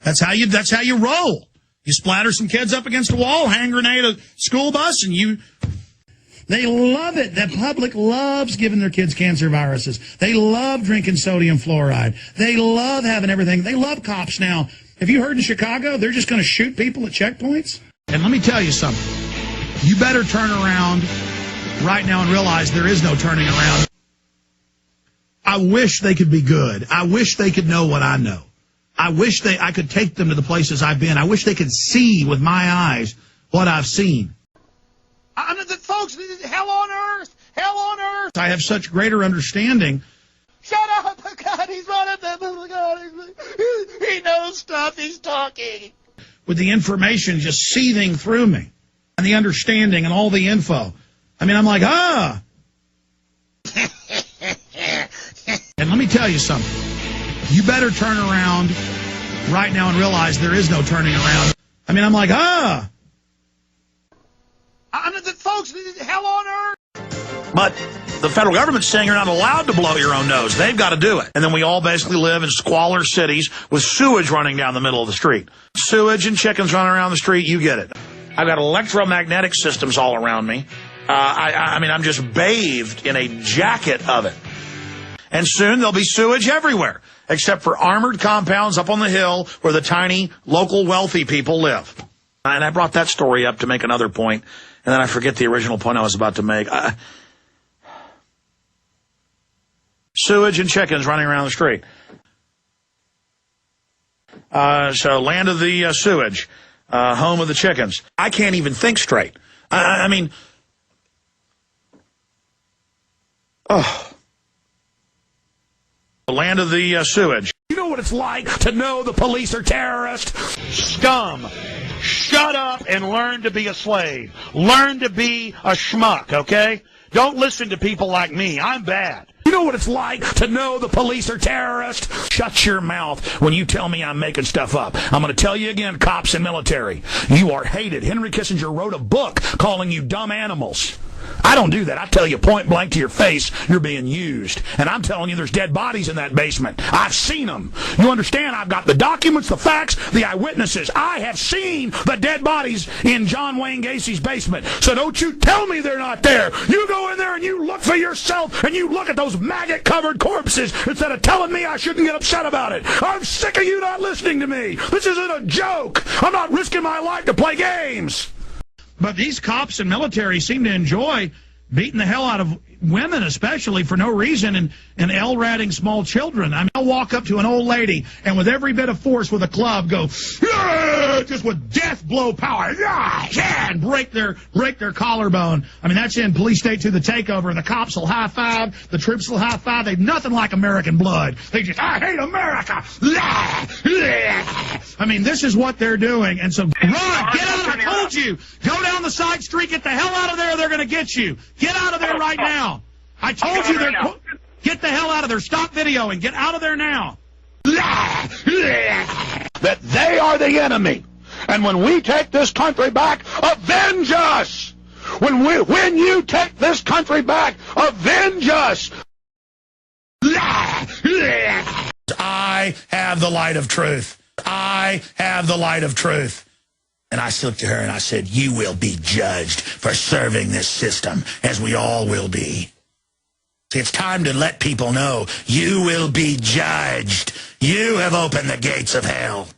That's how you roll. You splatter some kids up against a wall, hand grenade a school bus, and they love it. The public loves giving their kids cancer viruses. They love drinking sodium fluoride. They love having everything. They love cops now. Have you heard in Chicago, they're just going to shoot people at checkpoints? And let me tell you something. You better turn around right now and realize there is no turning around. I wish they could be good. I wish they could know what I know. I wish I could take them to the places I've been. I wish they could see with my eyes what I've seen.
Folks, hell on earth! Hell on earth!
I have such greater understanding.
Shut up! God, he's one of them. God, he knows stuff. He's talking.
With the information just seething through me, and the understanding and all the info. I'm like, And let me tell you something. You better turn around right now and realize there is no turning around. I'm like,
Folks, hell on earth!
But the federal government's saying you're not allowed to blow your own nose. They've got to do it. And then we all basically live in squalor cities with sewage running down the middle of the street. Sewage and chickens running around the street, you get it. I've got electromagnetic systems all around me. I'm just bathed in a jacket of it. And soon there'll be sewage everywhere, except for armored compounds up on the hill where the tiny, local, wealthy people live. And I brought that story up to make another point, and then I forget the original point I was about to make. Sewage and chickens running around the street. So land of the sewage, home of the chickens. I can't even think straight. The land of the sewage.
You know what it's like to know the police are terrorists?
Scum. Shut up and learn to be a slave. Learn to be a schmuck, okay? Don't listen to people like me. I'm bad.
You know what it's like to know the police are terrorists? Shut your mouth when you tell me I'm making stuff up. I'm going to tell you again, cops and military. You are hated. Henry Kissinger wrote a book calling you dumb animals. I don't do that. I tell you point blank to your face, you're being used. And I'm telling you there's dead bodies in that basement. I've seen them. You understand? I've got the documents, the facts, the eyewitnesses. I have seen the dead bodies in John Wayne Gacy's basement. So don't you tell me they're not there. You go in there and you look for yourself and you look at those maggot-covered corpses instead of telling me I shouldn't get upset about it. I'm sick of you not listening to me. This isn't a joke. I'm not risking my life to play games.
But these cops and military seem to enjoy beating the hell out of women especially for no reason and L-ratting small children. I mean, I'll walk up to an old lady and with every bit of force with a club go, "Yeah!" just with death blow power, "Yeah!" and break their collarbone. I mean, that's in Police State to the Takeover, and the cops will high five, the troops will high five. They've nothing like American blood. They just, "I hate America." I mean, this is what they're doing. And so, run, get out, I told you. Go down the side street, get the hell out of there, they're going to get you. Get out of there right now. I told you, get the hell out of there. Stop videoing. Get out of there now.
That they are the enemy. And when we take this country back, avenge us. When you take this country back, avenge us.
I have the light of truth. I have the light of truth. And I looked at her and I said, you will be judged for serving this system, as we all will be. See, it's time to let people know you will be judged. You have opened the gates of hell.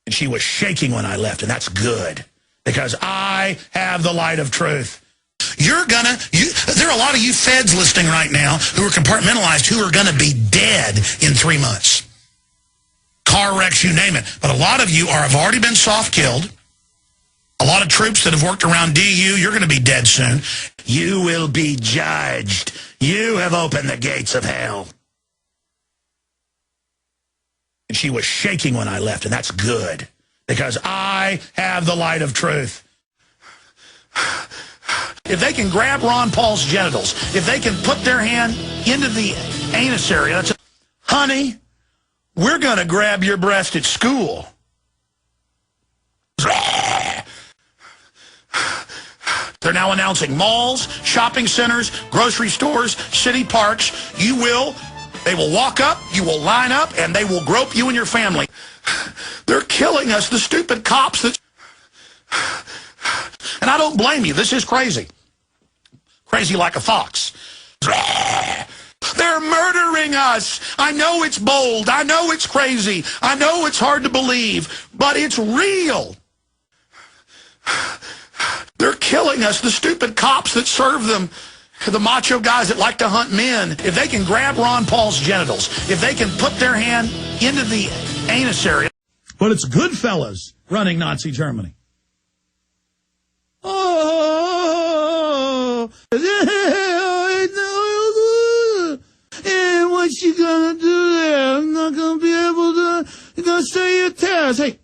And she was shaking when I left, and that's good, because I have the light of truth. There are a lot of you feds listening right now who are compartmentalized who are going to be dead in 3 months. Car wrecks, you name it. But a lot of you have already been soft-killed. A lot of troops that have worked around DU, you're going to be dead soon. You will be judged. You have opened the gates of hell. And she was shaking when I left, and that's good, because I have the light of truth. If they can grab Ron Paul's genitals, if they can put their hand into the anus area, that's honey, we're going to grab your breast at school. They're now announcing malls, shopping centers, grocery stores, city parks. They will walk up, you will line up, and they will grope you and your family. They're killing us, the stupid cops that... And I don't blame you. This is crazy. Crazy like a fox. They're murdering us. I know it's bold. I know it's crazy. I know it's hard to believe, but it's real. They're killing us, the stupid cops that serve them, the macho guys that like to hunt men. If they can grab Ron Paul's genitals, if they can put their hand into the anus area.
But it's Goodfellas running Nazi Germany. Oh, and what you gonna do there? I'm not gonna be able to. You're gonna say your tears. Hey,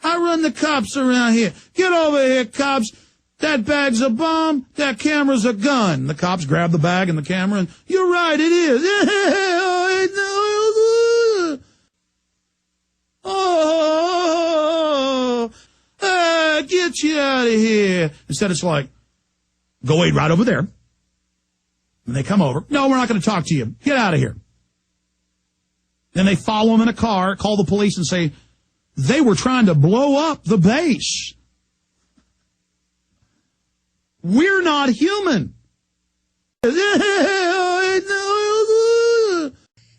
I run the cops around here. Get over here, cops. That bag's a bomb. That camera's a gun. The cops grab the bag and the camera, and you're right, it is. Get you out of here. Instead, it's like, go wait right over there. And they come over. No, we're not going to talk to you. Get out of here. Then they follow them in a car, call the police, and say, they were trying to blow up the base. We're not human. Have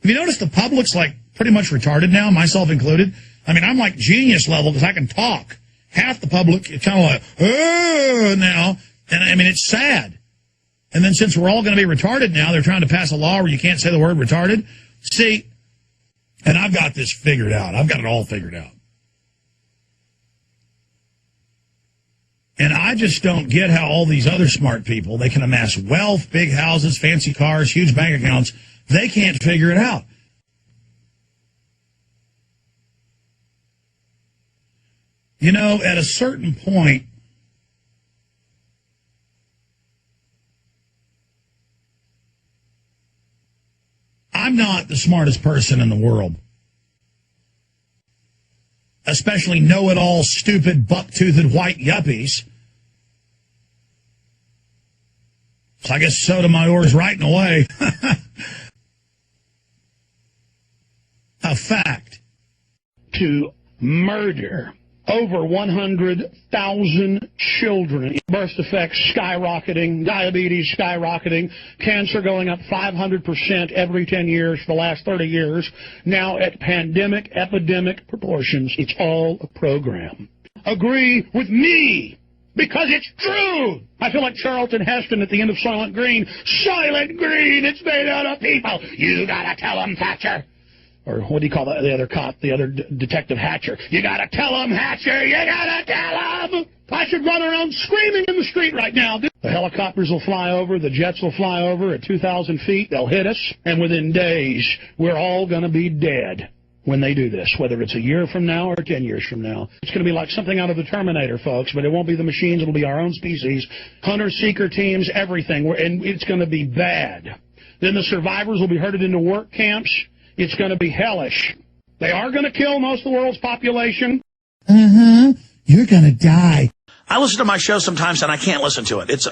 you noticed the public's like pretty much retarded now, myself included? I mean, I'm like genius level because I can talk. Half the public is kind of like, oh, now. And I mean, it's sad. And then since we're all going to be retarded now, they're trying to pass a law where you can't say the word retarded. See, and I've got this figured out. I've got it all figured out. And I just don't get how all these other smart people, they can amass wealth, big houses, fancy cars, huge bank accounts. They can't figure it out. You know, at a certain point, I'm not the smartest person in the world. Especially know-it-all, stupid, buck-toothed white yuppies. So I guess Sotomayor's right in a way. A fact.
To murder over 100,000 children. Birth defects skyrocketing, diabetes skyrocketing, cancer going up 500% every 10 years for the last 30 years, now at pandemic, epidemic proportions. It's all a program. Agree with me. Because it's true. I feel like Charlton Heston at the end of Silent Green. Silent Green, it's made out of people. You gotta tell them, Thatcher. Or what do you call the other cop, the other Detective Hatcher? You gotta tell them, Hatcher, you gotta tell them. I should run around screaming in the street right now. The helicopters will fly over, the jets will fly over at 2,000 feet, they'll hit us, and within days, we're all gonna be dead when they do this, whether it's a year from now or 10 years from now. It's going to be like something out of the Terminator, folks, but it won't be the machines, it'll be our own species, hunter-seeker teams, everything, and it's going to be bad. Then the survivors will be herded into work camps. It's going to be hellish. They are going to kill most of the world's population.
You're going to die.
I listen to my show sometimes and I can't listen to it.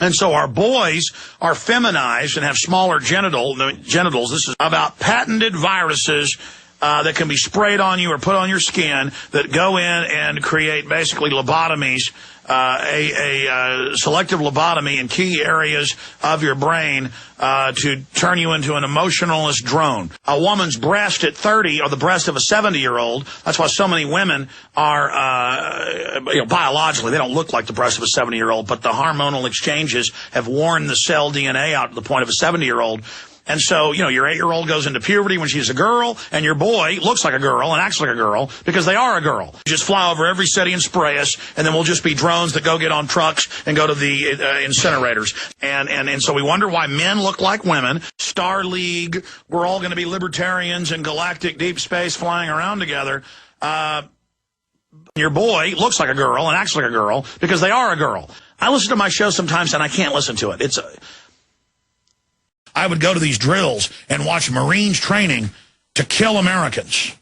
And so our boys are feminized and have smaller genitals. This is about patented viruses that can be sprayed on you or put on your skin that go in and create basically lobotomies, a selective lobotomy in key areas of your brain to turn you into an emotionalist drone. A woman's breast at 30 or the breast of a 70-year-old. That's why so many women are, biologically, they don't look like the breast of a 70-year-old, but the hormonal exchanges have worn the cell DNA out to the point of a 70-year-old. And so, your 8-year-old goes into puberty when she's a girl, and your boy looks like a girl and acts like a girl because they are a girl. Just fly over every city and spray us, and then we'll just be drones that go get on trucks and go to the incinerators. And so we wonder why men look like women. Star League, we're all going to be libertarians in galactic deep space flying around together. Your boy looks like a girl and acts like a girl because they are a girl. I listen to my show sometimes, and I can't listen to it. I would go to these drills and watch Marines training to kill Americans.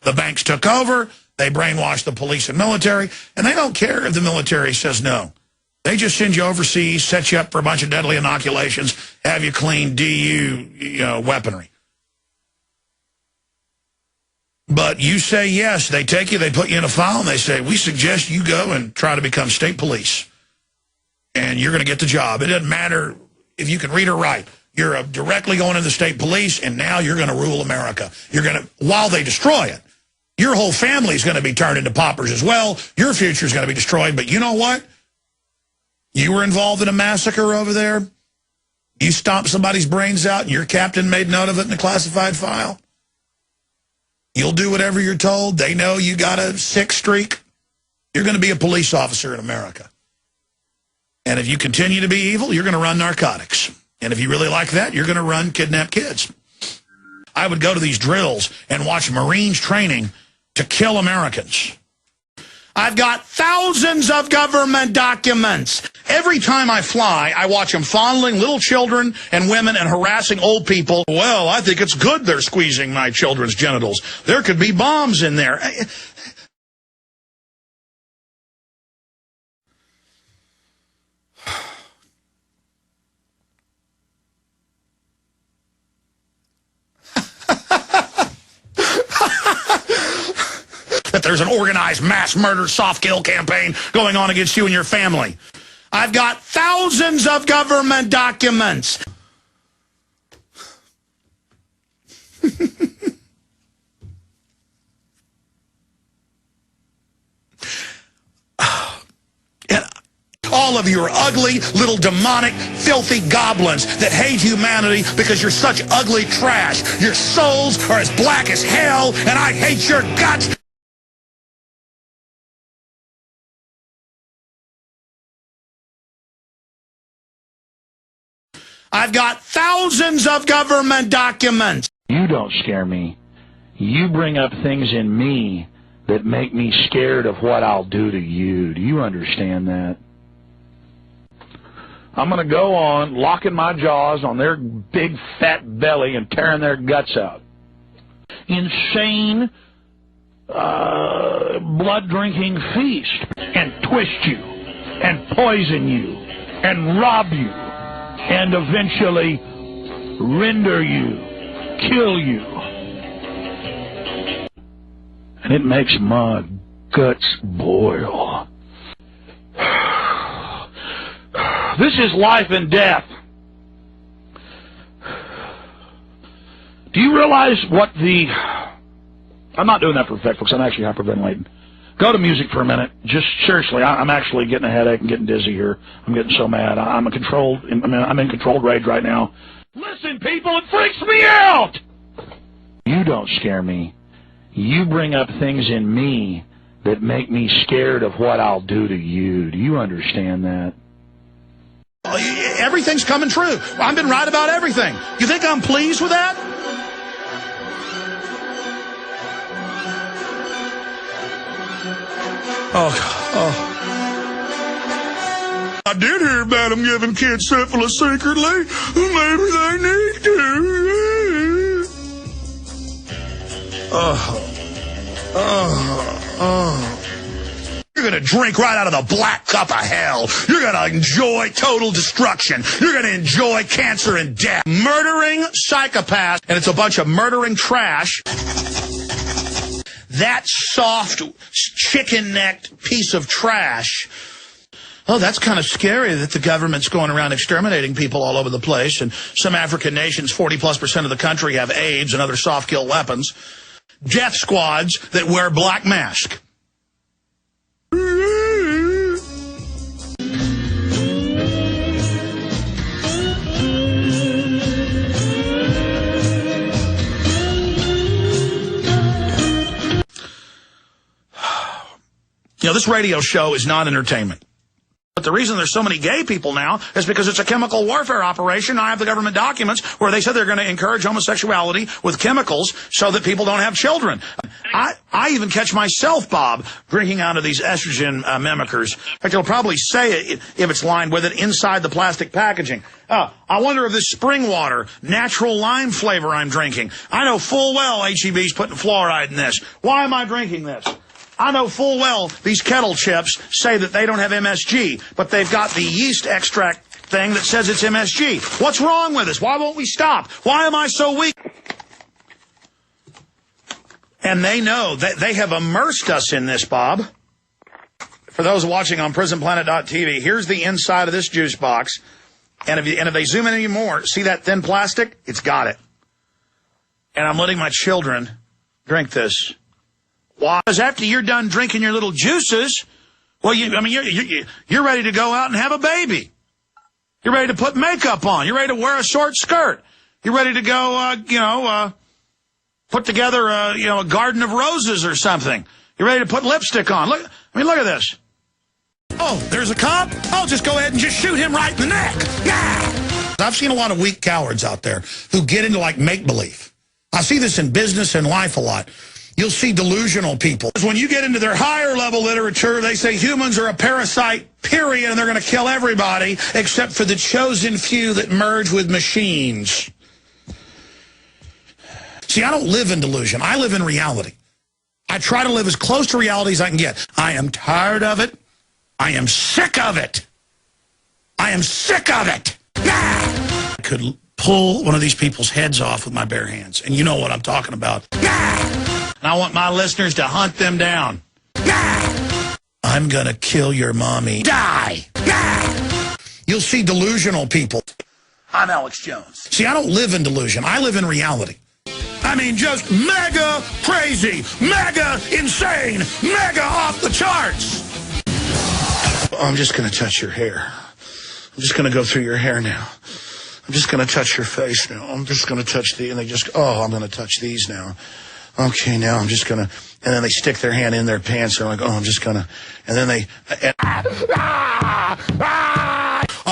The banks took over, they brainwashed the police and military, and they don't care if the military says no. They just send you overseas, set you up for a bunch of deadly inoculations, have you clean DU weaponry. But you say yes, they take you, they put you in a file, and they say, we suggest you go and try to become state police. And you're going to get the job. It doesn't matter if you can read or write. You're directly going to the state police, and now you're going to rule America. While they destroy it, your whole family is going to be turned into paupers as well. Your future is going to be destroyed. But you know what? You were involved in a massacre over there. You stomped somebody's brains out, and your captain made note of it in a classified file. You'll do whatever you're told. They know you got a sick streak. You're going to be a police officer in America. And if you continue to be evil, you're going to run narcotics. And if you really like that, you're going to run kidnap kids. I would go to these drills and watch Marines training to kill Americans. I've got thousands of government documents. Every time I fly, I watch them fondling little children and women and harassing old people. Well, I think it's good they're squeezing my children's genitals. There could be bombs in there. That there's an organized mass murder soft kill campaign going on against you and your family. I've got thousands of government documents. And all of you are ugly, little demonic, filthy goblins that hate humanity because you're such ugly trash. Your souls are as black as hell, and I hate your guts. I've got thousands of government documents.
You don't scare me. You bring up things in me that make me scared of what I'll do to you. Do you understand that? I'm going to go on locking my jaws on their big fat belly and tearing their guts out. Insane, blood-drinking feast. And twist you, and poison you, and rob you, and eventually render you, kill you. And it makes my guts boil. This is life and death. Do you realize what I'm not doing that for effect, folks. I'm actually hyperventilating.
Go to music for a minute. Just seriously, I'm actually getting a headache and getting dizzy here. I'm getting so mad. I'm in controlled rage right now. Listen, people, it freaks me out! You don't scare me. You bring up things in me that make me scared of what I'll do to you. Do you understand that?
Everything's coming true. I've been right about everything. You think I'm pleased with that? Oh. I did hear about them giving kids syphilis secretly. Maybe they need to. You're going to drink right out of the black cup of hell. You're going to enjoy total destruction. You're going to enjoy cancer and death. Murdering psychopaths, and it's a bunch of murdering trash. That soft, chicken-necked piece of trash. Oh, that's kind of scary that the government's going around exterminating people all over the place. And some African nations, 40+% of the country, have AIDS and other soft-kill weapons. Death squads that wear black masks. You know, this radio show is not entertainment. But the reason there's so many gay people now is because it's a chemical warfare operation. I have the government documents where they said they're going to encourage homosexuality with chemicals so that people don't have children. I even catch myself, Bob, drinking out of these estrogen mimickers. In fact, it'll probably say it, if it's lined with it, inside the plastic packaging. I wonder if this spring water, natural lime flavor I'm drinking. I know full well HEB's putting fluoride in this. Why am I drinking this? I know full well these kettle chips say that they don't have MSG, but they've got the yeast extract thing that says it's MSG. What's wrong with us? Why won't we stop? Why am I so weak? And they know that they have immersed us in this, Bob. For those watching on prisonplanet.tv, here's the inside of this juice box. And if they zoom in any more, see that thin plastic? It's got it. And I'm letting my children drink this. Why? Because after you're done drinking your little juices, well, you're ready to go out and have a baby. You're ready to put makeup on. You're ready to wear a short skirt. You're ready to go, put together, a garden of roses or something. You're ready to put lipstick on. Look at this.
Oh, there's a cop? I'll just go ahead and just shoot him right in the neck. Yeah. I've seen a lot of weak cowards out there who get into, like, make-believe. I see this in business and life a lot. You'll see delusional people. When you get into their higher level literature, they say humans are a parasite, period, and they're going to kill everybody except for the chosen few that merge with machines. See, I don't live in delusion. I live in reality. I try to live as close to reality as I can get. I am tired of it. I am sick of it. I am sick of it. I could pull one of these people's heads off with my bare hands, and you know what I'm talking about. And I want my listeners to hunt them down. I'm going to kill your mommy. Die! You'll see delusional people.
I'm Alex Jones.
See, I don't live in delusion. I live in reality. I mean, just mega crazy, mega insane, mega off the charts.
I'm just going to touch your hair. I'm just going to go through your hair now. I'm just going to touch your face now. I'm just going to touch I'm going to touch these now. Okay, now I'm just going to, and then they stick their hand in their pants. They're like, I'm just going to, and then they,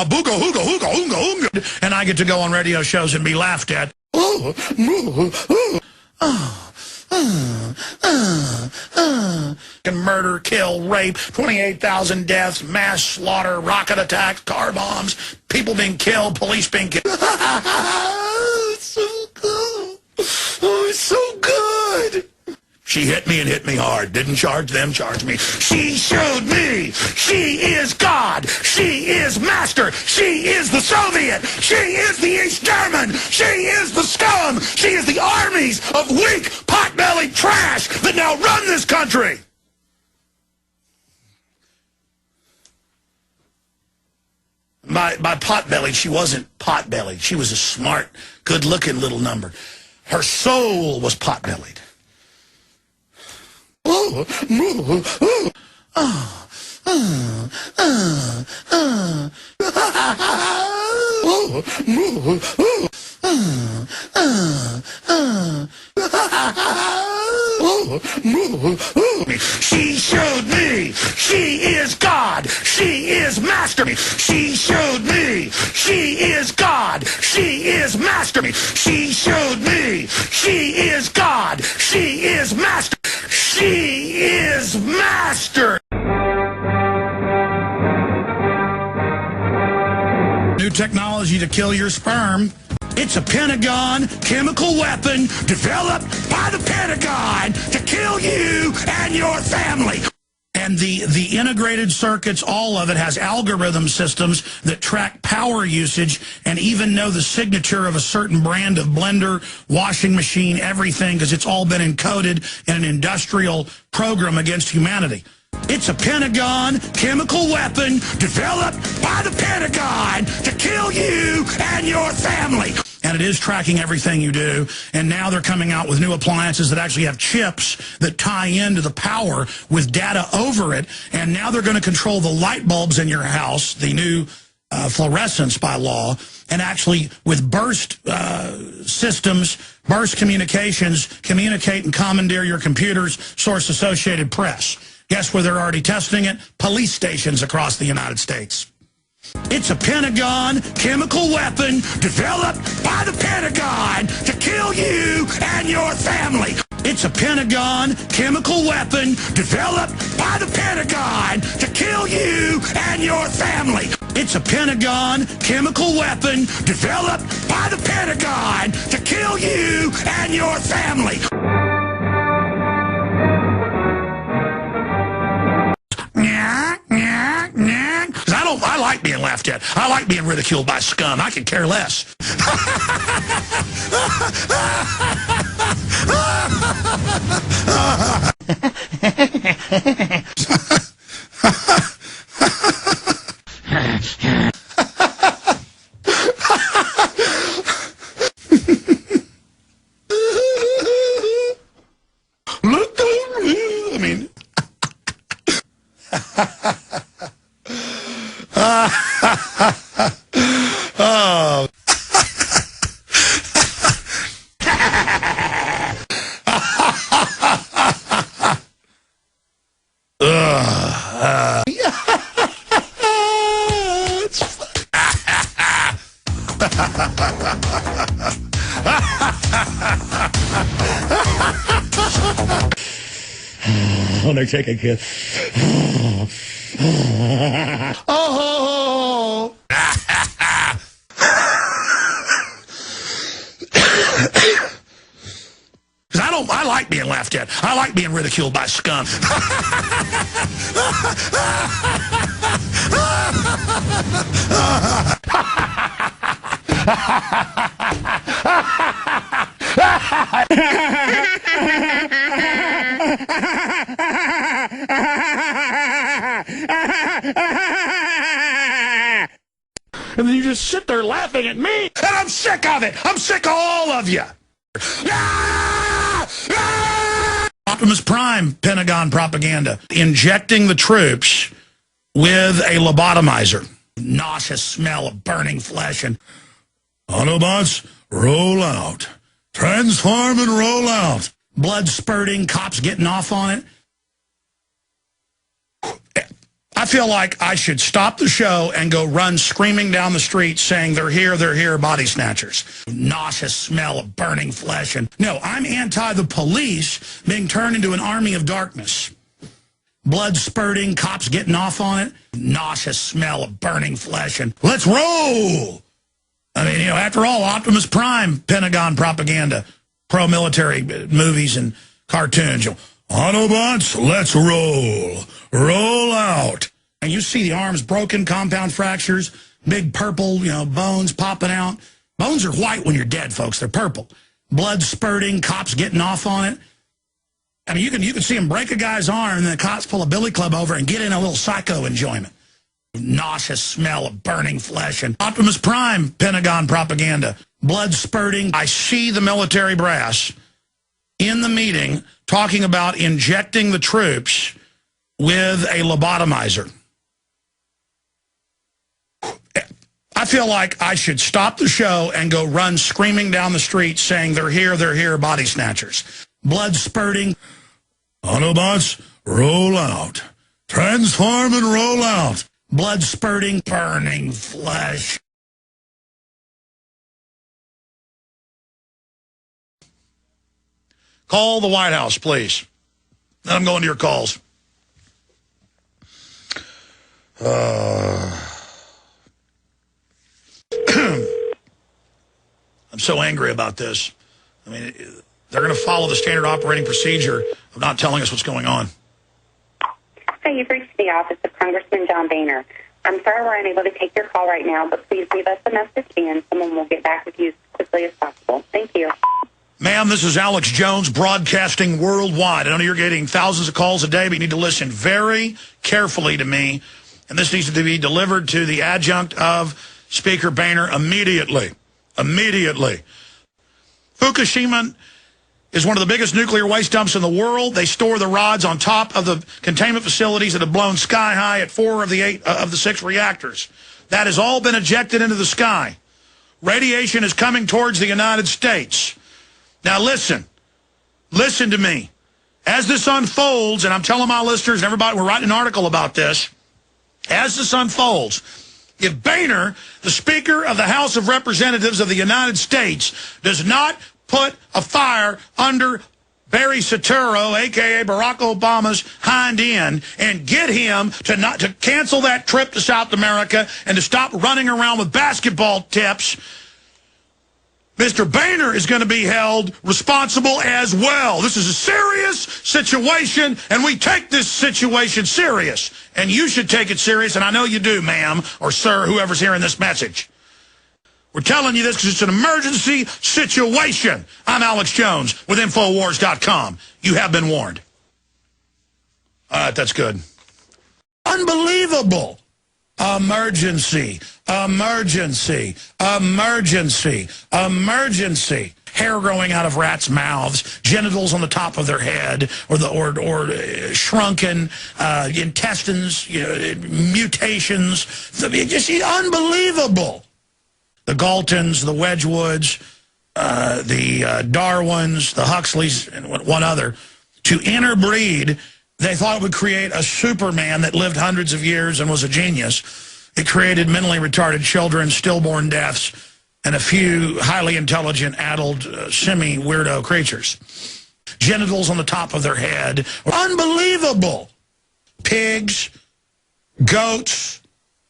booga, hooga, hooga, hoonga, hoonga. And I get to go on radio shows and be laughed at. Murder, kill, rape, 28,000 deaths, mass slaughter, rocket attacks, car bombs, people being killed, police being killed. It's so good. Oh, it's so good. She hit me and hit me hard. Didn't charge them, charge me. She showed me. She is God. She is master. She is the Soviet. She is the East German. She is the scum. She is the armies of weak, pot-bellied trash that now run this country. By pot-bellied, she wasn't pot-bellied. She was a smart, good-looking little number. Her soul was pot-bellied. Oh, She showed me she is God. She is master. She showed me she is God. She is master. She showed me she is God. She is master. She is master. New technology to kill your sperm. It's a Pentagon chemical weapon developed by the Pentagon to kill you and your family. And the integrated circuits, all of it has algorithm systems that track power usage and even know the signature of a certain brand of blender, washing machine, everything, because it's all been encoded in an industrial program against humanity. It's a Pentagon chemical weapon developed by the Pentagon to kill you and your family. And it is tracking everything you do. And now they're coming out with new appliances that actually have chips that tie into the power with data over it. And now they're going to control the light bulbs in your house, the new fluorescence by law, and actually with burst systems, burst communications, communicate and commandeer your computers, source Associated Press. Guess where they're already testing it? Police stations across the United States. It's a Pentagon chemical weapon developed by the Pentagon to kill you and your family. It's a Pentagon chemical weapon developed by the Pentagon to kill you and your family. It's a Pentagon chemical weapon developed by the Pentagon to kill you and your family. I like being laughed at. I like being ridiculed by scum. I could care less. Look at me. I mean... oh.
Oh, they're taking kids.
Oh. I like being laughed at. I like being ridiculed by scum. And then you just sit there laughing at me. And I'm sick of it. I'm sick of all of you. Optimus Prime, Pentagon propaganda. Injecting the troops with a lobotomizer. Nauseous smell of burning flesh and... Autobots, roll out. Transform and roll out. Blood spurting, cops getting off on it. I feel like I should stop the show and go run screaming down the street saying, they're here, body snatchers. Nauseous smell of burning flesh. And no, I'm anti the police being turned into an army of darkness. Blood spurting, cops getting off on it. Nauseous smell of burning flesh. And let's roll! I mean, you know, after all, Optimus Prime, Pentagon propaganda, pro-military movies and cartoons. You know, Autobots, let's roll. Roll out. And you see the arms broken, compound fractures, big purple, you know, bones popping out. Bones are white when you're dead, folks. They're purple. Blood spurting, cops getting off on it. I mean, you can see them break a guy's arm and then the cops pull a billy club over and get in a little psycho enjoyment. Nauseous smell of burning flesh. And Optimus Prime, Pentagon propaganda. Blood spurting. I see the military brass in the meeting talking about injecting the troops with a lobotomizer. I feel like I should stop the show and go run screaming down the street saying, they're here, body snatchers. Blood spurting. Autobots, roll out. Transform and roll out. Blood spurting, burning flesh. Call the White House, please. Then I'm going to your calls. I'm so angry about this. I mean, they're going to follow the standard operating procedure of not telling us what's going on.
Hi, you've reached the office of Congressman John Boehner. I'm sorry we're unable to take your call right now, but please leave us a message and someone will get back with you as quickly as possible. Thank you.
Ma'am, this is Alex Jones broadcasting worldwide. I know you're getting thousands of calls a day, but you need to listen very carefully to me. And this needs to be delivered to the adjunct of Speaker Boehner immediately. Immediately. Fukushima is one of the biggest nuclear waste dumps in the world. They store the rods on top of the containment facilities that have blown sky high at 4 of the 6 reactors. That has all been ejected into the sky. Radiation is coming towards the United States. Now listen to me. As this unfolds, and I'm telling my listeners and everybody, we're writing an article about this. As this unfolds, if Boehner, the Speaker of the House of Representatives of the United States, does not put a fire under Barry Soetoro, a.k.a. Barack Obama's hind end, and get him to cancel that trip to South America and to stop running around with basketball tips, Mr. Boehner is going to be held responsible as well. This is a serious situation, and we take this situation serious. And you should take it serious, and I know you do, ma'am, or sir, whoever's hearing this message. We're telling you this because it's an emergency situation. I'm Alex Jones with Infowars.com. You have been warned. All right, that's good. Unbelievable. Emergency, emergency, emergency, emergency. Hair growing out of rats' mouths, genitals on the top of their head, or shrunken intestines, mutations. Just unbelievable. The Galtons, the Wedgwoods, the Darwins, the Huxleys, and one other, to interbreed. They thought it would create a Superman that lived hundreds of years and was a genius. It created mentally retarded children, stillborn deaths, and a few highly intelligent, addled, semi-weirdo creatures. Genitals on the top of their head. Unbelievable. Pigs, goats,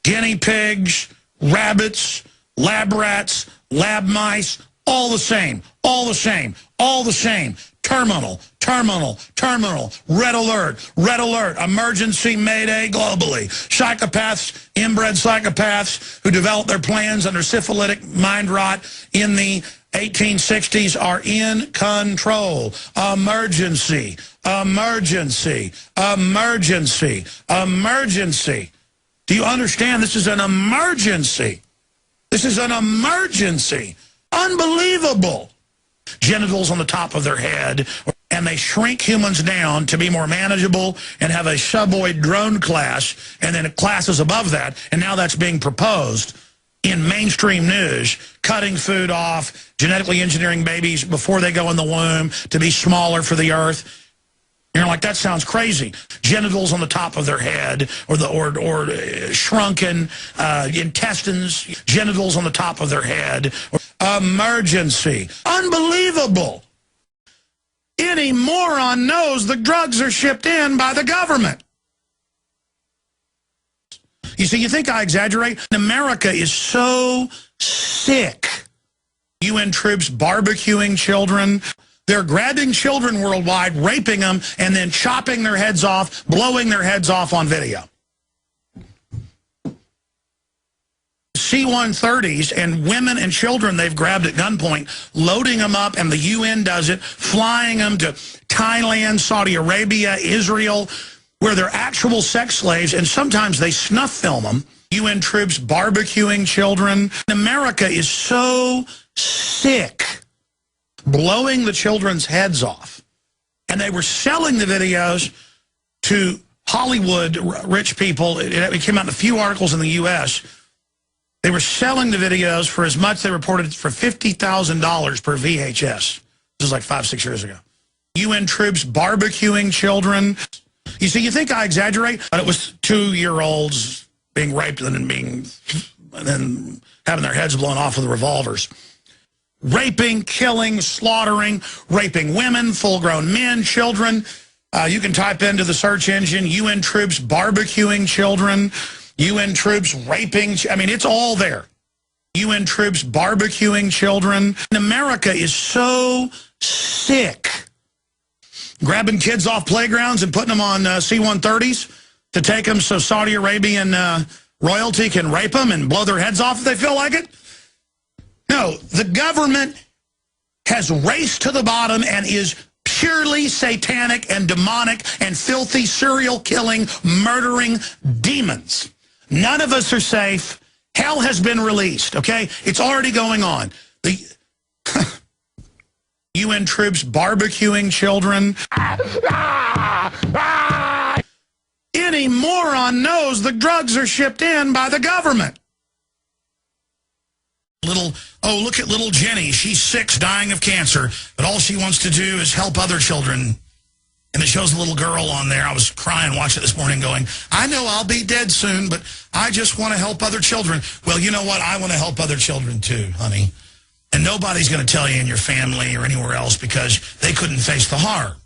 guinea pigs, rabbits, lab rats, lab mice, all the same, all the same, all the same. Terminal, terminal, terminal, red alert, emergency mayday globally. Psychopaths, inbred psychopaths who developed their plans under syphilitic mind rot in the 1860s are in control. Emergency, emergency, emergency, emergency. Do you understand? This is an emergency. This is an emergency. Unbelievable. Genitals on the top of their head, and they shrink humans down to be more manageable and have a suboid drone class, and then classes above that, and now that's being proposed in mainstream news, cutting food off, genetically engineering babies before they go in the womb to be smaller for the earth. You're like, that sounds crazy. Genitals on the top of their head, or shrunken intestines, genitals on the top of their head. Emergency. Unbelievable. Any moron knows the drugs are shipped in by the government. You see, you think I exaggerate? America is so sick. UN troops barbecuing children. They're grabbing children worldwide, raping them, and then chopping their heads off, blowing their heads off on video. C-130s and women and children they've grabbed at gunpoint, loading them up, and the UN does it, flying them to Thailand, Saudi Arabia, Israel, where they're actual sex slaves, and sometimes they snuff film them. UN troops barbecuing children. America is so sick. Blowing the children's heads off. And they were selling the videos to Hollywood rich people. It came out in a few articles in the U.S. They were selling the videos for as much, they reported, for $50,000 per VHS. This was like 5-6 years ago. UN troops barbecuing children. You see, you think I exaggerate, but it was 2-year-olds being raped and then having their heads blown off with revolvers. Raping, killing, slaughtering, raping women, full-grown men, children. You can type into the search engine, UN troops barbecuing children, UN troops raping. I mean, it's all there. UN troops barbecuing children. America is so sick. Grabbing kids off playgrounds and putting them on C-130s to take them so Saudi Arabian royalty can rape them and blow their heads off if they feel like it. No, the government has raced to the bottom and is purely satanic and demonic and filthy, serial-killing, murdering demons. None of us are safe. Hell has been released, okay? It's already going on. The UN troops barbecuing children. Any moron knows the drugs are shipped in by the government. Oh, look at little Jenny. She's 6, dying of cancer, but all she wants to do is help other children. And it shows a little girl on there. I was crying watching it this morning going, I know I'll be dead soon, but I just want to help other children. Well, you know what? I want to help other children too, honey. And nobody's going to tell you in your family or anywhere else because they couldn't face the horror.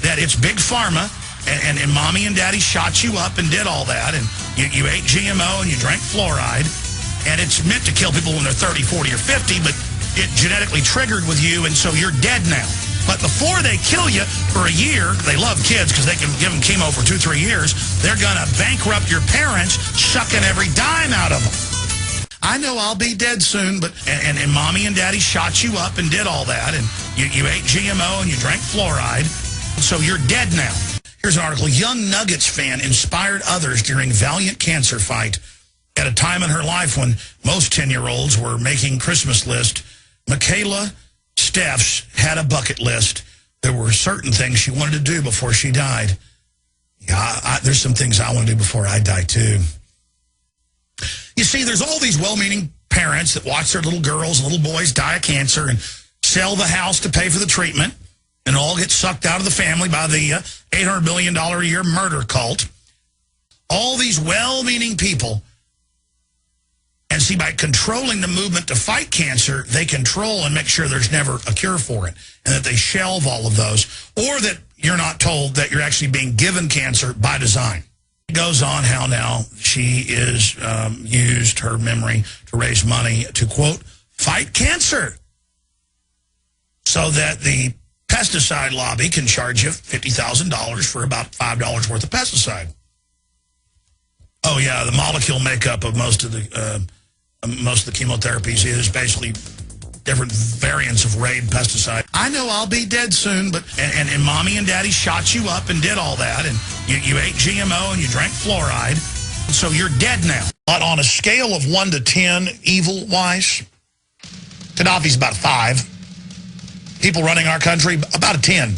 That it's big pharma, and mommy and daddy shot you up and did all that, and you ate GMO and you drank fluoride. And it's meant to kill people when they're 30, 40, or 50, but it genetically triggered with you, and so you're dead now. But before they kill you for a year, they love kids because they can give them chemo for 2-3 years, they're going to bankrupt your parents, sucking every dime out of them. I know I'll be dead soon, but and mommy and daddy shot you up and did all that, and you ate GMO and you drank fluoride, so you're dead now. Here's an article. Young Nuggets fan inspired others during valiant cancer fight. At a time in her life when most 10-year-olds were making Christmas lists, Michaela Steffs had a bucket list. There were certain things she wanted to do before she died. Yeah, there's some things I want to do before I die, too. You see, there's all these well-meaning parents that watch their little girls and little boys die of cancer and sell the house to pay for the treatment, and all get sucked out of the family by the $800 million a year murder cult. All these well-meaning people. And see, by controlling the movement to fight cancer, they control and make sure there's never a cure for it, and that they shelve all of those, or that you're not told that you're actually being given cancer by design. It goes on how now she is used her memory to raise money to, quote, fight cancer, so that the pesticide lobby can charge you $50,000 for about $5 worth of pesticide. Oh, yeah, the molecule makeup of most of the chemotherapies is basically different variants of Raid pesticide. I know I'll be dead soon, but and mommy and daddy shot you up and did all that, and you ate GMO and you drank fluoride, so you're dead now. But on a scale of 1 to 10, evil-wise, Gaddafi's about 5. People running our country, about a 10.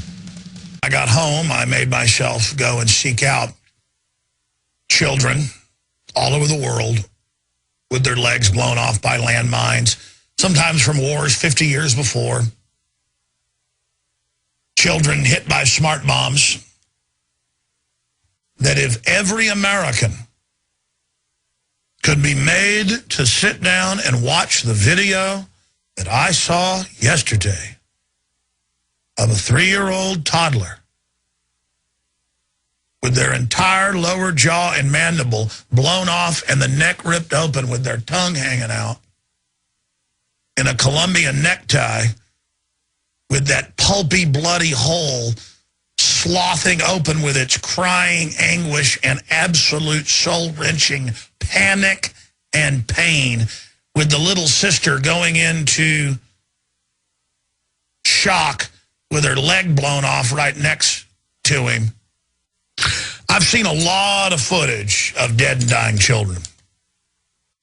I got home, I made myself go and seek out children all over the world with their legs blown off by landmines, sometimes from wars 50 years before. Children hit by smart bombs. That if every American could be made to sit down and watch the video that I saw yesterday of a 3-year-old toddler with their entire lower jaw and mandible blown off and the neck ripped open with their tongue hanging out in a Colombian necktie with that pulpy, bloody hole slothing open with its crying anguish and absolute soul-wrenching panic and pain, with the little sister going into shock with her leg blown off right next to him. I've seen a lot of footage of dead and dying children.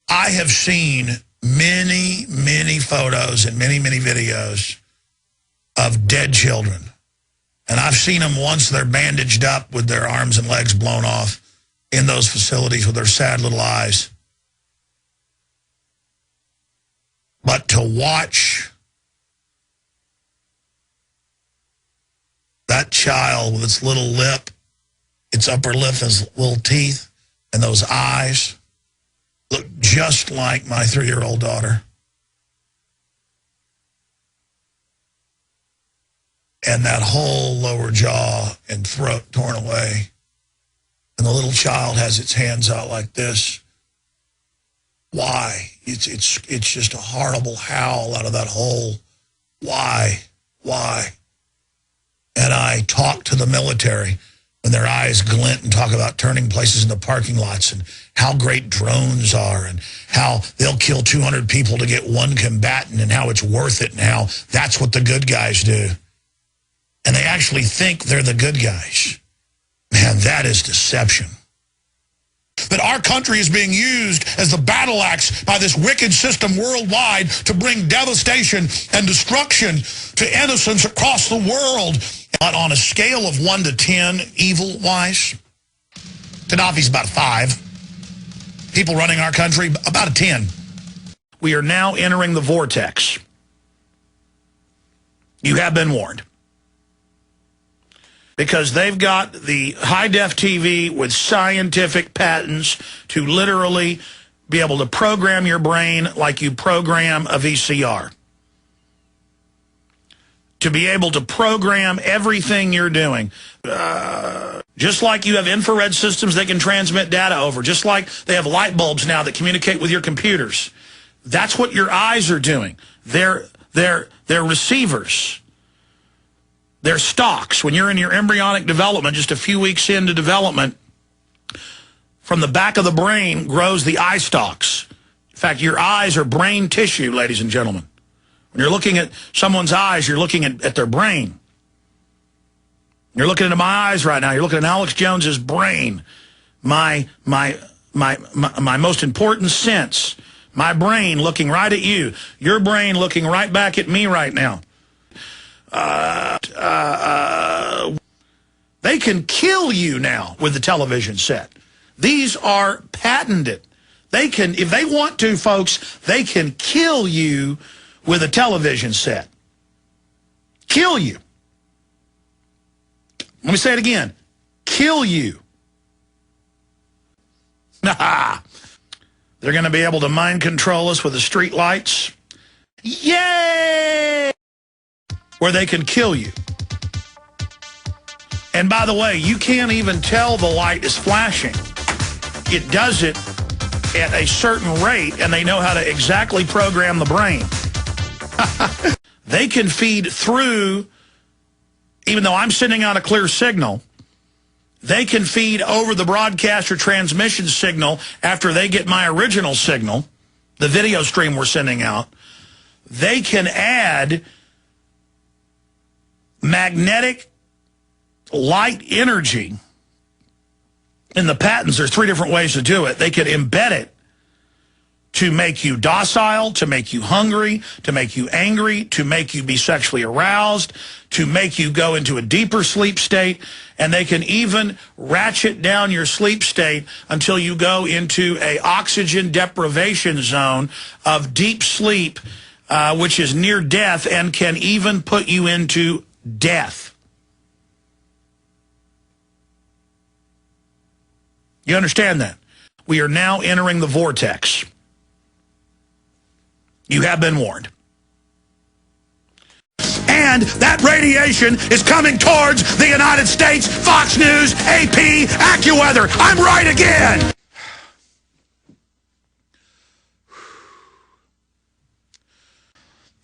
I have seen many, many photos and many, many videos of dead children. And I've seen them once they're bandaged up with their arms and legs blown off in those facilities with their sad little eyes. But to watch that child with its little lip, its upper lip, its little teeth, and those eyes look just like my 3-year-old daughter. And that whole lower jaw and throat torn away. And the little child has its hands out like this. Why? It's just a horrible howl out of that hole. Why? And I talk to the military when their eyes glint and talk about turning places into parking lots and how great drones are and how they'll kill 200 people to get one combatant and how it's worth it and how that's what the good guys do. And they actually think they're the good guys. Man, that is deception. That our country is being used as the battle axe by this wicked system worldwide to bring devastation and destruction to innocents across the world. But on a scale of 1 to 10, evil-wise, Gaddafi's about 5. People running our country, about a 10. We are now entering the vortex. You have been warned. Because they've got the high-def TV with scientific patents to literally be able to program your brain like you program a VCR. To be able to program everything you're doing. Just like you have infrared systems that can transmit data over. Just like they have light bulbs now that communicate with your computers. That's what your eyes are doing. They're receivers. They're stalks. When you're in your embryonic development, just a few weeks into development, from the back of the brain grows the eye stalks. In fact, your eyes are brain tissue, ladies and gentlemen. When you're looking at someone's eyes, you're looking at their brain. You're looking into my eyes right now. You're looking at Alex Jones's brain. My most important sense. My brain looking right at you. Your brain looking right back at me right now. They can kill you now with the television set. These are patented. They can, if they want to, folks, they can kill you with a television set. Kill you. Let me say it again. Kill you. Nah. They're going to be able to mind control us with the street lights. Yay! Where they can kill you. And by the way, you can't even tell the light is flashing. It does it at a certain rate, and they know how to exactly program the brain. They can feed through, even though I'm sending out a clear signal, they can feed over the broadcast or transmission signal after they get my original signal, the video stream we're sending out. They can add magnetic light energy in the patents. There's 3 different ways to do it. They could embed it to make you docile, to make you hungry, to make you angry, to make you be sexually aroused, to make you go into a deeper sleep state, and they can even ratchet down your sleep state until you go into a oxygen deprivation zone of deep sleep, which is near death and can even put you into death. You understand that? We are now entering the vortex. You have been warned. And that radiation is coming towards the United States. Fox News, AP, AccuWeather. I'm right again.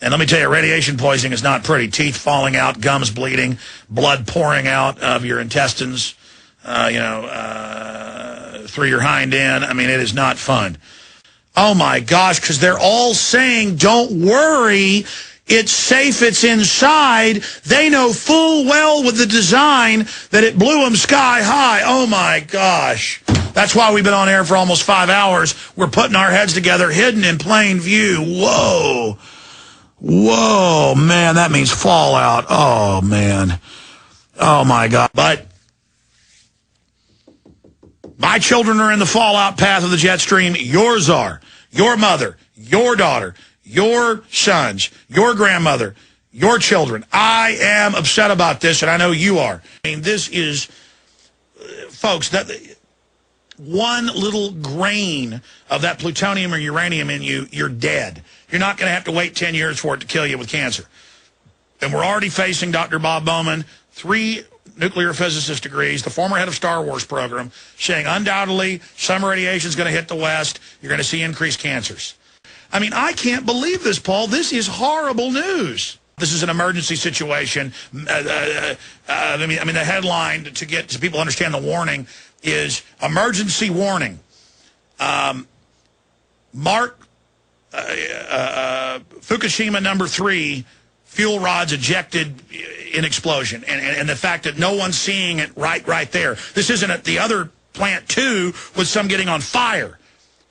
And let me tell you, radiation poisoning is not pretty. Teeth falling out, gums bleeding, blood pouring out of your intestines, through your hind end. I mean, it is not fun. Oh, my gosh, because they're all saying, don't worry, it's safe, it's inside. They know full well with the design that it blew them sky high. Oh, my gosh. That's why we've been on air for almost 5 hours. We're putting our heads together, hidden in plain view. Whoa. Whoa, man, that means fallout. Oh, man. Oh, my God. But my children are in the fallout path of the jet stream. Yours are. Your mother, your daughter, your sons, your grandmother, your children. I am upset about this, and I know you are. I mean, this is, folks, that one little grain of that plutonium or uranium in you, you're dead. You're not going to have to wait 10 years for it to kill you with cancer. And we're already facing Dr. Bob Bowman, 3 nuclear physicist degrees, the former head of Star Wars program, saying undoubtedly some radiation is going to hit the West. You're going to see increased cancers. I mean, I can't believe this, Paul. This is horrible news. This is an emergency situation. I mean, the headline to get so people understand the warning is emergency warning. Mark Fukushima #3. Fuel rods ejected in explosion, and the fact that no one's seeing it right there. This isn't at the other plant, too, with some getting on fire.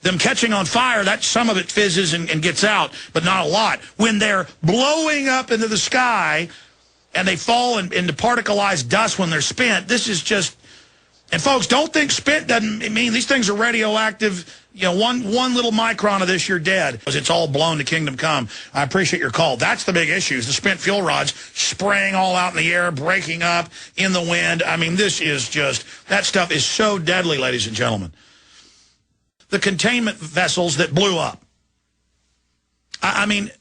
Them catching on fire, that some of it fizzes and gets out, but not a lot. When they're blowing up into the sky and they fall into particleized dust when they're spent, this is just... And, folks, don't think spent doesn't mean these things are radioactive. You know, one little micron of this, you're dead. Because it's all blown to kingdom come. I appreciate your call. That's the big issue, is the spent fuel rods spraying all out in the air, breaking up in the wind. I mean, this is just, that stuff is so deadly, ladies and gentlemen. The containment vessels that blew up. I mean,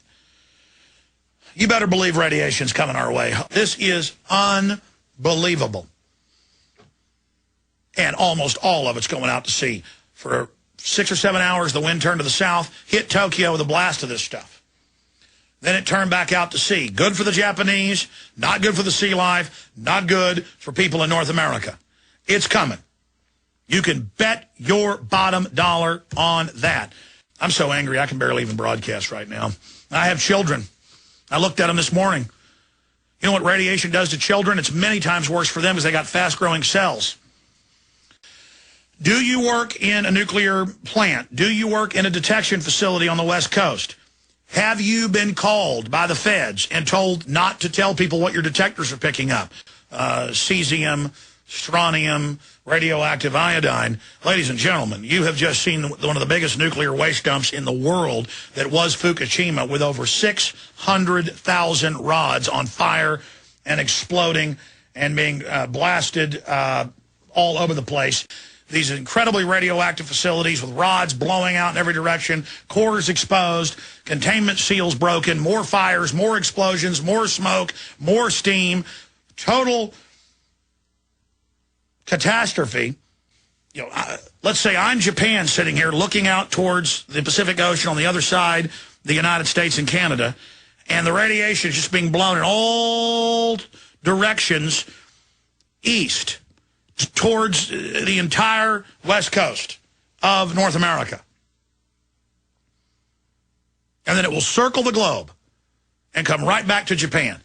you better believe radiation's coming our way. This is unbelievable. And almost all of it's going out to sea. For 6 or 7 hours, the wind turned to the south, hit Tokyo with a blast of this stuff. Then it turned back out to sea. Good for the Japanese, not good for the sea life, not good for people in North America. It's coming. You can bet your bottom dollar on that. I'm so angry I can barely even broadcast right now. I have children. I looked at them this morning. You know what radiation does to children? It's many times worse for them because they got fast-growing cells. Do you work in a nuclear plant? Do you work in a detection facility on the West Coast? Have you been called by the feds and told not to tell people what your detectors are picking up? Cesium, strontium, radioactive iodine. Ladies and gentlemen, you have just seen one of the biggest nuclear waste dumps in the world that was Fukushima, with over 600,000 rods on fire and exploding and being blasted all over the place. These incredibly radioactive facilities with rods blowing out in every direction, cores exposed, containment seals broken, more fires, more explosions, more smoke, more steam, total catastrophe. You know, let's say I'm Japan sitting here looking out towards the Pacific Ocean on the other side, the United States and Canada, and the radiation is just being blown in all directions east towards the entire west coast of North America. And then it will circle the globe and come right back to Japan.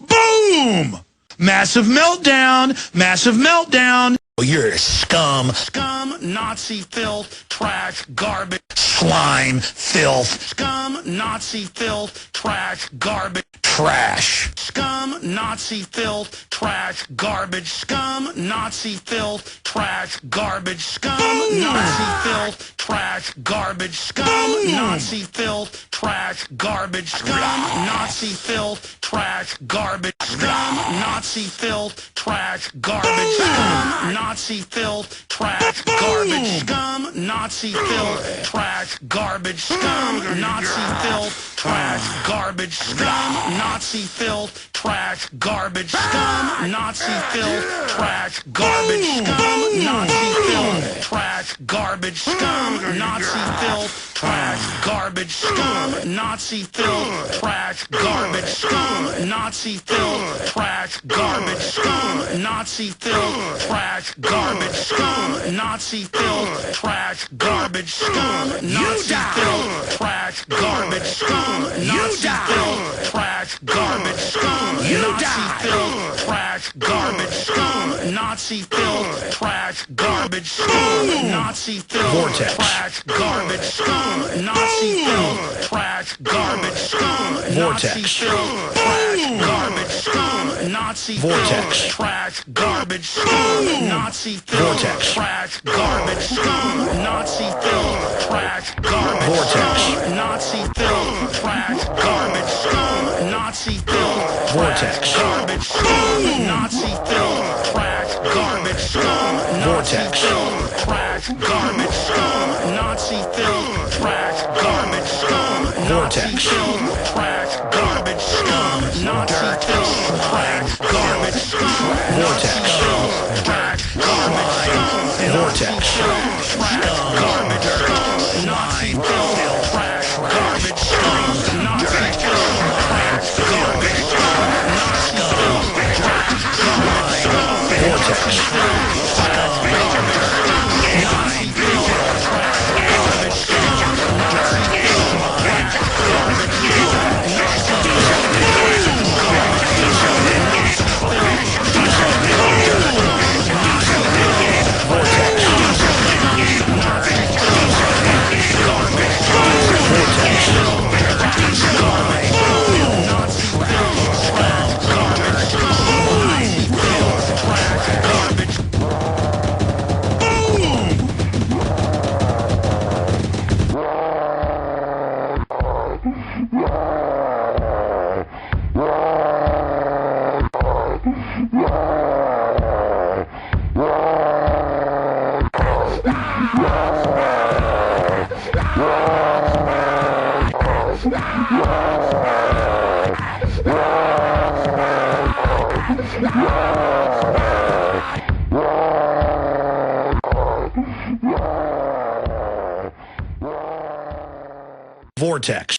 Boom! Massive meltdown! Massive meltdown! You're a scum. Scum, Nazi, filth, trash, garbage, slime, filth. Scum, Nazi, filth, trash, garbage, trash. Scum, Nazi, filth, trash, garbage. Scum, Nazi, filth, trash, garbage. Scum, Nazi, filth, trash, garbage. Scum, Nazi, filth, trash, garbage. Scum, Nazi, filth, trash, garbage. Scum, Nazi, filth, trash, garbage. Scum, Nazi, filth, trash, garbage. Scum, Nazi, filth, trash, garbage. Scum, Nazi, filth, trash, garbage. Scum, Nazi, filth, trash, garbage. Scum, Nazi, filth, trash, garbage. Scum, Nazi, filth, trash, garbage. Scum, Nazi, filth, trash, garbage. Scum, Nazi, filth, trash, garbage. Scum, Nazi, filth, trash, garbage. Scum, Nazi, filth, trash, garbage. Scum, Nazi, filth, trash, garbage. Scum, Nazi-filled trash, garbage, scum. Nazi-filled trash, garbage, scum. Nazi-filled trash, garbage, scum. Nazi-filled trash, garbage, scum. Nazi-filled trash, garbage, scum. Nazi-filled trash, garbage, scum. Nazi-filled trash, garbage, scum. Nazi-filled trash, garbage, scum. Nazi-filled trash, garbage, scum. Nazi-filled trash, garbage, scum. Nazi-filled trash, garbage, scum. Nazi-filled vortex, garbage, scum. Nazi-filled trash, garbage, scum. Nazi-filled trash, garbage, scum. Nazi-filled trash, garbage, scum. Nazi-filled trash, garbage, scum. Nazi-filled trash, garbage, scum. Vortex, trash, garbage, scum. Vortex, trash, garbage, scum. Nazi-filled trash, garbage, scum. Nazi-filled trash, garbage, scum. Nazi-filled trash, garbage, scum. Vortex, vortex.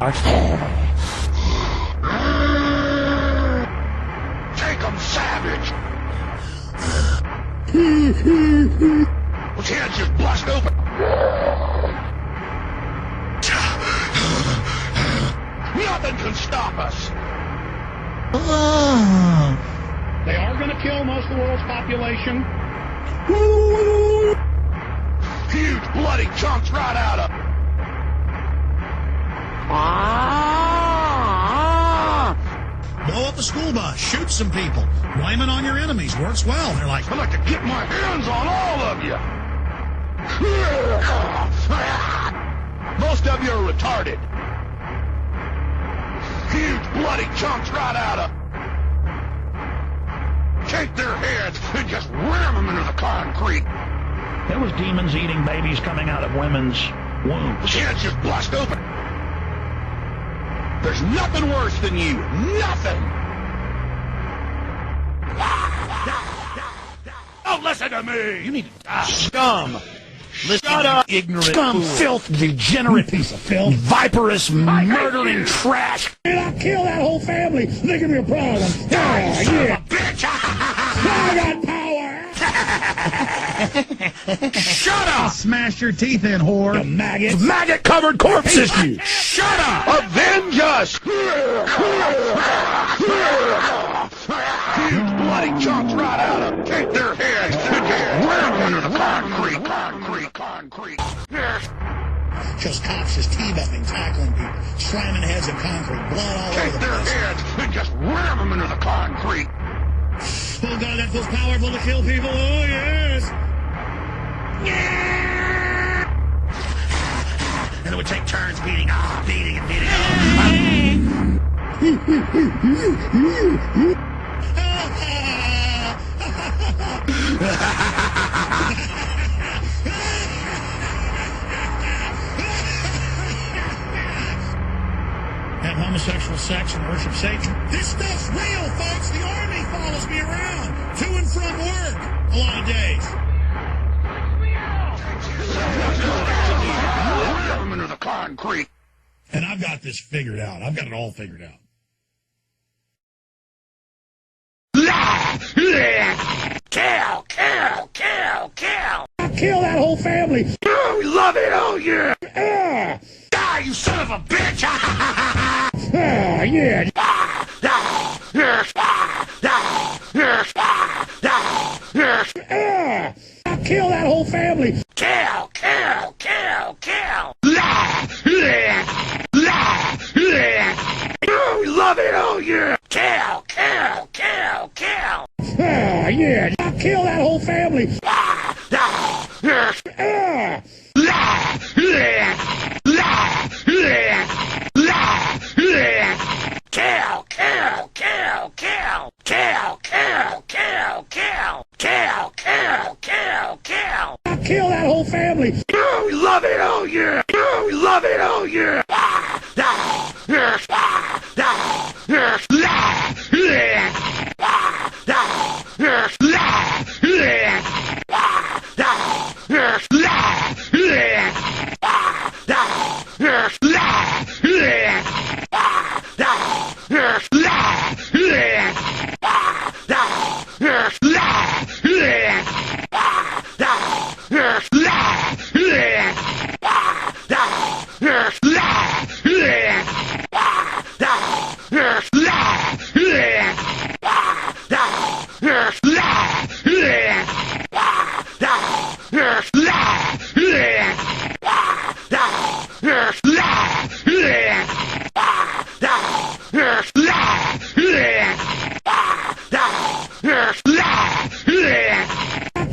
Take 'em, savage! His head just bust open. Nothing can stop us.
They are going to kill most of the world's population.
Huge bloody chunks right out of.
Blow up a school bus, shoot some people, blame it on your enemies. Works well. They're like,
I'd like to get my hands on all of you. Most of you are retarded. Huge bloody chunks right out of. Take their heads and just ram them into the concrete.
There was demons eating babies coming out of women's wombs.
His heads just bust open. There's nothing worse than you. Nothing. Don't listen to me.
You need to die. Scum.
Shut up,
ignorant
Scum,
fool.
filth, degenerate,
piece of filth,
viperous, murdering trash.
and I'll kill that whole family. They give me a problem. Yeah, yeah.
Bitch.
I got power.
Shut
I'll
up!
smash your teeth in, whore. You maggot.
Maggot-covered corpses, you!
Shut up. Avenge us. Huge bloody chunks right out of. Take their heads and just ram them into the concrete.
Just cops just teabagging, tackling people, slamming heads in concrete, blood all over
Take
the
their
place.
heads and just ram them into the concrete.
Oh God, that feels powerful to kill people. Oh yes. And it would take turns beating and have homosexual sex and worship Satan. This stuff's real, folks. The army follows me around to and from work a lot of days.
Ram them into the concrete.
And I've got this figured out. I've got it all figured out.
Kill.
Kill that whole family.
Oh, we love it. Oh, yeah.
Die, you son of a bitch. Yeah. Kill that whole family.
Kill. Oh, we love it. Oh, yeah. Kill.
Yeah. Kill that whole family. Kill that whole family.
Oh, we love it. Oh, yeah. Oh, we love it. Oh, yeah.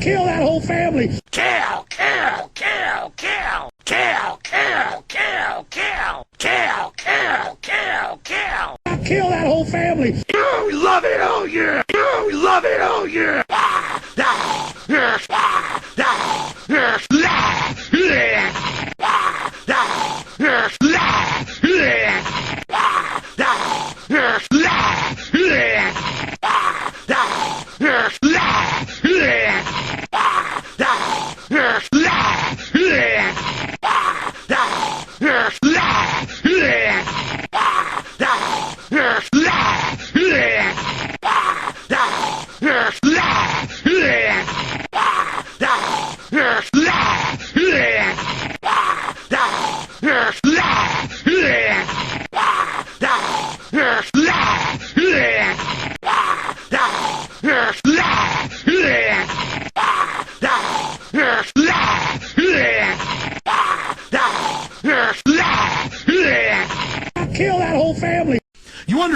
Kill that whole family.
Kill.
Kill that whole family.
Oh, we love it. Oh, yeah. Oh, we love it. Oh, yeah.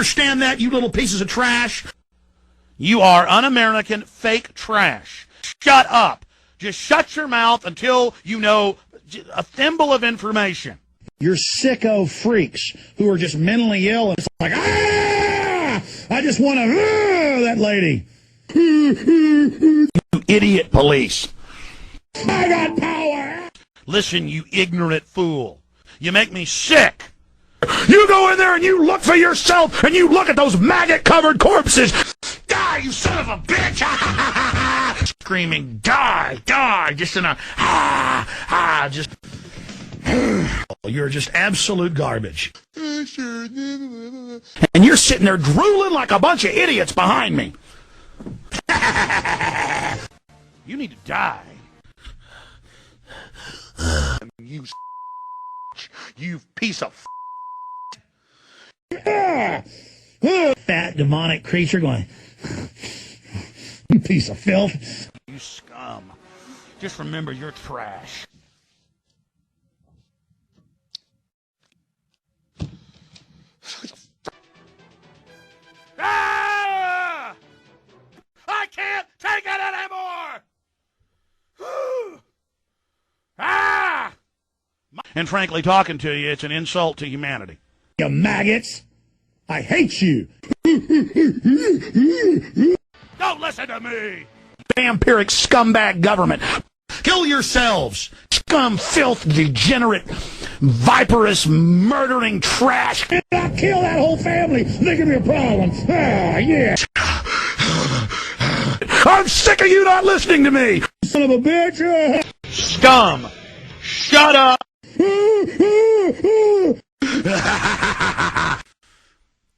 understand that, you little pieces of trash?
You are un-American fake trash. Shut up. Just shut your mouth until you know a thimble of information.
You're sicko freaks who are just mentally ill, and it's like, I just want to, that lady.
You idiot police.
I got power.
Listen, you ignorant fool. You make me sick.
You go in there and you look for yourself and you look at those maggot-covered corpses. Die, you son of a bitch!
Screaming, die, just in a, just... You're just absolute garbage.
And you're sitting there drooling like a bunch of idiots behind me.
You need to die.
You piece of fat demonic creature going, you piece of filth.
You scum. Just remember you're trash. Ah! I can't take it anymore! Ah! And frankly, talking to you, it's an insult to humanity.
You maggots! I hate you!
Don't listen to me!
Vampiric scumbag government.
Kill yourselves!
Scum, filth, degenerate, viperous, murdering trash.
I'll kill that whole family! They can be a problem! Ah, yeah!
I'm sick of you not listening to me!
Son of a bitch!
Scum! Shut up!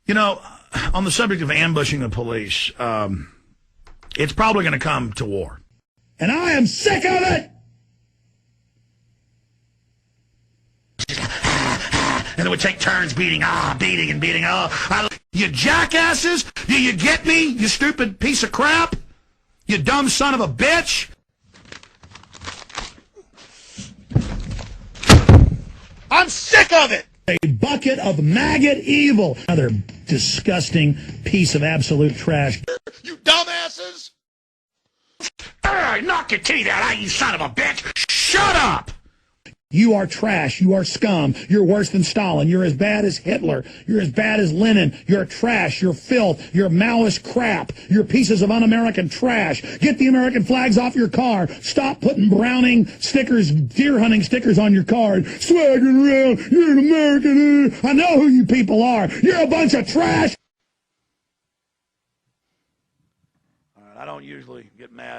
You know, on the subject of ambushing the police, it's probably going to come to war. And I am sick of it! And it would take turns beating. You jackasses! Do you get me, you stupid piece of crap? You dumb son of a bitch!
I'm sick of it!
A bucket of maggot evil. Another disgusting piece of absolute trash.
You dumbasses!
Knock your teeth out, you son of a bitch!
Shut up! You are trash. You are scum. You're worse than Stalin. You're as bad as Hitler. You're as bad as Lenin. You're trash. You're filth. You're Maoist crap. You're pieces of un-American trash. Get the American flags off your car. Stop putting Browning stickers, deer hunting stickers on your car. Swaggering around. You're an American. I know who you people are. You're a bunch of trash.
All right, I don't usually get mad.